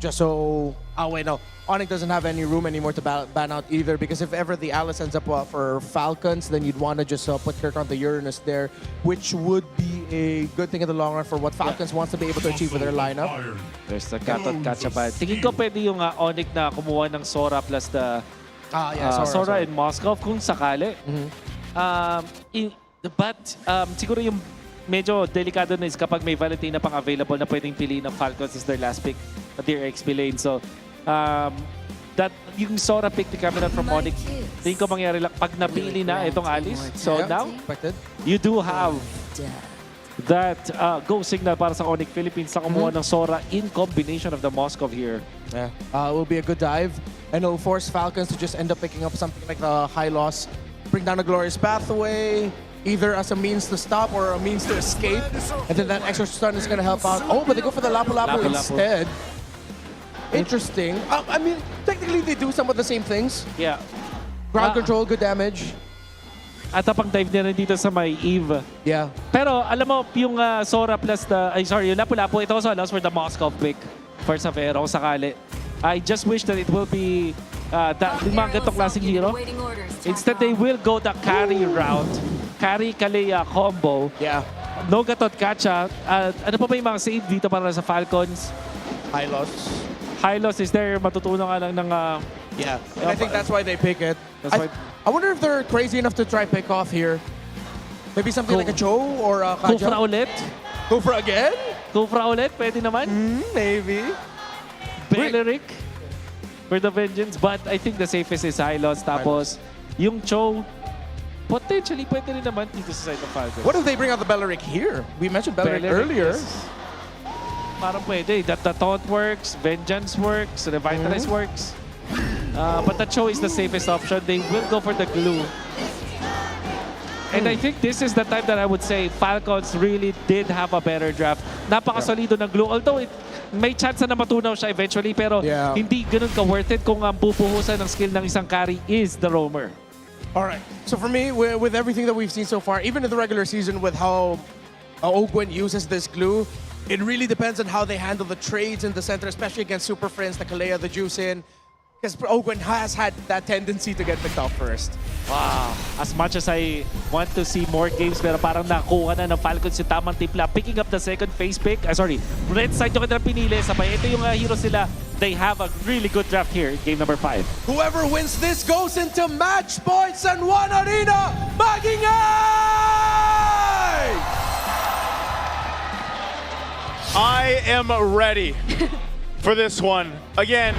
Speaker 1: just so... Oh, wait, no. ONIC doesn't have any room anymore to ban out either because if ever the Alice ends up for Falcons, then you'd want to just put Kirk on the Uranus there, which would be a good thing in the long run for what Falcons wants to be able to achieve with their lineup.
Speaker 21: There's the Katot Kachaban. Tingin ko pwede yung ONIC na kumuha ng Sora plus the Sora in Moscow kung sakali. But siguro yung medyo delikado na is kapag may Valentina pang available na pwedeng piliin ng Falcons as their last pick at their XP lane. So, that yung Sora pick na coming out from ONIC, tingin ko mangyari lang pag napili na itong Alice. So now, you do have that go signal para sa ONIC Philippines sa kumuha ng Sora in combination of the Moskov here.
Speaker 1: Yeah, it will be a good dive and it'll force Falcons to just end up picking up something like the high loss, bring down a glorious pathway, either as a means to stop or a means to escape. And then that extra stun is going to help out. Oh, but they go for the Lapu Lapu instead. Interesting. I mean, technically they do some of the same things.
Speaker 21: Yeah.
Speaker 1: Ground control, good damage.
Speaker 21: At pang dive na rin dito sa may Eve.
Speaker 1: Yeah.
Speaker 21: Pero alam mo, yung Sora plus the... yung Lapu Lapu, ito also allows for the Moskov pick for Savero sakali. I just wish that it will be yung mga ganitong klaseng hero. Instead, they will go the carry route. Carry Kalea combo.
Speaker 1: Yeah.
Speaker 21: No Gatot Kacha. Ano pa ba yung mga save dito para sa Falcons?
Speaker 1: High loss.
Speaker 21: High loss is there. Matutunan ka lang ng...
Speaker 1: yeah. And I think that's why they pick it. I wonder if they're crazy enough to try pick off here. Maybe something like a Cho or a Kaja.
Speaker 21: Kufra ulit?
Speaker 1: Kufra again?
Speaker 21: Kufra ulit? Pwede naman?
Speaker 1: Maybe.
Speaker 21: Beleric for the Vengeance. But I think the safest is high loss. Tapos yung Cho, potentially pwede rin naman dito sa side of Falcons.
Speaker 1: What if they bring out the Beleric here? We mentioned Beleric earlier.
Speaker 21: Yes. Parang pwede. The Taunt works, Vengeance works, Revitalize works. But the Cho is the safest option. They will go for the glue. And I think this is the time that I would say Falcons really did have a better draft. Napakasolido ng glue. Although may chance na matunaw siya eventually, pero hindi ganun ka-worth it kung ang bubuhusan ng skill ng isang carry is the roamer.
Speaker 1: All right. So for me, with everything that we've seen so far, even in the regular season with how Ogwin uses this glue, it really depends on how they handle the trades in the center, especially against Super Friends, the Kalea, the Juicin. Because Ogwin has had that tendency to get picked off first.
Speaker 21: Wow. As much as I want to see more games, pero parang nakuha na ng Falcons yung tamang tipla. Picking up the second phase pick. Red side yung kanilang pinili. Sabay, ito yung hero sila. They have a really good draft here in game number 5.
Speaker 1: Whoever wins this goes into match points and one arena. Magingay!
Speaker 16: I am ready for this one. Again,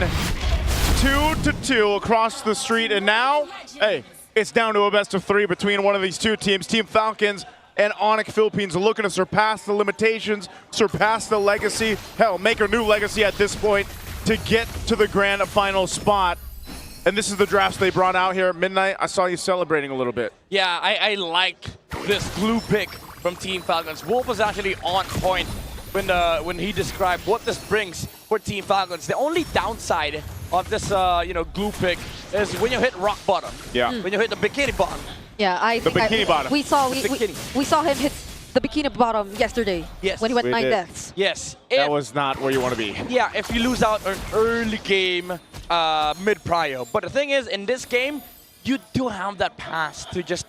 Speaker 16: 2-2 across the street, and now, hey, it's down to a best-of-3 between one of these two teams. Team Falcons and ONIC Philippines looking to surpass the limitations, surpass the legacy, hell, make a new legacy at this point to get to the grand final spot. And this is the drafts they brought out here at midnight. I saw you celebrating a little bit.
Speaker 18: Yeah, I like this glue pick from Team Falcons. Wolf was actually on point when he described what this brings for Team Falcons. The only downside of this glue pick is when you hit rock bottom.
Speaker 16: Yeah.
Speaker 18: When you hit the bikini bottom.
Speaker 17: Yeah, I
Speaker 16: The
Speaker 17: think
Speaker 16: bikini bottom.
Speaker 17: we saw him hit the bikini bottom yesterday.
Speaker 18: Yes.
Speaker 17: When he went
Speaker 16: We
Speaker 17: 9
Speaker 16: did.
Speaker 17: deaths.
Speaker 18: Yes.
Speaker 16: That was not where you want to be.
Speaker 18: Yeah, if you lose out an early game mid-prio. But the thing is, in this game, you do have that pass to just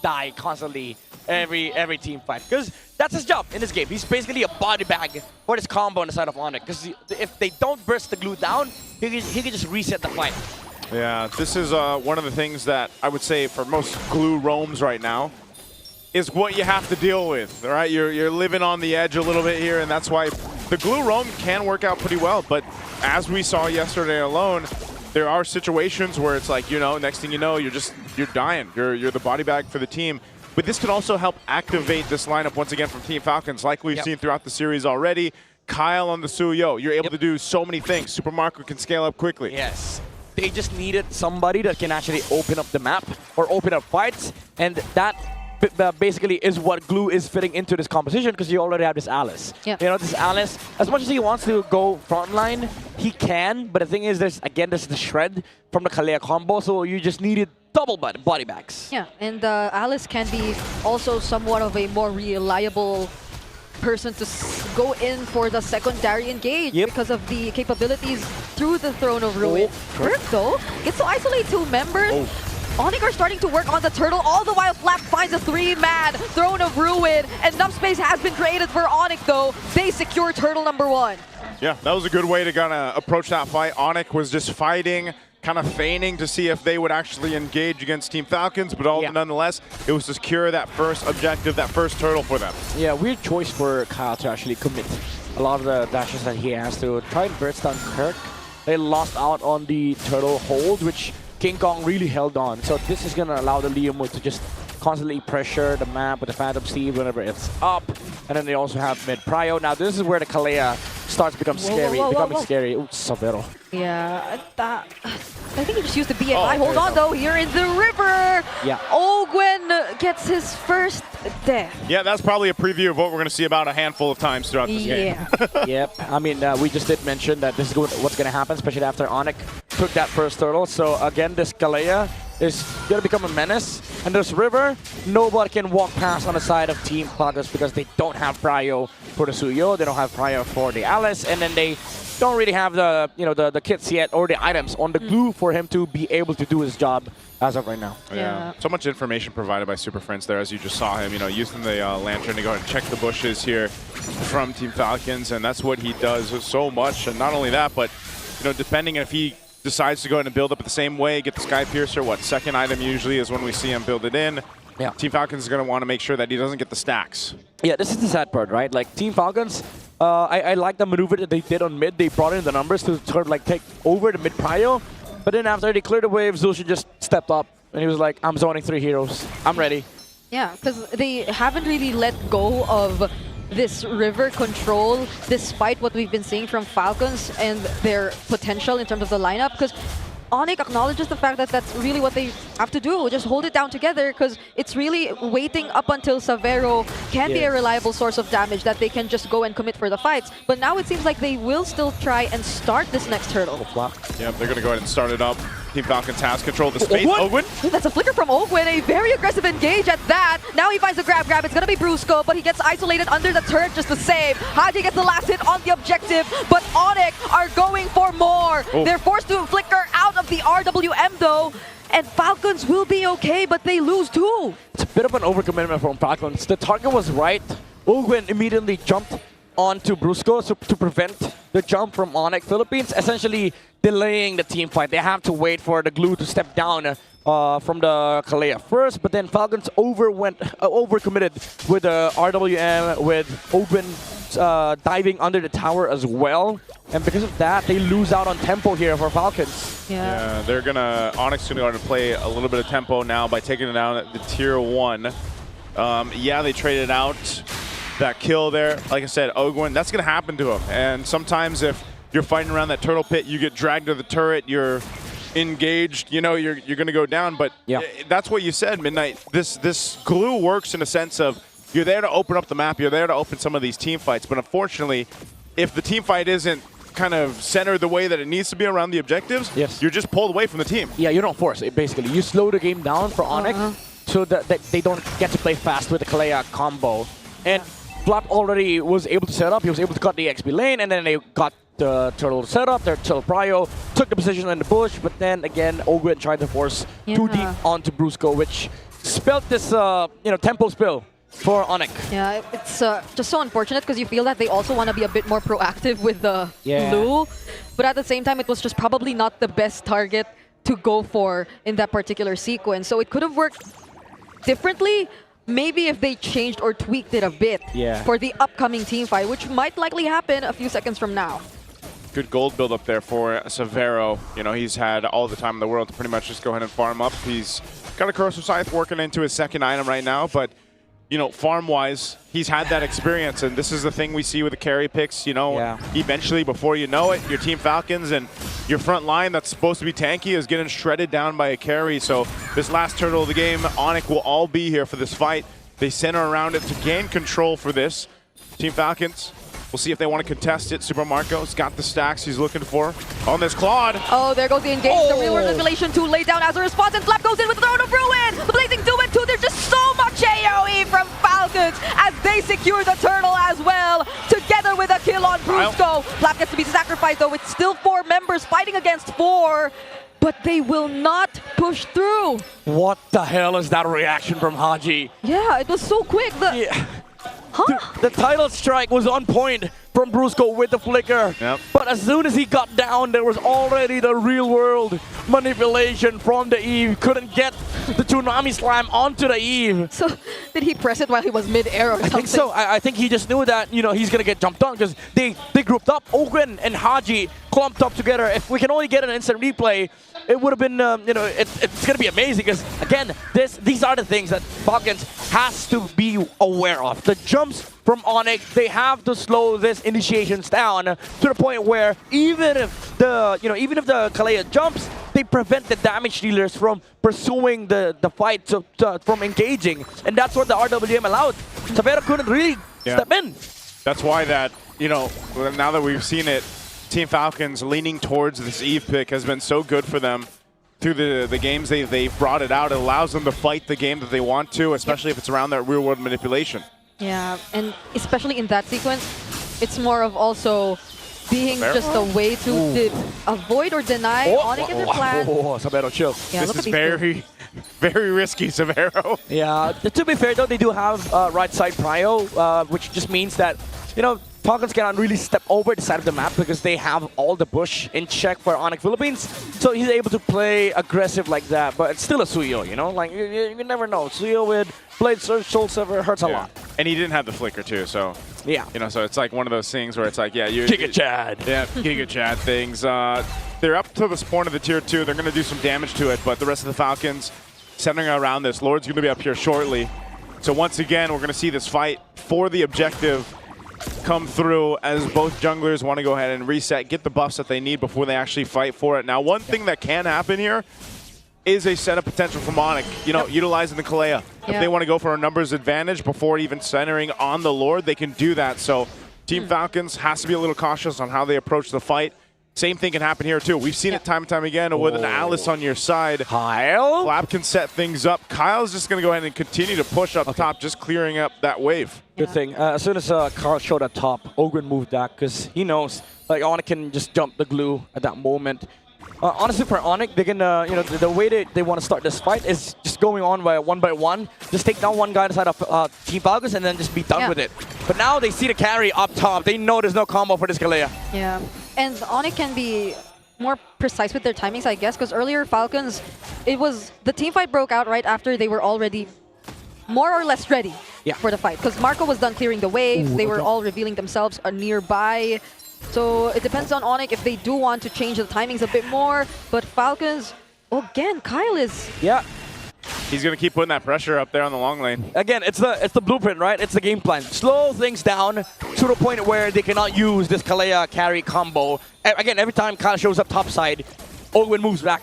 Speaker 18: die constantly every team fight. Because that's his job in this game. He's basically a body bag for this combo on the side of ONIC. Because if they don't burst the glue down, he can just reset the fight.
Speaker 16: Yeah, this is one of the things that I would say for most glue roams right now is what you have to deal with, all right? You're living on the edge a little bit here, and that's why the glue roam can work out pretty well. But as we saw yesterday alone, there are situations where it's like, next thing you know, you're dying. You're the body bag for the team. But this can also help activate this lineup once again from Team Falcons, like we've seen throughout the series already. Kyle on the Suyo, you're able to do so many things. Super Marco can scale up quickly.
Speaker 18: Yes. They just needed somebody that can actually open up the map or open up fights, and that basically is what glue is fitting into this composition because you already have this Alice.
Speaker 17: Yeah.
Speaker 18: This Alice, as much as he wants to go frontline, he can, but the thing is, there's the shred from the Kalea combo, so you just needed double body bags.
Speaker 17: Yeah, and Alice can be also somewhat of a more reliable person to go in for the secondary engage because of the capabilities through the Throne of Ruin. Kirk, though, gets to isolate 2 members. ONIC are starting to work on the turtle, all the while Flap finds a 3-man Throne of Ruin. Enough space has been created for ONIC, though. They secure turtle number 1.
Speaker 16: Yeah, that was a good way to kind of approach that fight. ONIC was just fighting, kind of feigning to see if they would actually engage against Team Falcons, but nonetheless, it was to secure that first objective, that first turtle for them.
Speaker 18: Yeah, weird choice for Kyle to actually commit a lot of the dashes that he has to try and burst down Kirk. They lost out on the turtle hold, which King Kong really held on. So this is going to allow the Liamu to just constantly pressure the map with the Phantom Steed whenever it's up. And then they also have mid-prio. Now this is where the Kalea starts to become scary. Ooh, Savero.
Speaker 17: Yeah, I think he just used the BMI. Hold on, though, here in the river.
Speaker 18: Yeah.
Speaker 17: Ogwen gets his first death.
Speaker 16: Yeah, that's probably a preview of what we're going to see about a handful of times throughout this game.
Speaker 18: Yep. I mean, we just did mention that this is what's going to happen, especially after ONIC took that first turtle. So again, this Kalea is going to become a menace. And this river, nobody can walk past on the side of Team Falcons because they don't have prio for the Suyo, they don't have prio for the Alice, and then they don't really have the kits yet or the items on the glue for him to be able to do his job as of right now.
Speaker 16: Yeah. So much information provided by Super Friends there, as you just saw him, using the lantern to go and check the bushes here from Team Falcons, and that's what he does so much. And not only that, but depending if he decides to go ahead and build up the same way, get the Sky Piercer, second item usually is when we see him build it in. Yeah. Team Falcons is going to want to make sure that he doesn't get the stacks.
Speaker 18: Yeah, this is the sad part, right? Like Team Falcons, I like the maneuver that they did on mid. They brought in the numbers to sort of take over the mid prio. But then after they cleared the wave, Zul'Shin just stepped up and he was like, I'm zoning 3 heroes. I'm ready.
Speaker 17: Yeah, because they haven't really let go of this river control despite what we've been seeing from Falcons and their potential in terms of the lineup. Because ONIC acknowledges the fact that that's really what they have to do. Just hold it down together because it's really waiting up until Savero can be a reliable source of damage that they can just go and commit for the fights. But now it seems like they will still try and start this next turtle.
Speaker 16: Yeah, they're going to go ahead and start it up. Team Falcons has control of the space. Ogwen?
Speaker 17: Ooh, that's a flicker from Ogwen, a very aggressive engage at that. Now he finds a grab. It's going to be Brusco, but he gets isolated under the turret just the same. Haji gets the last hit on the objective, but ONIC are going for more. They're forced to flicker out of the RWM though, and Falcons will be okay, but they lose too.
Speaker 18: It's a bit of an overcommitment from Falcons. The target was right. Ogwen immediately jumped onto Brusco to prevent the jump from ONIC Philippines, essentially delaying the team fight. They have to wait for the glue to step down from the Kalea first, but then Falcons overcommitted with the RWM, with Ogwen diving under the tower as well. And because of that, they lose out on tempo here for Falcons.
Speaker 16: Yeah, they're gonna, ONIC's gonna play a little bit of tempo now by taking it down at the tier 1. Yeah, they traded out that kill there. Like I said, Ogwen, that's gonna happen to him. And sometimes if you're fighting around that turtle pit, you get dragged to the turret, you're engaged, you know, you're going to go down. But that's what you said, Midnight. This glue works in a sense of you're there to open up the map. You're there to open some of these team fights. But unfortunately, if the team fight isn't kind of centered the way that it needs to be around the objectives, you're just pulled away from the team.
Speaker 18: Yeah, you don't force it, basically. You slow the game down for ONIC so that they don't get to play fast with the Kalea combo. And Flap already was able to set up. He was able to cut the XP lane, and then they got the turtle set up, their turtle prio, took the position in the bush, but then again, Ogwen tried to force too deep onto Brusco, which spelled this, tempo spill for ONIC.
Speaker 17: Yeah, it's just so unfortunate because you feel that they also want to be a bit more proactive with the blue, but at the same time, it was just probably not the best target to go for in that particular sequence. So it could have worked differently, maybe if they changed or tweaked it a bit for the upcoming team fight, which might likely happen a few seconds from now.
Speaker 16: Good gold build up there for Severo. You know, he's had all the time in the world to pretty much just go ahead and farm up. He's got a Corrosive Scythe working into his second item right now, but you know, farm-wise, he's had that experience, and this is the thing we see with the carry picks. You know, eventually, before you know it, your Team Falcons and your front line that's supposed to be tanky is getting shredded down by a carry. So this last turtle of the game, ONIC will all be here for this fight. They center around it to gain control for this. Team Falcons, we'll see if they want to contest it. Super Marco's got the stacks he's looking for on this Claude.
Speaker 17: Oh, there goes the engage. The real world manipulation 2 laid down as a response, and Flap goes in with the Throne of Ruin. The Blazing Doom and 2. There's just so much AoE from Falcons as they secure the turtle as well, together with a kill on Brusco. Flap gets to be sacrificed, though. It's still 4 members fighting against 4, but they will not push through.
Speaker 18: What the hell is that reaction from Haji?
Speaker 17: Yeah, it was so quick.
Speaker 18: The title strike was on point from Brusco with the flicker. But as soon as he got down, there was already the real world manipulation from the Eve. Couldn't get the Tsunami Slam onto the Eve.
Speaker 17: So did he press it while he was mid-air or something?
Speaker 18: I think so. I think he just knew that, you know, he's going to get jumped on because they grouped up. Ogwen and Haji clumped up together. If we can only get an instant replay, it would have been, it's going to be amazing because, again, these are the things that Falcons has to be aware of. The jumps from ONIC, they have to slow this initiations down to the point where even if the Kalea jumps, they prevent the damage dealers from pursuing the fight, from engaging. And that's what the RWM allowed. Severo couldn't really step in.
Speaker 16: That's why that, now that we've seen it, Team Falcons leaning towards this Eve pick has been so good for them through the games they've brought it out. It allows them to fight the game that they want to, especially if it's around that real world manipulation.
Speaker 17: Yeah, and especially in that sequence, it's more of also being just a way to avoid or deny ONIC in their plan.
Speaker 18: Severo, chill.
Speaker 17: Yeah,
Speaker 16: this is very, very risky, Severo.
Speaker 18: Yeah, to be fair though, they do have right side prio, which just means that, Falcons cannot really step over the side of the map because they have all the bush in check for ONIC Philippines. So he's able to play aggressive like that, but it's still a Suyo, Like, you never know. Suyo with Blade Surge, Soul Sever hurts a lot.
Speaker 16: And he didn't have the flicker too, so...
Speaker 18: Yeah.
Speaker 16: So it's like one of those things where it's like, you...
Speaker 18: Giga Chad.
Speaker 16: Yeah, Giga Chad things. They're up to the spawn of the tier 2. They're going to do some damage to it, but the rest of the Falcons centering around this. Lord's going to be up here shortly. So once again, we're going to see this fight for the objective come through as both junglers want to go ahead and reset, get the buffs that they need before they actually fight for it. Now, one thing that can happen here is a setup potential from ONIC, utilizing the Kalea. If they want to go for a numbers advantage before even centering on the Lord, they can do that. So Team Falcons has to be a little cautious on how they approach the fight. Same thing can happen here, too. We've seen it time and time again with an Alice on your side.
Speaker 18: Kyle?
Speaker 16: Flap can set things up. Kyle's just going to go ahead and continue to push up top, just clearing up that wave.
Speaker 18: Good thing. As soon as Carl showed up top, Ogren moved back because he knows, ONIC can just jump the glue at that moment. Honestly, for ONIC, they can, the way they want to start this fight is just going on by one. Just take down one guy inside of Team Falcons and then just be done with it. But now they see the carry up top. They know there's no combo for this Kalea.
Speaker 17: Yeah, and ONIC can be more precise with their timings, I guess, because earlier Falcons, the team fight broke out right after they were already more or less ready for the fight. Because Marco was done clearing the wave. They were all revealing themselves nearby. So it depends on ONIC if they do want to change the timings a bit more. But Falcons, again, Kyle is...
Speaker 16: Yeah. He's going to keep putting that pressure up there on the long lane.
Speaker 18: Again, it's the blueprint, right? It's the game plan. Slow things down to the point where they cannot use this Kalea carry combo. Again, every time Kyle shows up topside, Owen moves back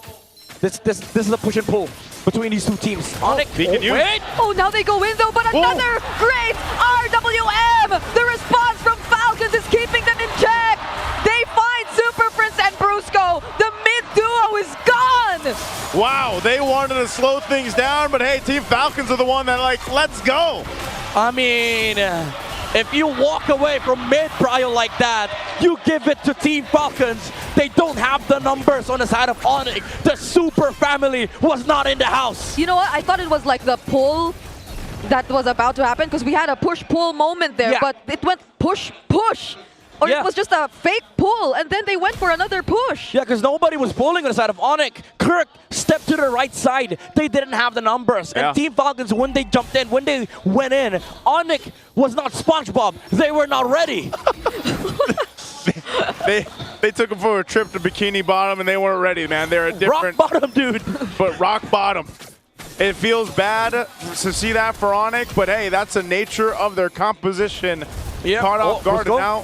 Speaker 18: This is a push and pull between these two teams. ONIC, wait!
Speaker 17: Oh, now they go in though, but another great RWM! The response from Falcons is keeping them in check! They find Super Prince and Brusco! The mid-duo is gone!
Speaker 16: Wow, they wanted to slow things down, but hey, Team Falcons are the one that let's go!
Speaker 18: I mean, if you walk away from mid-prio like that, you give it to Team Falcons. They don't have the numbers on the side of ONIC. The Super family was not in the house.
Speaker 17: You know what? I thought it was like the pull that was about to happen because we had a push-pull moment there, but it went push-push. Or it was just a fake pull, and then they went for another push.
Speaker 18: Yeah, because nobody was pulling on the side of ONIC. Kirk stepped to the right side. They didn't have the numbers. And Team Falcons, when they jumped in, when they went in, ONIC was not SpongeBob. They were not ready.
Speaker 16: They took them for a trip to Bikini Bottom, and they weren't ready, man. They're a different...
Speaker 18: Rock bottom, dude.
Speaker 16: But rock bottom. It feels bad to see that for ONIC, but hey, that's the nature of their composition. Caught off guard, and now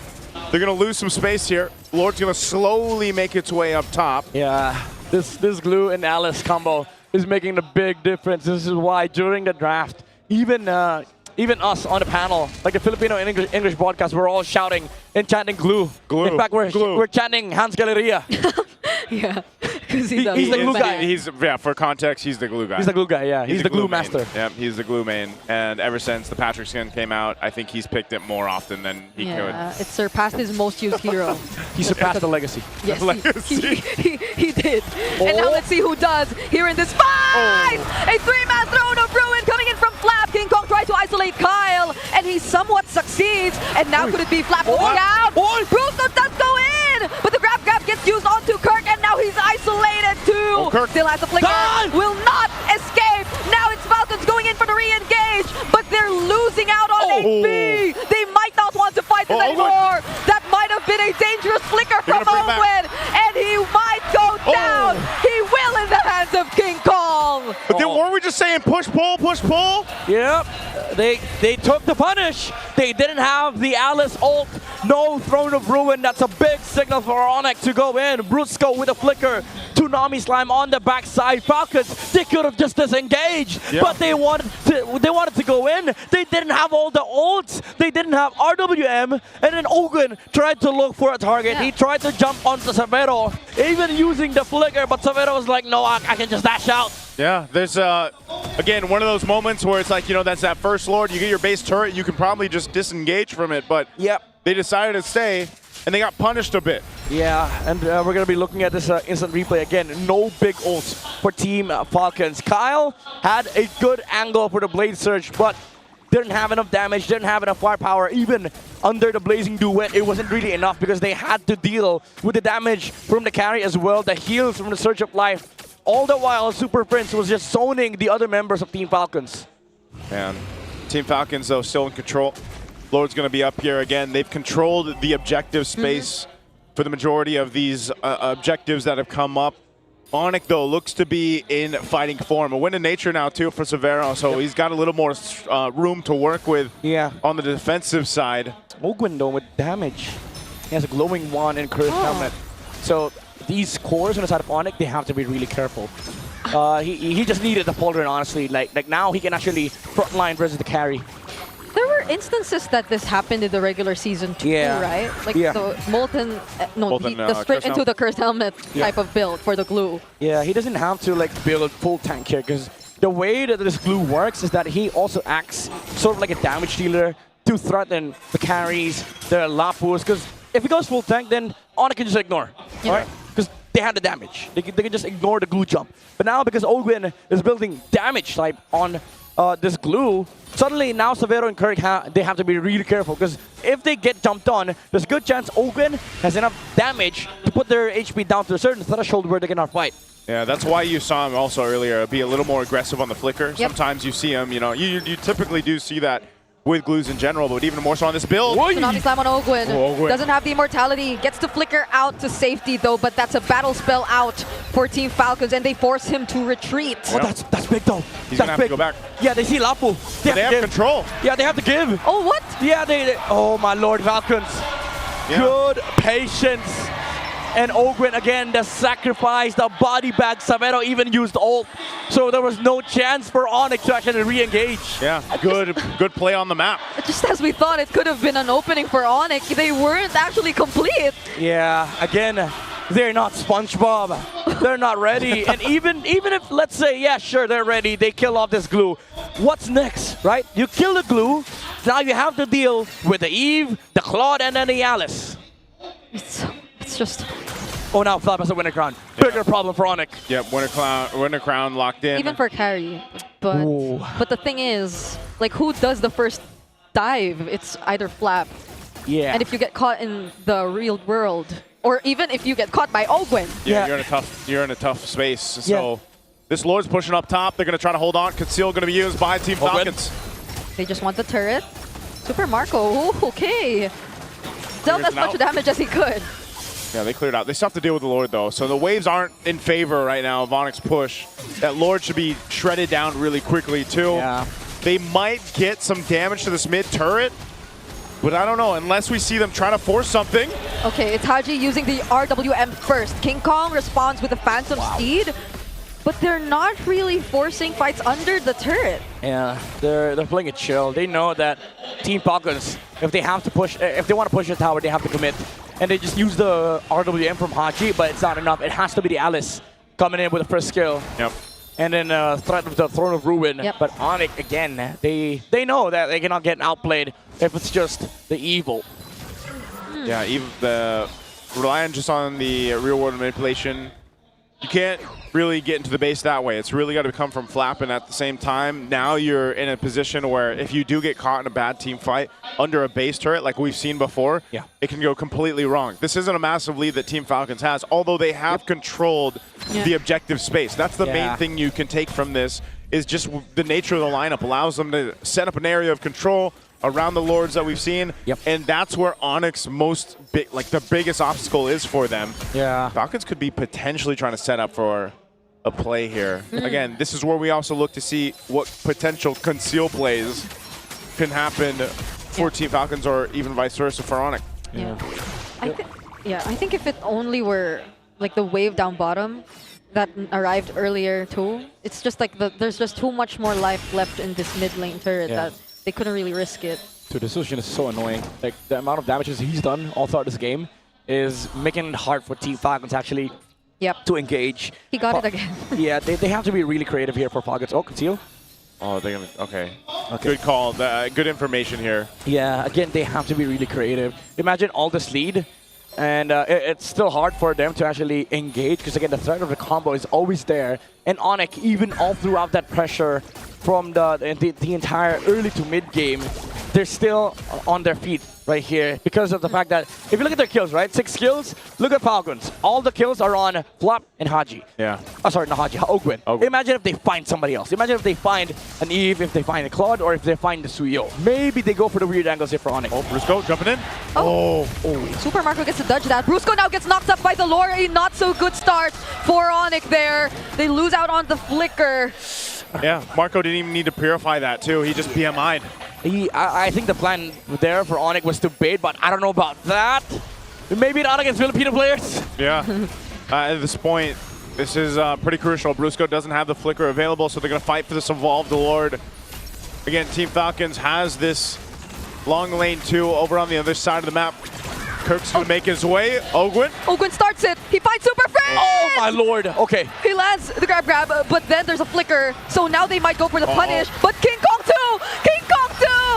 Speaker 16: they're going to lose some space here. Lord's going to slowly make its way up top.
Speaker 18: Yeah, this Glue and Alice combo is making a big difference. This is why during the draft, even us on the panel, like the Filipino and English broadcast, we're all shouting and chanting Glue. In fact, we're chanting Hans Galleria.
Speaker 17: Yeah, because
Speaker 18: he's the glue guy.
Speaker 16: For context, he's the glue guy.
Speaker 18: He's the glue guy, yeah. He's the glue master.
Speaker 16: Yep, he's the glue main. And ever since the Patrick skin came out, I think he's picked it more often than he could.
Speaker 17: It surpassed his most used hero.
Speaker 18: He surpassed the legacy.
Speaker 17: Yes, he did. And now let's see who does here in this fight! A three-man throne of ruin coming in from Flap. King Kong tried to isolate Kyle, and he somewhat succeeds. And now could it be Flap going out? Bruno does go in! But the grab gets used onto Kirk, and now he's isolated too.
Speaker 16: Kirk
Speaker 17: still has the flicker. Will not escape. Now it's Falcons going in for the re-engage, but they're losing out on HP. They might not want to fight this anymore. That might have been a dangerous flicker from Owen, and he might go down. He will in the hands of King Kong.
Speaker 16: But then weren't we just saying push, pull, push, pull?
Speaker 18: Yep. They took the punish. They didn't have the Alice ult. No Throne of Ruin. That's a big signal for ONIC to go in. Brusco with a flicker. Tsunami Slime on the backside. Falcons, they could have just disengaged, but they wanted to go in. They didn't have all the ults. They didn't have RWM, and then Ogun tried to look for a target. He tried to jump onto Savero, even using the flicker, but Savero was like, no, I can just dash out.
Speaker 16: Yeah, there's, again, one of those moments where it's like, you know, that's that first Lord. You get your base turret, you can probably just disengage from it, but they decided to stay, and they got punished a bit.
Speaker 18: Yeah, and we're going to be looking at this instant replay again. No big ults for Team Falcons. Kyle had a good angle for the Blade Surge, but didn't have enough damage, didn't have enough firepower. Even under the Blazing Duet, it wasn't really enough because they had to deal with the damage from the carry as well, the heals from the Surge of Life. All the while, Super Prince was just zoning the other members of Team Falcons.
Speaker 16: Man, Team Falcons, though, still in control. Lord's going to be up here again. They've controlled the objective space for the majority of these objectives that have come up. ONIC, though, looks to be in fighting form. A win in nature now, too, for Severo, so he's got a little more room to work with on the defensive side.
Speaker 18: Ogwin, though, with damage. He has a glowing wand and cursed helmet. So these cores on the side of ONIC, they have to be really careful. He just needed the Pauldron, honestly. Like now he can actually frontline versus the carry.
Speaker 17: There were instances that this happened in the regular season too, right? Like the Molten, the straight into the Cursed Helmet type of build for the Glue.
Speaker 18: Yeah, he doesn't have to like build full tank here because the way that this Glue works is that he also acts sort of like a damage dealer to threaten the carries, the Lapus, because if he goes full tank, then ONIC can just ignore, right? Because they had the damage. They can just ignore the Glue jump. But now because Ogwin is building damage type on this Glue, suddenly now Severo and Kirk, they have to be really careful because if they get jumped on, there's a good chance Ogwin has enough damage to put their HP down to a certain threshold where they cannot fight.
Speaker 16: Yeah, that's why you saw him also earlier be a little more aggressive on the flicker. Sometimes you see him, you know, you typically do see that with Glues in general, but even more so on this build.
Speaker 17: Tsunami Slam on Ogwin. Doesn't have the immortality. Gets to flicker out to safety though, but that's a battle spell out for Team Falcons, and they force him to retreat.
Speaker 18: Oh, that's big though.
Speaker 16: He's gonna have to go back.
Speaker 18: Yeah, they see Lapu.
Speaker 16: They have control.
Speaker 18: Yeah, they have to give.
Speaker 17: Oh, what?
Speaker 18: Yeah, they oh my lord, Falcons. Good patience. And Ogwin again, the sacrifice, the body bag. Savero even used ult. So there was no chance for ONIC to actually re-engage.
Speaker 16: Yeah, good play on the map.
Speaker 17: Just as we thought, it could have been an opening for ONIC. They weren't actually complete.
Speaker 18: Yeah, again, they're not SpongeBob. They're not ready. And even if, let's say, yeah, sure, they're ready, they kill off this glue. What's next, right? You kill the glue, now you have to deal with the Eve, the Claude, and then the Alice.
Speaker 17: It's just...
Speaker 18: Oh, now Flap has a Winter Crown. Bigger problem for ONIC.
Speaker 16: Yep, Winter Crown locked in.
Speaker 17: Even for carry. But the thing is, like, who does the first dive? It's either Flap.
Speaker 18: Yeah.
Speaker 17: And if you get caught in the real world, or even if you get caught by Ogwin.
Speaker 16: Yeah, you're in a tough space. So this Lord's pushing up top. They're going to try to hold on. Conceal going to be used by Team Falcons.
Speaker 17: They just want the turret. Super Marco, ooh, okay. Dealt as much damage as he could.
Speaker 16: Yeah, they cleared out. They still have to deal with the Lord, though. So the waves aren't in favor right now of ONIC's push. That Lord should be shredded down really quickly, too.
Speaker 18: Yeah.
Speaker 16: They might get some damage to this mid turret, but I don't know, unless we see them trying to force something.
Speaker 17: Okay, it's Haji using the RWM first. King Kong responds with the Phantom Steed, but they're not really forcing fights under the turret.
Speaker 18: Yeah, they're playing it chill. They know that Team Falcons, if they want to push the tower, they have to commit. And they just use the RWM from Haji, but it's not enough. It has to be the Alice coming in with the first skill.
Speaker 16: Yep.
Speaker 18: And then threat of the Throne of Ruin.
Speaker 17: Yep.
Speaker 18: But ONIC, again, they know that they cannot get outplayed if it's just the evil.
Speaker 16: Yeah, even relying just on the real world manipulation, you can't really get into the base that way. It's really got to come from Flap, and at the same time, now you're in a position where if you do get caught in a bad team fight under a base turret like we've seen before, it can go completely wrong. This isn't a massive lead that Team Falcons has, although they have controlled the objective space. That's the main thing you can take from this, is just the nature of the lineup allows them to set up an area of control around the Lords that we've seen, and that's where ONIC's the biggest obstacle is for them.
Speaker 18: Yeah.
Speaker 16: Falcons could be potentially trying to set up for a play here. Again, this is where we also look to see what potential conceal plays can happen for Team Falcons, or even vice versa for ONIC.
Speaker 17: I think if it only were like the wave down bottom that arrived earlier too, it's just like there's just too much more life left in this mid lane turret that they couldn't really risk it.
Speaker 18: So the solution is so annoying. Like, the amount of damages he's done all throughout this game is making it hard for Team Falcons actually to engage.
Speaker 17: He got it again.
Speaker 18: Yeah, they have to be really creative here for Falcons. Oh, conceal.
Speaker 16: Oh, they're gonna, okay. Good call. Good information here.
Speaker 18: Yeah, again, they have to be really creative. Imagine all this lead, and it's still hard for them to actually engage, because again, the threat of the combo is always there. And ONIC, even all throughout that pressure from the entire early to mid game, they're still on their feet right here because of the fact that if you look at their kills, right? 6 kills. Look at Falcons. All the kills are on Flap and Haji.
Speaker 16: Yeah.
Speaker 18: Oh, sorry, not Haji. Ogwin. Imagine if they find somebody else. Imagine if they find an Eve, if they find a Claude, or if they find the Suyo. Maybe they go for the weird angles here for ONIC.
Speaker 16: Oh, Brusco jumping in.
Speaker 17: Oh. Super Marco gets to dodge that. Brusco now gets knocked up by the lore. A not so good start for ONIC there. They lose out on the flicker.
Speaker 16: Yeah, Marco didn't even need to purify that too. He just PMI'd.
Speaker 18: I think the plan there for ONIC was to bait, but I don't know about that. Maybe not against Filipino players.
Speaker 16: Yeah. At this point, this is pretty crucial. Brusco doesn't have the flicker available, so they're going to fight for this Evolved Lord. Again, Team Falcons has this long lane 2 over on the other side of the map. Kirk's going to make his way. Ogwin
Speaker 17: starts it. He finds Super Friend.
Speaker 18: Oh, my lord. Okay.
Speaker 17: He lands the grab, but then there's a flicker. So now they might go for the punish. But King Kong 2! King Kong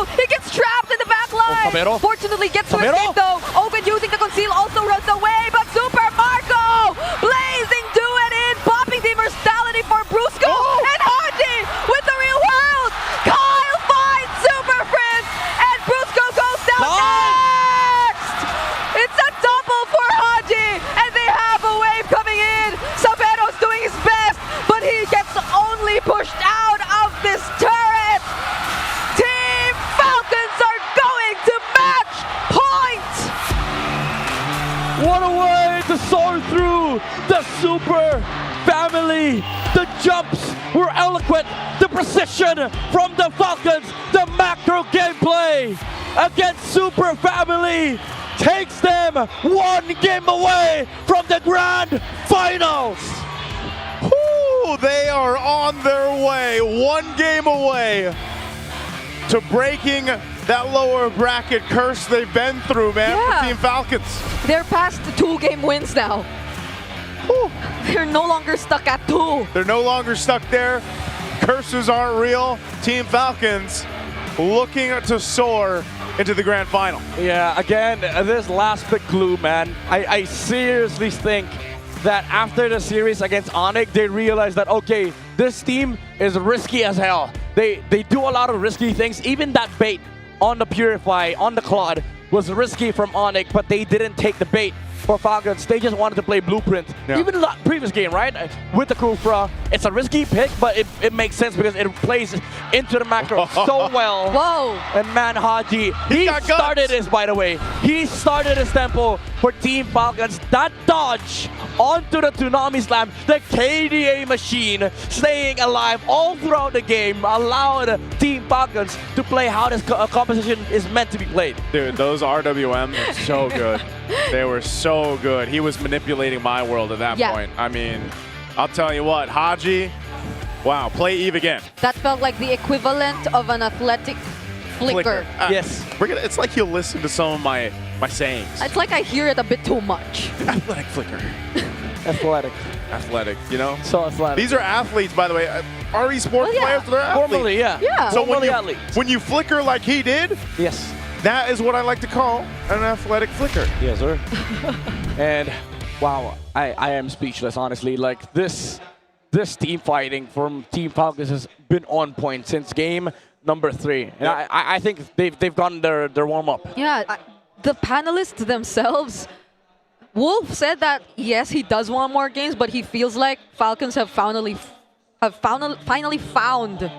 Speaker 17: 2! He gets trapped in the back line. Fortunately, gets to escape though. Ogwin using the conceal also runs away. But Super Marco blazing do it in. Popping the immortality for Brusco. And Hardy with the real world. Kyle finds Super Friend. And Brusco goes down next. It's a double for Haji, and they have a wave coming in. Savero's doing his best, but he gets only pushed out of this turret. Team Falcons are going to match point.
Speaker 18: What a way to soar through the Super family. The jumps were eloquent. The precision from the Falcons. The macro gameplay against Super family. takes them one game away from the grand finals.
Speaker 16: Woo, they are on their way, one game away to breaking that lower bracket curse they've been through, man, for Team Falcons.
Speaker 17: They're past 2-game wins now.
Speaker 16: Whew.
Speaker 17: They're no longer stuck at 2.
Speaker 16: They're no longer stuck there. Curses aren't real. Team Falcons looking to soar into the grand final.
Speaker 18: Yeah, again, this last big clue, man. I seriously think that after the series against ONIC, they realized that, okay, this team is risky as hell. They do a lot of risky things. Even that bait on the Purify, on the Claude, was risky from ONIC, but they didn't take the bait for Falcons. They just wanted to play Blueprint.
Speaker 16: Yeah.
Speaker 18: Even the previous game, right? With the Kufra, it's a risky pick, but it makes sense because it plays into the macro so well.
Speaker 17: Whoa!
Speaker 18: And man, Haji, he started this, by the way. He started his tempo for Team Falcons. That dodge onto the Tsunami Slam, the KDA machine, staying alive all throughout the game, allowed Team Falcons to play how this composition is meant to be played.
Speaker 16: Dude, those RWM were so good. They were so good. He was manipulating my world at that point. I mean, I'll tell you what, Haji, wow, play Eve again.
Speaker 17: That felt like the equivalent of an athletic flicker.
Speaker 18: Yes.
Speaker 16: It's like you'll listen to some of my sayings.
Speaker 17: It's like I hear it a bit too much.
Speaker 16: Athletic flicker.
Speaker 18: Athletic.
Speaker 16: Athletic, you know?
Speaker 18: So athletic.
Speaker 16: These are athletes, by the way. Are esports players? They're athletes.
Speaker 18: Formally, yeah.
Speaker 17: Yeah.
Speaker 16: So
Speaker 18: Formally
Speaker 16: when you flicker like he did,
Speaker 18: yes,
Speaker 16: that is what I like to call an athletic flicker.
Speaker 18: Yes, sir. And wow, I am speechless, honestly. Like this team fighting from Team Falcons has been on point since game number 3. And I think they've gotten their warm up.
Speaker 17: Yeah, the panelists themselves. Wolf said that yes, he does want more games, but he feels like Falcons have finally found the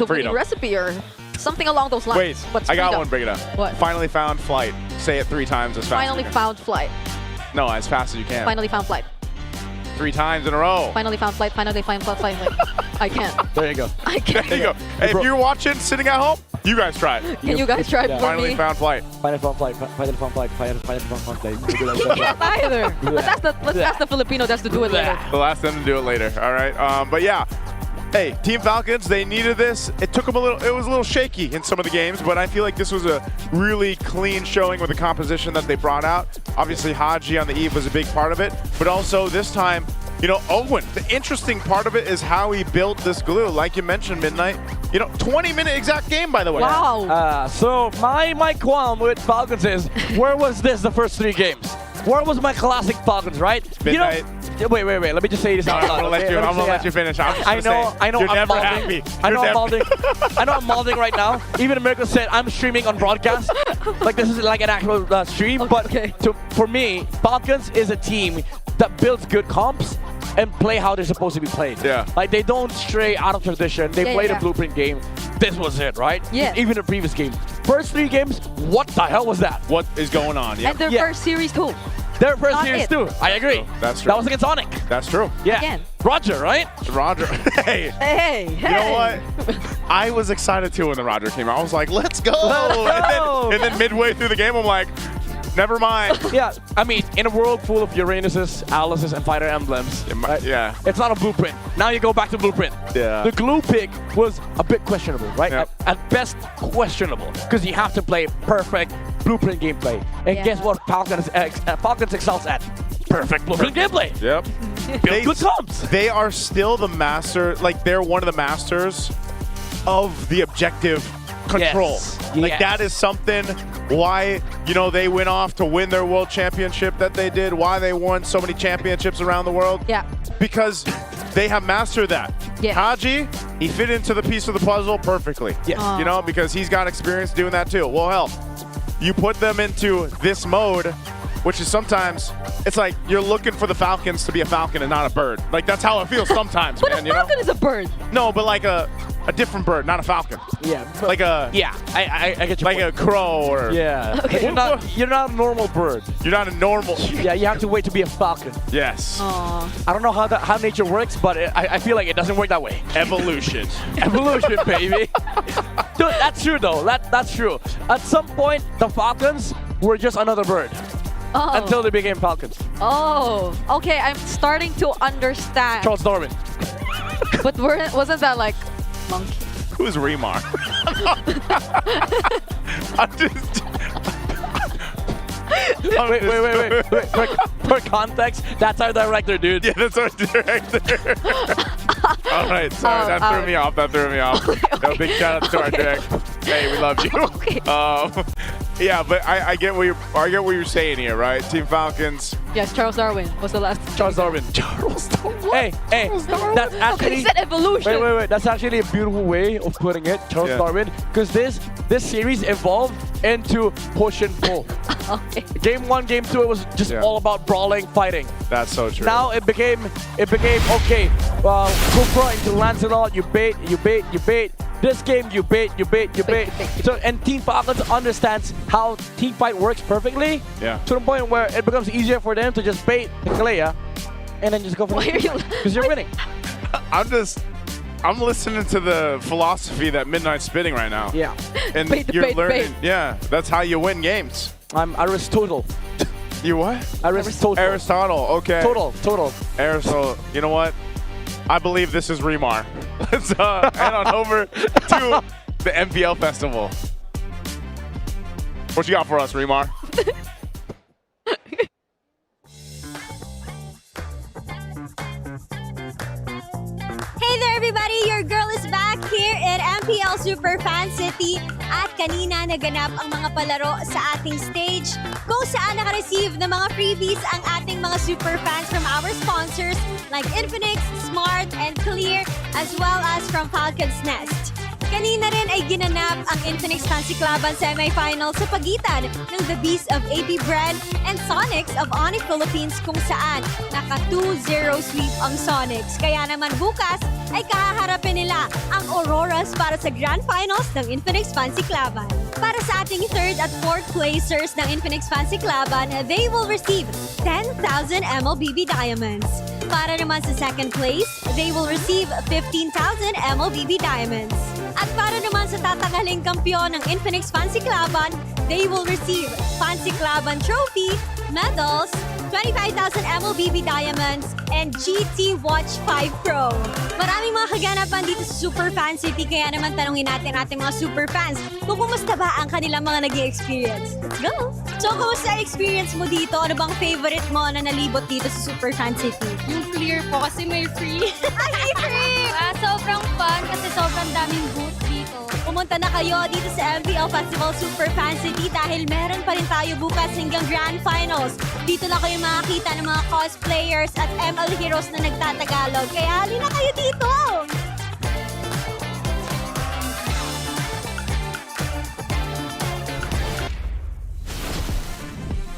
Speaker 17: winning recipe or something along those lines.
Speaker 16: Wait,
Speaker 17: What's
Speaker 16: I got
Speaker 17: freedom?
Speaker 16: one, bring it up.
Speaker 17: What?
Speaker 16: Finally found flight. Say it 3 times as fast
Speaker 17: Finally
Speaker 16: as you
Speaker 17: found flight.
Speaker 16: can. No, as fast as you can.
Speaker 17: Finally found flight.
Speaker 16: 3 times in a row.
Speaker 17: Finally found flight. Finally found flight. I can't.
Speaker 18: There you go.
Speaker 17: I can't.
Speaker 16: There you go. Hey, if you're watching, sitting at home, you guys try it.
Speaker 17: Can you guys try it for
Speaker 16: Finally
Speaker 17: me?
Speaker 16: found flight.
Speaker 18: Finally found flight. Finally found flight. Finally found flight.
Speaker 17: You can't either. Let's ask the Filipino just to do it later.
Speaker 16: We'll ask them to do it later. All right. But yeah. Hey, Team Falcons, they needed this. It took them it was a little shaky in some of the games, but I feel like this was a really clean showing with the composition that they brought out. Obviously, Haji on the Eve was a big part of it, but also this time, you know, Owen, the interesting part of it is how he built this glue. Like you mentioned, Midnight, you know, 20-minute exact game, by the way.
Speaker 17: Wow.
Speaker 18: So my qualm with Falcons is, where was this the first 3 games? Where was my classic Falcons, right?
Speaker 16: Midnight.
Speaker 18: You know, wait. Let me just say this out loud.
Speaker 16: I'm gonna let you finish.
Speaker 18: I know.
Speaker 16: You're
Speaker 18: I'm
Speaker 16: never
Speaker 18: mouthing.
Speaker 16: happy.
Speaker 18: I know I'm mouthing right now. Even America said I'm streaming on broadcast. Like this is like an actual stream.
Speaker 17: Okay.
Speaker 18: But for me, Falcons is a team that builds good comps and play how they're supposed to be played.
Speaker 16: Yeah.
Speaker 18: Like they don't stray out of tradition. They play the blueprint game. This was it, right?
Speaker 17: Yeah.
Speaker 18: Even the previous game. First 3 games, what the hell was that?
Speaker 16: What is going on?
Speaker 17: And their first series too.
Speaker 18: Their first
Speaker 17: Not
Speaker 18: series
Speaker 17: it.
Speaker 18: too. I agree.
Speaker 16: That's true.
Speaker 18: That was against ONIC.
Speaker 16: That's true.
Speaker 18: Yeah.
Speaker 17: Again.
Speaker 18: Roger, right?
Speaker 16: Roger. Hey.
Speaker 17: Hey.
Speaker 16: You know what? I was excited too when the Roger came out. I was like, let's go. And then midway through the game, I'm like, never mind.
Speaker 18: Yeah, I mean, in a world full of Uranuses, Alices, and Fighter Emblems,
Speaker 16: yeah,
Speaker 18: it's not a blueprint. Now you go back to blueprint.
Speaker 16: Yeah.
Speaker 18: The glue pick was a bit questionable, right?
Speaker 16: Yep.
Speaker 18: At best, questionable, because you have to play perfect blueprint gameplay. And guess what Falcons excels at? Perfect blueprint gameplay.
Speaker 16: Yep.
Speaker 18: Build good comps.
Speaker 16: They are still the master, like they're one of the masters of the objective control.
Speaker 18: Yes.
Speaker 16: Like
Speaker 18: Yes.
Speaker 16: that is something why, you know, they went off to win their world championship that they did, why they won so many championships around the world.
Speaker 17: Yeah.
Speaker 16: Because they have mastered that.
Speaker 17: Yes.
Speaker 16: Haji, he fit into the piece of the puzzle perfectly.
Speaker 18: Yes.
Speaker 16: You know, because he's got experience doing that too. Well, hell, you put them into this mode, which is sometimes, it's like you're looking for the Falcons to be a falcon and not a bird. Like, that's how it feels sometimes,
Speaker 17: But
Speaker 16: man,
Speaker 17: a
Speaker 16: you know?
Speaker 17: falcon is a bird.
Speaker 16: No, but like a different bird, not a falcon.
Speaker 18: Yeah.
Speaker 16: Like a
Speaker 18: I get you.
Speaker 16: like a crow or
Speaker 18: Yeah.
Speaker 17: Okay.
Speaker 18: You're not a normal bird.
Speaker 16: You're not a normal.
Speaker 18: Yeah, you have to wait to be a falcon.
Speaker 16: Yes.
Speaker 17: Aw.
Speaker 18: I don't know how nature works, but I feel like it doesn't work that way.
Speaker 16: Evolution.
Speaker 18: Evolution, baby. Dude, that's true though. That's true. At some point, the falcons were just another bird
Speaker 17: Oh.
Speaker 18: until they became falcons.
Speaker 17: Oh, okay. I'm starting to understand.
Speaker 18: Charles Darwin.
Speaker 17: But wasn't that like monkey?
Speaker 16: Who's Remar? I'm just.
Speaker 18: Wait. For context, that's our director, dude.
Speaker 16: Yeah, that's our director. All right, sorry, that threw me off. Yo, big shout out to our director. Hey, we love you. Yeah, but I get what you're saying here, right? Team Falcons.
Speaker 17: Yes, Charles Darwin was the last.
Speaker 18: Charles Darwin.
Speaker 16: Charles Darwin.
Speaker 18: Hey, that's actually.
Speaker 17: He said evolution.
Speaker 18: Wait. That's actually a beautiful way of putting it, Charles Darwin, because this series evolved into push and pull.
Speaker 17: Okay.
Speaker 18: Game 1, Game 2, it was just all about brawling, fighting.
Speaker 16: That's so true.
Speaker 18: Now it became okay. Kufra into Lancelot, you bait. This game, you bait. So, and Team Falcons understands how team fight works perfectly.
Speaker 16: Yeah.
Speaker 18: To the point where it becomes easier for them to just bait the Kalea and then just go for
Speaker 17: Why are you?
Speaker 18: because you're winning.
Speaker 16: I'm listening to the philosophy that Midnight's spitting right now.
Speaker 18: Yeah.
Speaker 16: And
Speaker 17: Bait,
Speaker 16: you're
Speaker 17: bait,
Speaker 16: learning.
Speaker 17: bait.
Speaker 16: Yeah, that's how you win games.
Speaker 18: I'm Aristotle.
Speaker 16: You what? Aristotle. Okay.
Speaker 18: Total.
Speaker 16: Aristotle. You know what? I believe this is Remar. Let's head on over to the MPL Festival. What you got for us, Remar?
Speaker 4: Hey there everybody! Your girl is back here at MPL Super Fan City at kanina naganap ang mga palaro sa ating stage kung saan naka-receive ng mga freebies ang ating mga super fans from our sponsors like Infinix, Smart, and Clear as well as from Falcon's Nest. Kanina rin ay ginanap ang Infinix Fancy Cluban semifinal sa pagitan ng The Beast of AP Brand and Sonics of ONIC Philippines kung saan naka 2-0 sweep ang Sonics. Kaya naman bukas ay kahaharapin nila ang Auroras para sa Grand Finals ng Infinix Fancy Cluban. Para sa ating 3rd at 4th placers ng Infinix Fancy Cluban, they will receive 10,000 MLBB Diamonds. Para naman sa 2nd place, they will receive 15,000 MLBB Diamonds. At para naman sa tatanghaling kampyon ng Infinix Fancy Cluban, they will receive Fancy Cluban Trophy, medals, 25,000 MLBB Diamonds, and GT Watch 5 Pro. Maraming mga kaganapan dito sa Super Fan City, kaya naman tanungin natin ating mga super fans kung kumusta ba ang kanilang mga naging experience. Let's go! So, kumusta ang experience mo dito? Ano bang favorite mo na nalibot dito sa Super Fan City?
Speaker 11: Yung clear po kasi may free.
Speaker 4: Ay, free!
Speaker 11: Sobrang fun kasi sobrang daming booth dito.
Speaker 4: Pumunta na kayo dito sa MPL Festival Super Fan City dahil meron pa rin tayo bukas hanggang Grand Finals. Dito na kayo makakita ng mga cosplayers at ML heroes na nagtatagalog. Kaya halina kayo dito!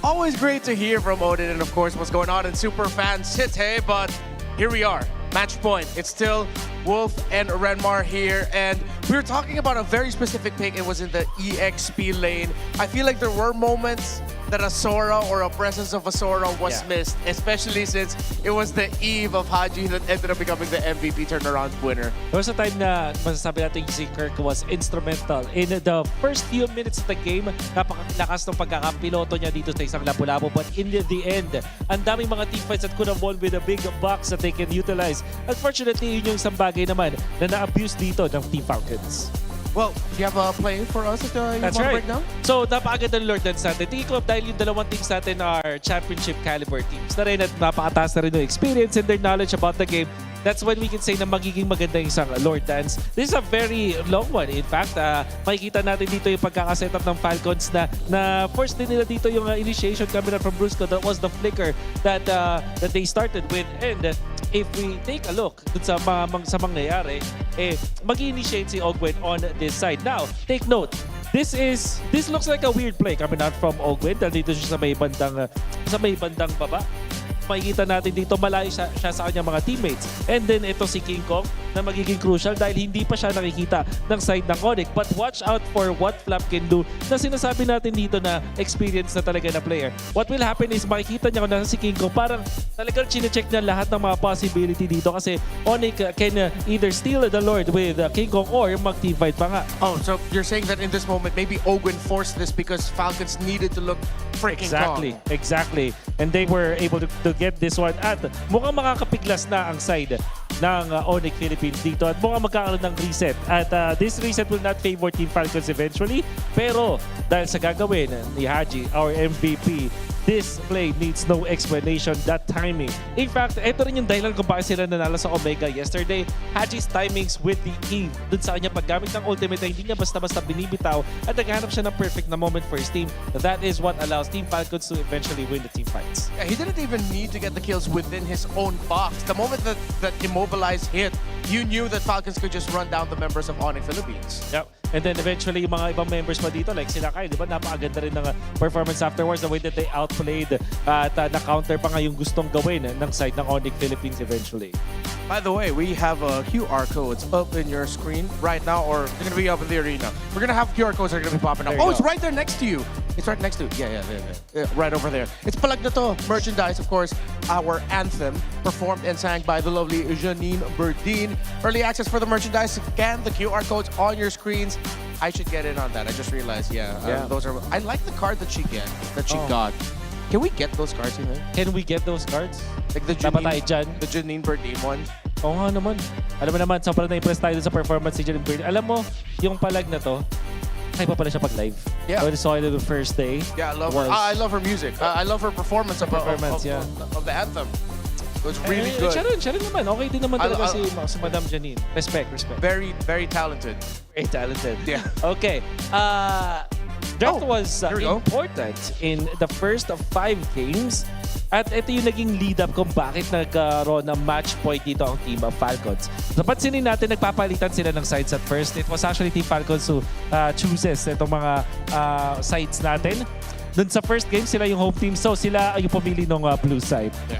Speaker 1: Always great to hear from Odin and of course what's going on in Super Fan City, but here we are. Match point. It's still Wolf and Renmar here, and we were talking about a very specific pick. It was in the EXP lane. I feel like there were moments that a Sora or a presence of a Sora was missed, especially since it was the eve of Haji that ended up becoming the MVP turnaround winner.
Speaker 21: There was a time na masasabi natin si Kirk was instrumental. In the first few minutes of the game, napakalakas ng pagkakapiloto niya dito sa isang Lapu-Lapu. But in the end, ang daming mga teamfights that could have won with a big box that they can utilize. Unfortunately, yun yung isang bagay naman na na-abuse dito ng Team Falcons.
Speaker 1: Well, do you have a play for us that you
Speaker 21: That's
Speaker 1: want to
Speaker 21: right.
Speaker 1: break down?
Speaker 21: So, napakaganda ng Lord Dance natin. Tingin ko dahil yung dalawang teams natin are championship caliber teams na rin at napakataas na rin yung experience and their knowledge about the game. That's when we can say na magiging maganda yung isang Lord Dance. This is a very long one. In fact, makikita natin dito yung pagkakasetup ng Falcons na first din nila dito yung initiation coming out from Brusco. That was the flicker that they started with. And if we take a look dun sa mangyayari, mag-initiate si Ogwen on this side. Now, take note, this looks like a weird play coming out from Ogwen. Dito siya sa may bandang baba. Makikita natin dito malayo siya sa kanyang mga teammates. And then ito si King Kong. na magiging crucial dahil hindi pa siya nakikita ng side ng ONIC. But watch out for what Flap can do na sinasabi natin dito na experience na talaga na player. What will happen is makikita niya kung nasa si King Kong, parang talagang chinecheck niya lahat ng mga possibility dito kasi ONIC can either steal the Lord with King Kong or mag-team fight pa nga.
Speaker 1: Oh, so you're saying that in this moment, maybe Ogwin forced this because Falcons needed to look freaking calm.
Speaker 21: Exactly. And they were able to get this one at mukhang makakapiglas na ang side ng ONIC Philippines dito at mukhang magkakaroon ng reset. At this reset will not favor Team Falcons eventually. Pero dahil sa gagawin ni Haji, our MVP, this play needs no explanation, that timing. In fact, ito rin yung dahilan kung bakit sila nanalo sa Omega yesterday. Haji's timings with the Eve. Dun sa kanya paggamit ng ultimate na hindi niya basta-basta binibitaw at naghanap siya ng perfect na moment for his team. That is what allows Team Falcons to eventually win the team fights.
Speaker 1: Yeah, he didn't even need to get the kills within his own box. The moment that Immobilize hit, you knew that Falcons could just run down the members of ONIC Philippines.
Speaker 21: Yep. And then eventually, yung mga ibang members pa dito, like sila Kai, di ba? Napakaganda rin ng performance afterwards, the way that they outplayed at na-counter pa nga yung gustong gawin ng side ng ONIC Philippines eventually.
Speaker 1: By the way, we have QR codes up in your screen right now, or they're going to be up in the arena. We're going to have QR codes that are going to be popping up. Oh, it's right there next to you. It's right next to you. Yeah, right over there. It's Palag Na To merchandise, of course, our anthem, performed and sang by the lovely Janine Berdine. Early access for the merchandise. Scan the QR codes on your screens. I should get in on that. I just realized, those are. I like the card that she got. Can we get those cards, you know?
Speaker 21: Can we get those cards?
Speaker 1: Like the Janine Berdine one?
Speaker 21: Oo nga naman. Alam mo naman, sobrang na-impress tayo sa performance ni Janine Berdine. Alam mo, yung Palag Na To, kaya pa pala siya pag-live.
Speaker 1: Yeah.
Speaker 21: So I saw it the first day.
Speaker 1: Yeah, I love her. I love her music. I love her performance of the anthem. It was really good.
Speaker 21: Siya rin naman. Okay din naman talaga si Madam Janine. Respect.
Speaker 1: Very, very talented.
Speaker 21: Very talented.
Speaker 1: Yeah.
Speaker 21: Okay. Draft was important in the first 5 games. At ito yung naging lead-up kung bakit nagkaroon ng match point dito ang Team of Falcons. Napansinin natin, nagpapalitan sila ng sides at first. It was actually Team Falcons who chooses itong mga sides natin. Dun sa first game, sila yung home team. So sila yung pumili ng blue side.
Speaker 1: Yeah.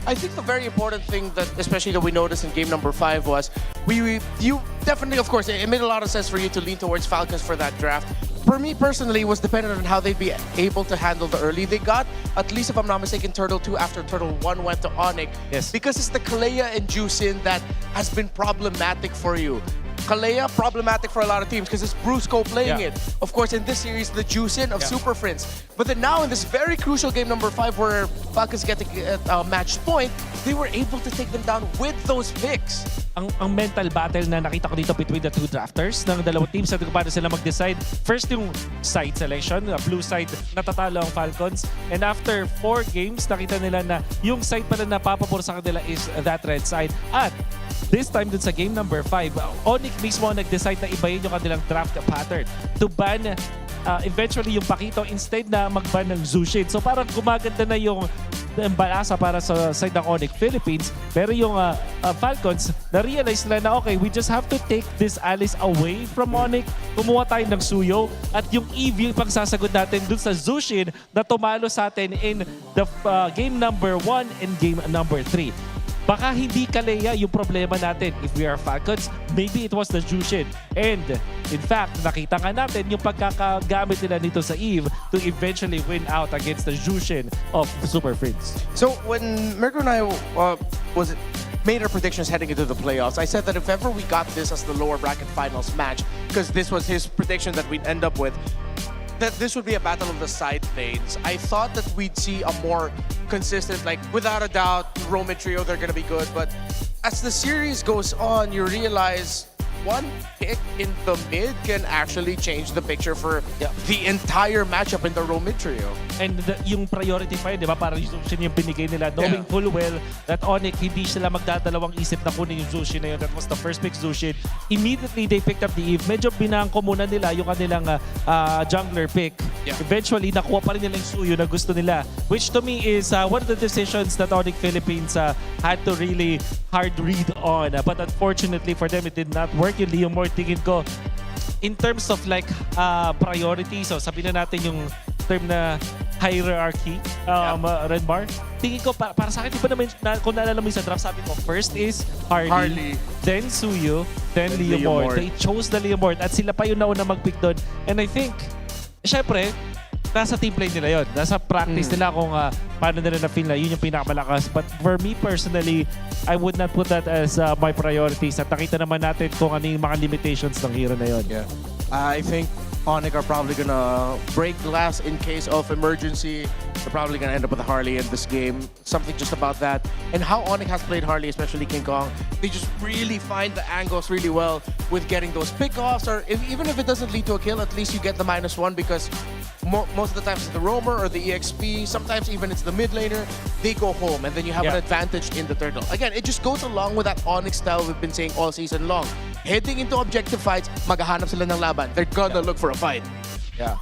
Speaker 1: I think the very important thing that, especially that we noticed in game number 5 was, you definitely, of course, it made a lot of sense for you to lean towards Falcons for that draft. For me personally, it was dependent on how they'd be able to handle the early. They got, at least if I'm not mistaken, Turtle 2 after Turtle 1 went to ONIC.
Speaker 21: Yes.
Speaker 1: Because it's the Kalea and Juicin that has been problematic for you. Kalea, problematic for a lot of teams because it's Brusco playing it. Of course, in this series, the Juicin of Super Friends. But then now in this very crucial game number 5 where Falcons get a match point, they were able to take them down with those picks.
Speaker 21: Ang mental battle na nakita ko dito between the two drafters ng dalawang teams at kung paano sila mag-decide. First yung side selection, blue side, natatalo ang Falcons. And after 4 games, nakita nila na yung side pala na papabor sa kanila is that red side. At this time dun sa game number 5, ONIC mismo nag-decide na ibayin yung kanilang draft pattern to ban eventually yung Pakito instead na mag-ban ng Zushin. So parang gumaganda na yung balasa para sa side ng ONIC Philippines. Pero yung Falcons, na-realize nila na okay, we just have to take this Alice away from ONIC. Kumuha tayo ng Suyo at yung EV pang sasagot natin dun sa Zushin na tumalo sa atin in the game number 1 and game number 3. Baka hindi Kalea yung problema natin. If we are Falcons, maybe it was the Jushin. And in fact, nakita nga natin yung pagkakagamit nila nito sa Eve to eventually win out against the Jushin of Super Friends.
Speaker 1: So when Mirko and I made our predictions heading into the playoffs, I said that if ever we got this as the lower bracket finals match, because this was his prediction that we'd end up with, that this would be a battle of the side lanes. I thought that we'd see a more consistent, like without a doubt, Roman trio, they're gonna be good. But as the series goes on, you realize one pick in the mid can actually change the picture for the entire matchup in the Roman trio.
Speaker 21: And yung priority pa yun, di ba? Parang yung Zushin yung binigay nila, knowing full well that ONIC, hindi sila magdadalawang isip na kunin yung Zushin na yun. That was the first pick Zushin. Immediately, they picked up the Eve. Medyo binangko muna nila yung kanilang jungler pick. Eventually, nakuha pa rin nila yung Suyo na gusto nila. Which to me is one of the decisions that ONIC Philippines had to really hard read on. But unfortunately for them, it did not work. Yung Leo Moore, tingin ko, in terms of like priority, so sabihin na natin yung term na hierarchy, Renmar, tingin ko, para sa akin, di ba naman, kung naalala mo yung sa draft, sabi ko, first is Harley. Then Suyo, then Leomord. They chose the Leomord at sila pa yung nauna mag-pick doon. And I think, syempre, nasa team play nila yon. Nasa practice nila kung paano nila na-feel na yun yung pinakamalakas. But for me personally, I would not put that as my priorities. At nakita naman natin kung ano yung mga limitations ng hero na yon.
Speaker 1: Yeah. I think ONIC are probably gonna break glass in case of emergency. They're probably gonna end up with a Harley in this game. Something just about that. And how ONIC has played Harley, especially King Kong, they just really find the angles really well with getting those pickoffs, or even if it doesn't lead to a kill, at least you get the -1 because most of the times it's the roamer or the EXP, sometimes even it's the mid laner, they go home and then you have an advantage in the turtle. Again, it just goes along with that ONIC style we've been saying all season long. Heading into objective fights, maghahanap sila ng laban. They're gonna look for a fight.
Speaker 21: Yeah.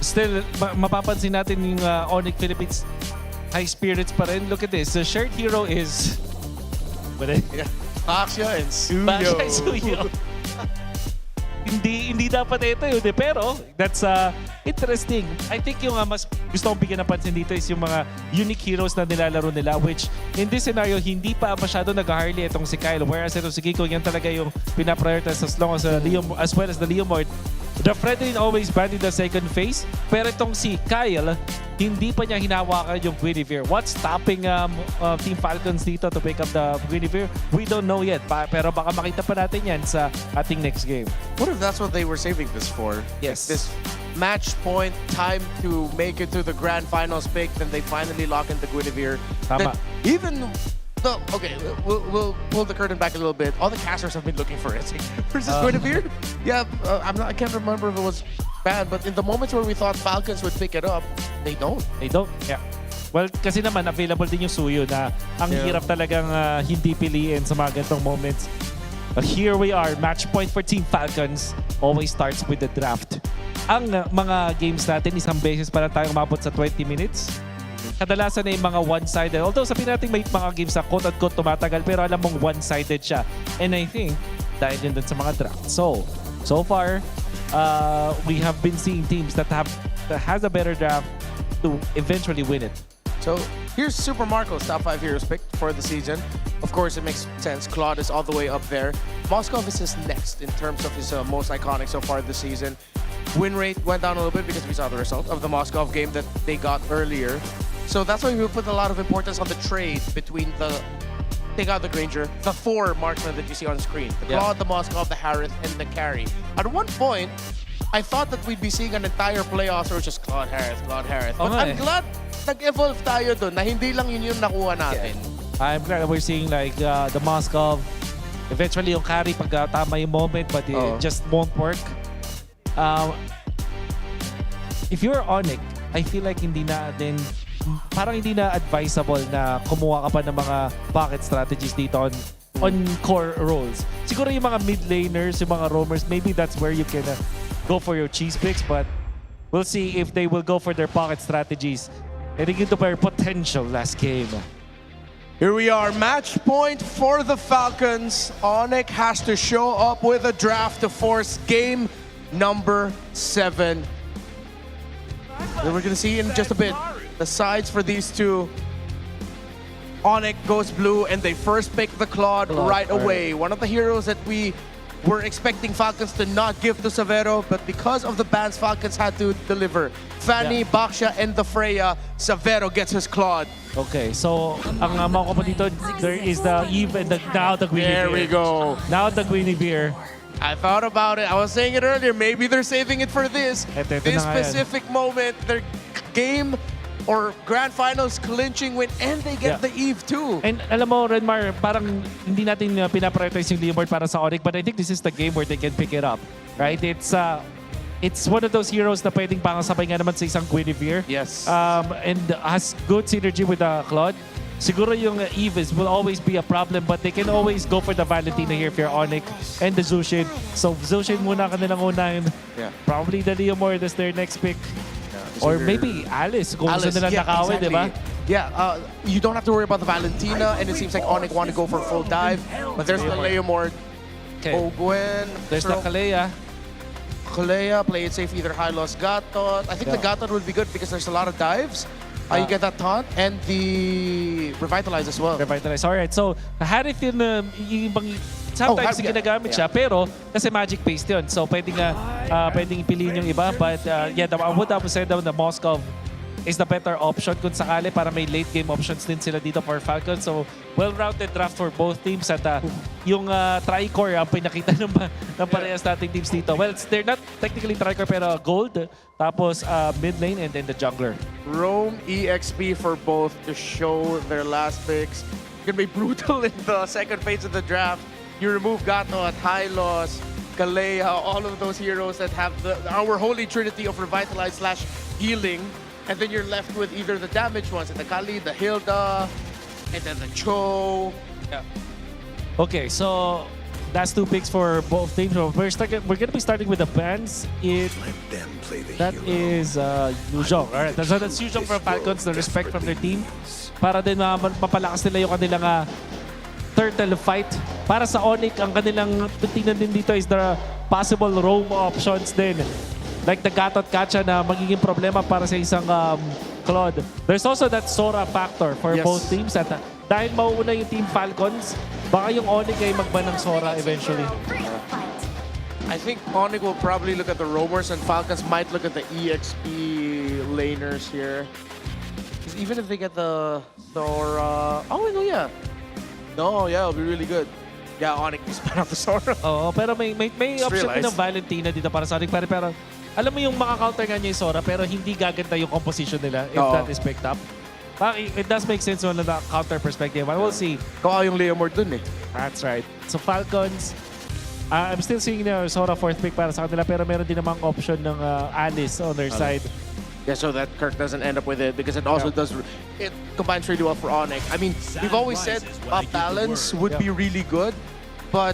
Speaker 21: Still, mapapansin natin yung ONIC Philippines high spirits pa rin. Look at this. The shared hero is...
Speaker 1: Baxia and Suyo.
Speaker 21: Baxia and Suyo. Hindi dapat ito yun eh. Pero, that's interesting. I think yung mas gusto kong bigyan ng pansin dito is yung mga unique heroes na nilalaro nila, which in this scenario, hindi pa masyado nag-Harley itong si Kyle. Whereas itong si Kiko, yan talaga yung pinaprioritize as long as as well as the Leomord. The Fredrin always banned in the second phase. Pero itong si Kyle, hindi pa niya hinawakan yung Guinevere. What's stopping Team Falcons dito to pick up the Guinevere? We don't know yet. Pero baka makita pa natin yan sa ating next game.
Speaker 1: What if that's what they were saving this for?
Speaker 21: Yes.
Speaker 1: This match point, time to make it to the grand finals pick, then they finally lock in the Guinevere.
Speaker 21: Tama.
Speaker 1: Even though, okay, we'll pull the curtain back a little bit. All the casters have been looking for it. Where's this Guinevere? Yeah, I can't remember if it was bad, but in the moments where we thought Falcons would pick it up, they don't.
Speaker 21: They don't, yeah. Well, kasi naman available din yung Suyo na ang hirap talagang hindi piliin sa mga ganitong moments. But here we are, match point for Team Falcons. Always starts with the draft. Ang mga games natin, isang beses pa lang tayong umabot sa 20 minutes. Kadalasan na yung mga one-sided. Although sabihin natin may mga games na quote-unquote tumatagal, pero alam mong one-sided siya. And I think, dahil yun dun sa mga draft. So far, we have been seeing teams that has a better draft to eventually win it.
Speaker 1: So here's Super Marco's top 5 heroes picked for the season. Of course, it makes sense. Claude is all the way up there. Moskov is his next in terms of his most iconic so far this season. Win rate went down a little bit because we saw the result of the Moskov game that they got earlier. So that's why we put a lot of importance on the trade between take out the Granger, the 4 marksmen that you see on screen. The Claude, the Moskov, the Harith, and the carry. At one point, I thought that we'd be seeing an entire playoffs or just Claude Harith, Claude Harith. But I'm glad nag-evolve tayo doon na hindi lang yun yung nakuha natin.
Speaker 21: I'm glad that we're seeing like the Moskov. Eventually yung carry pag tama yung moment, but it just won't work. If you're ONIC, I feel like parang hindi na advisable na kumuha ka pa ng mga pocket strategies dito on core roles. Siguro yung mga mid laners, yung mga roamers, maybe that's where you can go for your cheese picks, but we'll see if they will go for their pocket strategies. Heading into their potential last game.
Speaker 1: Here we are, match point for the Falcons. ONIC has to show up with a draft to force game number 7. Then we're gonna see in just a bit the sides for these two. ONIC goes blue and they first pick the Claude right away. One of the heroes that we were expecting Falcons to not give to Severo, but because of the bans, Falcons had to deliver. Fanny, Baxia, and the Freya, Severo gets his Claude.
Speaker 21: Okay, so ang makuha dito, there is the Eve and now the Guinevere.
Speaker 1: There we go.
Speaker 21: Now the Guinevere.
Speaker 1: I thought about it. I was saying it earlier. Maybe they're saving it for this specific moment. Their game or grand finals clinching win, and they get the Eve too.
Speaker 21: And alam mo, Renmar, parang hindi natin pinaprioritize yung Leomord para sa ONIC, but I think this is the game where they can pick it up. Right? It's one of those heroes na pwedeng pangasabay nga naman sa isang Guinevere.
Speaker 1: Yes.
Speaker 21: And has good synergy with the Claude. Siguro yung Eve will always be a problem, but they can always go for the Valentina here if you're ONIC and the Zushin. So Zushin muna kanilang unahin.
Speaker 1: Yeah.
Speaker 21: Probably the Leomord as their next pick. Or maybe Alice, kung gusto nilang nakawin, di ba?
Speaker 1: Yeah, you don't have to worry about the Valentina, and it seems like ONIC want to go for full dive. But there's the Leomord. Ogwen.
Speaker 21: There's the Kalea.
Speaker 1: Kalea, play it safe, either high loss Gatot. I think the Gatot would be good because there's a lot of dives. You get that taunt and the revitalize as well.
Speaker 21: Revitalize. Alright, so Harith yun, yung ibang sometimes ginagamit siya, pero kasi magic-based yun. So pwedeng ipiliin yung iba. But yeah, I would have said the Moskov is the better option kung sakali para may late game options din sila dito for Falcons. So well-rounded draft for both teams at yung Tricore ang pinakita ng parehas nating teams dito. Well, they're not technically Tricore pero gold, tapos mid lane and then the jungler.
Speaker 1: Roam EXP for both to show their last picks. It's gonna be brutal in the second phase of the draft. You remove Gato at Hylos, Kalea, all of those heroes that have our holy trinity of revitalize / healing. And then you're left with either the damaged ones, the Kali, the Hilda, and then the Cho.
Speaker 21: Yeah. Okay, so that's 2 picks for both teams. So we're gonna be starting with the bans. That is Yuzhong. Alright, so that's Yuzhong from Falcons, the respect from their team. Para din mapalakas nila yung kanilang turtle fight. Para sa ONIC, ang kanilang tingnan din dito is the possible roam options din. Like the Gatot Kacha na magiging problema para sa isang Claude. There's also that Sora factor for both teams. At dahil mauuna yung Team Falcons, baka yung ONIC ay magban ng Sora eventually.
Speaker 1: I think ONIC will probably look at the roamers and Falcons might look at the EXP laners here. Because even if they get the Sora... Oh, no, yeah. No, yeah, it'll be really good. Yeah, ONIC is pan out the Sora.
Speaker 21: Oo, pero may option din ng Valentina dito para sa ONIC. Pero alam mo yung maka-counter nga niya yung Sora pero hindi gaganda yung composition nila if that is picked up. It does make sense on the counter perspective. I will see.
Speaker 1: Kawa yung Leomord dun eh.
Speaker 21: That's right. So Falcons, I'm still seeing the Sora 4th pick para sa kanila pero meron din namang option ng Alice on their side.
Speaker 1: Yeah, so that Kirk doesn't end up with it because it also it combines really well for ONIC. I mean, we've always said balance would be really good, but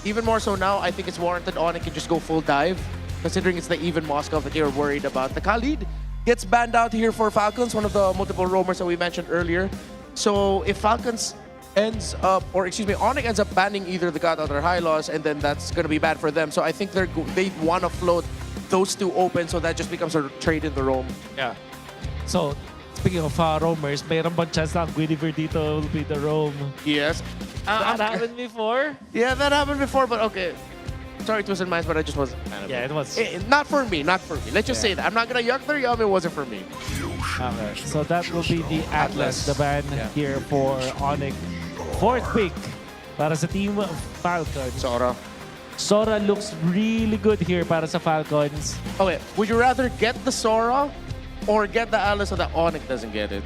Speaker 1: even more so now, I think it's warranted ONIC can just go full dive, considering it's the even Moskov that you're worried about. The Khalid gets banned out here for Falcons, one of the multiple roamers that we mentioned earlier. So if Falcons ends up, or excuse me, ONIC ends up banning either the Gatot or Hylos, and then that's going to be bad for them. So I think they want to float those two open, so that just becomes a trade in the roam.
Speaker 21: Yeah. So, speaking of roamers, mayroon bang chance na ang Guinevere dito will be the roam?
Speaker 1: Yes.
Speaker 21: That happened before?
Speaker 1: Yeah, that happened before, but okay. Sorry, Twisted Minds, but I just wasn't a fan of it.
Speaker 21: Yeah, it was.
Speaker 1: Not for me, not for me. Let's just say that. I'm not going to yuck their yum, it wasn't for me.
Speaker 21: Okay, so that will be the Atlas, the ban here for ONIC. 4th pick para sa Team Falcons. Sora looks really good here para sa Falcons.
Speaker 1: Okay, would you rather get the Sora or get the Alice so that ONIC doesn't get it?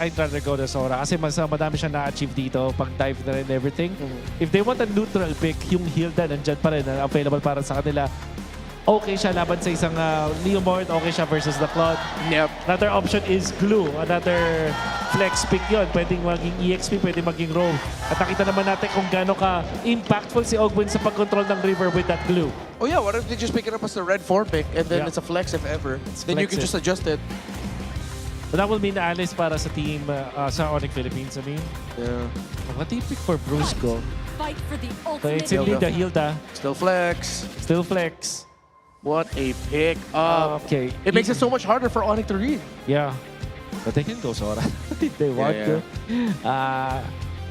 Speaker 21: I'd rather go the Sora kasi madami siya na-achieve dito pag dive na rin everything. If they want a neutral pick, yung Hilda nandyan pa rin available para sa kanila. Okay siya laban sa isang Leomord, okay siya versus the Claude.
Speaker 1: Yep.
Speaker 21: Another option is Glue, another flex pick yun. Pwedeng maging EXP, pwedeng maging Roam. At nakita naman natin kung gaano ka-impactful si Ogwin sa pag-control ng River with that Glue.
Speaker 1: Oh yeah, what if they just pick it up as the red 4 pick and then it's a flex if ever? Then you can just adjust it.
Speaker 21: So that will mean Alice para sa team, sa ONIC Philippines, I mean.
Speaker 1: Yeah.
Speaker 21: What do you pick for Brusco?
Speaker 4: Fight for the
Speaker 21: So
Speaker 4: ultimate.
Speaker 21: it's in the Hilda.
Speaker 1: Still flex.
Speaker 21: Still flex.
Speaker 1: What a pick up.
Speaker 21: Okay.
Speaker 1: It makes it so much harder for ONIC to read.
Speaker 21: Yeah. But they can go Sora if they want to.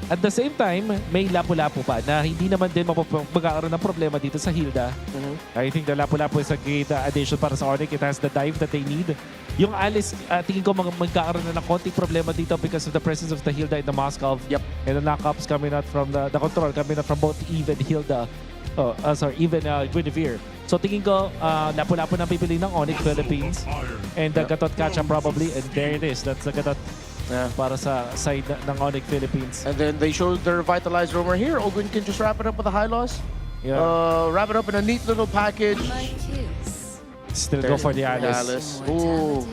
Speaker 21: At the same time, may Lapu-Lapu pa na hindi naman din magkakaroon ng problema dito sa Hilda. I think the Lapu-Lapu is a great addition para sa ONIC. It has the dive that they need. Yung Alice, tingin ko magkakaroon na ng konting problema dito because of the presence of the Hilda in the Moskov.
Speaker 1: Yep.
Speaker 21: And the knockups coming out from the control coming out from both even Hilda. Even Guinevere. So tingin ko, Lapu-Lapu na pipili ng ONIC Philippines. And the Gatot Kacha probably. And there it is. That's the Gatot para sa side ng ONIC Philippines.
Speaker 1: And then they showed the revitalized roamer here. Ogwin can just wrap it up with a high loss.
Speaker 21: Yeah.
Speaker 1: Wrap it up in a neat little package.
Speaker 21: Still go for the Alice.
Speaker 1: Ooh.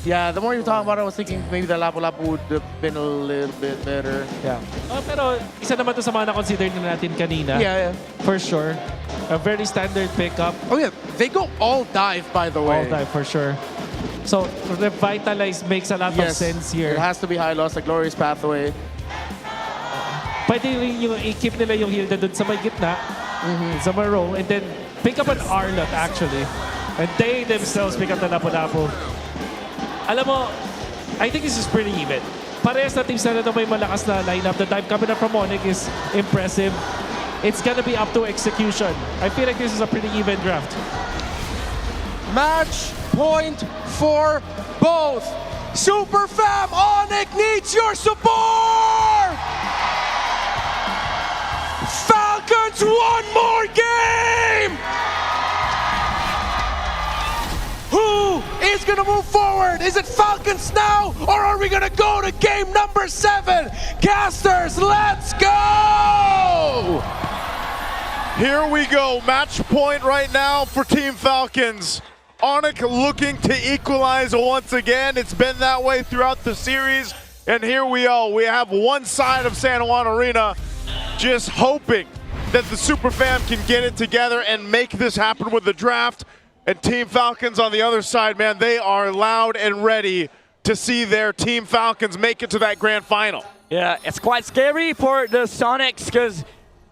Speaker 1: Yeah, the more you're talking about it, I was thinking maybe the Lapu-Lapu would have been a little bit better.
Speaker 21: Yeah. Pero isa naman to sa mga na-consider na natin kanina.
Speaker 1: Yeah.
Speaker 21: For sure. A very standard pickup.
Speaker 1: Oh yeah, they go all dive, by the way.
Speaker 21: All dive, for sure. So, revitalize makes a lot of sense here.
Speaker 1: It has to be high loss, the glorious pathway.
Speaker 21: Pwede rin yung i-keep nila yung Hilda dun sa may gitna, sa may row, and then pick up an Arlot actually. And they themselves pick up the Lapu-Lapu. Alam mo, I think this is pretty even. Parehas na teams na ito may malakas na lineup. The dive coming up from ONIC is impressive. It's gonna be up to execution. I feel like this is a pretty even draft.
Speaker 1: Match point for both. Super Fam, ONIC needs your support! Falcons, one more game! Who is going to move forward? Is it Falcons now, or are we going to go to game number 7? Casters, let's go!
Speaker 16: Here we go, match point right now for Team Falcons. ONIC looking to equalize once again. It's been that way throughout the series. And here we are. We have one side of San Juan Arena just hoping that the Super Fam can get it together and make this happen with the draft. And Team Falcons on the other side, man, they are loud and ready to see their Team Falcons make it to that grand final.
Speaker 18: Yeah, it's quite scary for the Sonics because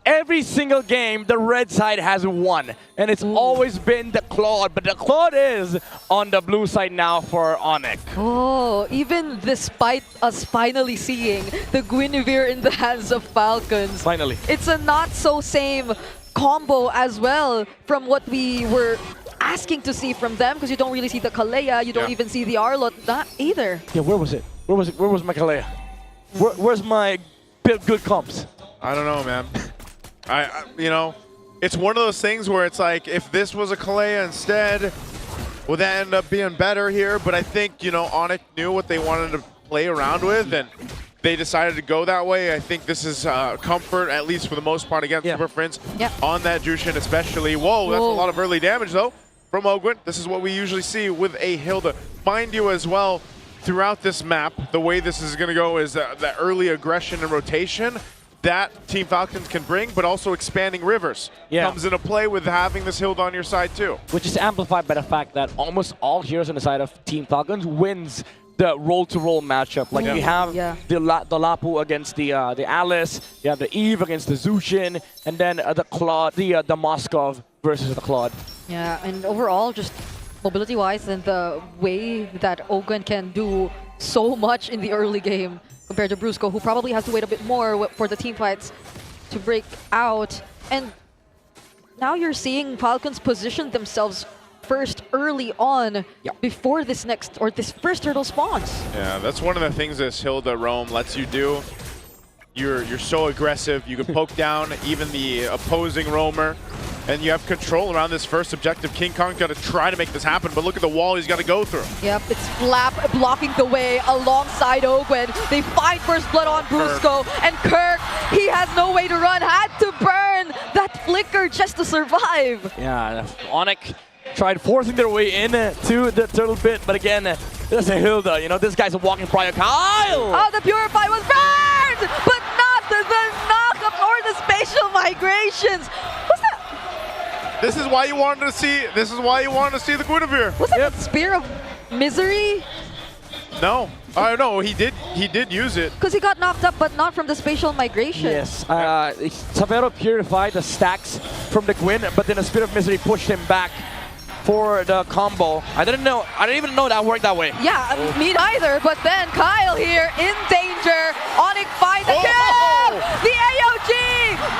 Speaker 18: every single game, the red side has won. And it's always been the Claude, but the Claude is on the blue side now for ONIC.
Speaker 17: Oh, even despite us finally seeing the Guinevere in the hands of Falcons.
Speaker 18: Finally.
Speaker 17: It's a not-so-same combo as well from what we were asking to see from them, because you don't really see the Kalea, you don't even see the Arlot, not either.
Speaker 18: Yeah, where was it? Where was my Kalea? Where's my good comps?
Speaker 16: I don't know, man. You know, it's one of those things where it's like, if this was a Kalea instead, would that end up being better here? But I think, you know, ONIC knew what they wanted to play around with, and they decided to go that way. I think this is comfort, at least for the most part, against Super Friends on that Jushin especially. Whoa, that's a lot of early damage, though, from Ogwin. This is what we usually see with a Hilda. Mind you as well, throughout this map, the way this is going to go is that early aggression and rotation that Team Falcons can bring, but also expanding rivers comes into play with having this Hilda on your side too.
Speaker 18: Which is amplified by the fact that almost all heroes on the side of Team Falcons wins the roll-to-roll matchup. Like you have the Lapu against the Alice, you have the Eve against the Zushin, and then the Claude, the Moskov versus the Claude.
Speaker 17: Yeah, and overall, just mobility-wise and the way that Ogwen can do so much in the early game compared to Brusco, who probably has to wait a bit more for the team fights to break out. And now you're seeing Falcons position themselves first early on before this first turtle spawns.
Speaker 16: Yeah, that's one of the things this Hilda roam lets you do. You're so aggressive, you can poke down even the opposing roamer, and you have control around this first objective. King Kong's got to try to make this happen, but look at the wall he's got to go through.
Speaker 17: Yep, it's Flap blocking the way alongside Ogwen. They find first blood on Brusco, and Kirk, he has no way to run, had to burn that flicker just to survive.
Speaker 18: Yeah, ONIC tried forcing their way in to the turtle pit, but again, there's a Hilda. You know, this guy's a walking prior. Kyle!
Speaker 17: Oh, the Purify was burned, but not the knockup or the spatial migrations. What's that?
Speaker 16: This is why you wanted to see. This is why you wanted to see the Guinevere.
Speaker 17: Was that the Spear of Misery?
Speaker 16: No, I know he did. He did use it
Speaker 17: because he got knocked up, but not from the spatial migration.
Speaker 18: Yes, Savero purified the stacks from the Gwyn, but then the Spear of Misery pushed him back for the combo. I didn't even know that worked that way.
Speaker 17: Yeah, me neither. But then Kyle here in danger. ONIC find the kill. The AOG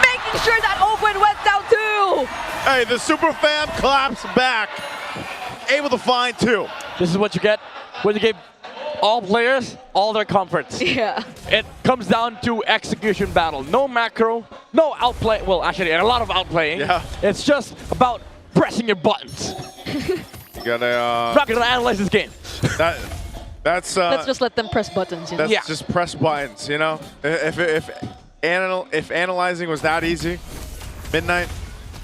Speaker 17: making sure that Ogwen went down too.
Speaker 16: Hey, the Super Fam claps back, able to find two.
Speaker 18: This is what you get when you give all players all their comforts.
Speaker 17: Yeah.
Speaker 18: It comes down to execution battle. No macro, no outplay. Well, actually, a lot of outplaying.
Speaker 16: Yeah.
Speaker 18: It's just about pressing your buttons.
Speaker 16: You gotta.
Speaker 18: Not gonna analyze this game.
Speaker 16: That's.
Speaker 17: Let's just let them press buttons. You know?
Speaker 16: That's just press buttons. You know, if analyzing was that easy, Midnight,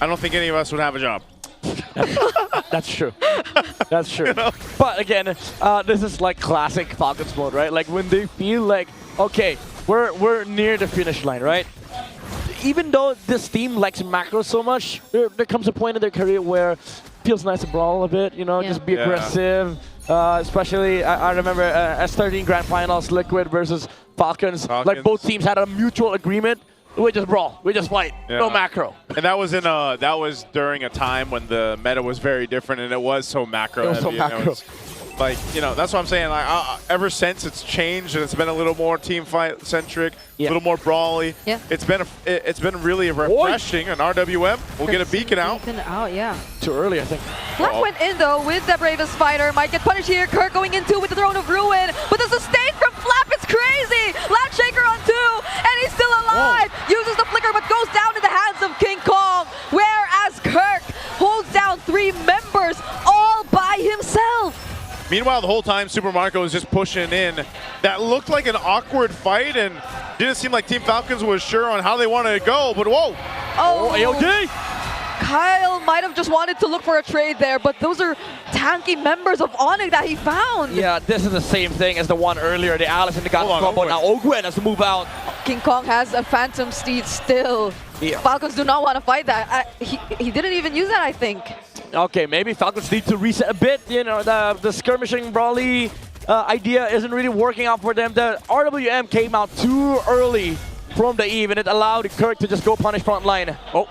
Speaker 16: I don't think any of us would have a job.
Speaker 18: That's true. That's true. You know? But again, this is like classic Falcons mode, right? Like when they feel like, okay, we're near the finish line, right? Even though this team likes macro so much, there comes a point in their career where it feels nice to brawl a bit, you know, just be aggressive. Especially, I remember S13 Grand Finals, Liquid versus Falcons. Like both teams had a mutual agreement. We just brawl, we just fight, no macro.
Speaker 16: And that was during a time when the meta was very different, and it was so macro.
Speaker 18: It was so
Speaker 16: heavy,
Speaker 18: macro.
Speaker 16: Like, you know, that's what I'm saying. Like, ever since it's changed and it's been a little more team fight centric, a little more brawly.
Speaker 17: Yeah.
Speaker 16: It's been really refreshing. And RWM will get a beacon out.
Speaker 17: Beacon out, yeah.
Speaker 18: Too early, I think.
Speaker 17: Flap went in though with the bravest fighter. Might get punished here. Kirk going in 2 with the Throne of Ruin. But the sustain from Flap is crazy. Lat Shaker on 2, and he's still alive. Uses the flicker, but goes down in the hands of King Kong. Whereas Kirk holds down 3 members all by himself.
Speaker 16: Meanwhile, the whole time, Super Marco was just pushing in. That looked like an awkward fight, and didn't seem like Team Falcons was sure on how they wanted to go, but whoa!
Speaker 17: Oh,
Speaker 18: AOD!
Speaker 17: Kyle might have just wanted to look for a trade there, but those are tanky members of ONIC that he found.
Speaker 18: Yeah, this is the same thing as the one earlier. The Alice and the Got combo. Now Ogwen has to move out.
Speaker 17: King Kong has a Phantom Steed still.
Speaker 18: Yeah.
Speaker 17: Falcons do not want to fight that. He didn't even use that, I think.
Speaker 18: Okay, maybe Falcons need to reset a bit. You know, the skirmishing brawly idea isn't really working out for them. The RWM came out too early from the Eve, and it allowed Kirk to just go punish front line. Oh.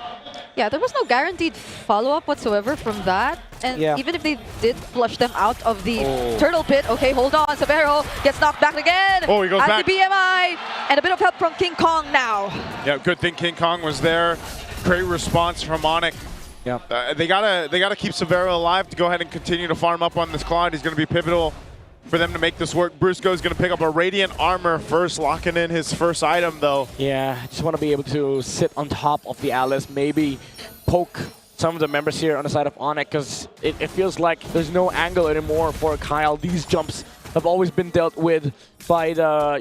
Speaker 17: Yeah, there was no guaranteed follow-up whatsoever from that. And even if they did flush them out of the turtle pit, okay, hold on, Severo gets knocked back again.
Speaker 16: Oh, he goes back.
Speaker 17: The BMI, and a bit of help from King Kong now.
Speaker 16: Yeah, good thing King Kong was there. Great response from ONIC.
Speaker 18: Yeah.
Speaker 16: They gotta keep Severo alive to go ahead and continue to farm up on this Claude. He's gonna be pivotal for them to make this work. Brusco is gonna pick up a Radiant Armor first, locking in his first item though.
Speaker 18: Yeah, I just want to be able to sit on top of the Alice, maybe poke some of the members here on the side of ONIC, because it feels like there's no angle anymore for Kyle. These jumps have always been dealt with by the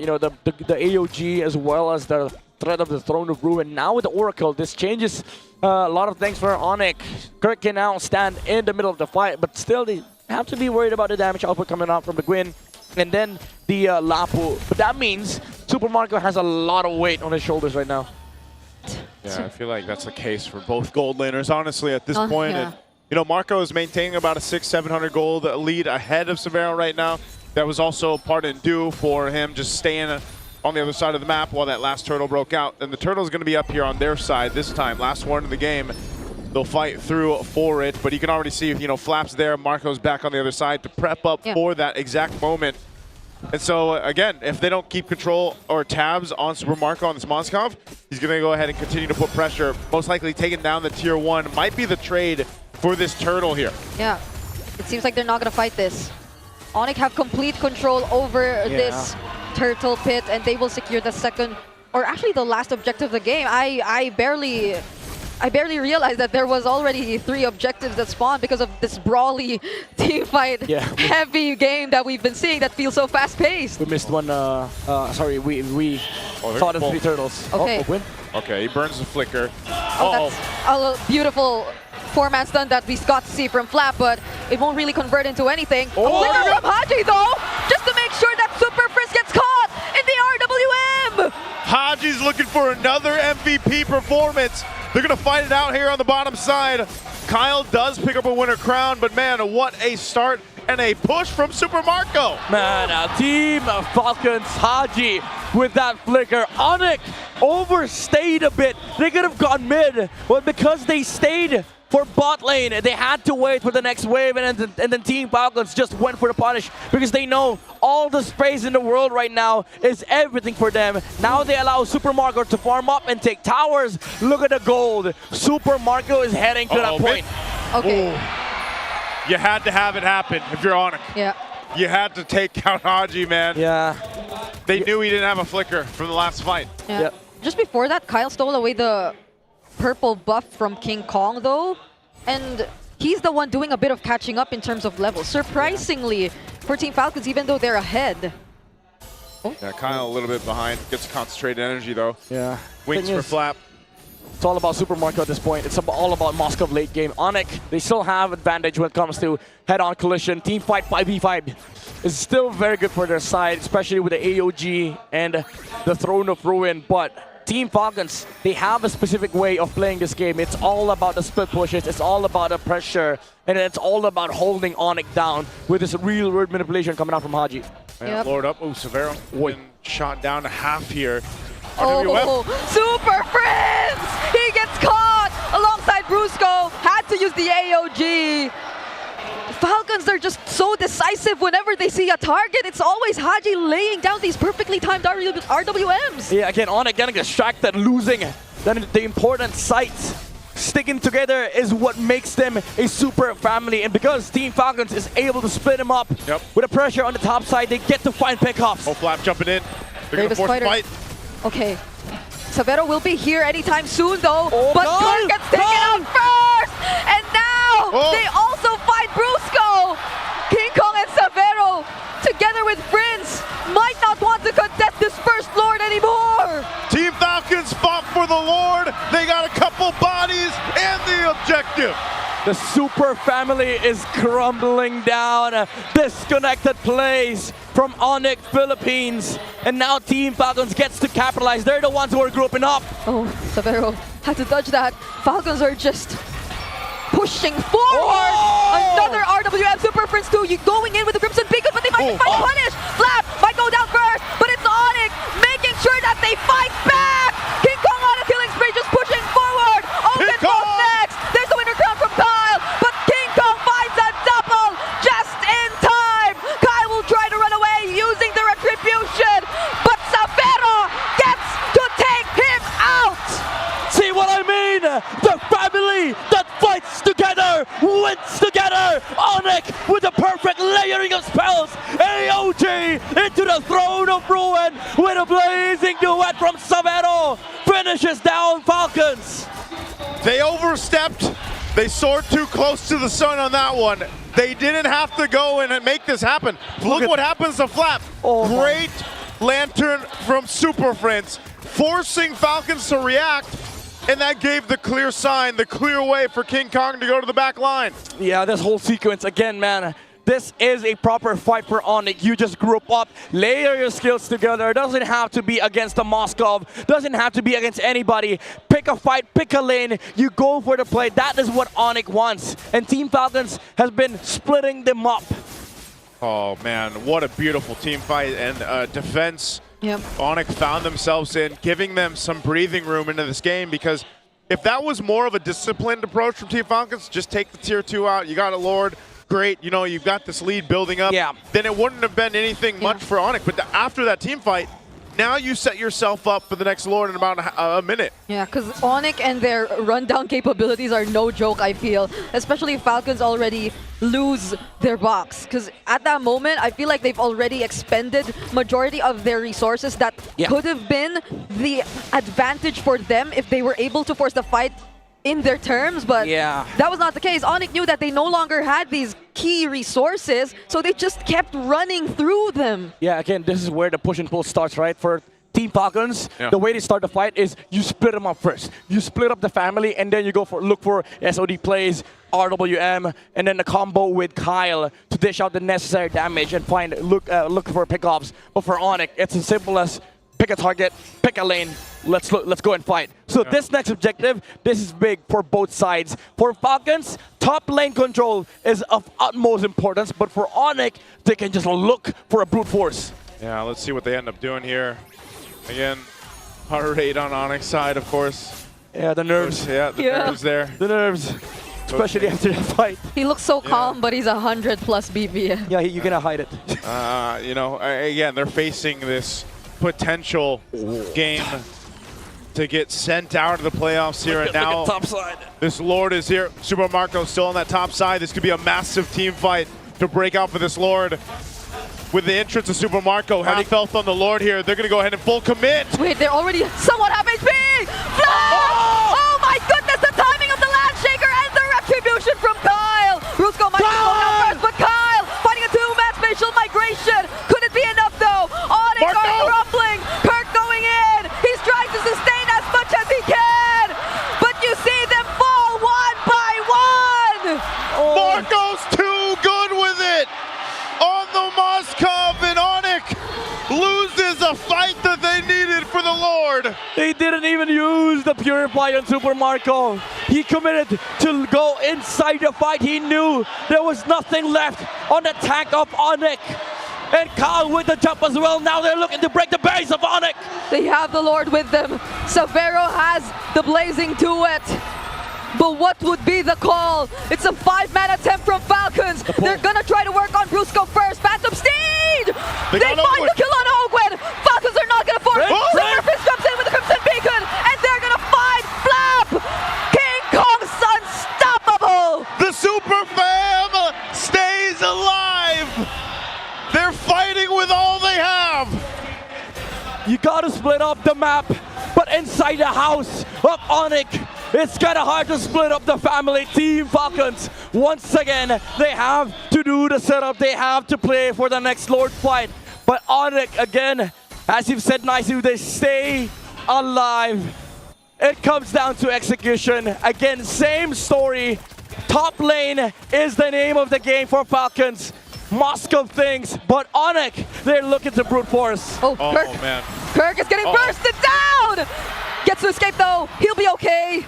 Speaker 18: the AOG as well as the threat of the Throne of Ruin. Now with the Oracle, this changes a lot of things for ONIC. Kirk can now stand in the middle of the fight, but still they have to be worried about the damage output coming out from the Gwyn and then the Lapu. But that means Super Marco has a lot of weight on his shoulders right now.
Speaker 16: Yeah, I feel like that's the case for both gold laners, honestly, at this point. And, you know, Marco is maintaining about a 600-700 gold lead ahead of Severo right now. That was also part and due for him just staying on the other side of the map while that last turtle broke out. And the turtle's going to be up here on their side this time. Last one in the game. They'll fight through for it, but you can already see, you know, Flap's there. Marco's back on the other side to prep up for that exact moment. And so, again, if they don't keep control or tabs on Super Marco on this Moskov, he's going to go ahead and continue to put pressure. Most likely taking down the Tier 1. Might be the trade for this turtle here.
Speaker 17: Yeah, it seems like they're not going to fight this. ONIC have complete control over this turtle pit, and they will secure the second, or actually the last objective of the game. I barely realized that there was already 3 objectives that spawned because of this brawly team fight heavy game that we've been seeing that feels so fast-paced.
Speaker 18: We missed one, sorry, we fought the 3 turtles.
Speaker 17: Okay.
Speaker 16: Okay, he burns the flicker.
Speaker 17: That's a beautiful 4-man stun that we got to see from Flap, but it won't really convert into anything. A flicker from Haji though, just to make sure that Super Frisk gets caught in the RWM!
Speaker 16: Haji's looking for another MVP performance. They're going to fight it out here on the bottom side. Kyle does pick up a winner crown, but man, what a start and a push from Super Marco.
Speaker 18: Man, Team Falcons, Haji with that flicker. ONIC overstayed a bit. They could have gone mid, but because they stayed for bot lane, they had to wait for the next wave, and then Team Falcons just went for the punish because they know all the space in the world right now is everything for them. Now they allow Super Marco to farm up and take towers. Look at the gold. Super Marco is heading to that point.
Speaker 17: Okay.
Speaker 16: You had to have it happen if you're ONIC.
Speaker 17: Yeah.
Speaker 16: You had to take out Haji, man.
Speaker 18: Yeah.
Speaker 16: They knew he didn't have a flicker from the last fight.
Speaker 17: Yeah. Just before that, Kyle stole away the purple buff from King Kong though, and he's the one doing a bit of catching up in terms of level. Surprisingly for Team Falcons, even though they're ahead.
Speaker 16: Yeah, Kyle a little bit behind. Gets concentrated energy though.
Speaker 18: Yeah.
Speaker 16: Wings for Flap.
Speaker 18: It's all about Super Marco at this point. It's all about Moskov late game. ONIC, they still have advantage when it comes to head-on collision. Team fight 5v5 is still very good for their side, especially with the AOG and the Throne of Ruin. But Team Falcons, they have a specific way of playing this game. It's all about the split pushes, it's all about the pressure, and it's all about holding ONIC down with this real-world manipulation coming out from Haji.
Speaker 16: Lord up. Oh, Severo been shot down to half here.
Speaker 17: Oh, Super Friends! He gets caught alongside Brusco. Had to use the AOG. Falcons, they're just so decisive whenever they see a target. It's always Haji laying down these perfectly timed RWMs.
Speaker 18: Yeah, again, ONIC getting distracted, losing the important sites. Sticking together is what makes them a super family, and because Team Falcons is able to split them up with the pressure on the top side, they get to find pickoffs.
Speaker 16: Oh, Flap jumping in. They're going to force the fight.
Speaker 17: Okay. Savero will be here anytime soon, though.
Speaker 18: Oh,
Speaker 17: but Kirk gets taken out first! And now they also find Brusco! King Kong and Savero, together with Prince, might not want to contest this first Lord anymore!
Speaker 16: Team Falcons fought for the Lord. They got a couple bodies and the objective.
Speaker 18: The super family is crumbling down. Disconnected plays from ONIC Philippines. And now Team Falcons gets to capitalize. They're the ones who are grouping up.
Speaker 17: Oh, Savero had to dodge that. Falcons are just pushing forward. Another RWM Super Prince 2 going in with the Crimson Beacon, but they might find punish. Flap might go down first, but it's ONIC making sure that they fight back. King Kong on a killing spree, just pushing forward. Open goes next. There's the winner crown from Kyle, but King Kong finds a double just in time. Kyle will try to run away using the retribution, but Savero gets to take him out.
Speaker 18: See what I mean? The family that fights together, wins together. ONIC with the perfect layering of spells. AOG into the throne of ruin with a blazing duet from Savero. Finishes down Falcons.
Speaker 16: They overstepped. They soared too close to the sun on that one. They didn't have to go and make this happen. Look what happens to Flap. Great lantern from Super Friends, forcing Falcons to react. And that gave the clear sign, the clear way for King Kong to go to the back line.
Speaker 18: Yeah, this whole sequence, again, man, this is a proper fight for ONIC. You just group up, layer your skills together. Doesn't have to be against the Moscow, doesn't have to be against anybody. Pick a fight, pick a lane, you go for the play. That is what ONIC wants. And Team Falcons has been splitting them up.
Speaker 16: Oh man, what a beautiful team fight and defense. ONIC found themselves in, giving them some breathing room into this game, because if that was more of a disciplined approach from Team Falcons, just take the tier 2 out, you got a Lord, great, you know, you've got this lead building up, then it wouldn't have been anything much for ONIC. But after that team fight, now you set yourself up for the next Lord in about a minute.
Speaker 17: Yeah, because ONIC and their rundown capabilities are no joke, I feel. Especially if Falcons already lose their box. Because at that moment, I feel like they've already expended majority of their resources that could have been the advantage for them if they were able to force the fight in their terms, but that was not the case. ONIC knew that they no longer had these key resources, so they just kept running through them.
Speaker 18: Yeah, again, this is where the push and pull starts, right? For Team Falcons, the way they start the fight is you split them up first. You split up the family, and then you go for look for SOD plays, RWM, and then the combo with Kyle to dish out the necessary damage and find look for pickoffs. But for ONIC, it's as simple as pick a target, pick a lane, let's go and fight. So this next objective, this is big for both sides. For Falcons, top lane control is of utmost importance, but for ONIC, they can just look for a brute force.
Speaker 16: Yeah, let's see what they end up doing here. Again, heart rate on ONIC's side, of course.
Speaker 18: Yeah, the nerves.
Speaker 16: The nerves there.
Speaker 18: The nerves. Especially after that fight.
Speaker 17: He looks so calm, but he's 100 plus BPM.
Speaker 18: Yeah, you cannot hide it.
Speaker 16: You know, again, they're facing this potential game to get sent out of the playoffs here, and now
Speaker 18: top side.
Speaker 16: This Lord is here. Super Marco still on that top side. This could be a massive team fight to break out for this Lord. With the entrance of Super Marco, half health on the Lord here. They're going to go ahead and full commit.
Speaker 17: Wait, they're already somewhat half HP! Oh my goodness, the timing of the Landshaker and the retribution from Kyle! Brusco might go down first, but Kyle fighting a two-man spatial migration. Could it be enough though? ONIC are crumbling. Kirk going in. He's trying to sustain as much as he can. But you see them fall one by one.
Speaker 16: Marco's too good with it on the Moskov, and ONIC loses a fight that they needed for the Lord.
Speaker 18: They didn't even use the Purify on Super Marco. He committed to go inside the fight. He knew there was nothing left on the tank of ONIC. And Kyle with the jump as well. Now they're looking to break the base of ONIC.
Speaker 17: They have the Lord with them. Savero has the blazing duet. But what would be the call? It's a 5-man attempt from Falcons. Falcons. They're gonna try to work on Brusco first. Phantom Steed! They find the kill on Ogwen. Falcons are not gonna force. Superfist comes in with the Crimson Beacon, and they're gonna find Flap! King Kong's unstoppable!
Speaker 16: The Super Fam stays alive! They're fighting with all they have!
Speaker 18: You gotta split up the map, but inside the house of ONIC, it's kind of hard to split up the family. Team Falcons, once again, they have to do the setup. They have to play for the next Lord fight. But ONIC, again, as you've said nicely, they stay alive. It comes down to execution. Again, same story. Top lane is the name of the game for Falcons. Moscow things, but ONIC, they're looking to brute force.
Speaker 17: Oh, Kirk.
Speaker 16: Man.
Speaker 17: Kirk is getting bursted down! Gets to escape though, he'll be okay.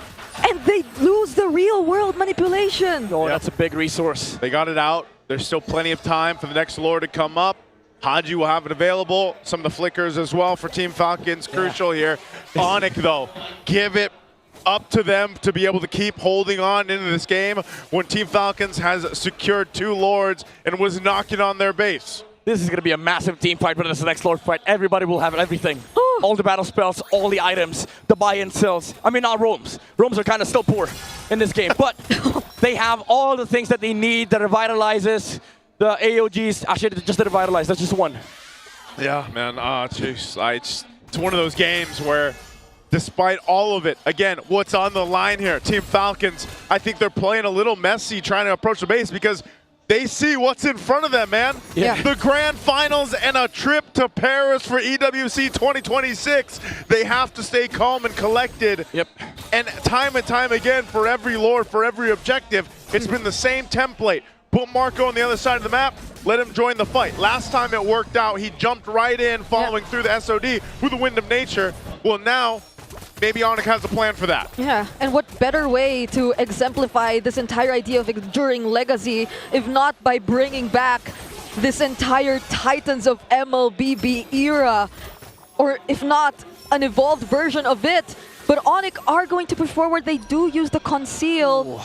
Speaker 17: And they lose the real world manipulation.
Speaker 18: Oh, that's a big resource.
Speaker 16: They got it out. There's still plenty of time for the next Lord to come up. Haji will have it available. Some of the flickers as well for Team Falcons. Crucial here. ONIC though, give it up to them to be able to keep holding on into this game when Team Falcons has secured 2 Lords and was knocking on their base.
Speaker 18: This is going to be a massive team fight for this next Lord fight. Everybody will have everything. All the battle spells, all the items, the buy-in cells. I mean, not roams. Roams are kind of still poor in this game, but they have all the things that they need. The revitalizes, the AOGs. Actually, just the revitalize. That's just one.
Speaker 16: Yeah, man. It's one of those games where despite all of it, again, what's on the line here? Team Falcons, I think they're playing a little messy trying to approach the base because they see what's in front of them, man.
Speaker 17: Yeah.
Speaker 16: The grand finals and a trip to Paris for EWC 2026. They have to stay calm and collected.
Speaker 18: Yep.
Speaker 16: And time again, for every Lord, for every objective, it's been the same template. Put Marco on the other side of the map, let him join the fight. Last time it worked out, he jumped right in, following through the SOD, through the Wind of Nature. Well, now, maybe ONIC has a plan for that.
Speaker 17: Yeah, and what better way to exemplify this entire idea of enduring legacy if not by bringing back this entire Titans of MLBB era, or if not, an evolved version of it. But ONIC are going to push forward. They do use the conceal.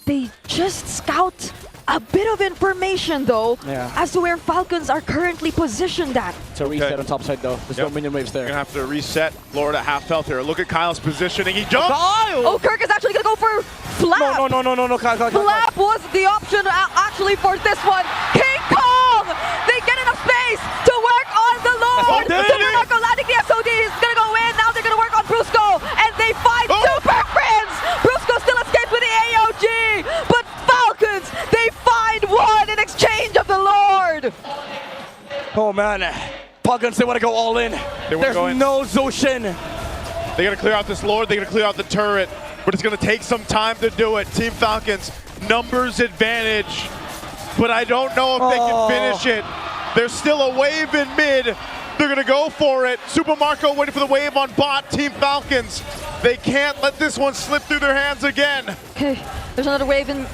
Speaker 17: They just scout a bit of information, though, as to where Falcons are currently positioned at.
Speaker 18: It's a reset on top side, though. There's no minion waves there.
Speaker 16: You're going to have to reset Lord at half health here. Look at Kyle's positioning. He jumped!
Speaker 17: Oh, Kirk is actually going to go for Flap!
Speaker 18: No, Kyle.
Speaker 17: Flap was the option actually for this one. King Kong! They get enough space to work on the Lord! Super Marco landing the SOD is going to go in. Now they're going to work on Brusco, and they find Super Prince! Brusco still escapes with the AOG, but Falcons, they find one in exchange of the Lord!
Speaker 18: Oh, man. Falcons, they want to go all in. There's no Zoshin.
Speaker 16: They got to clear out this Lord. They got to clear out the turret. But it's going to take some time to do it. Team Falcons, numbers advantage. But I don't know if they can finish it. There's still a wave in mid. They're going to go for it. Super Marco waiting for the wave on bot. Team Falcons, they can't let this one slip through their hands again.
Speaker 17: Okay, there's another wave in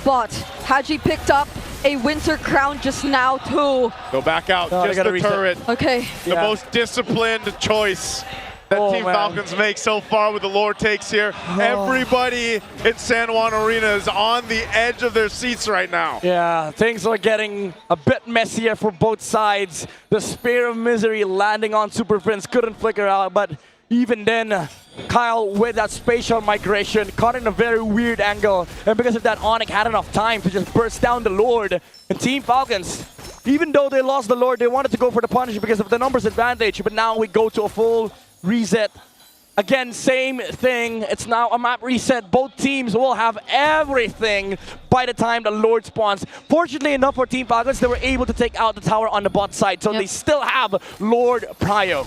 Speaker 17: bot. Haji picked up a Winter Crown just now, too.
Speaker 16: Go back out, just the turret.
Speaker 17: Okay.
Speaker 16: The most disciplined choice that Team Falcons make so far with the Lord takes here. Everybody in San Juan Arena is on the edge of their seats right now.
Speaker 18: Yeah, things are getting a bit messier for both sides. The Spear of Misery landing on Super Prince couldn't flicker out, but even then, Kyle with that spatial migration caught in a very weird angle, and because of that, ONIC had enough time to just burst down the Lord. And Team Falcons, even though they lost the Lord, they wanted to go for the punish because of the numbers advantage, but now we go to a full reset. Again, same thing. It's now a map reset. Both teams will have everything by the time the Lord spawns. Fortunately enough for Team Falcons, they were able to take out the tower on the bot side, so they still have Lord Prio.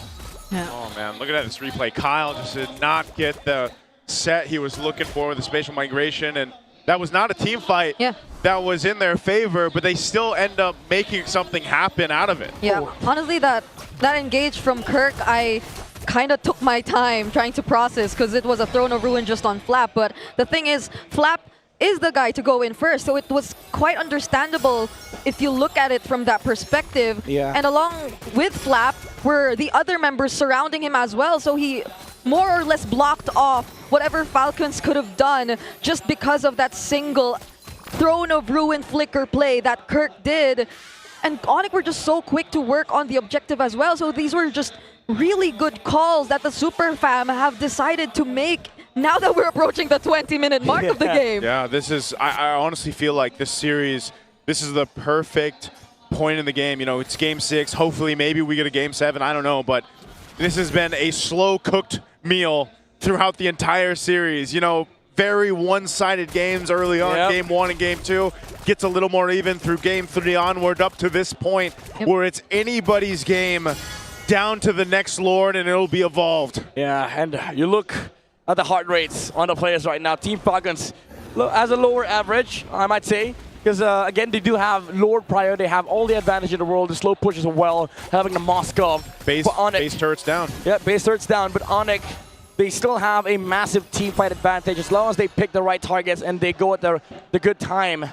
Speaker 16: Oh man, look at this replay. Kyle just did not get the set he was looking for with the spatial migration, and that was not a team fight. That was in their favor, but they still end up making something happen out of it.
Speaker 17: Yeah, honestly, that engage from Kirk, I kind of took my time trying to process because it was a Throne of Ruin just on Flap. But the thing is, Flap is the guy to go in first, so it was quite understandable if you look at it from that perspective. And along with Flap were the other members surrounding him as well, so he more or less blocked off whatever Falcons could have done just because of that single Throne of Ruin flicker play that Kirk did. And ONIC were just so quick to work on the objective as well. So these were just really good calls that the Super Fam have decided to make now that we're approaching the 20-minute mark of the game.
Speaker 16: Yeah, this is, I honestly feel like this series, this is the perfect point in the game. You know, it's game 6. Hopefully, maybe we get a game 7. I don't know, but this has been a slow-cooked meal throughout the entire series. You know, very one-sided games early on. Game 1 and game 2 gets a little more even through game 3 onward up to this point where it's anybody's game down to the next Lord and it'll be evolved.
Speaker 18: Yeah, and you look at the heart rates on the players right now. Team Falcons has a lower average, I might say, because again, they do have Lord prior. They have all the advantage in the world. The slow push as well, having the Moskov.
Speaker 16: Base turrets down.
Speaker 18: Yeah, base turrets down, but ONIC, they still have a massive team fight advantage as long as they pick the right targets and they go at the good time.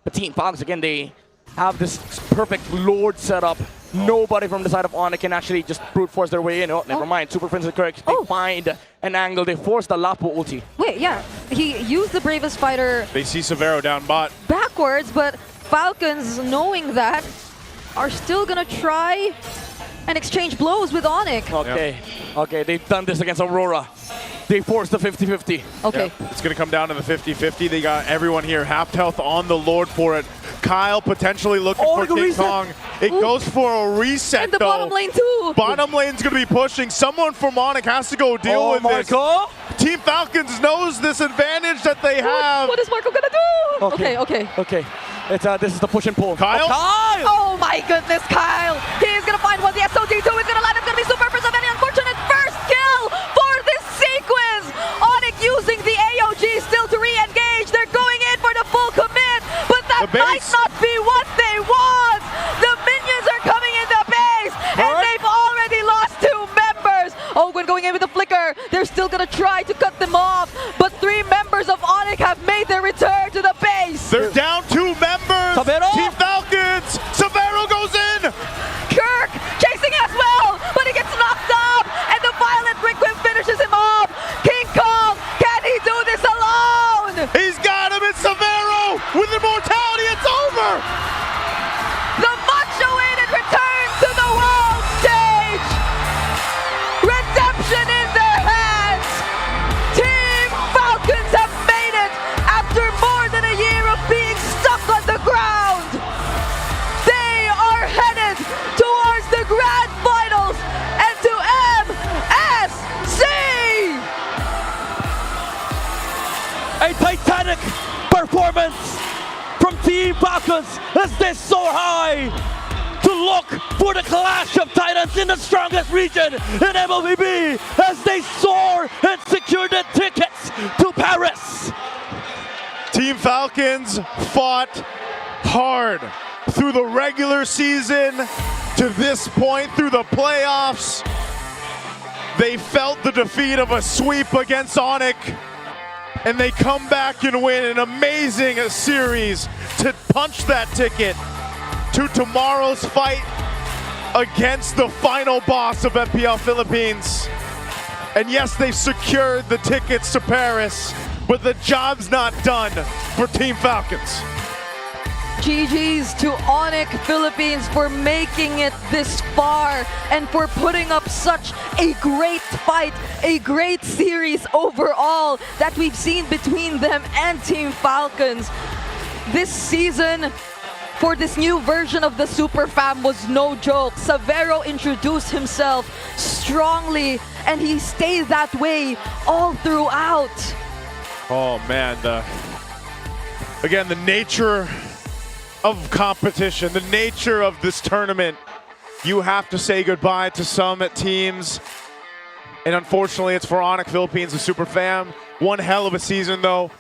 Speaker 18: But Team Falcons, again, they have this perfect Lord setup. Nobody from the side of ONIC can actually just brute force their way in. Oh, never mind. Super Prince and Kirk, they find an angle. They force the Lapo ulti.
Speaker 17: Wait, yeah. He used the Bravest Fighter
Speaker 16: They see Severo down bot.
Speaker 17: backwards, but Falcons, knowing that, are still going to try and exchange blows with ONIC.
Speaker 18: Okay, okay, they've done this against Aurora. They forced the 50-50.
Speaker 17: Okay.
Speaker 16: Yeah, it's going to come down to the 50-50. They got everyone here half health on the Lord for it. Kyle potentially looking for King Kong. It goes for a reset,
Speaker 17: And the bottom lane too.
Speaker 16: Bottom lane's going to be pushing. Someone from ONIC has to go deal with this.
Speaker 18: Marco?
Speaker 16: Team Falcons knows this advantage that they have.
Speaker 17: What is Marco going to do? Okay.
Speaker 18: Okay. It's, this is the push and pull.
Speaker 16: Kyle?
Speaker 17: Oh my goodness, Kyle. He is going to find one. The SOD2 is going to land. It's going to be super for Savannah. Unfortunate first kill for this sequence. ONIC using the AOG still to re-engage. They're going in for the full commit, but that might not be what they want. The minions are coming in the base, and they've already lost 2 members. Ogwen going in with the flicker. They're still going to try to cut them off, but 3 members of ONIC have made their return to the base.
Speaker 16: They're down 2 members.
Speaker 18: Severo?
Speaker 16: Team Falcons. Severo goes in.
Speaker 17: Kirk chasing as well, but he gets knocked up, and the Violent Requiem finishes him off. King Kong, can he do this alone?
Speaker 16: He's got him. It's Severo with immortality. It's over.
Speaker 17: The much-awaited return to the world stage. Redemption in their hands. Team Falcons have made it after more than a year of being stuck on the ground. They are headed towards the grand finals and to MSC.
Speaker 18: A titanic performance from Team Falcons as they soar high to look for the clash of titans in the strongest region in MLBB as they soar and secure the tickets to Paris.
Speaker 16: Team Falcons fought hard through the regular season to this point through the playoffs. They felt the defeat of a sweep against ONIC, and they come back and win an amazing series to punch that ticket to tomorrow's fight against the final boss of MPL Philippines. And yes, they've secured the tickets to Paris, but the job's not done for Team Falcons.
Speaker 17: GG's to ONIC Philippines for making it this far and for putting up such a great fight, a great series overall that we've seen between them and Team Falcons. This season, for this new version of the Super Fam was no joke. Severo introduced himself strongly and he stayed that way all throughout.
Speaker 16: Oh man, again, the nature of competition, the nature of this tournament, you have to say goodbye to some teams. And unfortunately, it's for ONIC Philippines, the Super Fam. One hell of a season though.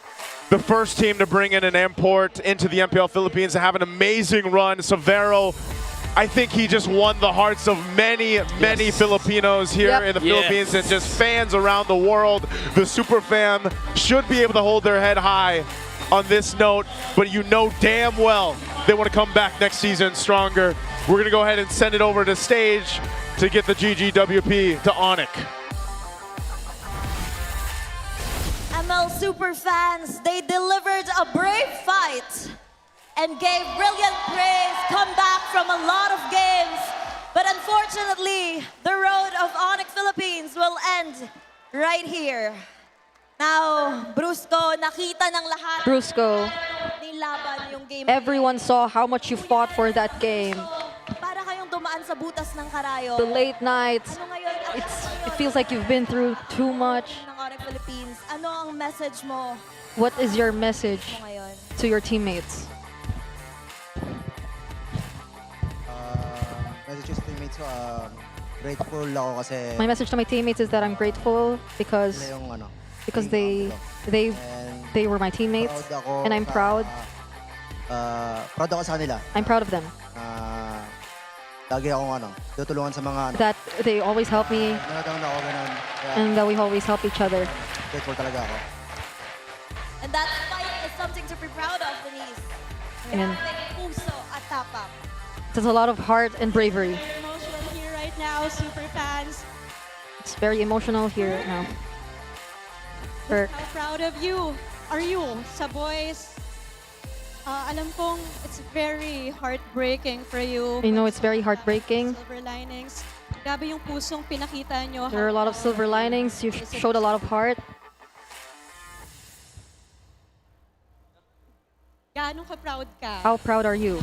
Speaker 16: The first team to bring in an import into the MPL Philippines to have an amazing run. Severo, I think he just won the hearts of many Filipinos here in the Philippines and just fans around the world. The Super Fam should be able to hold their head high on this note, but you know damn well they want to come back next season stronger. We're going to go ahead and send it over to stage to get the GGWP to ONIC.
Speaker 13: ML Superfans, they delivered a brave fight and gave brilliant praise, come back from a lot of games. But unfortunately, the road of ONIC Philippines will end right here. Now, Brusco, nakita ng lahat.
Speaker 17: Brusco,
Speaker 13: Nilaban yung game.
Speaker 17: everyone saw how much you fought for that game.
Speaker 13: Para kayong dumaan sa butas ng karayo.
Speaker 17: The late nights,
Speaker 13: Ano ngayon?
Speaker 17: it feels like you've been through too much.
Speaker 13: Ng ONIC Philippines. Ano ang message mo
Speaker 17: What is your message
Speaker 13: ngayon?
Speaker 17: to your teammates?
Speaker 19: Messages teammates ko, grateful ako kasi
Speaker 17: My message to my teammates is that I'm grateful because
Speaker 19: sila yung ano,
Speaker 17: they were my teammates,
Speaker 19: proud ako
Speaker 17: and I'm
Speaker 19: sa-
Speaker 17: proud.
Speaker 19: Proud ako sa kanila.
Speaker 17: I'm proud of them.
Speaker 19: Lagi akong tutulungan sa mga
Speaker 17: That they always help me
Speaker 19: Nanonood ako ganun. Kaya
Speaker 17: and that we always help each other.
Speaker 19: grateful talaga ako.
Speaker 13: And that fight is something to be proud of, Denise.
Speaker 17: And
Speaker 13: Grabe, puso at tapang.
Speaker 17: there's a lot of heart and bravery.
Speaker 14: Very emotional here right now, super fans.
Speaker 17: It's very emotional here now. Kirk,
Speaker 14: How proud of you are you sa boys? Alam kong it's very heartbreaking for you.
Speaker 17: I know it's very heartbreaking.
Speaker 14: Silver linings. Grabe yung pusong pinakita nyo.
Speaker 17: There are a lot of silver linings. You showed a lot of heart.
Speaker 14: Gaano ka-proud ka?
Speaker 17: How proud are you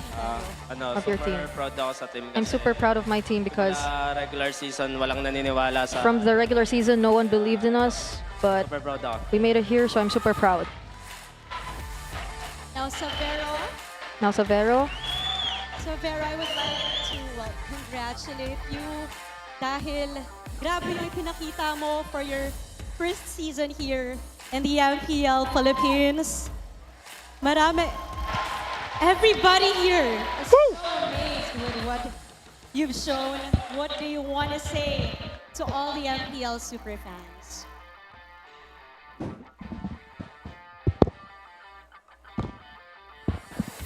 Speaker 6: Ano,
Speaker 17: of your team?
Speaker 6: super proud ako sa team.
Speaker 17: I'm super proud of my team because
Speaker 6: Sa regular season, walang naniniwala sa...
Speaker 17: from the regular season, no one believed in us, but
Speaker 6: Super proud ako.
Speaker 17: we made it here, so I'm super proud.
Speaker 14: Now, Savero.
Speaker 17: Now, Savero,
Speaker 14: Savero, I would like to congratulate you dahil grabe yung pinakita mo for your first season here in the MPL Philippines. Marami. Everybody here is so amazed with what you've shown. What do you want to say to all the MPL super fans?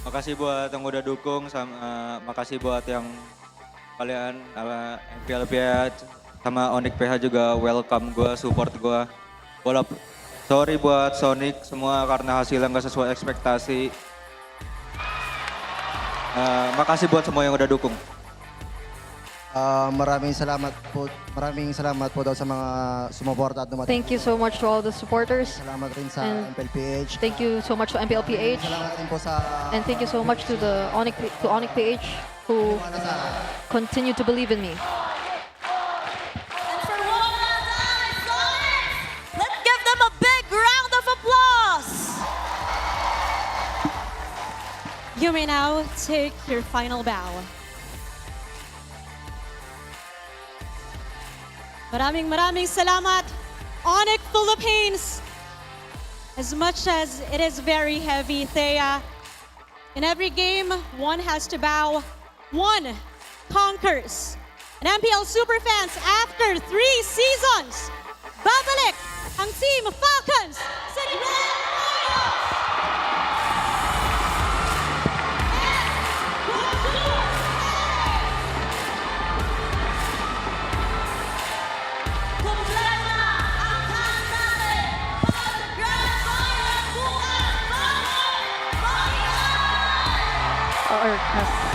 Speaker 20: Makasih buat yang udah dukung, makasih buat yang kalian MPL PH sama ONIC PH juga welcome gue, support gue. Sorry buat Sonic semua karena hasilnya nggak sesuai ekspektasi. Makasih buat semua yang udah dukung.
Speaker 19: Maraming salamat po daw sa mga sumuporta at dumating.
Speaker 17: thank you so much to all the supporters.
Speaker 19: Salamat rin sa
Speaker 17: And
Speaker 19: MPL PH.
Speaker 17: Thank you so much to MPL PH.
Speaker 19: Salamat rin po sa
Speaker 17: And thank you so much to the ONIC PH who continue to believe in me.
Speaker 13: And for one last time, Sonics, let's give them a big round of applause.
Speaker 14: You may now take your final bow. Maraming salamat, ONIC Philippines. As much as it is very heavy, Thea, in every game, one has to bow, one conquers. And MPL Superfans, after 3 seasons, babalik ang Team Falcons sa Grand Finals!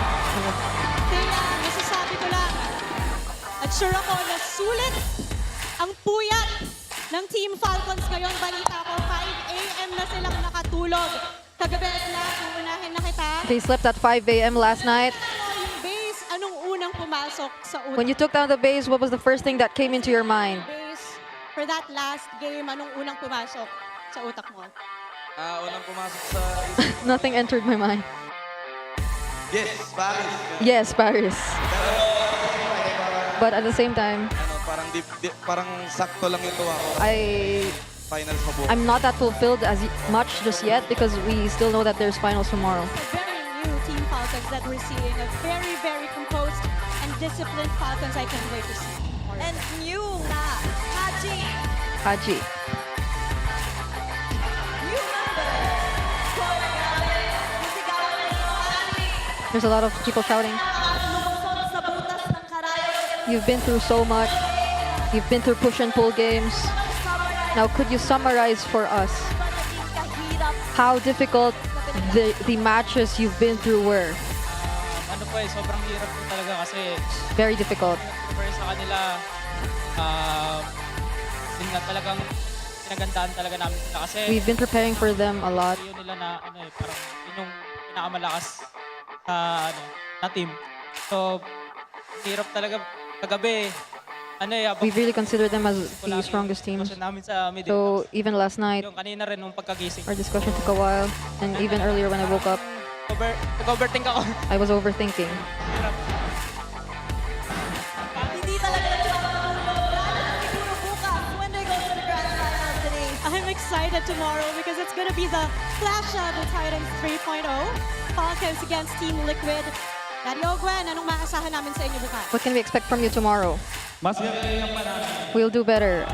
Speaker 14: Kaya masasabi ko lang, at sure ako na sulit ang puyat ng Team Falcons ngayon. Balita ko, 5 a.m. na silang nakatulog. Kagabi na, uunahin na kita.
Speaker 17: They slept at 5 a.m. last night.
Speaker 14: Yung base, anong unang pumasok sa utak?
Speaker 17: When you took down the base, what was the first thing that came into your mind?
Speaker 14: Base, for that last game, anong unang pumasok sa utak mo?
Speaker 20: Unang pumasok sa...
Speaker 17: Nothing entered my mind.
Speaker 20: Yes, Paris.
Speaker 17: Yes, Paris. But at the same time,
Speaker 20: Parang sakto lang ito ako. Finals mabuhay.
Speaker 17: I'm not that fulfilled as much just yet because we still know that there's finals tomorrow.
Speaker 14: Very new Team Falcons that we're seeing. A very, very composed and disciplined Falcons I can't wait to see.
Speaker 13: And new na Haji.
Speaker 17: Haji.
Speaker 13: New member. Going out. Sisigawan ng Haji.
Speaker 17: There's a lot of people shouting.
Speaker 13: Lumusot sa butas ng karayo.
Speaker 17: You've been through so much. You've been through push and pull games.
Speaker 13: Summarize
Speaker 17: Now, could you summarize for us how difficult the matches you've been through were?
Speaker 2: Ano po sobrang hirap po talaga kasi
Speaker 17: Very difficult.
Speaker 2: para sa kanila, yun nga talagang pinagandaan talaga namin sila kasi
Speaker 17: We've been preparing for them a lot.
Speaker 2: yun nila na parang yun yung pinakamalakas sa na team. So, hirap talaga kagabi.
Speaker 17: We really consider them as the strongest team. So even last night,
Speaker 2: Yung kanina rin nung pagkagising.
Speaker 17: our discussion took a while, and even earlier when I woke up,
Speaker 2: Nag-overthink ako.
Speaker 17: I was overthinking.
Speaker 13: Hindi talaga siguro bukas when they go to the grand finals today.
Speaker 14: I'm excited tomorrow because it's going to be the Clash of the Titans 3.0. Falcons against Team Liquid. Daddy Ogwen, anong maasahan namin sa inyo bukas?
Speaker 17: What can we expect from you tomorrow?
Speaker 2: Mas gagawin pa namin.
Speaker 17: We'll do better,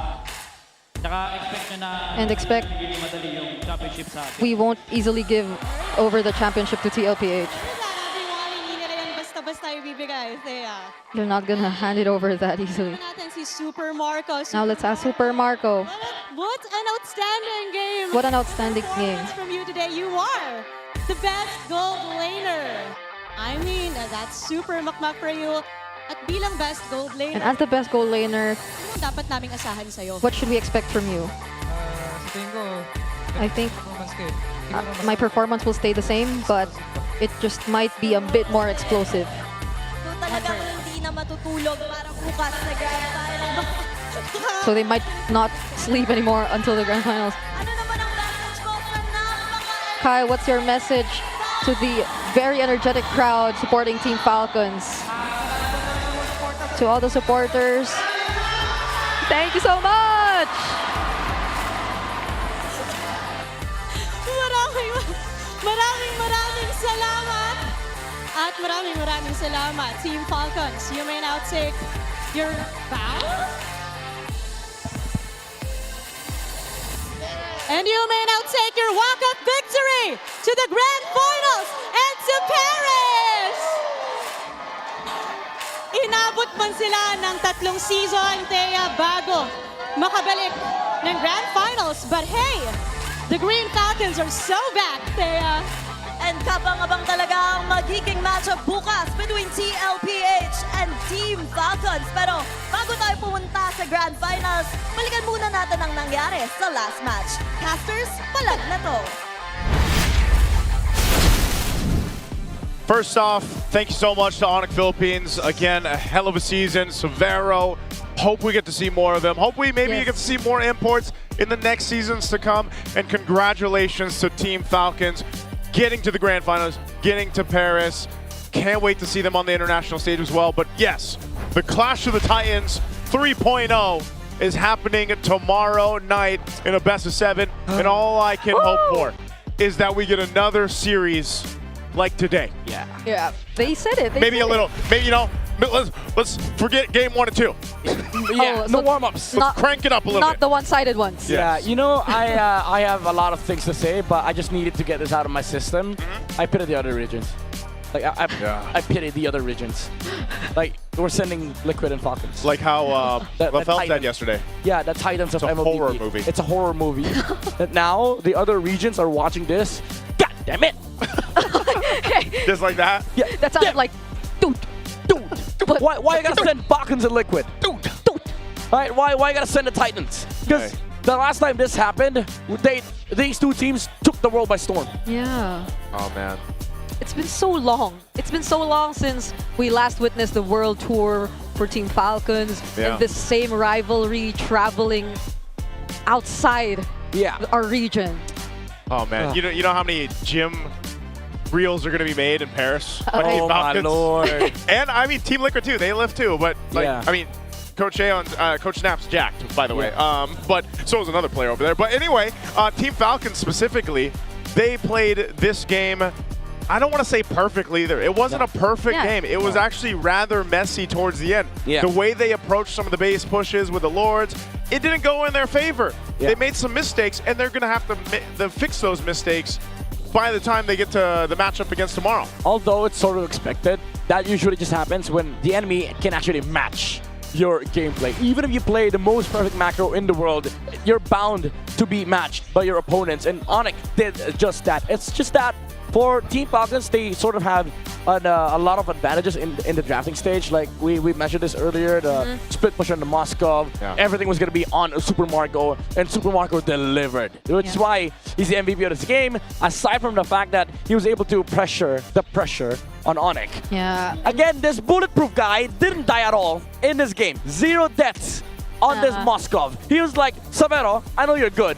Speaker 2: Tsaka expect nyo na
Speaker 17: and expect
Speaker 2: hindi madali yung championship sa atin.
Speaker 17: we won't easily give over the championship to TLPH.
Speaker 14: Everyone, hindi nila yan basta-basta ibibigay. Thea.
Speaker 17: You're not gonna hand it over that easily.
Speaker 14: Natin si Super Marco.
Speaker 17: Now let's ask Super Marco.
Speaker 14: What an outstanding game.
Speaker 17: What an outstanding game.
Speaker 14: From you today, you are the best gold laner. I mean, that's super makmak for you. At bilang best gold
Speaker 17: And
Speaker 14: laner,
Speaker 17: as the best goal laner,
Speaker 14: ano dapat naming asahan sa'yo?
Speaker 17: what should we expect from you?
Speaker 2: Sa tingin ko,
Speaker 17: I think
Speaker 2: performance ko
Speaker 17: my performance will stay the same, but it just might be a bit more explosive.
Speaker 13: So talagang hindi na matutulog para bukas na grand finals.
Speaker 17: So they might not sleep anymore until the grand finals. Kai, what's your message to the very energetic crowd supporting Team Falcons? To all the supporters, thank you so much!
Speaker 14: Maraming salamat. At maraming salamat, Team Falcons. You may now take your bow. And you may now take your walk-up victory to the grand finals and to Paris! Inabot man sila ng 3 season, Thea, bago makabalik ng grand finals. But hey, the Green Falcons are so back, Thea.
Speaker 13: And kabang-abang talaga ang magiging matchup bukas between TLPH and Team Falcons. Pero bago tayo pumunta sa Grand Finals, balikan muna natin ang nangyari sa last match. Casters, palag na to.
Speaker 16: First off, thank you so much to ONIC Philippines. Again, a hell of a season. Severo, hope we get to see more of them. Hopefully, maybe you get to see more imports in the next seasons to come. And congratulations to Team Falcons. Getting to the grand finals, getting to Paris. Can't wait to see them on the international stage as well. But yes, the Clash of the Titans 3.0 is happening tomorrow night in a best of 7. And all I can hope for is that we get another series like today.
Speaker 17: Yeah, they said it.
Speaker 16: Maybe a little, maybe, you know, let's forget game 1 and 2.
Speaker 17: Yeah,
Speaker 18: no warm-ups.
Speaker 16: Let's crank it up a little
Speaker 17: Not
Speaker 16: bit.
Speaker 17: the one-sided ones.
Speaker 18: Yeah, you know, I have a lot of things to say, but I just needed to get this out of my system. I pity the other regions. Like I pity the other regions. Like we're sending Liquid and Falcons.
Speaker 16: Like how Lafelle said yesterday.
Speaker 18: Yeah, the Titans of
Speaker 16: It's a
Speaker 18: MLBB.
Speaker 16: horror movie.
Speaker 18: It's a horror movie. That now the other regions are watching this. God damn it!
Speaker 16: Just like that.
Speaker 18: Yeah,
Speaker 17: That sounded like, dude. But
Speaker 18: Why you gotta send Falcons and Liquid? Right? Why you gotta send the Titans? Because the last time this happened, these two teams took the world by storm.
Speaker 17: Yeah.
Speaker 16: Oh man.
Speaker 17: It's been so long. It's been so long since we last witnessed the world tour for Team Falcons
Speaker 16: Yeah.
Speaker 17: and this same rivalry traveling outside our region.
Speaker 16: Oh man.
Speaker 18: Oh.
Speaker 16: You know how many gym reels are going to be made in Paris? by Team
Speaker 18: Oh my
Speaker 16: Falcons?
Speaker 18: lord.
Speaker 16: And I mean Team Liquid too. They live too, but like
Speaker 18: Yeah.
Speaker 16: I mean Coach Aeon, Coach Snap's jacked, by the way. But so is another player over there. But anyway, Team Falcons specifically, they played this game. I don't want to say perfectly either. It wasn't a perfect game. It was actually rather messy towards the end.
Speaker 18: Yeah.
Speaker 16: The way they approached some of the base pushes with the Lords, it didn't go in their favor. They made some mistakes, and they're going to have to fix those mistakes by the time they get to the matchup against tomorrow.
Speaker 18: Although it's sort of expected, that usually just happens when the enemy can actually match your gameplay. Even if you play the most perfect macro in the world, you're bound to be matched by your opponents, and ONIC did just that. It's just that for Team Falcons, they sort of have a lot of advantages in the drafting stage. Like we mentioned this earlier, the split push on the Moskov, everything was going to be on Super Marco, and Super Marco delivered, which is why he's the MVP of this game, aside from the fact that he was able to pressure the pressure on ONIC.
Speaker 17: Yeah.
Speaker 18: Again, this bulletproof guy didn't die at all in this game. 0 deaths on this Moskov. He was like, Savero, I know you're good,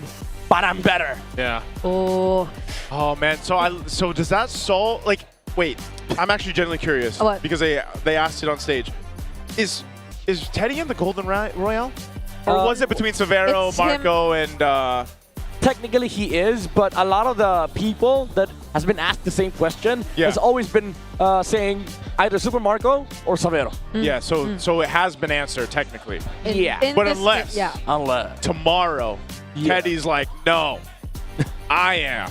Speaker 18: but I'm better.
Speaker 16: Yeah.
Speaker 17: Oh.
Speaker 16: Oh man. So does that solve? Like, wait. I'm actually genuinely curious because they asked it on stage. Is Teddy in the Golden Royale, or was it between Severo, Marco, and?
Speaker 18: Technically he is, but a lot of the people that has been asked the same question has always been saying either Super Marco or Savero.
Speaker 16: Yeah, so it has been answered technically. But unless tomorrow Teddy's like, no, I am.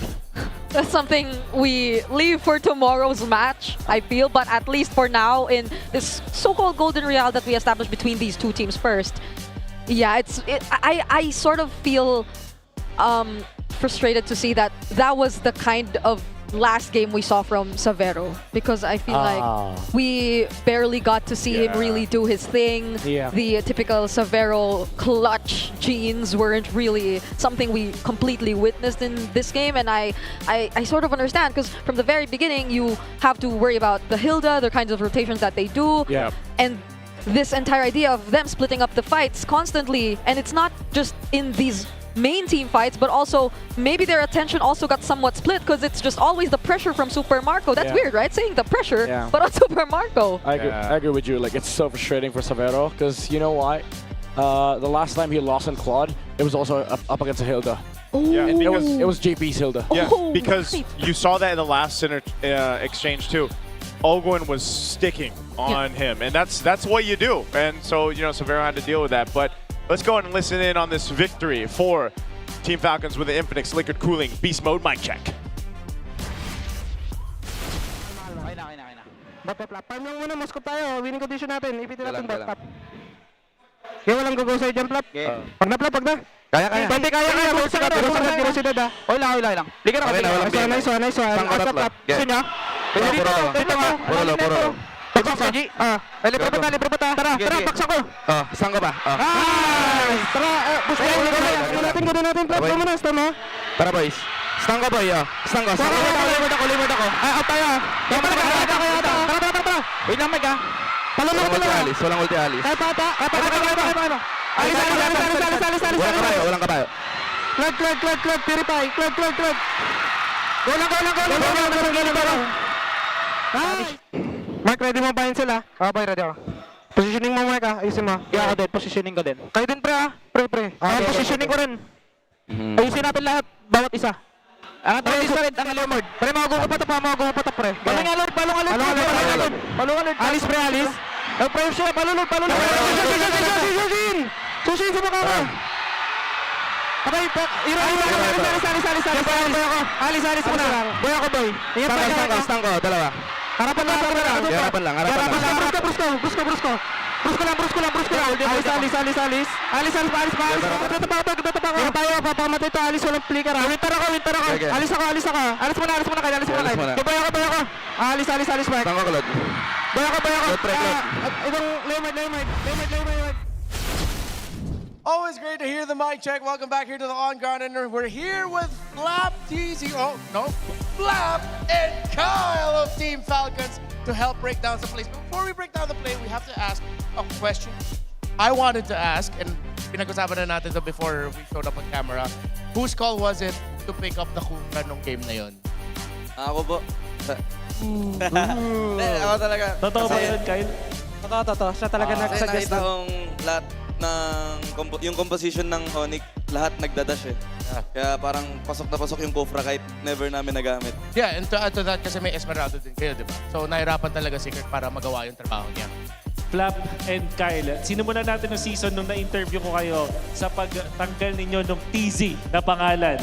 Speaker 17: That's something we leave for tomorrow's match, I feel. But at least for now, in this so-called Golden Royale that we established between these two teams first, yeah, I sort of feel frustrated to see that was the kind of last game we saw from Savero, because I feel like we barely got to see him really do his thing. The typical Savero clutch genes weren't really something we completely witnessed in this game, and I sort of understand, because from the very beginning you have to worry about the Hilda, the kinds of rotations that they do, and this entire idea of them splitting up the fights constantly, and it's not just in these main team fights, but also maybe their attention also got somewhat split because it's just always the pressure from Super Marco. That's weird, right? Saying the pressure, but on Super Marco.
Speaker 18: I agree with you. Like, it's so frustrating for Savero because you know why? The last time he lost in Claude, it was also up against a Hilda.
Speaker 16: Yeah,
Speaker 18: it was JP's Hilda.
Speaker 16: Yeah, because you saw that in the last exchange too. Ogwin was sticking on him, and that's what you do. And so, Savero had to deal with that. But let's go ahead and listen in on this victory for Team Falcons with the Infinix Liquid Cooling Beast Mode mic check.
Speaker 5: Farm lang muna, Moskov tayo. Winning condition natin. Ipitin natin bot. Kaya walang go sa'yo dyan, Flap. Pag na, Flap, pag na. Kaya. Hindi, kaya. Velocidad, ha. Oy lang. Liga na ka. Nice one. Flap. Gusto niya? Dito nga. Puro. Baksak ka, G. Libre pa ta. Tara, baksak ko. Saan ka ba? Tara, push Gawin natin, Flap. Gawin mo na, stun mo. Tara, boys. Stun ka, boy. Stun ka. Limit ako. Out tayo, ha. Tara. Wait lang, Mike, ha. Walang ulti alis. Paano? Alis. Walang kabayo. Club. Purify. Club. Go lang. Mark, ready mo ba yun sila? Boy, ready ako. Positioning mo, Mark, ha? Ayusin mo. Kaya ako din, positioning ko din. Kayo din, pre, ha? Pre. Positioning ko rin. Ayusin natin lahat, bawat isa. Angat tayo isa rin, ang Lord. Pre, magugupatok, pre. Balong alert. Alis, pre. Pre, siya, balulod. Susin sa mukha ko. Abay, alis muna. Boy ako, boy. Stang ko, dalawa. Harapan lang. Brusko lang. Alis. Dito tayo, papamatay to. Alis, walang flicker, ha. Winter ako. Alis ako. Alis muna kayo. Boy ako. Alis, Mark. Stang ko, Claude. Boy ako. Ibang lemay.
Speaker 1: Always great to hear the mic check. Welcome back here to the On Ground, and we're here with Flap, Flap and Kyle of Team Falcons to help break down some plays. But before we break down the play, we have to ask a question. I wanted to ask, and pinag-usapan na natin ito before we showed up on camera. Whose call was it to pick up the Kufra nung game na yun?
Speaker 10: Ako po. Ako talaga.
Speaker 21: Totoo ba yun, Kyle?
Speaker 10: Totoo. Siya talaga nagsuggest. Nakita kong lahat yung composition ng ONIC, lahat nagdadash eh. Kaya parang pasok na pasok yung Kufra kahit never namin nagamit.
Speaker 1: Yeah, and to add to that, kasi may Esmeralda din kayo, di ba? So nahirapan talaga si Kirk para magawa yung trabaho niya.
Speaker 21: Flap and Kyle, sinimulan natin ng season nung na-interview ko kayo sa pagtanggal ninyo ng TZ na pangalan.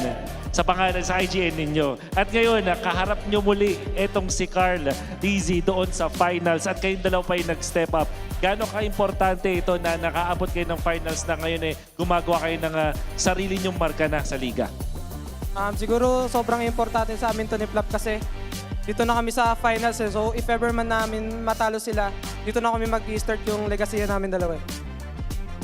Speaker 21: sa pangalan sa IGN ninyo. At ngayon, kaharap nyo muli itong si Carl Lizzy doon sa finals at kayong dalawa pa yung nag-step up. Gaano ka-importante ito na nakaabot kayo ng finals na ngayon gumagawa kayo ng sarili nyong marka na sa liga?
Speaker 5: Siguro sobrang importante sa amin to ni Flap kasi dito na kami sa finals So if ever man namin matalo sila, dito na kami mag-start yung legacy namin dalawa.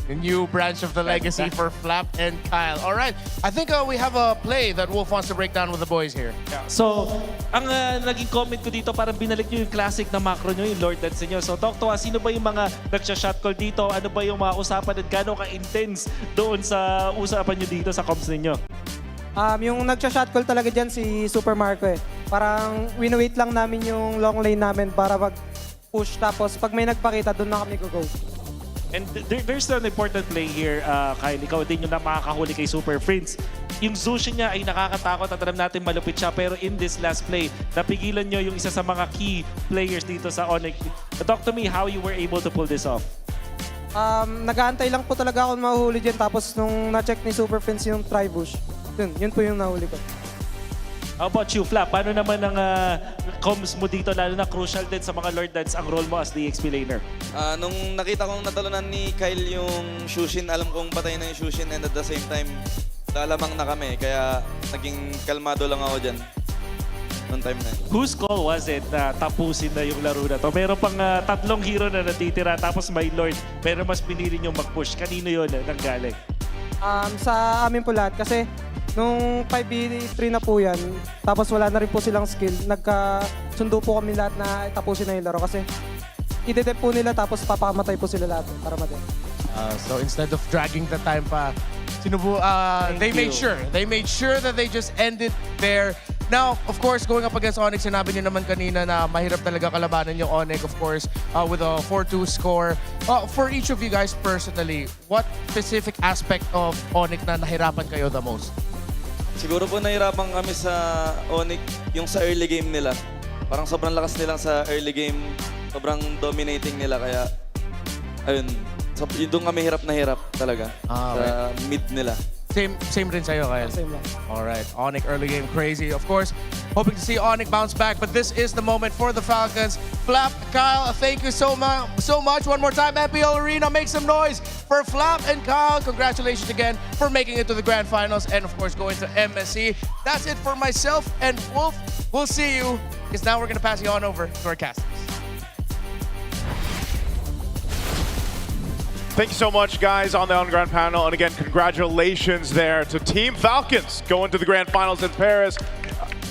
Speaker 1: The new branch of the legacy for Flap and Kyle. All right, I think we have a play that Wolf wants to break down with the boys here.
Speaker 21: Yeah. So, ang naging comment ko dito, parang binalik nyo yung classic na macro nyo, yung Lord Dance nyo. So, talk to us, sino ba yung mga nagsha-shot call dito? Ano ba yung mga usapan at gano'n ka-intense doon sa usapan nyo dito sa comms ninyo?
Speaker 5: Yung nagsha-shot call talaga dyan si Super Marco Parang win-wait lang namin yung long lane namin para mag-push. Tapos pag may nagpakita, doon na kami go-go.
Speaker 21: And there's an important play here, Kyle. Ikaw din yung makakahuli kay Super Prince. Yung Zushi niya ay nakakatakot at alam natin malupit siya. Pero in this last play, napigilan nyo yung isa sa mga key players dito sa ONIC. Talk to me how you were able to pull this off.
Speaker 5: Nag-aantay lang po talaga ako mahuhuli dyan. Tapos nung na-check ni Super Prince yung try-bush, yun po yung nahuli ko.
Speaker 21: How about you, Flap? Paano naman ang comms mo dito, lalo na crucial din sa mga Lord Dads ang role mo as the XP laner?
Speaker 10: Nung nakita kong natalunan ni Kyle yung Shushin, alam kong patay na yung Shushin and at the same time, lalamang na kami. Kaya naging kalmado lang ako dyan. Noong time na yun. Whose
Speaker 21: call was it na tapusin na yung laro na to? Meron pang tatlong hero na natitira tapos may Lord, pero mas pinili nyo mag-push. Kanino yun nanggaling?
Speaker 5: Sa amin po lahat kasi nung 5v3 na po yan, tapos wala na rin po silang skill, nagkasundo po kami lahat na tapusin na yung laro kasi idedep po nila tapos papamatay po sila lahat para madep.
Speaker 1: So instead of dragging the time pa, they made sure that they just ended there. Now, of course, going up against ONIC, sinabi niyo naman kanina na mahirap talaga kalabanan yung ONIC, of course, with a 4-2 score. For each of you guys personally, what specific aspect of ONIC na nahirapan kayo the most?
Speaker 10: Siguro po nahirapan kami sa ONIC yung sa early game nila. Parang sobrang lakas nila sa early game. Sobrang dominating nila kaya ayun. So, yun doon kami hirap na hirap talaga sa mid nila.
Speaker 1: Same rin sa'yo, Kyle?
Speaker 5: Same lang.
Speaker 1: Alright, ONIC early game crazy. Of course, hoping to see ONIC bounce back, but this is the moment for the Falcons. Flap, Kyle, thank you so much. One more time, MPL Arena, make some noise for Flap and Kyle. Congratulations again for making it to the grand finals and, of course, going to MSC. That's it for myself and Wolf. We'll see you, because now we're going to pass you on over to our casters.
Speaker 16: Thank you so much, guys, on the on-ground panel. And again, congratulations there to Team Falcons going to the grand finals in Paris.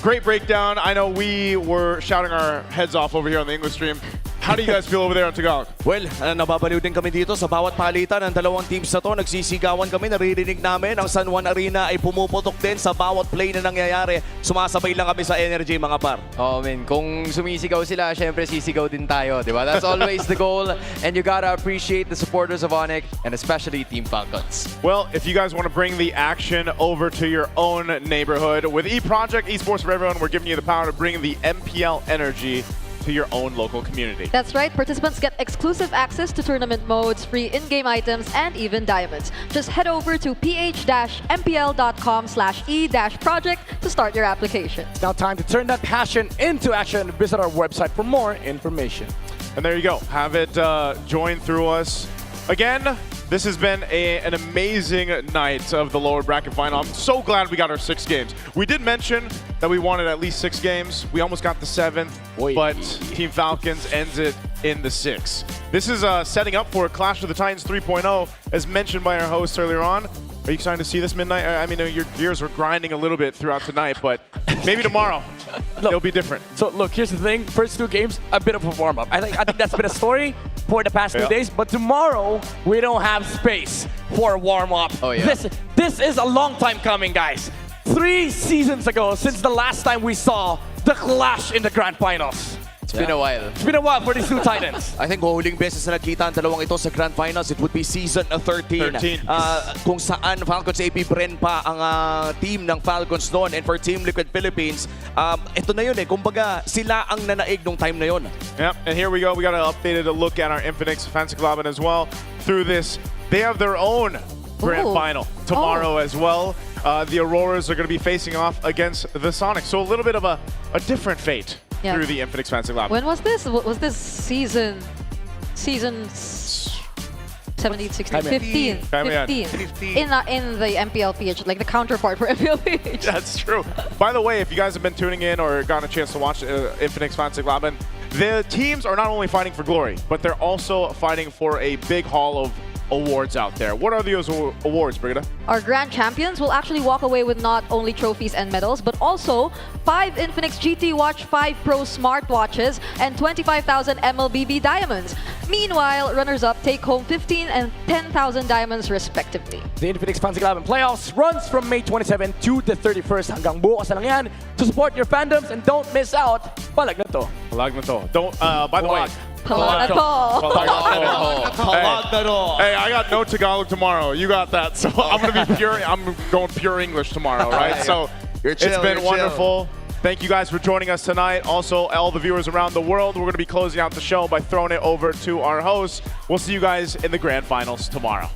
Speaker 16: Great breakdown. I know we were shouting our heads off over here on the English stream. How do you guys feel over there on Tagalog?
Speaker 18: Well, nababaliw din kami dito sa bawat palitan ng dalawang teams na to. Nagsisigawan kami, naririnig namin. Ang San Juan Arena ay pumuputok din sa bawat play na nangyayari. Sumasabay lang kami sa energy, mga par.
Speaker 3: Oh, man. Kung sumisigaw sila, syempre sisigaw din tayo, di ba? That's always the goal. And you gotta appreciate the supporters of ONIC and especially Team Falcons.
Speaker 16: Well, if you guys want to bring the action over to your own neighborhood, with eProject, Esports for Everyone, we're giving you the power to bring the MPL energy to your own local community.
Speaker 17: That's right. Participants get exclusive access to tournament modes, free in-game items, and even diamonds. Just head over to ph-mpl.com/e-project to start your application.
Speaker 9: It's now time to turn that passion into action. Visit our website for more information.
Speaker 16: And there you go. Have it join through us. Again, this has been an amazing night of the lower bracket final. I'm so glad we got our 6 games. We did mention that we wanted at least 6 games. We almost got the 7th, but Team Falcons ends it in the 6th. This is setting up for Clash of the Titans 3.0, as mentioned by our host earlier on. Are you excited to see this midnight? I mean, your gears were grinding a little bit throughout tonight, but maybe tomorrow it'll be different.
Speaker 18: So look, here's the thing. First 2 games, a bit of a warm-up. I think that's been a story for the past 2 days, but tomorrow we don't have space for a warm-up.
Speaker 3: Oh, yeah.
Speaker 18: This is a long time coming, guys. 3 seasons ago, since the last time we saw the clash in the grand finals.
Speaker 3: It's been a while.
Speaker 18: It's been a while for these 2 Titans.
Speaker 3: I think huling beses na nagkita ang dalawang ito sa Grand Finals, it would be season 13. Kung saan Falcons AP Bren pa ang team ng Falcons noon. And for Team Liquid Philippines, ito na yun kumbaga sila ang nanaig nung time na yun.
Speaker 16: Yep, and here we go. We got an updated look at our Infinix Fancy Club as well. Through this, they have their own grand final tomorrow as well. the Auroras are going to be facing off against the Sonics. So a little bit of a different fate through the Infinix Fantasy Lab.
Speaker 17: When was this? Was this season 17, 16, 15? 15. In the MPL PH, like the counterpart for MPL PH.
Speaker 16: That's true. By the way, if you guys have been tuning in or gotten a chance to watch Infinix Fantasy Lab, the teams are not only fighting for glory, but they're also fighting for a big haul of awards out there. What are those awards, Brigida?
Speaker 17: Our grand champions will actually walk away with not only trophies and medals, but also 5 Infinix GT Watch 5 Pro smartwatches and 25,000 MLBB diamonds. Meanwhile, runners-up take home 15 and 10,000 diamonds respectively.
Speaker 18: The Infinix Fantasy Club Playoffs runs from May 27 to the 31st. Hanggang bukas na lang yan. To support your fandoms and don't miss out, Palag Na To.
Speaker 16: Palag Na To. Don't, by the way,
Speaker 17: Palag Na To.
Speaker 16: Palag Na To. Hey, I got no Tagalog tomorrow. You got that. So I'm going to be pure. I'm going pure English tomorrow, right? So it's been wonderful. Thank you guys for joining us tonight. Also, all the viewers around the world, we're going to be closing out the show by throwing it over to our hosts. We'll see you guys in the grand finals tomorrow.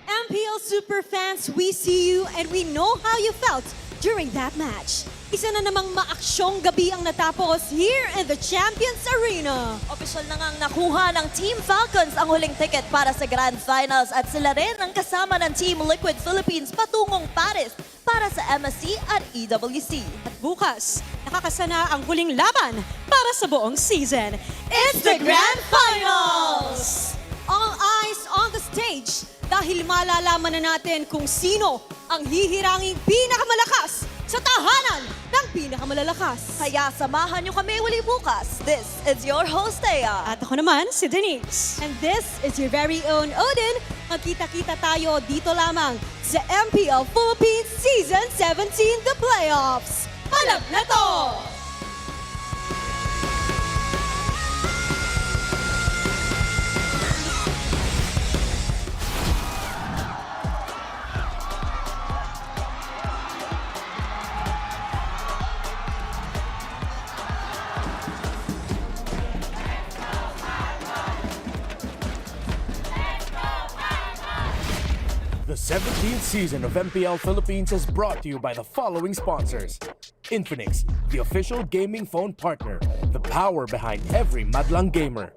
Speaker 4: MPL Superfans, we see you and we know how you felt during that match. Isa na namang maaksyong gabi ang natapos here in the Champions Arena.
Speaker 13: Opisyal na ngang nakuha ng Team Falcons ang huling ticket para sa Grand Finals at sila rin ang kasama ng Team Liquid Philippines patungong Paris para sa MSC at EWC.
Speaker 14: At bukas, nakakasana ang huling laban para sa buong season.
Speaker 4: It's the Grand Finals! All eyes on the stage dahil malalaman na natin kung sino ang hihiranging pinakamalakas sa tahanan ng pinakamalalakas.
Speaker 13: Kaya samahan niyo kami uli bukas. This is your host, Thea.
Speaker 14: At ako naman, si Denise.
Speaker 4: And this is your very own Odin. Magkita-kita tayo dito lamang sa MPL Philippines Season 17 The Playoffs. Palag na to!
Speaker 9: The 17th season of MPL Philippines is brought to you by the following sponsors. Infinix, the official gaming phone partner, the power behind every madlang gamer.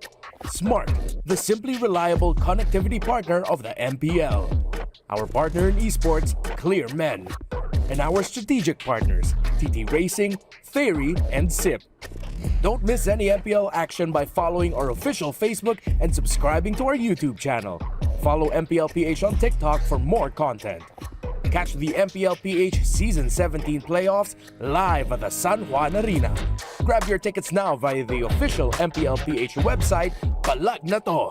Speaker 9: Smart, the simply reliable connectivity partner of the MPL. Our partner in esports, Clear Men. And our strategic partners, TT Racing, Theory, and SIP. Don't miss any MPL action by following our official Facebook and subscribing to our YouTube channel. Follow MPL PH on TikTok for more content. Catch the MPL PH Season 17 playoffs live at the San Juan Arena. Grab your tickets now via the official MPL PH website, Palag Na To.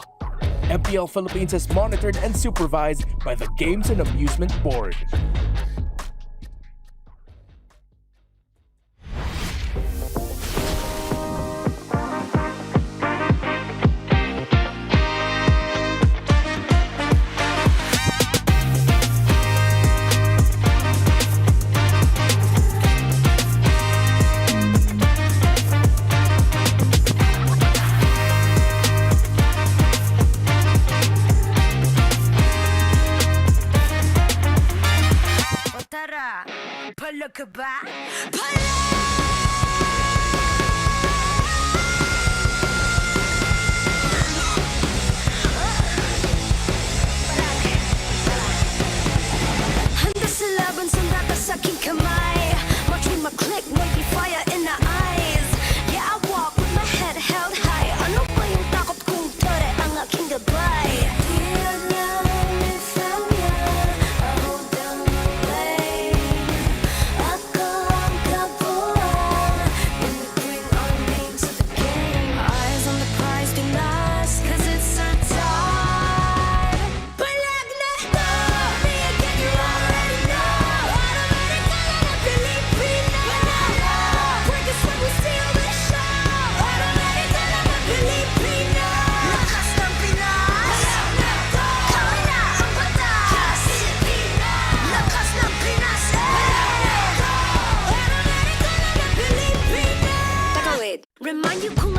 Speaker 9: MPL Philippines is monitored and supervised by the Games and Amusement Board.
Speaker 7: Palag ka ba? Handa sa laban, sandata sa aking kamay. Watch with my click, maybe fire in the eyes. Yeah, I walk with my head held high. Ano ba yung takot kung tore ang aking gabay? Remind you kung